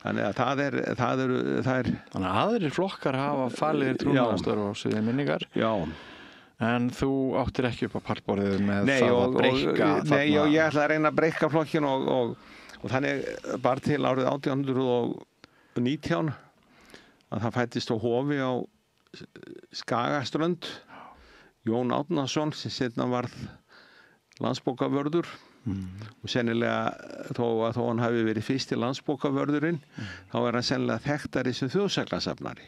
Þannig að það er Þannig að aðrir flokkar hafa falið trúnaðarstörf á sviði minningar. Já. En þú áttir ekki upp á pallborðið með það að breyka þarna? Nei, og ég ætlaði að reyna að breyka flokkin og þannig bara til árið 1819 að það fættist á Hofi á Skagaströnd Jón Árnason sem seinna varð landsbókavörður og sennilega þó hann hafi verið fyrsti landsbókavörðurinn þá hann sennilega þekktari sem þjóðsagnasafnari.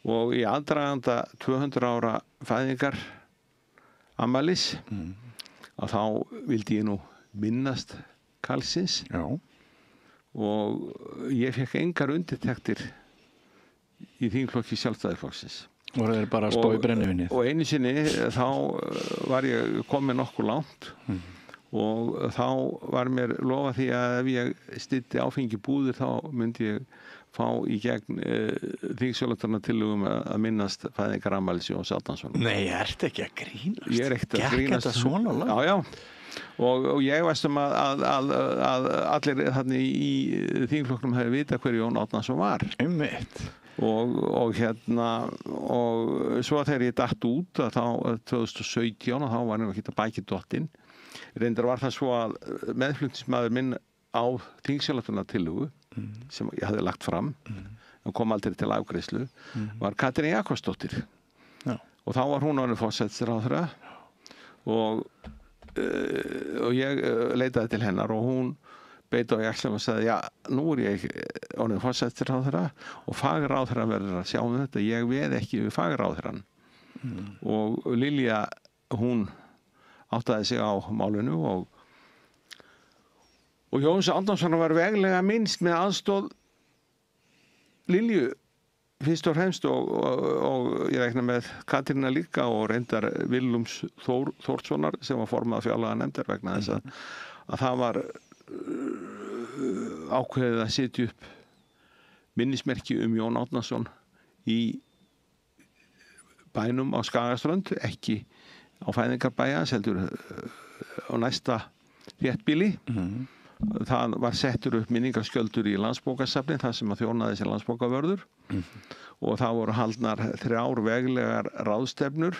Og í aðdraganda 200 ára fæðingar afmælis að þá vildi ég nú minnast Karlsins og ég fekk engar undirtektir í þingflokki Sjálfstæðisflokksins. Voru þeir bara að spá í brennivinnið? Og einu sinni þá var ég komið nokkuð langt og þá var mér lofað því að ef ég styddi áfengi búðir þá myndi ég fá í gegn þingsályktunartillögum að minnast fæðingarafmælis Jóns Árnasonar. Nei, ertu ekki að grínast? Ég ekkert að grínast. Gekk þetta svona langt? Já. Og ég veist að allir þarna í þingflokknum hefur vitað hver Jón Árnason var. Einmitt. Og svo þegar ég datt út að þá 2017 og þá var ég ekki að bækja dottinn. Reyndar var það svo að meðflutningsmaður minn á þingsályktunartillögu sem ég hafði lagt fram og kom aldrei til afgreiðslu var Katrín Jakobsdóttir og þá var hún orðin forsætisráðherra og ég leitaði til hennar og hún beit á jaxlum og sagði nú ég orðin forsætisráðherra og fagráðherra verður að sjá þetta, ég veð ekki við fagráðherran og Lilja hún áttaði sig á málinu og Jóns Árnason var veglega minnst með aðstoð Lilju fyrst og fremst og ég reikna með Katrína líka og reyndar Willums Þórðssonar sem var formað fjárlaganefndar vegna þess að það var ákveðið að setja upp minnismerki Jón Árnason í bænum á Skagaströnd, ekki á fæðingarbæja, heldur á næsta þéttbýli. Það var settur upp minningarskjöldur í Landsbókasafni þar sem að þjónaði sér landsbókavörður og það voru haldnar 3 veglegar ráðstefnur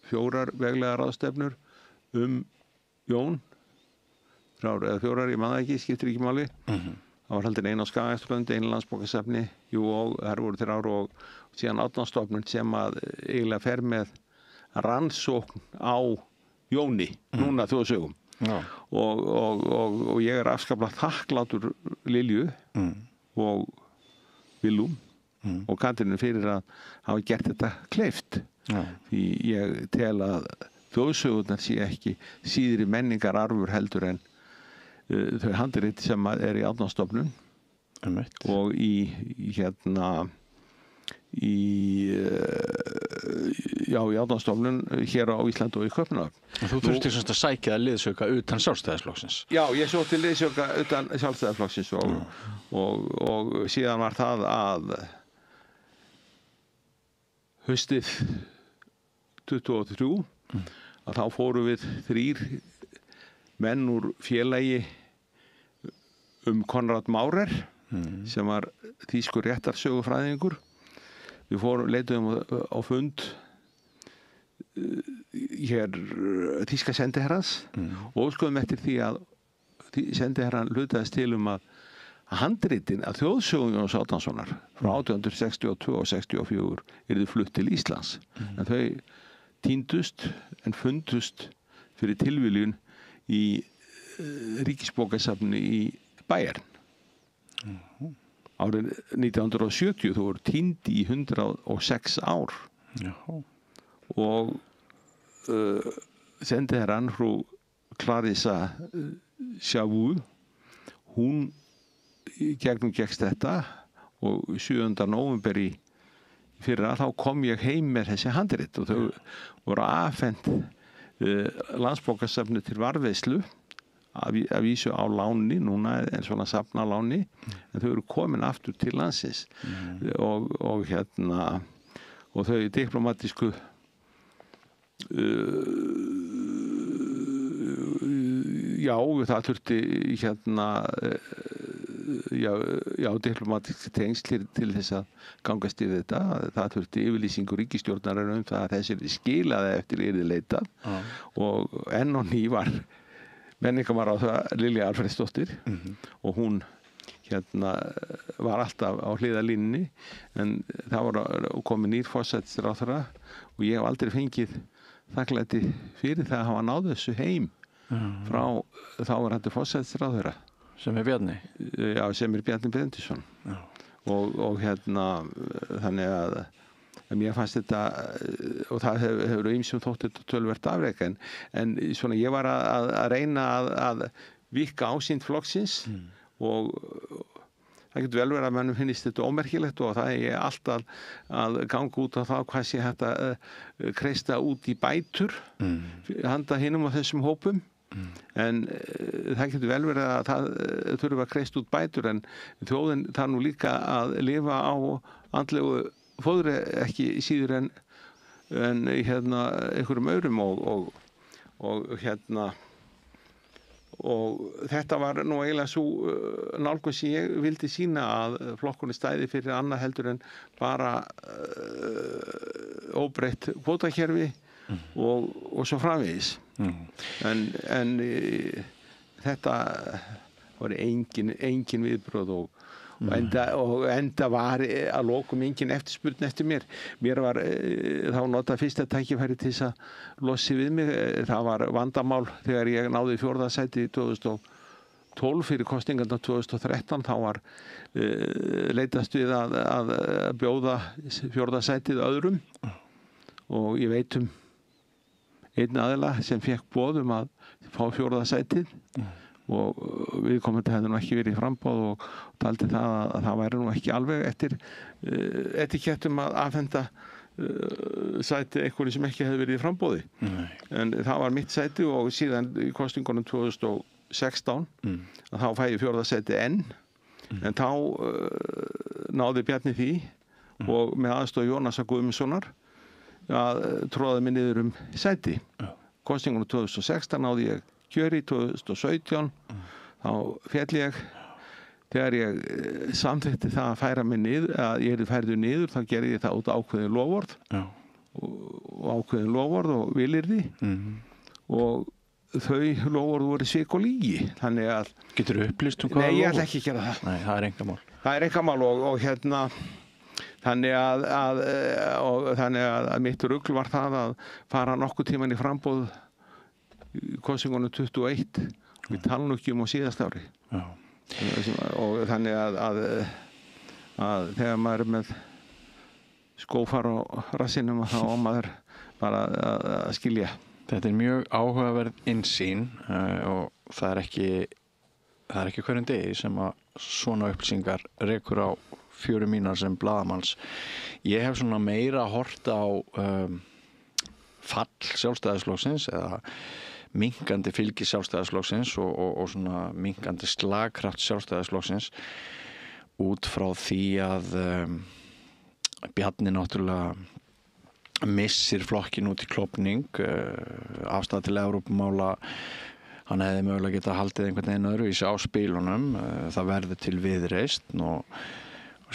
4 veglegar ráðstefnur Jón 3 eða 4, ég man það ekki, skiptir ekki máli það var haldin ein á Skagaströnd, ein Landsbókasafni og þar voru 3 og síðan Árnastofnun sem að eiginlega fer með rannsókn á Jóni núna þjóðsögum og ég afskaplega þakklátur Lilju og Willum og Katrínu fyrir að hafa gert þetta kleift því ég tel að þjóðsögurnar sé ekki síðri menningararfur heldur en þau handrit sem er í Árnastofnun og í Árnastofnun hér á Íslandi og í Kaupmannahöfn. Þú þurftir semst að sækja liðsauka utan Sjálfstæðisflokksins? Já, ég sótti liðsauka utan Sjálfstæðisflokksins og síðan var það að haustið 23 að þá fórum við 3 menn úr félagi Konrad Maurer sem var þýskur réttarsögufræðingur. Við leituðum á fund hér þýska sendiherrans og óskuðum eftir því að sendiherran hlutaðist til að handritin að þjóðsögum Jóns Árnasonar frá 1862 og 64 yrðu flutt til Íslands. En þau týndust en fundust fyrir tilviljun í ríkisbókasafni í Bayern. Árið 1970 þú voru týnd í 106 ár. Og sendiherran frú Clarissa Chauveau, hún gegnumgekkst þetta og 7. nóvember í fyrra þá kom ég heim með þessi handrit og þau voru afhent Landsbókasafni til varðveislu að vísu á láni núna en svona safnaláni en þau eru komin aftur til landsins og þau diplomatísku já það þurfti diplomatísk tengsl til þess að gangast í þetta. Það þurfti yfirlýsingu ríkisstjórnarinnar það að þessi skilaði eftir yrði leitað og enn og ný var menningarmálaráðherra Lilja Alfreðsdóttir og hún var alltaf á hliðarlínunni en það var komin nýr forsætisráðherra og ég hef aldrei fengið þakklæti fyrir það að hafa náð þessu heim frá þáverandi forsætisráðherra sem Bjarni? Já, sem Bjarni Benediktsson og þannig að mér fannst þetta og það hefur ýmsum þótt þetta töluvert afrek en svona ég var að reyna að víkka ásýnd flokksins og það getur vel verið að mannum finnist þetta ómerkilegt og það er alltaf að ganga út á það hvað sé hægt að kreista út í bætur handa hinum á þessum hópum en það getur vel verið að það þurfa að kreista út bætur en þjóðin þarf nú líka að lifa á andlegu fóðri ekki síður en einhverjum öðrum og þetta var nú eiginlega svo nálgun sem ég vildi sýna að flokkunni stæði fyrir annað heldur en bara óbreytt kvótakerfi og svo framvegis en þetta var engin viðbrögð og enda var að lokum engin eftirspurn eftir mér var þá notað fyrsta tækifæri til þess að losi við mig það var vandamál þegar ég náði 4. sæti 2012 fyrir kosningarna 2013 þá var leitast við að bjóða 4. sætið öðrum og ég veit einn aðila sem fekk boð að fá 4. sætið og viðkomandi hefði nú ekki verið í framboð og taldi það að það væri nú ekki alveg eftir etikettum að afhenda sæti einhverju sem ekki hefði verið í framboði en það var mitt sæti og síðan í kosningunum 2016 að þá fæ ég 4. sæti enn en þá náði Bjarni því og með aðstoð Jónasar Guðmundssonar að tróða mig niður sæti kosningunum 2016 náði ég kjöri 2017 þá féll ég þegar ég samþykkti það að færa mig niður að ég færður niður þá gerði ég það út ákveðin loforð og vilyrði og þau loforð voru svik og lygi þannig að getur þú upplýst hvað nei ég ætla ekki að gera það nei það er einkamál og þannig að mitt rugl var það að fara nokkuð tíman í framboð kosningunum 21 við talum ekki á síðast ári og þannig að þegar maður er með skófar á rassinum þá á maður bara að skilja. Þetta er mjög áhugaverð innsýn og það er ekki hverjum degi sem að svona upplýsingar rekur á fjöru mínar sem blaðamanns. Ég hef svona meira hort á fall Sjálfstæðisflokksins eða minkandi fylgi Sjálfstæðisflokksins og svona minkandi slagkraft Sjálfstæðisflokksins út frá því að Bjarni náttúrulega missir flokkin út í klofning, afstæða til Evrópumála, hann hefði mögulega getað haldið einhvern veginn öðruvísi á spilunum, það verður til Viðreisn og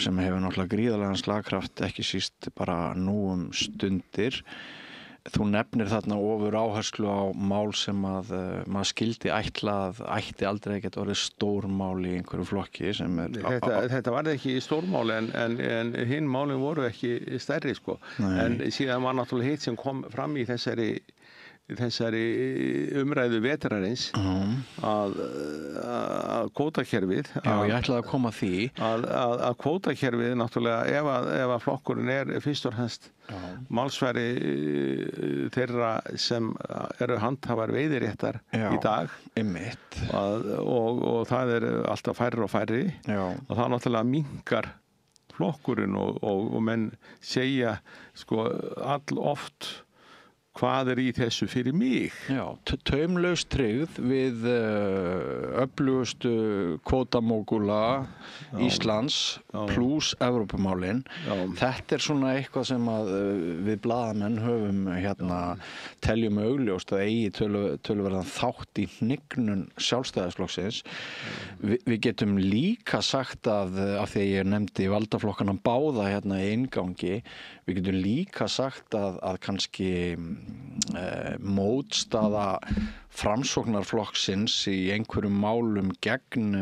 sem hefur náttúrulega gríðarlegan slagkraft, ekki síst bara nú stundir. Þú nefnir þarna ofur áherslu á mál sem að maður skildi ætla að ætti aldrei að geta orðið stórmál í einhverju flokki sem Þetta var ekki stórmáli en hinn málin voru ekki stærri sko. En síðan var náttúrulega hitt sem kom fram í þessari umræðu vetrarins að kvótakerfið ég ætlaði að koma að því að kvótakerfið náttúrulega ef að flokkurinn fyrst og fremst málsværi þeirra sem eru handhafar veiðiréttar í dag og það alltaf færri og færri og það náttúrulega minnkar flokkurinn og menn segja sko all oft hvað í þessu fyrir mig? Já, taumlaus tryggð við öflugustu kvótamógula Íslands pluss Evrópumálin. Þetta svona eitthvað sem að við blaðamenn höfum teljum augljóst að eigi töluverðan þátt í hnignun Sjálfstæðisflokksins. Við getum líka sagt að af því að ég nefndi valdaflokkana báða í inngangi, við getum líka sagt að kannski mótstaða Framsóknarflokksins í einhverjum málum gegn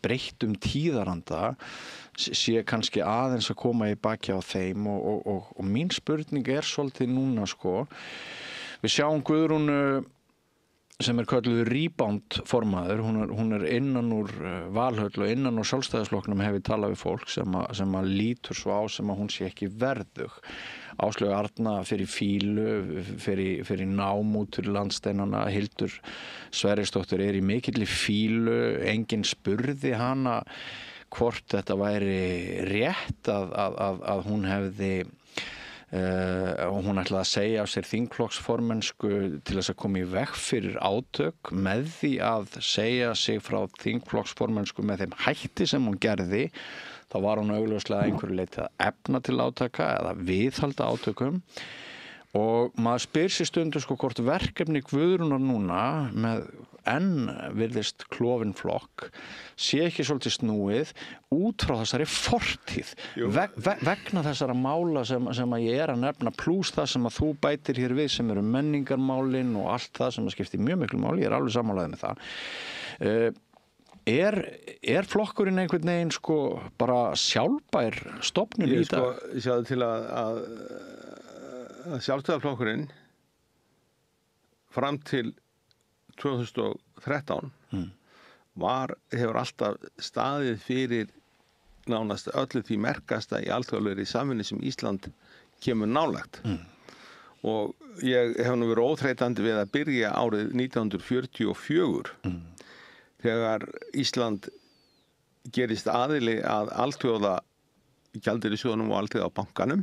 breyttum tíðaranda sé kannski aðeins að koma í baki á þeim og mín spurning svolítið núna sko. Við sjáum Guðrúnu sem kölluð rebound formaður, hún innan úr Valhöll og innan úr Sjálfstæðisflokknum hefur talað við fólk sem að lítur svo á sem að hún sé ekki verðug. Áslaug Arna fyrir fílu, fyrir nám út til landsteinana, Hildur Sverrisdóttir í mikilli fílu, enginn spurði hana hvort þetta væri rétt að hún hefði og hún ætlaði að segja af sér þingflokksformennsku til þess að koma í veg fyrir átök með því að segja sig frá þingflokksformennsku með þeim hætti sem hún gerði. Þá var hún augljóslega einhverju leyti að efna til átaka eða viðhalda átökum og maður spyr sér stundu sko hvort verkefni Guðrúnar núna með virðist klofin flokk sé ekki svolítið snúið út frá þessari fortíð vegna þessara mála sem að ég að nefna pluss það sem að þú bætir hér við sem eru menningarmálin og allt það sem að skipti mjög miklu máli, ég alveg sammálaðið með það. Flokkurinn einhvern veginn sko bara sjálfbær stofnun í dag? Sjáðu til að Sjálfstæðisflokkurinn fram til 2013 hefur alltaf staðið fyrir nánast öllu því merkasta í alþjóðlegri samvinnu sem Ísland kemur nálægt og ég hef nú verið óþreytandi við að byrja árið 1944 þegar Ísland gerist aðili að alþjóða gjaldeyrisjóðnum og alþjóðabankanum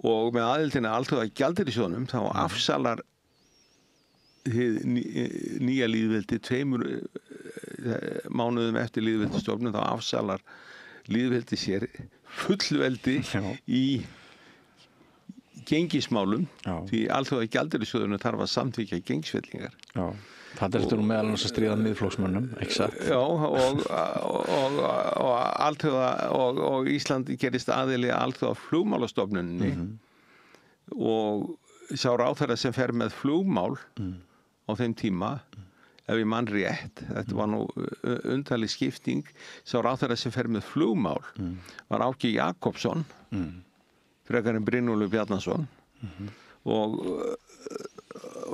og með aðildinni alþjóða gjaldeyrisjóðnum þá afsalar nýja lýðveldi 2 mánuðum eftir lýðveldistofnun þá afsalar lýðveldi sér fullveldi í gengismálum því alþjóða gjaldeyrisjóðurinn þarf að samþykkja gengsfellingar. Það ertu nú meðal annars að stríða miðflokksmönnum, ekki satt? Já, og alþjóða og Ísland gerist aðili að alþjóða flugmálastofnuninni og sá ráðherra sem fer með flugmál á þeim tíma, ef ég man rétt, þetta var nú undarleg skipting, sá ráðherra sem fer með flugmál var Áki Jakobsson, frekar en Brynjólfur Bjarnason og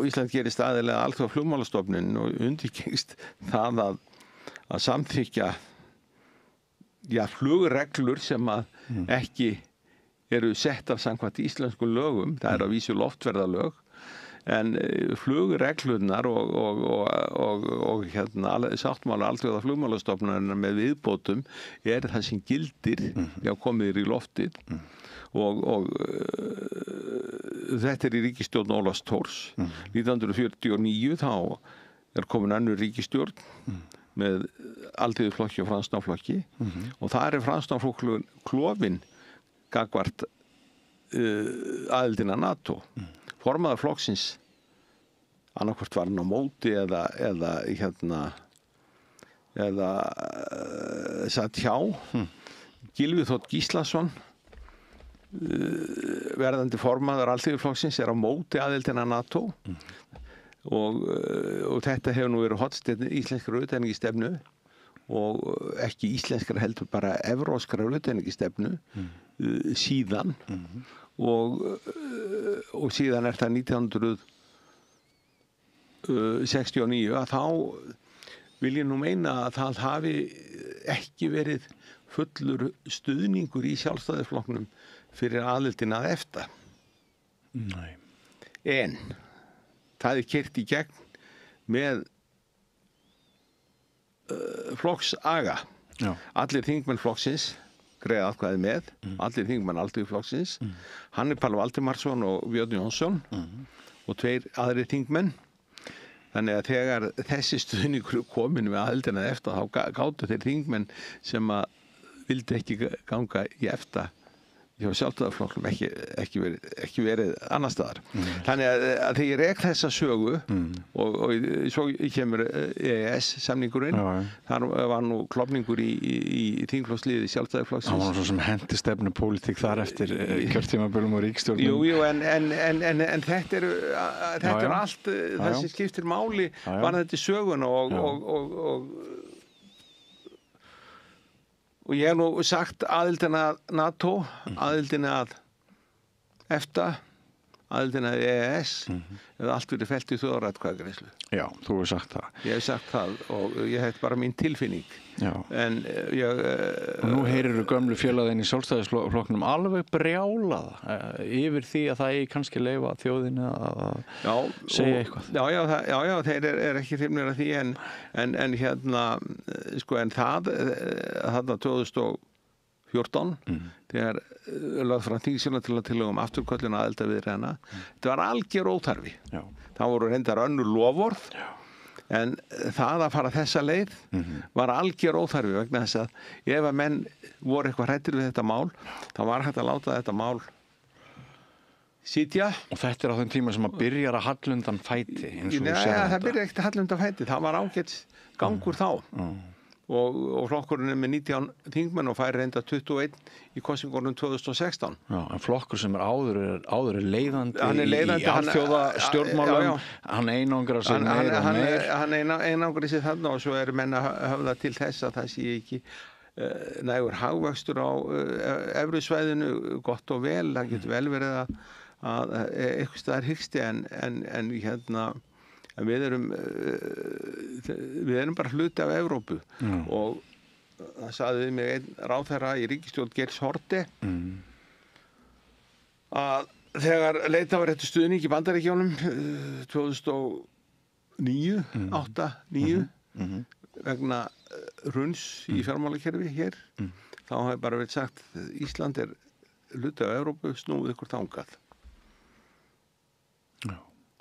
Ísland gerist aðilega alþjóða flugmálastofnunin og undirgengst það að samþykkja flugreglur sem að ekki eru settar samkvæmt íslensku lögum, það að vísu loftverðalög en flugreglurnar og sáttmála alþjóða flugmálastofnunar með viðbótum það sem gildir komið í loftið og þetta í ríkisstjórn Ólafs Thors 1949 þá komin önnur ríkisstjórn með Alþýðuflokki og Framsóknarflokki og það Framsóknarflokkurinn klofinn gagnvart aðildina NATO. Formaður flokksins annarkvort var hann á móti eða satt hjá. Gylfi Þ. Gíslason, verðandi formaður Alþýðuflokksins, á móti aðildina NATO og þetta hefur nú verið hornsteinn íslenskrar utanríkisstefnu og ekki íslenskra heldur bara evrópskra utanríkisstefnu síðan og síðan það 1969 að þá vil ég nú meina að það hafi ekki verið fullur stuðningur í Sjálfstæðisflokknum fyrir aðildina að EFTA. Nei. En það keyrt í gegn með flokksaga. Allir þingmenn flokksins greiða atkvæði með, allir þingmenn Alþýðuflokksins, Hannibal Valdimarsson og Björn Jónsson og 2 aðrir þingmenn. Þannig að þegar þessi stuðningur komin með aðildina að EFTA þá gátu þeir þingmenn sem að vildi ekki ganga í EFTA hjá Sjálfstæðisflokknum ekki verið annar staðar. Þannig að þegar ég rek þessa sögu og svo kemur EES samningurinn, þar var nú klofningur í þingflokksliði Sjálfstæðisflokksins. Það var svo sem hendi stefnu pólitík þar eftir kjörtímabölum og ríkisstjórnum. Jú, en þetta er allt það sem skiptir máli varðandi söguna og ég hef nú sagt aðildina að NATO, aðildina að EFTA, aðildina að EES, eða allt verið fellt í þjóðaratkvæðagreiðslu. Já, þú hefur sagt það. Ég hef sagt það og ég hef bara mín tilfinning. Já. En og nú heyrirðu gömlu félagarnir í Sjálfstæðisflokknum alveg brjálað yfir því að það kannski leyfa þjóðinni að segja eitthvað. Já, þeir ekki hrifnir af því en hérna, sko, en þarna 2014 þegar lögð fram þingsályktun afturköllun aðildarviðræðna, þetta var algjör óþarfi. Það voru reyndar önnur loforð. En það að fara þessa leið var algjör óþarfi vegna þess að ef að menn voru eitthvað hræddir við þetta mál, þá var hægt að láta þetta mál sitja. Og þetta á þeim tíma sem að byrjar að halla undan fæti. Nei, það byrjar ekkert að halla undan fæti. Það var ágætt gangur þá. Og flokkurinn með 19 þingmenn og færi reynda 21 í kosningunum 2016. Já, en flokkur sem áður er leiðandi í alþjóða stjórnmálum, hann einangrar sig meira og meir. Hann einangrar sig þarna og svo menn að höfða til þess að það sé ekki nægur hagvöxtur á evrusvæðinu, gott og vel, það getur vel verið að eitthvað staðar hyggsti en hérna við erum bara hluti af Evrópu og það sagði við mig einn ráðherra í ríkisstjórn Geirs Haarde að þegar leitað var eftir stuðning í Bandaríkjunum 2009, 8-9 vegna hruns í fjármálakerfi hér þá hafi bara verið sagt Ísland er hluti af Evrópu, snúið ykkur þangað.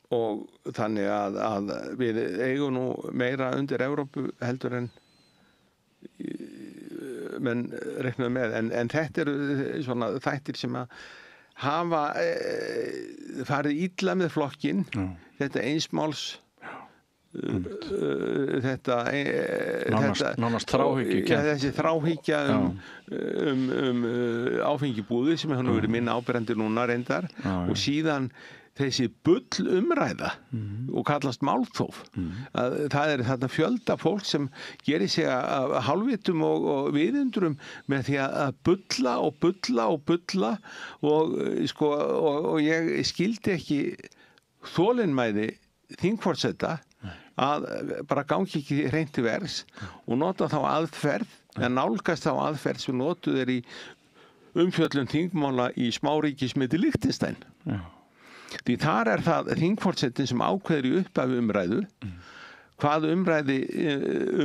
Og þannig að við eigum nú meira undir Evrópu heldur en menn reiknaðu með en þetta eru svona þættir sem að hafa farið illa með flokkinn þetta einsmáls þetta nánast þráhyggju þessi þráhyggja áfengibúði sem hann hefur verið minna áberandi núna reyndar og síðan þessi bull umræða og kallast málþóf. Það er þarna fjölda fólk sem gerir sig að hálfvitum og viðundrum með því að bulla og ég skildi ekki þolinmæði þingforseta að bara gangi ekki hreint til verks og nota þá aðferð, eða nálgast þá aðferð sem notuð í umfjöllun þingmála í smáríkismeti Liechtenstein. Því þar er það þingforsetin sem ákveður í upphafi umræðu hvað umræði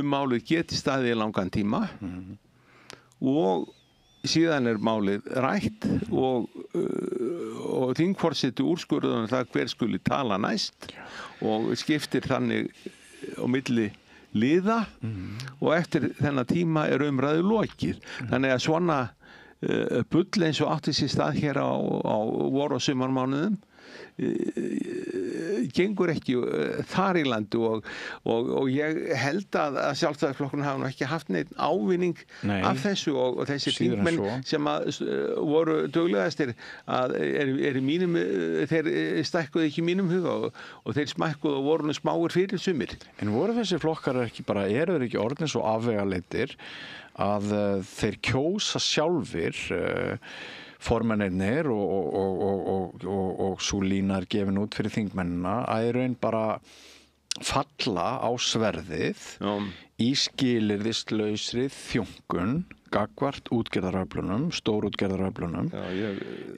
málið geti staðið í langan tíma og síðan er málið rætt og þingforseti úrskurðar það hver skuli tala næst og skiptir þannig á milli liða og eftir þennan tíma er umræðu lokið. Þannig að svona bull eins og átti sér stað hér á vor- og sumarmánuðum gengur ekki þar í landi og ég held að Sjálfstæðisflokkurinn hafa nú ekki haft neitt ávinning af þessu og þessi þingmenn sem voru duglegastir að er í mínum, þeir stækkuðu ekki í mínum huga og þeir smækkuðu og voru nú smáir fyrir sumir. En voru þessi flokkar ekki bara, eru þeir ekki orðin svo afvegaleitir að þeir kjósa sjálfir formennirnir og svo lína gefin út fyrir þingmennina að í raun bara falla á sverðið í skilyrðislausri þjónkun gagnvart útgerðaröflunum, stórútgerðaröflunum.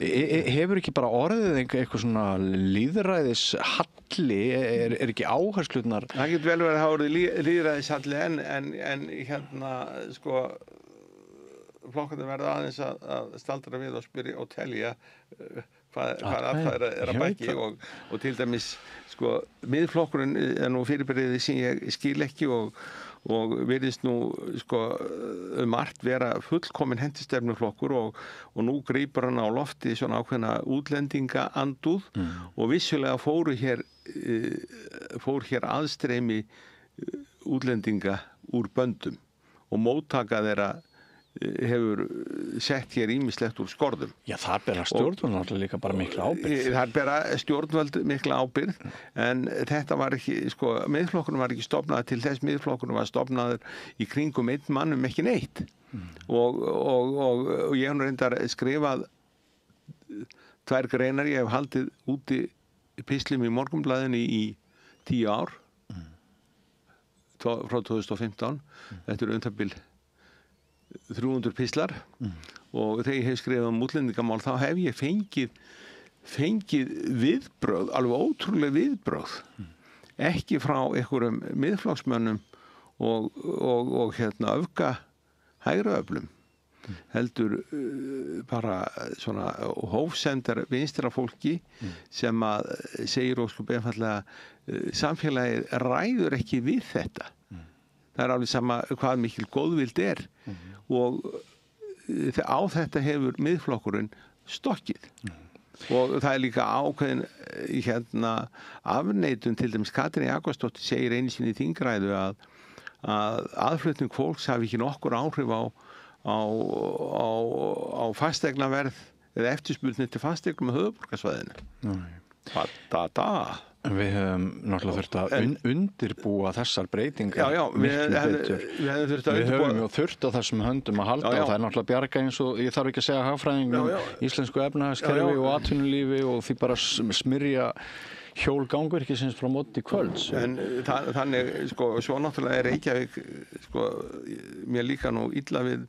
Hefur ekki bara orðið eitthvað svona lýðræðishalli, er ekki áherslurnar? Það getur vel verið að hafa orðið lýðræðishalli en hérna sko flokkarnir verða aðeins að staldra við og spyrja og telja hvað aðfæra er að baki og til dæmis sko miðflokkurinn er nú fyrirbæriði sem ég skil ekki og virðist nú sko margt vera fullkomin hendistefnuflokkur og nú grípur hann á lofti svona ákveðna útlendingaandúð og vissulega fór hér aðstreymi útlendinga úr böndum og móttaka þeirra hefur sett hér ýmislegt úr skorðum. Já, það bera stjórnvöld líka bara mikla ábyrgð. Það bera stjórnvöld mikla ábyrgð, en þetta var ekki, sko, miðflokkurinn var ekki stofnaður til þess, miðflokkurinn var stofnaður í kringum einn mann ekki neitt. Og ég hef reyndar skrifað 2 greinar, ég hef haldið úti pislum í Morgunblaðinu í 10 ár, frá 2015, þetta er bil 300 pislar og þegar ég hef skrifað útlendingamál þá hef ég fengið viðbrögð, alveg ótrúlega viðbrögð ekki frá einhverjum miðflokksmönnum og öfga hægraöflum heldur bara svona hófsemdar vinstra fólki sem að segir óskup einfallega samfélagið ræður ekki við þetta. Það er alveg sama hvað mikil góðvild er og á þetta hefur miðflokkurinn stokkið og það er líka ákveðin afneitun, til dæmis Katrín Jakobsdóttir segir einu sinni í þingræðu að aðflutning fólks hafi ekki nokkur áhrif á fasteignaverð eða eftirspurn til fasteignum á höfuðborgarsvæðinu. Við höfum náttúrulega þurft að undirbúa þessar breytingar miklu betur. Við höfum jo þurft á þessum höndum að halda og það er náttúrulega bjarga eins og ég þarf ekki að segja hagfræðingum íslensku efnahagskerfi og atvinnulífi og því bara smyrja hjól gangvirkisins frá móti kvölds. En þannig, sko, svo náttúrulega er Reykjavík, sko, mér líka nú illa við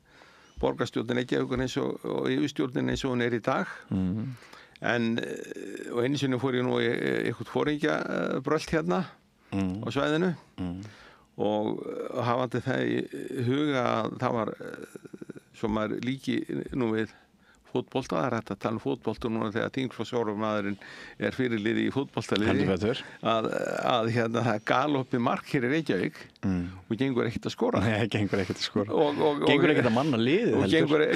borgarstjórnin Reykjavíkur eins og yfirstjórnin eins og hún er í dag. Og einu sinni fór ég nú í eitthvað foringjabrölt hérna á svæðinu og hafandi það í huga að það var svo maður líki nú við fótbolta, það er hægt að tala fótbolta núna þegar þingflokksformaðurinn er fyrirliði í fótboltaliði að hérna það er galoppi mark hér í Reykjavík og gengur ekkert að skora. Nei, gengur ekkert að skora. Gengur ekkert að manna liðið. Og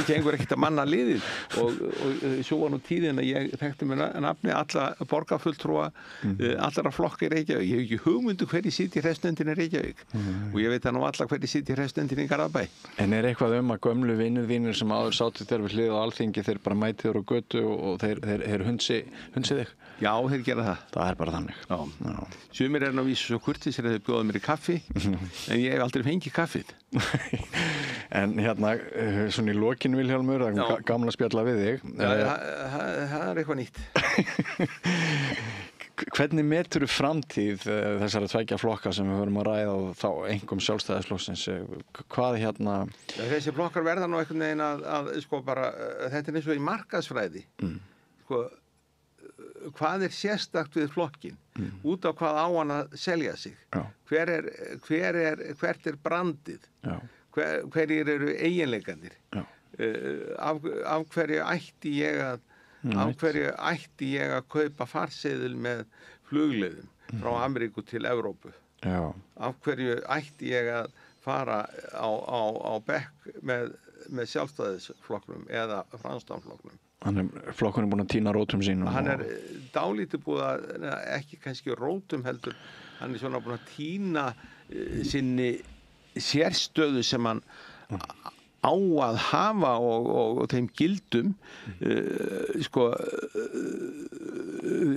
gengur ekkert að manna liðið og svo var nú tíðin að ég þekkti mér nafni alla borgarfulltrúa allra flokka í Reykjavík. Ég hef ekki hugmyndu hverju sitja í hreppsnefndinni í Reykjavík og ég veit að nú alla hverju sitja í hreppsnefndinni í Garðabæ. En er eitthvað að gömlu vinir sem áður sátu þér við hlið á Alþingi þeir bara mæti þér á götu og þeir hunsi þig? Já, þeir gera það. Það er bara þannig. Já. Sumir er nú vísu svo kurteisir að þeir bjóða mér í kaffi en ég hef aldrei fengið kaffið. En hérna, svona í lokinu Vilhjálmur, það er gaman að spjalla við þig. Það er eitthvað nýtt. Hvernig metur þú framtíð þessara tveggja flokka sem við höfum að ræða og þá einkum Sjálfstæðisflokksins? Hvað hérna... Þessi flokkar verða nú einhvern veginn að sko bara, þetta er eins og í markaðsfræði. Sko, hvað er sérstakt við flokkin? Út á hvað á hann að selja sig? Hvert er brandið? Hverjir eru eiginleikarnir? Af hverju ætti ég að kaupa farseðil með flugleiðum frá Ameríku til Evrópu? Af hverju ætti ég að fara á bekk með með sjálfstæðisflokknum eða Fransdánflokknum. Flokkurinn búinn að týna rótum sínum. Hann dálítið búið að, ekki kannski rótum heldur, hann svona búinn að týna sinni sérstöðu sem hann á að hafa og þeim gildum.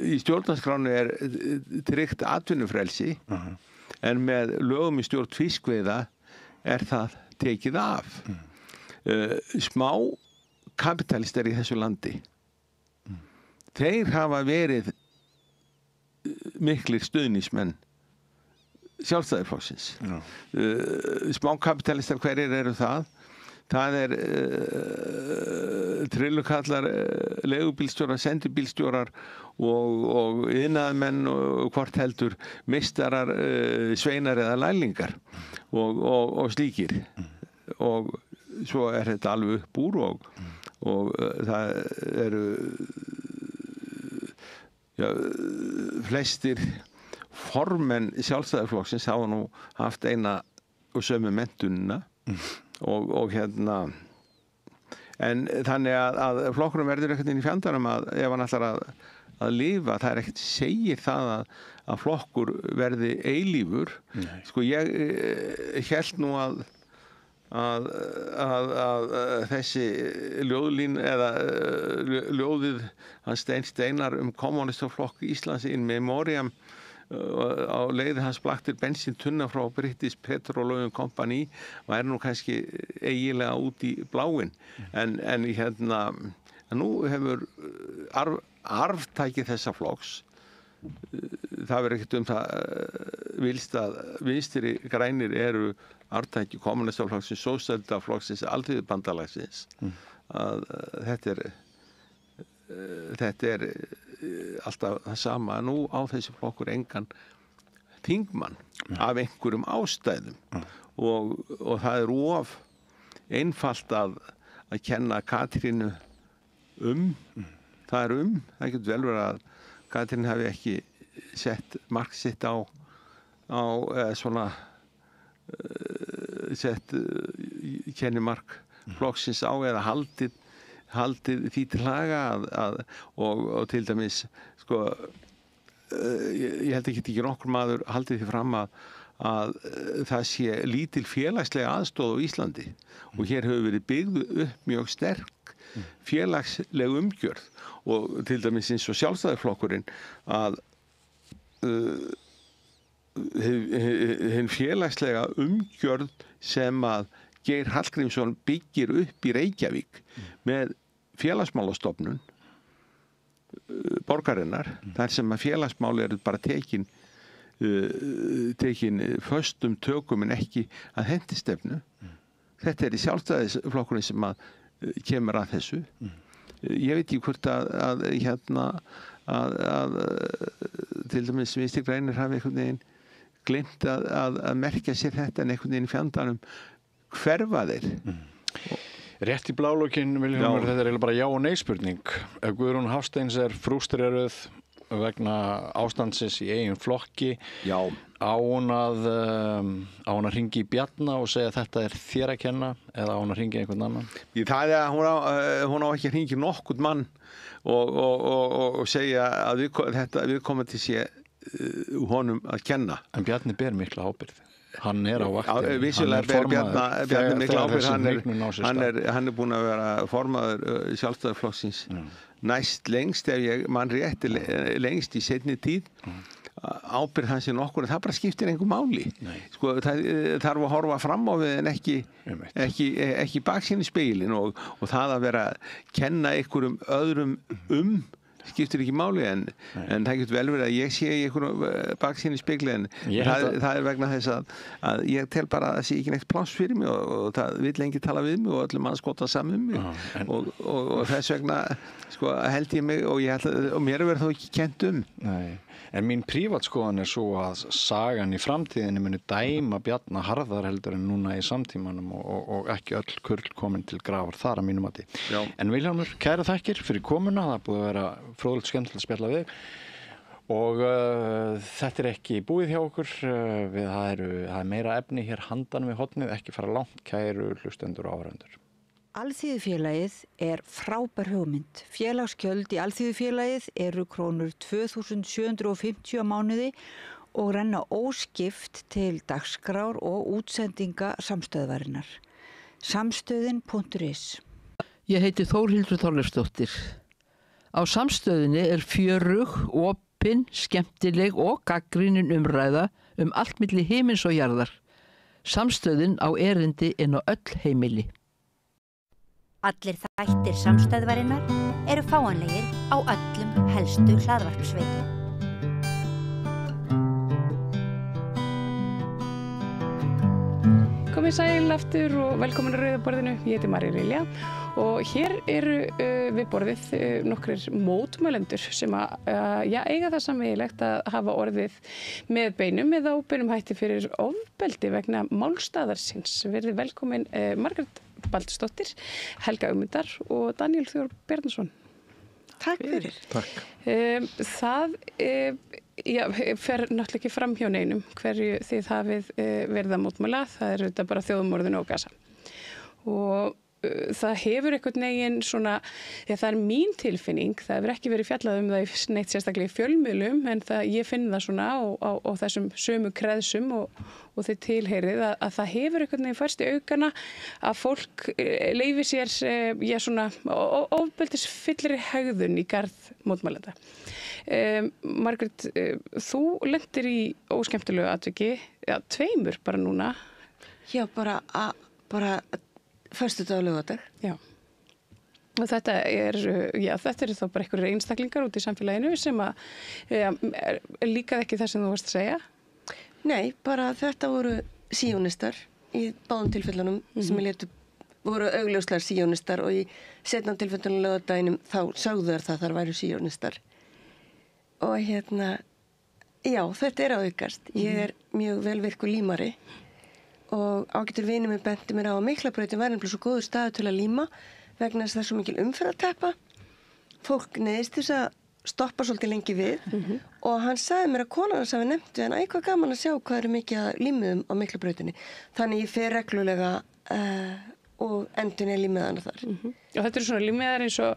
Í stjórnarskránu tryggt atvinnufrelsi, en með lögum í stjórn fiskveiða það tekið af. Smá kapitalistar í þessu landi, þeir hafa verið miklir stuðningsmenn Sjálfstæðisflokksins. Smá kapitalistar, hverjir eru það? Það trillukallar, leigubílstjórar, sendibílstjórar og iðnaðarmenn og hvort heldur meistarar, sveinar eða lærlingar og slíkir. Og svo þetta alveg upp úr og það eru flestir formenn Sjálfstæðisflokksins hafa nú haft eina og sömu menntunina og en þannig að flokkurinn verður ekkert inn í fjandanum að ef hann ætlar að lifa, það ekkert segir það að flokkur verði eilífur. Sko ég hélt nú að þessi ljóðlín eða ljóðið hans Steinar kommunistaflokk Íslands in memoriam á leiði hans blaktir bensíntunna frá British Petroleum Company væri nú kannski eiginlega út í bláin en nú hefur arftæki þessa flokks, það verður ekkert það vilst að vinstri grænir eru arftæki kommunistaflokksins, sósíaldaflokksins, alþýðubandalagsins, að þetta alltaf það sama. Nú á þessi flokkur engan þingmann af einhverjum ástæðum og það of einfalt að kenna Katrínu það getur vel verið að Katrín hafi ekki sett mark sitt á svona sett kennimark flokksins á eða haldið því til haga og til dæmis sko ég held ekki nokkur maður haldið því fram að það sé lítil félagslega aðstoð á Íslandi og hér hefur verið byggð upp mjög sterk félagsleg umgjörð og til dæmis eins og Sjálfstæðisflokkurinn að hinn félagslega umgjörð sem að Geir Hallgrímsson byggir upp í Reykjavík með félagsmálastofnun borgarinnar, þar sem að félagsmál eru bara tekin föstum tökum en ekki að hendistefnu. Þetta í Sjálfstæðisflokkurinn sem að kemur að þessu. Ég veit ekki hvort að til dæmis Vinstri grænir hafi einhvern veginn glemt að merkja sér þetta en einhvern veginn í fjandanum hverfa þeir. Rétt í blálokkin, Vilhjálmur, þetta eiginlega bara já og nei spurning. Ef Guðrún Hafsteins frústreruð vegna ástandsins í eigin flokki, á hún að hringi í Bjarna og segja að þetta þér að kenna eða á hún að hringi einhvern annan? Það hún á ekki að hringi nokkurn mann og segja að viðkomandi sé honum að kenna. En Bjarni ber mikla ábyrgð. Hann á vaktinni. Vissulega ber Bjarni mikla ábyrgð. Hann búinn að vera formaður Sjálfstæðisflokksins næst lengst, ef ég mann rétt, lengst í seinni tíð. Ábyrgð hans nokkur, það bara skiptir engu máli. Sko, það þarf að horfa fram á við en ekki baksýn í speilin og það að vera að kenna einhverjum öðrum skiptir ekki máli en það getur vel verið að ég sé í einhverjum baksýn í spegli en það vegna þess að ég tel bara að það sé ekki neitt pláss fyrir mig og það vill lengi tala við mig og öllum mann skota saman um mig og þess vegna sko held ég mig og mér verður þó ekki kennt Nei. En mín prívatskoðan svo að sagan í framtíðinni muni dæma Bjarna harðar heldur en núna í samtímanum og ekki öll kurl komin til grafar þar að mínum mati. En Vilhjálmur, kæra þakkir fyrir komuna, það búið að vera fróðlegt skemmtilegt að spjalla við og þetta ekki búið hjá okkur, það er meira efni hér handan við hornið, ekki fara langt kæru hlustendur og áhorfendur. Alþýðufélagið er frábær hugmynd. Félagsgjöld í Alþýðufélagið eru krónur 2.750 á mánuði og renna óskipt til dagskrár og útsendinga samstöðvarinnar. Samstöðin.is. Ég heiti Þórhildur Þorleifsdóttir. Á samstöðinni er fjörug, opin, skemmtileg og gagnrýnin umræða allt milli himins og jarðar. Samstöðin á erindi inn á öll heimili. Allir þættir samstæðvarinnar eru fáanlegir á öllum helstu hlaðvarpsveitum. Komið sæl aftur og velkomin að Rauðaborðinu. Ég heiti María Lilja og hér eru við borðið nokkrir mótmælendur sem eiga það sameiginlegt að hafa orðið með beinum eða óbeinum hætti fyrir ofbeldi vegna málstaðar síns. Verið velkomin Margrét Baldursdóttir, Helga Ögmundar og Daniel Þór Bjarnason. Takk fyrir. Takk. Það fer náttúrulega ekki fram hjá neinum hverju þið hafið verið að mótmæla. Það er þetta bara þjóðmorðinu á Gaza. Og það hefur einhvern veginn svona, það er mín tilfinning, það hefur ekki verið fjallað það í neitt sérstaklega í fjölmiðlum, en ég finn það svona á þessum sömu kreðsum og þið tilheyrið að það hefur einhvern veginn færst í aukana að fólk leyfi sér svona ofbeldisfyllri hegðun í garð mótmælenda. Margrét, þú lentir í óskemmtilegu atviki, tveimur bara núna. Já, bara föstudag og laugardag. Já. Og þetta eru þá bara einhverjir einstaklingar út í samfélaginu sem líkaði ekki það sem þú varst að segja? Nei, bara þetta voru síónistar í báðum tilfellunum sem voru augljóslega síónistar og í seinna tilfellunum laugardaginum þá sögðu þær væru síónistar. Og já, þetta er að aukast. Ég er mjög velvirkur límari og ágætur vinur minn benti mér á að Miklabrautin var nefnilega svo góður staður til að líma vegna þess að það er svo mikil umferðarteppa. Fólk neyðist þess að stoppa svolítið lengi við og hann sagði mér að konan hans hafi nefnt við hann eitthvað gaman að sjá hvað eru mikið að límiðum á Miklabrautinni. Þannig ég fer reglulega og endurinn límiðana þar. Og þetta eru svona límiðar eins og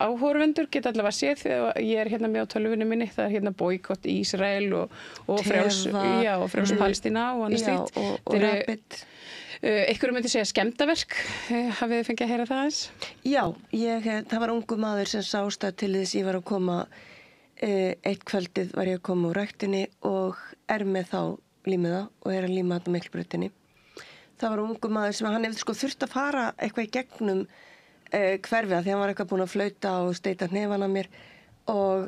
áhorfendur geta allavega séð þegar ég er hérna með á tölvunni minni, það er hérna boykott Ísrael og frjáls Palestína og annað slíkt. Og Rapid. Einhverju myndi segja skemmdarverk, hafið þið fengið að heyra það eins? Já, það var ungu maður sem sá stað til þess ég var að koma, eitt kvöldið var ég að koma úr ræktinni og er með þá límiða og er að líma þetta Miklabrautinni. Það var ungu maður sem hann hefði þurft að fara eitthvað í gegnum hverfið því hann var eitthvað búinn að flauta og steita hnefana mér og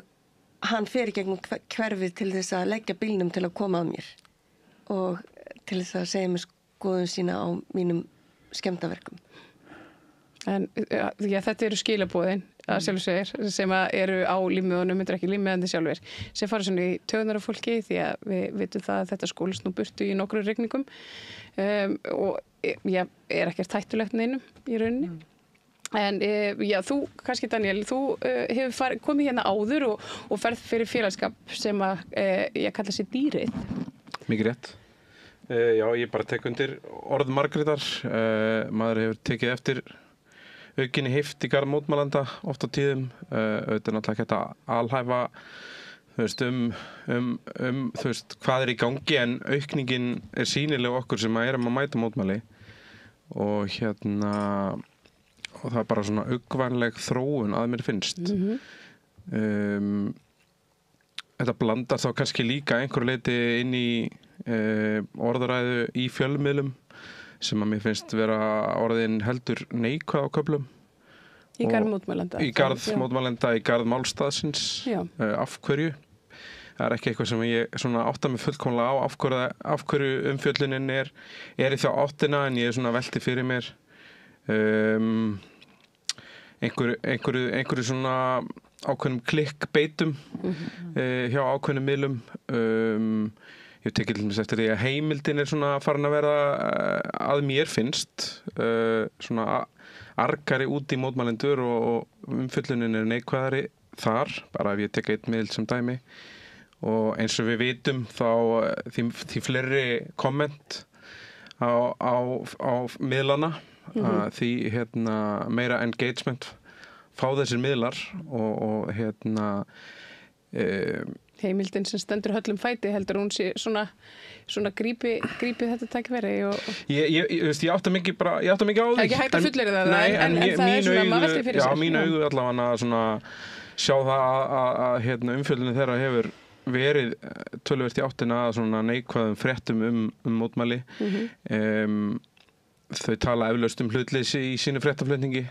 hann fer í gegnum hverfið til þess að leggja bílnum til að koma að mér og til þess að segja mér skoðun sína á mínum skemmdarverkum. En þetta eru skilaboðin að sjálfur segir sem eru á límiðunum, myndir ekki límiðandi sjálfur, sem fara svona í töðunar af fólki því að við vitum það að þetta skólast nú burtu í nokkru rigningum og er ekkert hættulegt neinum í rauninni. En þú, kannski Daniel, þú hefur komið hérna áður og ferð fyrir félagskap sem ég kalla sér Dýrið. Mikið rétt. Já, ég bara tek undir orð Margrétar. Maður hefur tekið eftir aukinni heift í garð mótmælenda oft á tíðum. Auðvitað náttúrulega ekki þetta alhæfa hvað er í gangi en aukningin er sýnileg okkur sem erum að mæta mótmæli og og það er bara svona augvænleg þróun að mér finnst. Þetta blandar þá kannski líka einhverju leyti inn í orðræðu í fjölmiðlum sem að mér finnst vera orðin heldur neikvæð á köflum. Í garð mótmælenda. Í garð mótmælenda, í garð málstaðsins. Af hverju? Það er ekki eitthvað sem ég svona átta mig fullkomlega á af hverju umfjöllunin er í þá áttina en ég er svona velti fyrir mér einhverju svona ákveðnum klikkbeitum hjá ákveðnum miðlum. Ég tekið til dæmis eftir því að heimildin er svona farin að vera að mér finnst svona argari út í mótmælendur og umfjöllunin er neikvæðari þar, bara ef ég tek einn miðl sem dæmi og eins og við vitum þá því fleiri komment á miðlana því meira engagement fá þessir miðlar og heimildin sem stendur höllum fæti heldur hún sé svona grípi þetta tækifæri ég átta mikið á því ekki hægt að fullyrða það en það er svona maður veltir fyrir sér mín augu allavega svona sjá það að umfjöldinu þeirra hefur verið töluvert í áttina að svona neikvæðum fréttum mótmæli þau tala eflaust hlutleysi í sínu fréttaflutningi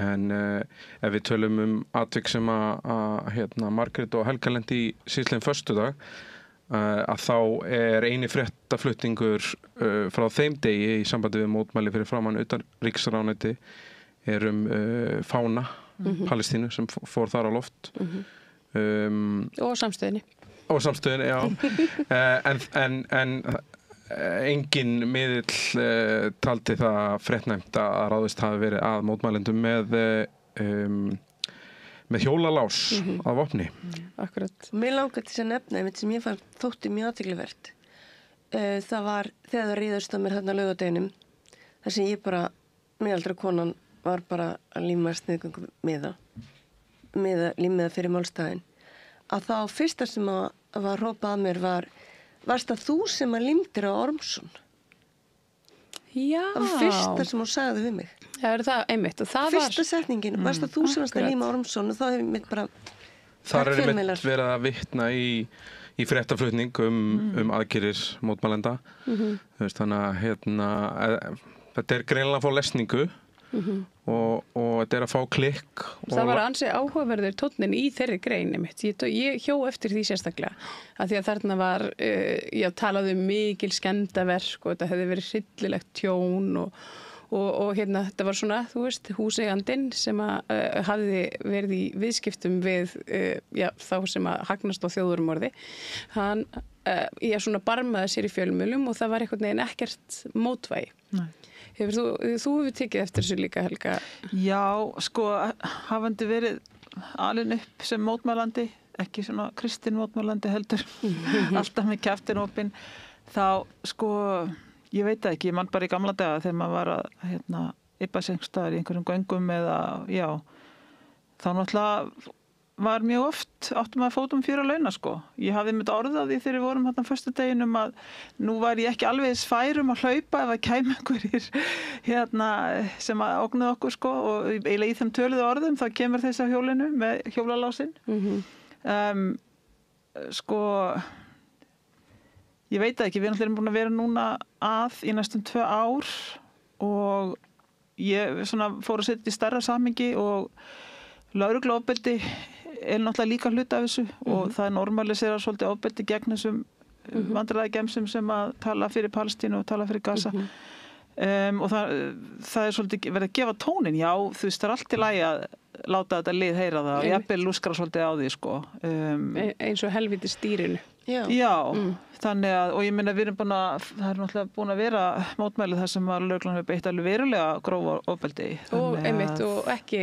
en ef við tölum atvik sem að Margrét og Helga lendi í síðastliðinn föstudag að þá eini fréttaflutningur frá þeim degi í sambandi við mótmæli fyrir framan utanríkisráðuneyti fána Palestínu sem fór þar á loft og samstöðinni já en engin miðill taldi það fréttnæmt að ráðist hafi verið að mótmælendum með hjólalás að vopni. Akkurat. Mér langar til að nefna einmitt sem ég þótti mjög athyglisvert. Það var þegar það ríðast á mér hérna á laugardeginum þar sem ég bara, miðaldra konan var bara að líma sniðgöngu límiða fyrir málstæðin. Að þá fyrsta sem var hrópað að mér varst það þú sem að límdir á Ormsson? Já. Það var fyrsta sem hún sagði við mig. Það er það einmitt og það fyrsta setningin, varst það þú sem varst að líma á Ormsson og þá hefur mitt bara þar einmitt verið að vitna í fréttaflutning aðgerðir mótmælenda þannig að þetta greinilega að fá lesningu og þetta að fá klikk það var ansi áhugaverður tónnin í þeirri grein mitt. Ég hjó eftir því sérstaklega að því að þarna var talaði mikil skemmdaverk og þetta hefði verið hryllilegt tjón og þetta var svona, þú veist, húseigandinn sem hafði verið í viðskiptum við þá sem að hagnast á þjóðurmorði hann svona barmaði sér í fjölmiðlum og það var einhvern veginn ekkert mótvægi. Nei. Þú hefur tekið eftir þessu líka, Helga? Já, sko, hafandi verið alin upp sem mótmælandi, ekki svona kristin mótmælandi heldur, alltaf með kjaftin opinn, þá, sko, ég veit ekki, ég man bara í gamla daga þegar maður var að, yppa sig einhverstaðar í einhverjum göngum eða, þá náttúrulega var mjög oft áttum að fótum fyrir að launa sko. Ég hafði myndið orðað því þegar við vorum hérna föstudeginum að nú var ég ekki alveg færum að hlaupa ef að kæmi einhverjir sem að ógnuðu okkur sko og eiginlega í þeim töluðu orðum þá kemur þess að hjólinu með hjólalásinn. Sko ég veit ekki, við erum búin að vera núna í næstum 2 ár og ég svona fór að setja í stærra samhengi og lögregluofbeldi náttúrulega líka hluti af þessu og það normaliserar svolítið ofbeldi gegn þessum vandræðagemsum sem að tala fyrir Palestínu og tala fyrir Gaza og það svolítið verið að gefa tónin, já þú veist það allt í lagi að láta þetta lið heyra það og jafnvel lúskra svolítið á því sko. Eins og helviti stýrinu. Já, þannig að, og ég minna við erum búin að, það er náttúrulega búin að vera mótmælið þar sem að lögreglan hefur beitt alveg verulega grófa ofbeldi. Og einmitt og ekki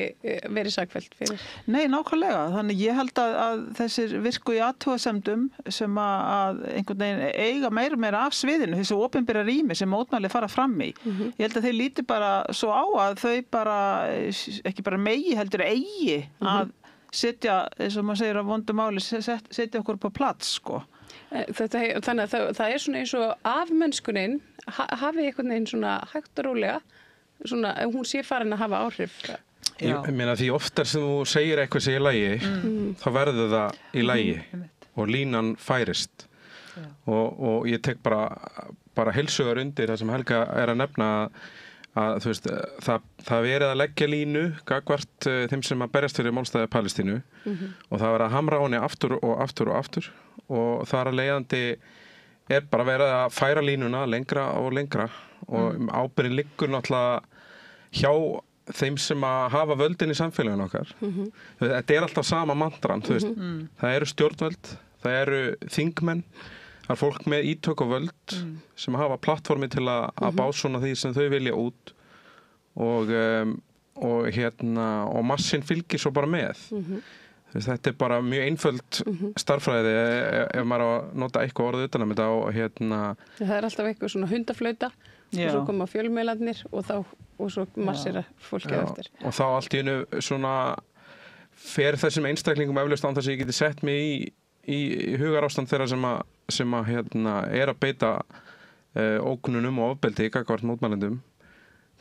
verið sakfellt fyrir. Nei, nákvæmlega, þannig ég held að þessir virku í athugasemdum sem að einhvern veginn eiga meira af sviðinu, þessu opinbera rými sem mótmælið fara fram í. Ég held að þeir líti bara svo á að þau bara, ekki bara megi heldur eigi að setja, eins og maður segir á vondu máli, setja okkur på plats sko. Þannig að það er svona eins og afmennskunin hafi einhvern veginn svona hægt og rólega svona, hún sé farin að hafa áhrif. Ég meina því oftar sem þú segir eitthvað sem í lagi þá verður það í lagi og línan færist og ég tek bara heilsugar undir það sem Helga er að nefna að þú veist, það verið að leggja línu gagnvart þeim sem að berjast fyrir málstæði Palestínu og það verið að hamra á henni aftur og aftur og aftur og þar að leiðandi er bara verið að færa línuna lengra og lengra og ábyrgðin liggur náttúrulega hjá þeim sem að hafa völdin í samfélaginu okkar. Þetta er alltaf sama mantran, þú veist, það eru stjórnvöld, það eru þingmenn, það er fólk með ítök og völd sem hafa plattformi til að básuna því sem þau vilja út og massin fylgir svo bara með. Þetta er bara mjög einföld starffræði ef maður á að nota eitthvað orðið utan að þetta og Það er alltaf eitthvað svona hundaflauta Já. og svo koma fjölmiðlarnir og svo massir fólkið eftir. Og þá allt í einu svona fer þessum einstaklingum eflaust án þess að ég geti sett mig í hugarástand þeirra sem að er að beita ógnunum og ofbeldi gagnvart mótmælendum,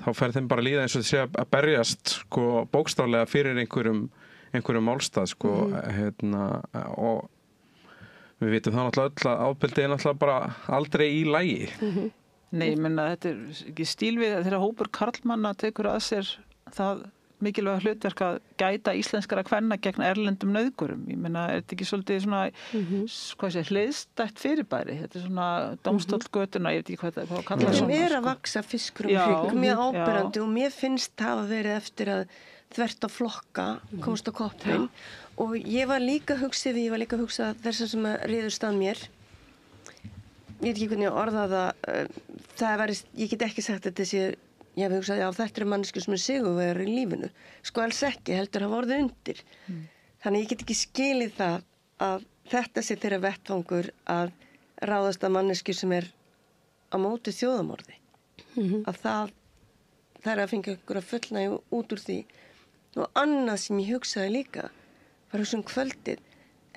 þá fer þeim bara líða eins og þessi að berjast sko bókstaflega fyrir einhverjum málstað sko og við vitum það náttúrulega öll að ofbeldi er náttúrulega bara aldrei í lagi. Nei, ég menna þetta er ekki stíl við þegar hópur karlmanna tekur að sér það mikilvæga hlutverk að gæta íslenskara kvenna gegn erlendum nauðgurum. Ég menna, er þetta ekki svolítið svona hliðstætt fyrirbæri? Þetta er svona dómstóll götuna, ég veit ekki hvað það kalla svona. Þeim að vaksa fiskur hring, mjög áberandi og mér finnst það að verið eftir að þvert á flokka komst á koppin og ég var líka hugsað þessar sem að riðust að mér. Ég veit ekki hvernig ég orða það, ég get ekki sagt að þessi ég hef hugsað, já, þetta eru manneskjur sem er sigurvegarar í lífinu. Sko alls ekki, heldur hafa orðið undir. Þannig ég get ekki skilið það að þetta sé þeirra vettfangur að ráðast að manneskjur sem er á móti þjóðamorði. Að það er að fengja ykkur að fullnægja út úr því. Og annað sem ég hugsaði líka var þessum kvöldið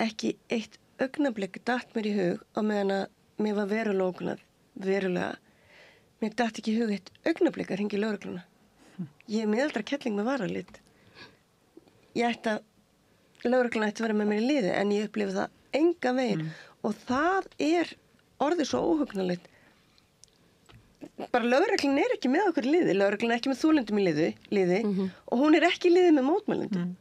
ekki eitt augnablik datt mér í hug á meðan að mér var verulega. Mér datt ekki í hug eitt augnablik að hringja í lögregluna. Ég er miðaldra kettling með varalit. Lögregluna ætti að vera með mér í liði en ég upplifi það enga veginn. Og það er orðið svo óhugnalegt. Bara lögreglun er ekki með okkur í liði. Lögreglun er ekki með þolendum í liði og hún er ekki í liði með mótmælendum.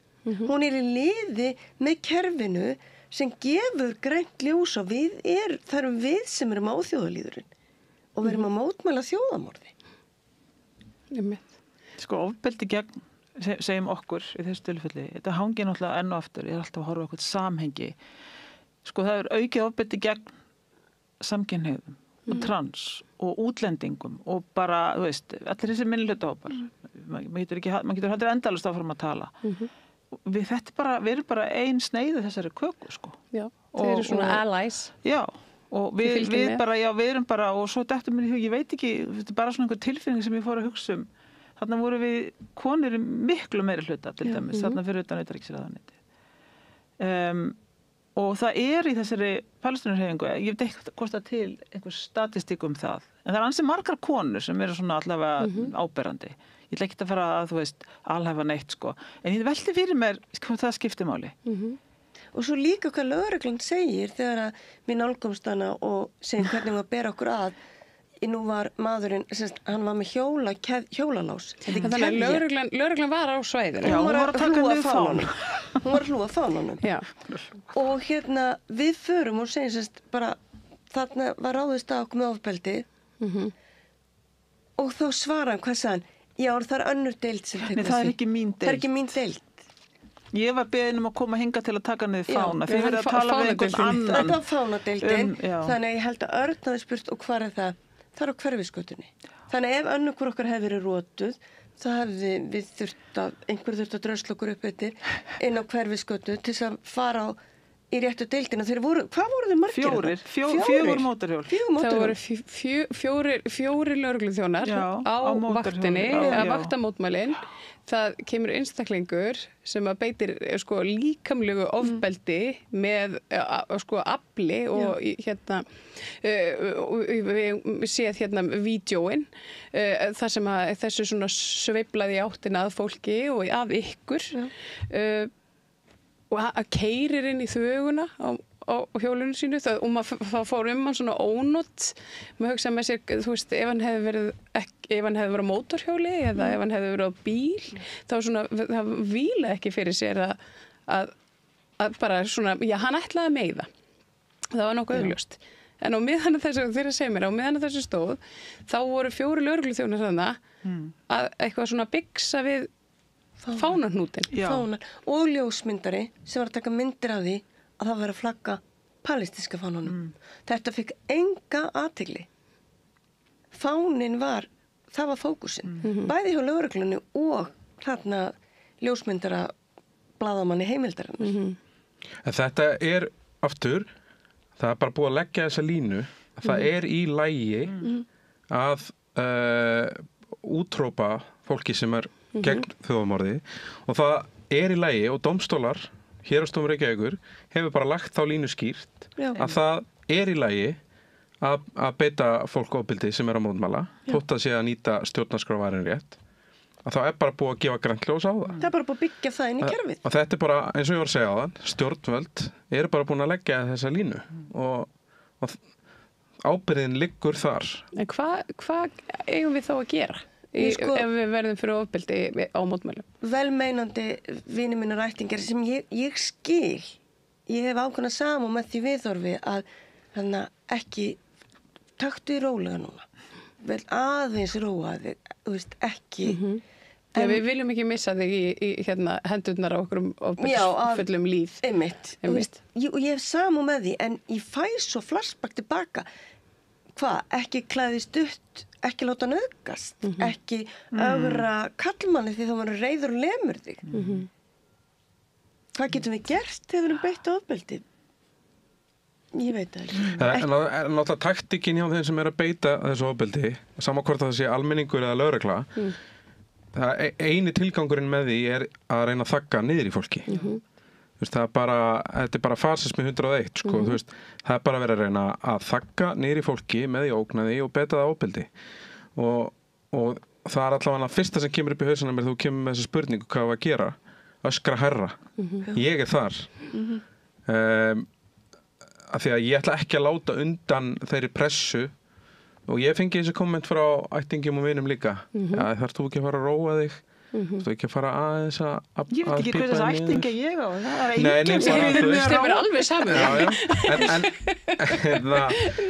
Hún er í liði með kerfinu sem gefur grænt ljós og það erum við sem erum áþjóðalíðurinn. Og við erum að mótmæla þjóðamorði. Sko, ofbeldi gegn, segjum okkur í þessu tilfelli, þetta hangir náttúrulega enn og aftur, ég er alltaf að horfa á eitthvað samhengi. Sko, það er aukið ofbeldi gegn samkynhneigðum og trans og útlendingum og bara, þú veist, allir þessi minnihlutahópar. Maður getur haldið endalaust áfram að tala. Við erum bara ein sneiði þessari köku, sko. Já, þeir eru svona allies. Já. Og við erum bara og svo dettur mér í hug, ég veit ekki, þetta er bara svona einhver tilfinning sem ég fór að hugsa þarna voru við konur í miklu meiri hluta til dæmis, þarna fyrir utan utanríkisráðuneyti og það er í þessari Palestínuhreyfingu, ég veit ekki hvort það til einhver statistík það en það er ansi margar konur sem eru svona allavega áberandi, ég ætla ekki að fara að þú veist, alhæfa neitt sko en ég velti fyrir mér, það skiptir máli Og svo líka hvað lögreglan segir þegar að við nálgumst hana og segjum hvernig við að bera okkur að. Nú var maðurinn, hann var með hjólalás. Þannig að lögreglan var á svæðinu. Já, hún var að taka niður fánanum. Hún var að hlúa fánanum. Já. Og við förum og segjum bara, þarna var ráðist að okkur með ofbeldi. Og þá svara hann, hvað sagði hann? Já, það er önnur deild sem tekur því. Nei, það er ekki mín deild. Það er ekki mín deild. Ég var beðin að koma hinga til að taka niður fána fyrir að tala við einhvern annan. Þetta var fánadeildin, þannig að ég held að Örn hafi spurt og hvað er það? Það er á Hverfisgötunni. Þannig að ef önnur okkar hefði verið rótuð, þá hefði einhver þurft að drösla okkur upp inn á Hverfisgötu til þess að fara í réttu deildina. Hvað voru þið margir? Fjórir mótorhjól. Það voru fjórir lögregluþjónar á vaktinni, að vakta mótmælin. Það kemur einstaklingur sem að beitir líkamlegu ofbeldi með afli og við séð vídeóin þar sem að þessu svona sveiflaði áttina að fólki og að ykkur og að keyrir inn í þvöguna á hjólunum sínu og það fór hann svona ónótt maður hugsaði með sér, þú veist, ef hann hefði verið á mótorhjóli eða ef hann hefði verið á bíl þá svona, það víla ekki fyrir sér að bara svona, já, hann ætlaði að meiða það var nokkuð augljóst en á meðan þessu, þegar segir mér, á meðan þessu stóð þá voru 4 lögregluþjónar þarna að eitthvað svona byggsa við fánahnútin og ljósmyndari sem var að taka myndir af því að það var að flagga palestíska fánunum. Þetta fikk enga athygli. Fánin það var fókusinn. Bæði hjá lögreglunni og þarna ljósmyndara blaðamanni heimildarinnar. En þetta er aftur, það er bara búið að leggja þessa línu, að það er í lagi að útrópa fólki sem gegn þjóðarmorði og það í lagi og dómstólar, héraðsdómur Reykjavíkur hefur bara lagt þá línu skýrt að það í lagi að beita fólk ofbeldi sem að mótmæla, þótt að sé að nýta stjórnarskrárvarin rétt, að þá bara búið að gefa grænt ljós á það. Það bara búið að byggja það inn í kerfið. Og þetta bara, eins og ég var að segja á þann, stjórnvöld bara búin að leggja þessa línu og ábyrðin liggur þar. En hvað eigum við þá að gera? Ef við verðum fyrir ofbeldi á mótmælum? Velmeinandi vinir minna rættingar sem ég skil. Ég hef ákveðna samúð með því viðhorfi að þannig ekki taktu í rólega núna. Vel aðeins róa þig, þú veist, ekki. Við viljum ekki missa þig í hendurnar á okkur ofbeldisfullum líf. Einmitt. Og ég hef samúð með því, en ég fæ svo flashback tilbaka. Ekki klæðist upp, ekki láta nauðgast, ekki ögra kallmanni því þá var reiður og lemur þig. Hvað getum við gert þegar við erum beitt ofbeldi? Ég veit það ekki. En náttúrulega taktikinn hjá þeim sem að beita þessu ofbeldi, sama hvort það sé almenningur eða lögregla, eini tilgangurinn með því að reyna að þagga niður í fólki. Þetta bara fasismi 101, sko, það bara verið að reyna að þagga niður í fólki með því ógna því og beita það ofbeldi. Og það allavega fyrsta sem kemur upp í hausana mér þú kemur með þessu spurningu hvað að gera, öskra herra. Ég þar. Af því að ég ætla ekki að láta undan þeirri pressu og ég fengi þessi komment frá ættingjum og vinum líka. Þarf þú ekki að fara að róa þig? Þú ekki að fara aðeins að ég veit ekki hvað þess ættinga ég á það er enginn sem stemur alveg saman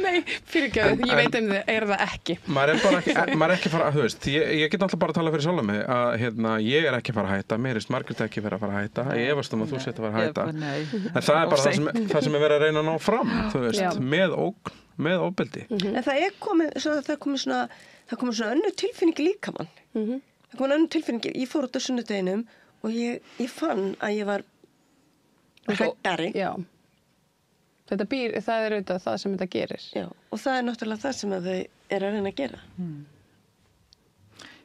nei, fyrirgefðu, ég veit það ekki maður er ekki fara að ég get alltaf bara að tala fyrir sjálf mig að ég ekki fara að hætta, mér er Margrét ekki vera að fara að hætta, ég efast að þú sett að fara að hætta en það er bara það sem er verið að reyna að ná fram með ofbeldi en það komið svona önnur tilfinning í líkamann það kom önnur tilfinning, ég fór út á sunnudeginum og ég fann að ég var hræddari. Já. Það er auðvitað það sem þetta gerir. Já, og það er náttúrulega það sem þau að reyna að gera.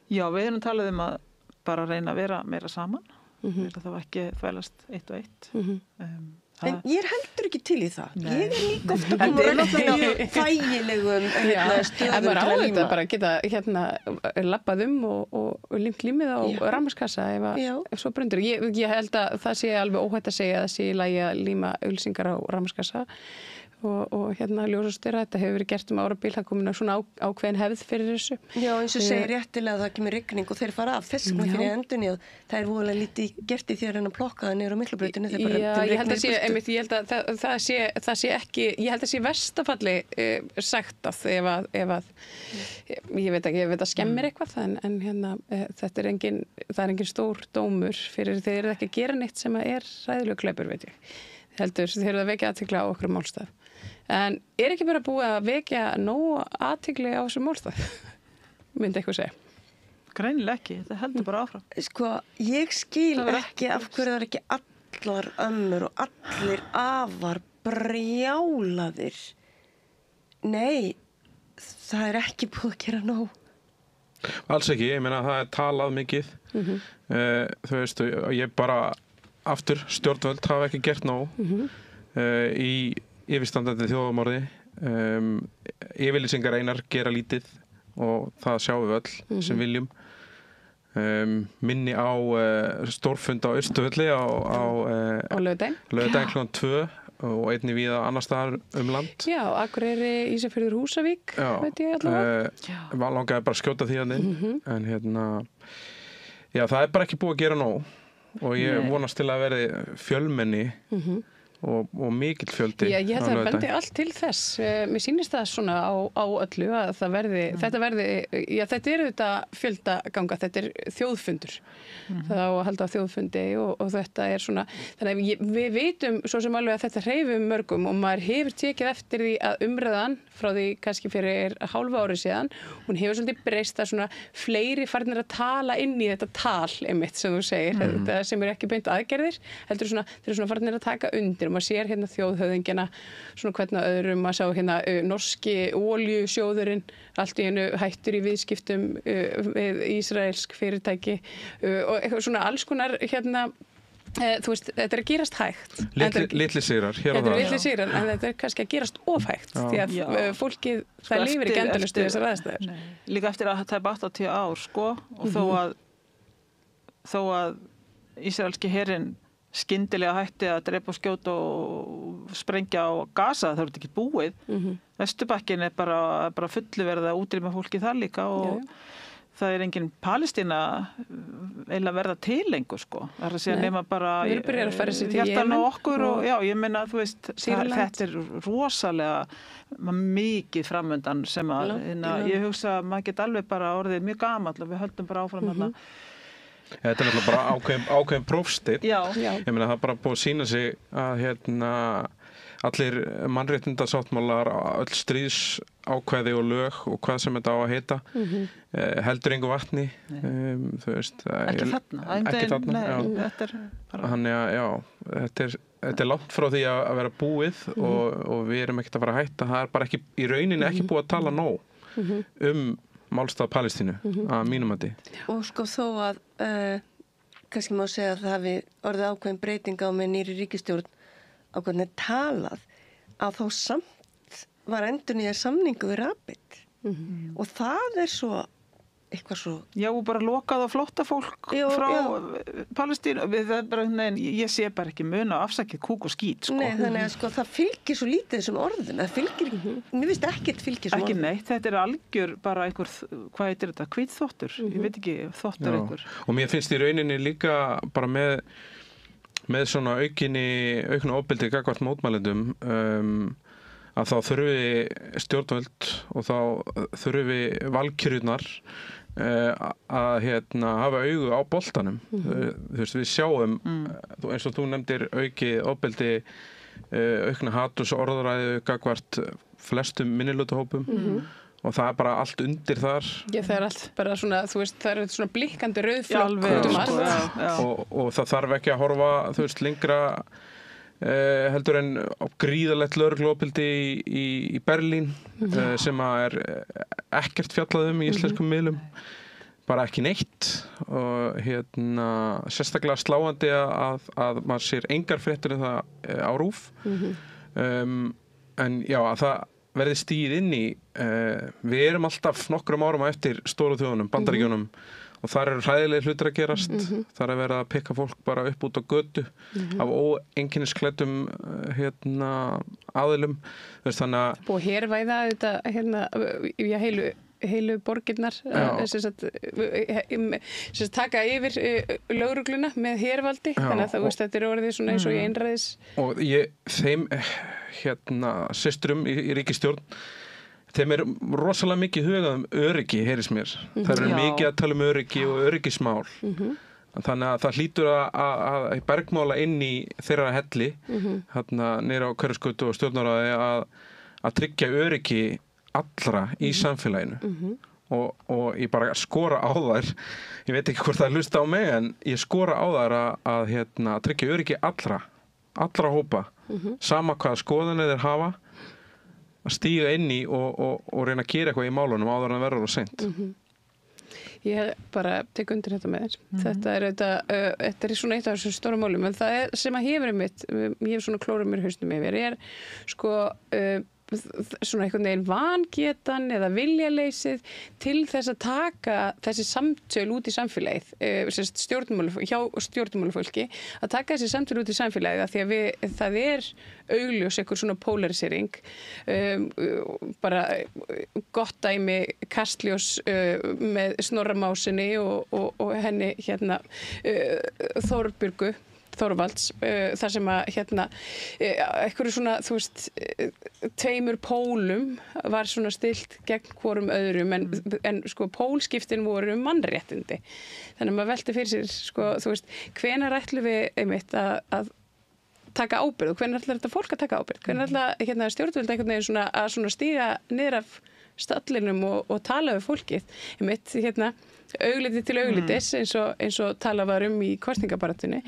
Já, við erum talað að bara reyna að vera meira saman. Það var ekki þvælast eitt og eitt. En ég heldur ekki til í það. Nei. Ég líka ofta að koma þægilegum stöðum en maður áður bara að geta labbað og límt límið á rammarskassa ef svo brundur. Ég held að það sé alveg óhætt að segja að það sé í lagi að líma auglýsingar á rammarskassa og ljósastýra, þetta hefur verið gert árabil, það komin svona ákveðin hefð fyrir þessu. Já, eins og segir réttilega að það kemur rigning og þeir fara af þess vegna fyrir endunni og það er voðalega lítið gert í því að reyna að plokka það niður á Miklubrautinu. Já, ég held að sé verstafalli sagt að ef ég veit ekki, ef þetta skemmir eitthvað en þetta það er engin stór dómur fyrir þeir eru ekki að gera neitt sem er hræðilegur glæpur, veit ég. Heldur, þeir eru að vekja athygli á okkur málstað. En er ekki bara búið að vekja nóg athygli á þessu málstað? Myndi eitthvað segja. Greinilega ekki, þetta heldur bara áfram. Sko, ég skil ekki af hverju það er ekki allar ömmur og allir afar brjálaðir. Nei, það er ekki búið að gera nóg. Alls ekki, ég meina það er talað mikið. Þú veist, ég bara aftur, stjórnvöld hafa ekki gert nóg í yfirstandandi þjóðarmorði yfirlýsingar einar gera lítið og það sjáum við öll sem viljum minni á stórfund á Austurvelli á laugardaginn klukkan 2 og einnig víða annar staðar land. Já, Akureyri, Ísafjörður, Húsavík veit ég allavega. Langaði bara að skjóta því að en já, það er bara ekki búið að gera nóg og ég vonast til að verði fjölmenni og mikill fjöldi. Já, ég held að það bendi allt til þess. Mér sýnist það svona á öllu að það verði, þetta er auðvitað fjöldaganga, þetta er þjóðfundur. Það á að halda á þjóðfundi og þetta er svona, þannig að við vitum svo sem alveg að þetta hreyfum mörgum og maður hefur tekið eftir því að umræðan frá því kannski fyrir hálfa ári síðan, hún hefur svolítið breyst að svona fleiri farnir að tala inn í þetta tal einmitt sem þú segir, þetta sem er ekki beint aðgerðir, heldur svona, þeir eru svona farnir að taka undir og maður sér hérna þjóðhöfðingjana svona hvern að öðrum, maður sá hérna norski olíusjóðurinn allt í einu hættur í viðskiptum við ísraelsk fyrirtæki og eitthvað svona alls konar hérna þú veist, þetta að gerast hægt. Litli sigrar, hér og það. Þetta litli sigrar, en þetta kannski að gerast ofhægt, því að fólkið, það lifir ekki endalaust við þessar aðstæður. Líka eftir að tæpa 80 ár, sko, og þó að ísraelski herinn skyndilega hætti að drepa og skjóta og sprengja á Gaza, það er ekki búið. Vesturbakkin er bara fullu verið að útrýma fólki þar líka og það er engin Palestína eiginlega verða til lengur, sko. Það að segja nema bara hjartan á okkur og já, ég meina, þú veist, þetta er rosalega mikið framöndan sem að, ég hugsa að maður get alveg bara orðið mjög gamall og við höldum bara áfram þarna. Þetta er náttúrulega bara ákveðin prófsteinn. Ég meina, það er bara búið að sýna sig að allir mannréttindasáttmálar, öll stríðsákvæði og lög og hvað sem þetta á að heita, heldur engu vatni, þú veist. Ekki þarna. Þannig að, já, þetta er langt frá því að vera búið og við erum ekkert að fara að hætta. Það er bara ekki, í rauninni ekki búið að tala nóg málstað Palestínu að mínum mati. Og sko þó að, kannski má segja að það hafi orðið ákveðin breyting á með nýri ríkisstjórn á hvernig talað að þá samt var endurnýjað samningu við Rabid og það er svo eitthvað svo... Já, og bara lokað á flóttafólk frá Palestínu. Ég sé bara ekki mun á afsakið kúk og skít, sko. Nei, þannig að sko, það fylgir svo lítið þessum orðum. Það fylgir, mér finnst ekkert fylgir þessum orðum. Ekki neitt, þetta er algjör bara einhver, hvað heitir þetta, hvítþvottur? Ég veit ekki, þvottur einhver. Og mér finnst í rauninni líka bara með svona auknu ofbeldi gagnvart mótmælendum að þá þurfi stjórnvöld og þá þurfi valkyrjurnar að hafa augu á boltanum. Þú veist, við sjáum eins og þú nefndir aukið ofbeldi, aukna hatus orðræðu gagnvart flestum minnihlutahópum og það er bara allt undir þar. Já, það er allt bara svona, þú veist, það er svona blikkandi rauðflokk út allt. Og það þarf ekki að horfa, þú veist, lengra heldur en gríðalegt lögregluofbeldi í Berlín sem er ekkert fjallað í íslenskum miðlum, bara ekki neitt og sérstaklega sláandi að maður sér engar fréttir um það á RÚV en já, að það verði stigið inn í við erum alltaf nokkrum árum á eftir stóru þjóðunum, Bandaríkjunum og þar eru hræðilegir hlutir að gerast þar er verið að pikka fólk bara upp út á götu af óeinkennisklæddum aðilum þannig að búið hervæða þetta heilu borgirnar taka yfir lögregluna með hervaldi þannig að þetta er orðið svona eins og í einræðis og þeim systurum í ríkisstjórn þeim er rosalega mikið hugað öryggi, heyrðist mér. Það eru mikið að tala öryggi og öryggismál. Þannig að það hlýtur að bergmála inn í þeirra helli, niður á Hverfisgötu og Stjórnarráði að tryggja öryggi allra í samfélaginu. Og ég bara skora á þær, ég veit ekki hvort það hlusta á mig, en ég skora á þær að tryggja öryggi allra hópa, sama hvaða skoðanir þeir hafa, að stíga inn í og reyna að gera eitthvað í málunum áður en verður og seint. Ég bara tek undir þetta með þér. Þetta er svona eitt af þessum stóra málum, en það sem að hefur ég hef svona klórað mér hausnum yfir, er sko svona einhvern veginn vangetan eða viljaleysið til þess að taka þessi samtöl út í samfélagið hjá stjórnmálafólki að taka þessi samtöl út í samfélagið af því að það er augljós eitthvað svona polarisering bara gott dæmi Kastljós með Snorramásinni og henni Þorbjörgu Þorvalds, þar sem að eitthvað svona, þú veist, tveimur pólum var svona stilt gegn hvorum öðrum en sko pólskiptin voru mannréttindi. Þannig að maður velti fyrir sér, sko, þú veist, hvenær ætlum við einmitt að taka ábyrgð og hvenær ætlar þetta fólk að taka ábyrgð? Hvenær ætlar stjórnvöld einhvern veginn að stíga niður af stallinum og tala við fólkið? Einmitt, augliti til auglitis eins og talað var í kosningabaratunni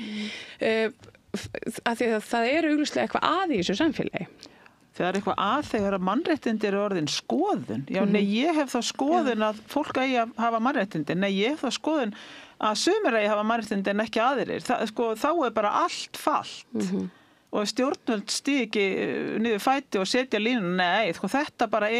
að því að það augljóslega eitthvað að í þessu samfélagi. Það eitthvað að þegar að mannréttindi eru orðin skoðun. Já, nei, ég hef þá skoðun að fólk eigi að hafa mannréttindi. Nei, ég hef þá skoðun að sumir eigi að hafa mannréttindi en ekki aðrir. Þá bara allt fallt. Og stjórnvöld stígi niður fæti og setja línuna. Nei, þetta bara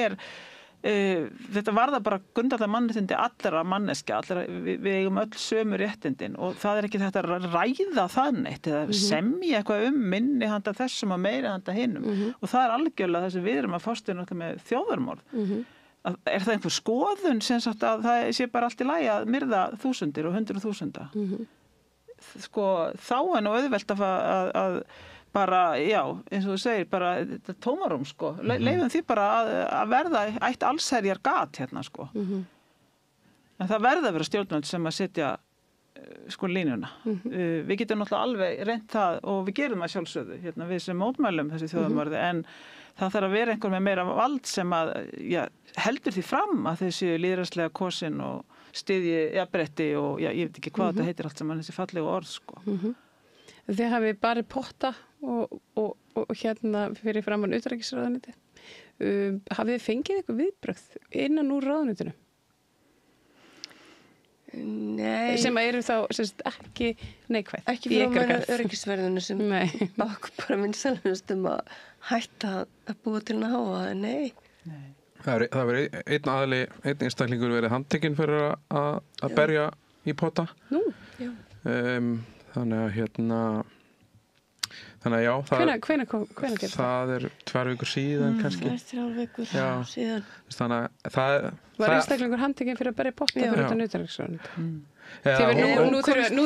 þetta varða bara grundvallar mannréttindi allra manneskja, við eigum öll sömu réttindin og það ekki þetta að ræða það neitt eða semja eitthvað minni handa þessum og meiri handa hinum og það algjörlega það sem við erum að fást með þjóðarmorð. Það einhver skoðun sem sagt að það sé bara allt í lagi að myrða þúsundir og 100.000? Þá nú auðvelt að bara, já, eins og þú segir, bara tómarum, leifum því bara að verða eitt allsherjar gat hérna, En það verða að vera stjórnvöld sem að setja, línuna. Við getum náttúrulega alveg reynt það og við gerum það sjálfsögðu, hérna, við sem mótmælum þessi þjóðarmorði, en það þarf að vera einhver með meira vald sem að, heldur því fram að þessi lýðræðslega kosin og styðji jafnrétti og, ég veit ekki hvað þetta heitir allt saman, þessi fallegu orð, Þið hafið bara potta og hérna fyrir framan utanríkisráðuneytið. Hafið þið fengið eitthvað viðbrögð innan úr ráðuneytinu? Nei. Sem eru þá ekki neikvæð. Ekki frá öryggisverðinu sem okkur bara vinsælust að hætta að búa til að háa, nei. Það verið einn einstaklingur verið handtekinn fyrir að berja í potta. Nú, já. Þannig að já, hvenær gerði það? Það 2 vikur síðan kannski. 3 vikur síðan. Þannig að það var einstaklingur handtekinn fyrir að berja potta fyrir utan utanríkisráðuneytið. Nú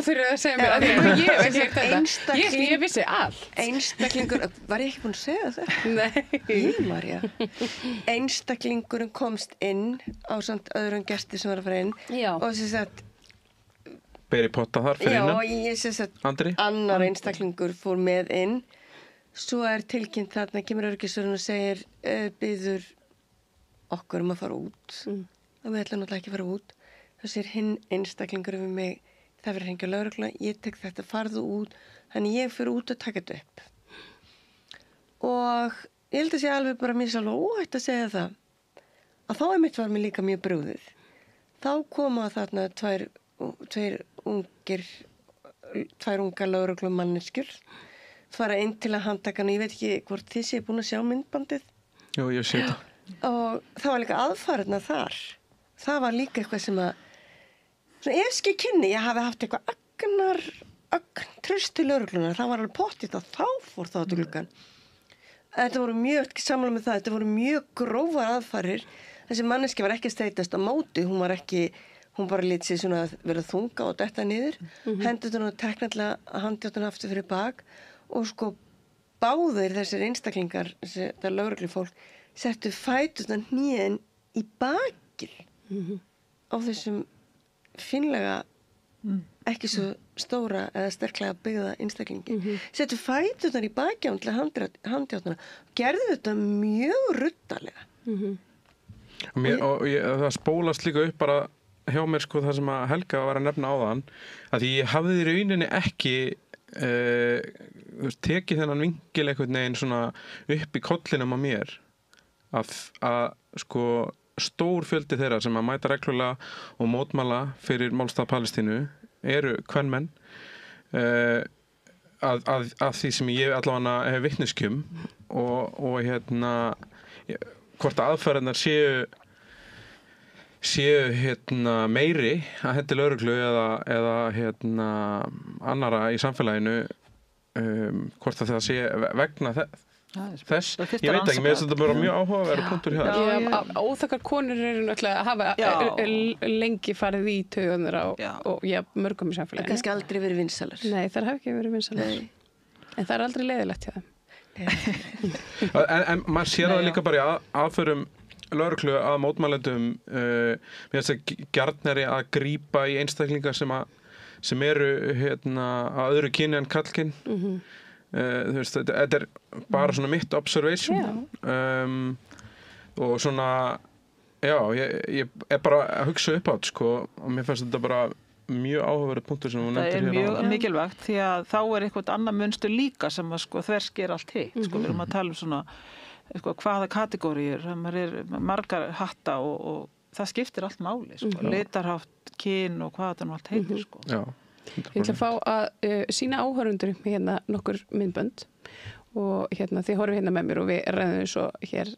þurfum að segja mér að ég hef ekki þetta. Ég vissi allt. Einstaklingur, var ég ekki búin að segja þetta? Nei. Ég, Marja. Einstaklingurinn komst inn á samt öðrum gesti sem var að fara inn og þess að beri potta þar fyrir innan. Já, ég sé að annar einstaklingur fór með inn. Svo tilkynnt þarna, kemur öryggisvörðurinn og segir biður okkur að fara út. Og við ætlum náttúrulega ekki að fara út. Þá segir hinn einstaklingur við mig, það verður hengja lögregluna, ég tek þetta, farðu út. Þannig ég fyrir út og taka þetta upp. Og ég held að sé alveg bara mér alveg óhætt að segja það. Að þá mitt var mér líka mjög brugðið. Þá koma þarna tvær ungar lögreglumanneskjur fara inn til að handtaka hann. Ég veit ekki hvort þið séu búin að sjá myndbandið. Jú, ég sé það. Og það var líka aðfarirna þar. Það var líka eitthvað sem að svona efski kynni, ég hafi haft eitthvað tröst til lögreglunar. Það var alveg pottið og þá fór það til gluggann. Þetta voru mjög, ekki sammála með það, þetta voru mjög grófar aðfarir. Þessi manneski var ekki að steytast á móti, hún bara lít sér svona að vera þunga og detta niður, hendur hún og teknilega handjáttuna aftur fyrir bak og báðir þessir einstaklingar, það lögreglufólk, settu fæturna hnén í bakið á þessum finlega ekki svo stóra eða sterklega byggða einstaklingi. Settu fæturnar í bakið til handjáttuna og gerðu þetta mjög ruddalega. Og það spólast líka upp bara hjá mér það sem að Helga var að nefna áðan að því ég hafði í rauninni ekki tekið þennan vingil einhvern veginn svona upp í kollinum á mér að stór fjöldi þeirra sem að mæta reglulega og mótmæla fyrir málstað Palestínu eru kvenmenn að því sem ég allavega hef vitneskjum og hvort aðferðarnar séu meiri að hendi lögreglu eða annara í samfélaginu hvort að það sé vegna þess. Ég veit ekki, mér finnst þetta bara mjög áhugaverður punktur hjá þér. Óþakkar konur eru náttúrulega hafa lengi farið í taugarnar og mörgum í samfélaginu. Það kannski aldrei verið vinsælar. Nei, það hafa ekki verið vinsælar. En það er aldrei leiðilegt hjá þeim. En maður sér það líka bara í aðförum lögreglu að mótmælendum með þess að gjarnari að grípa í einstaklingar sem eru að öðru kyni en karlkyn. Þú veist, þetta er bara svona mitt observation og svona ég er bara að hugsa upp átt og mér finnst þetta bara mjög áhugaverð punktur sem hún nefndir hér á. Það er mjög mikilvægt því að þá er eitthvað annað munstur líka sem að sko þversker allt hitt. Sko við erum að tala svona sko, hvaða kategóriur, það er margar hatta og það skiptir allt máli. Sko. Litarhátt, kyn og hvað þetta nú allt heitir. Sko. Já. Ég ætla að fá að sína áhörundur hérna nokkur myndbönd og hérna þið horfið hérna með mér og við ræðum svo hér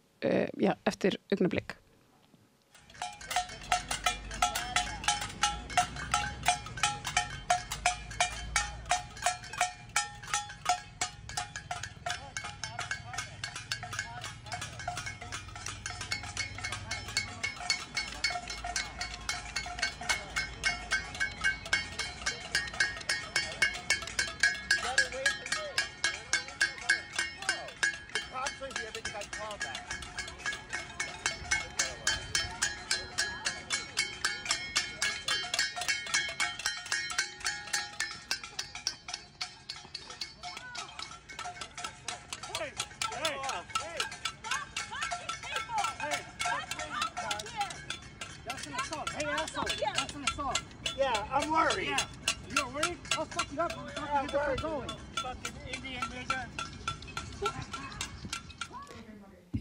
eftir augnablik.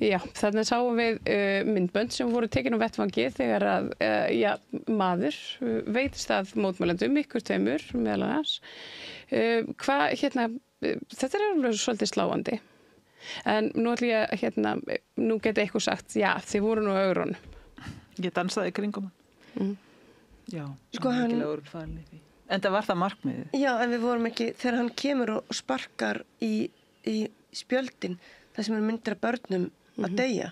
Já, þannig sáum við myndbönd sem voru tekin á vettvangi þegar að maður veitist að mótmælendum, ykkur tveimur meðal annars. Þetta er alveg svolítið sláandi. En nú ætlum ég nú geti eitthvað sagt, já, þið voru nú augrun. Ég dansaði í kringum hann. Já, sko hann... En það var það markmiðið. Já, en við vorum ekki, þegar hann kemur og sparkar í spjöldin, það sem er myndir af börnum að deyja,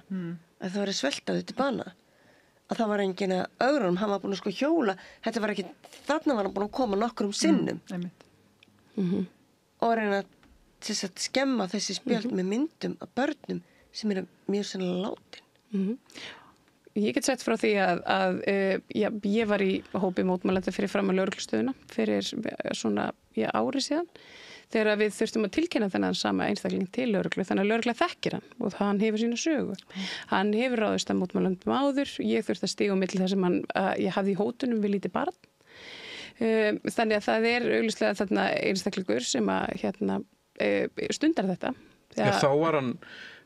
að það var sveltaði til bana, að það var enginn að augrunum, hann var búin að sko hjóla, þetta var ekki, þarna var hann búin að koma nokkrum sinnum og reyna að skemma þessi spjöld með myndum af börnum sem eru mjög sennilega látin. Ég get sett frá því að ég var í hópi mótmælenda fyrir fram að lögreglustöðuna fyrir svona ári síðan þegar við þurftum að tilkynna þennan sama einstakling til lögreglu, þannig að lögregla þekkir hann og hann hefur sína sögu. Hann hefur ráðist að mótmælendum áður, ég þurfti að stíga á milli þar sem ég hafði í hótunum við lítið barn. Þannig að það er augljóslega þarna einstaklingur sem að stundar þetta. Þá var hann,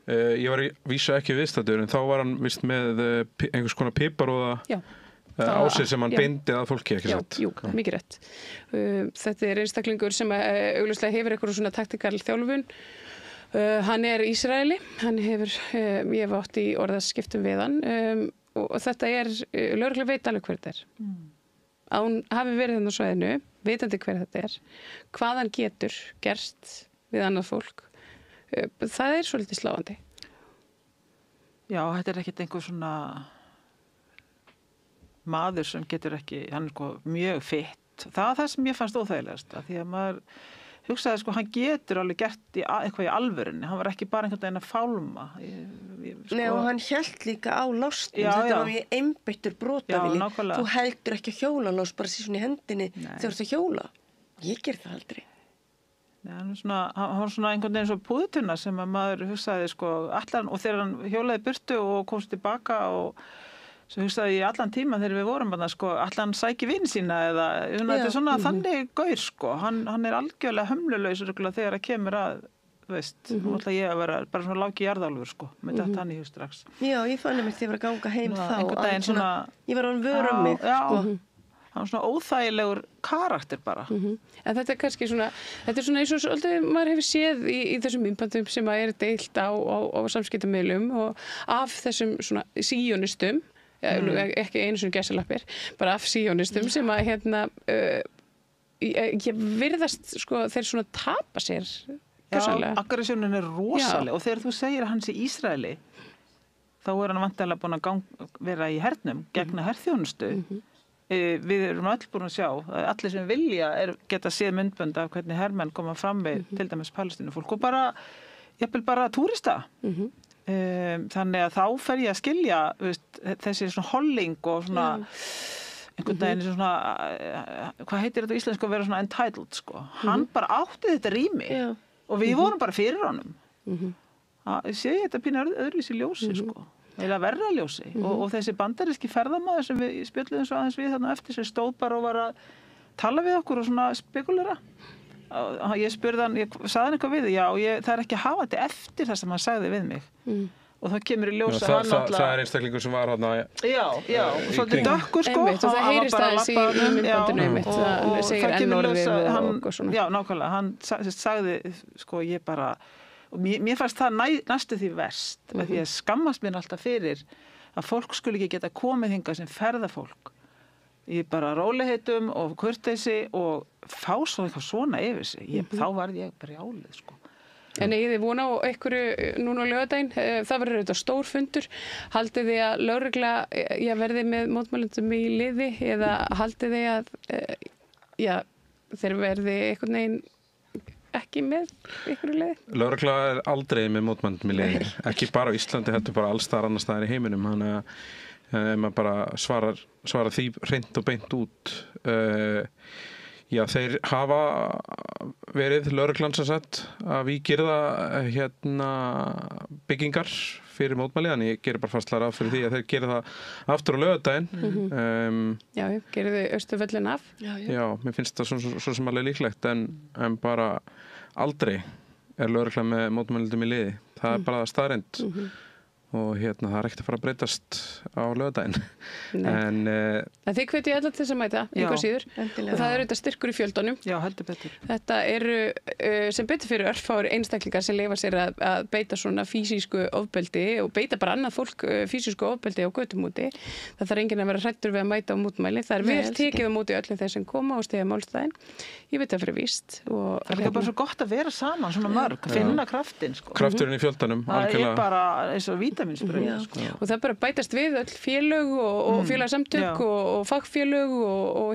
ég var í vísu ekki viðstaddur, en þá var hann vist með einhvers konar piparóða á sig sem hann beindi að fólki, ekki satt? Jú, mikið rétt. Þetta er einstaklingur sem augljóslega hefur eitthvað svona taktikal þjálfun. Hann er Ísraeli, hann hefur, ég hef átt í orðaskiptum við hann og þetta er, lögregla veit alveg hver þetta er. Að hún hafi verið þarna á svæðinu, vitandi hver þetta er, hvað hann getur gerst við annað fólk. Það er svolítið sláandi. Já, þetta er ekkert einhver svona maður sem getur ekki, hann er mjög fitt. Það er það sem ég fannst óþægilegast, því að maður hugsaði hann getur alveg gert eitthvað í alvörunni, hann var ekki bara einhvern veginn að fálma. Nei, og hann hélt líka á lástum, þetta var mjög einbeittur brotavili. Þú heldur ekki að hjóla lás bara síðan í hendinni þegar þú ert að hjóla. Ég ger það aldrei. Nei, hann var svona einhvern veginn svo púðutuna sem að maður hugsaði allan, og þegar hann hjólaði burtu og komst tilbaka og svo hugsaði ég allan tíma þegar við vorum allan sæki vini sína eða þetta er svona þannig gaur hann er algjörlega hömlulaus þegar það kemur að nú ætla ég að vera bara svona lági jarðálfur með þetta hann í hug strax. Já, ég fann mér því að vera að ganga heim þá ég var án vörum mig hann var svona óþægilegur karakter bara. En þetta er kannski svona, þetta er svona eins og svolítið maður hefur séð í þessum myndböndum sem er deilt á samskiptamiðlum og af þessum svona síjónistum, ekki einu svona gæsalappir, bara af síjónistum sem að virðast þeir svona tapa sér. Já, aggressjónin er rosaleg og þegar þú segir að hann sé Ísraeli þá er hann vantanlega búin að vera í hernum, gegna herþjónustu. Við erum öll búin að sjá að allir sem vilja geta séð myndbönd af hvernig hermenn koma fram með til dæmis palestínufólk og bara, jafnvel bara túrista. Þannig að þá fer ég að skilja þessi svona holling og svona einhvern veginn svona, hvað heitir þetta á íslensku að vera svona entitled Hann bara átti þetta rými og við vorum bara fyrir honum. Ég sé þetta pínu öðruvísi ljósi eða verra ljósi og þessi bandaríski ferðamaður sem við spjöldum svo aðeins við þarna eftir sem stóð bara og var að tala við okkur og svona spekulera. Ég spurði hann, ég sagði hann eitthvað við, það er ekki að hafa þetta eftir það sem hann sagði við mig. Og það kemur í ljós að hann náttúrulega... Það er einstaklingur sem var hann að... Já, svolítið dökkur sko. Einmitt, og það heyrist aðeins í myndbandinu einmitt, það segir ennorðið og svona. Já, nákvæmlega, hann sagði, sko, ég bara... Og mér fannst það næstu því verst, því að skammast mér alltaf fyrir að fólk skuli ekki geta komið hingað sem ferðafólk í bara rólegheitum og kurteisi og fá svo eitthvað svona yfir sig. Þá varð ég bara jálið, sko. En eigið þið vona á einhverju núna á laugardaginn, það verður auðvitað stór fundur, haldið þið að lögregla verði með mótmælendum í liði eða haldið þið að þeir verði einhvern veginn ekki með einhverju liði? Lögregla er aldrei með mótmælendum í liði, ekki bara á Íslandi, heldur bara alls staðar annars staðar í heiminum, þannig að ef maður bara svarar því hreint og beint út. Þeir hafa verið lögreglan sem sagt að við gerða byggingar fyrir mótmæli, en ég gerir bara fastlega ráð fyrir því að þeir gera það aftur á laugardaginn. Gerir þau Austurvöllin af? Já, mér finnst það svo sem alveg líklegt, en bara aldrei er lögreglan með mótmælendum í liði. Það er bara staðreynd. Og það er ekkert að fara að breytast á laugardaginn. En þið hvetið alla til þess að mæta, einhver síður. Og það eru þetta styrkur í fjöldunum. Já, heldur betur. Þetta eru sem betur fyrir örfáir einstaklingar sem leyfa sér að beita svona físísku ofbeldi og beita bara annað fólk físísku ofbeldi á götum úti. Það þarf enginn að vera hræddur við að mæta á mótmæli. Það er vel tekið á móti öllum þeir sem koma og stiga málstæðin. Ég veit það fyrir víst. Það er bara svo gott að vera saman, svona mörg, finna kraftinn, sko. Krafturinn í fjöldunum, algjörlega. Það er bara eins og vítamínsbrauð, sko. Og það bara bætast við öll félög og félagsamtök og fagfélög og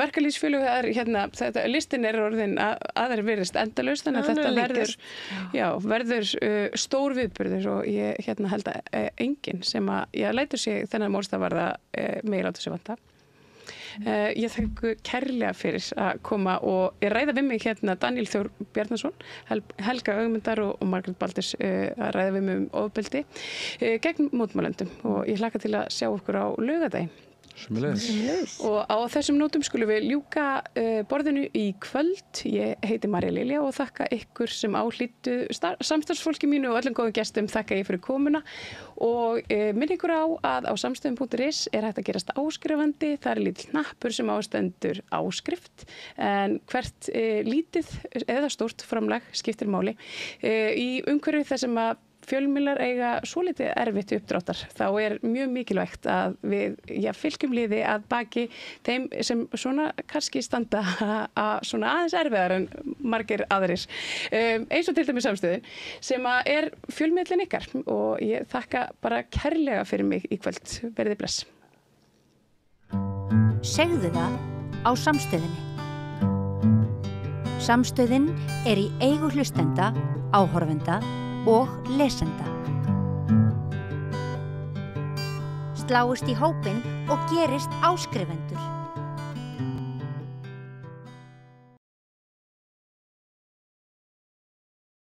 verkalýsfélög, þetta listin er orðin aðeir virðist endalaus, þannig að þetta verður stór viðburður og ég held að enginn sem að lætur sig þennan málstað varða meira á þessu vanta. Ég þakka kærlega fyrir að koma og ég ræða við mig Daniel Þór Bjarnason, Helga Ögmundar og Margrét Baldurs að ræða við mig ofbeldi gegn mótmælendum og ég hlakka til að sjá okkur á laugardaginn. Og á þessum nótum skulum við ljúka borðinu í kvöld. Ég heiti Marja Lilja og þakka ykkur sem áhlýttu samstarfsfólki mínu og öllum góðum gestum þakka ég fyrir komuna og minn ykkur á að á samstöðum.is er hægt að gerast áskrifandi. Það er lítill hnappur sem ástendur áskrift en hvert lítið eða stórt framlag skiptir máli í umhverfi þar sem að fjölmiðlar eiga svolítið erfitt uppdráttar. Þá er mjög mikilvægt að við fylgjum liði að baki þeim sem svona kannski standa að svona aðeins erfiðar en margir aðrir. Eins og til dæmis Samstöðin sem að er fjölmiðlinn ykkar og ég þakka bara kærlega fyrir mig í kvöld. Verið bless. Segðu það á Samstöðinni. Samstöðin er í eigu hlustenda, áhorfenda og lesenda. Sláist í hópinn og gerist áskrifendur.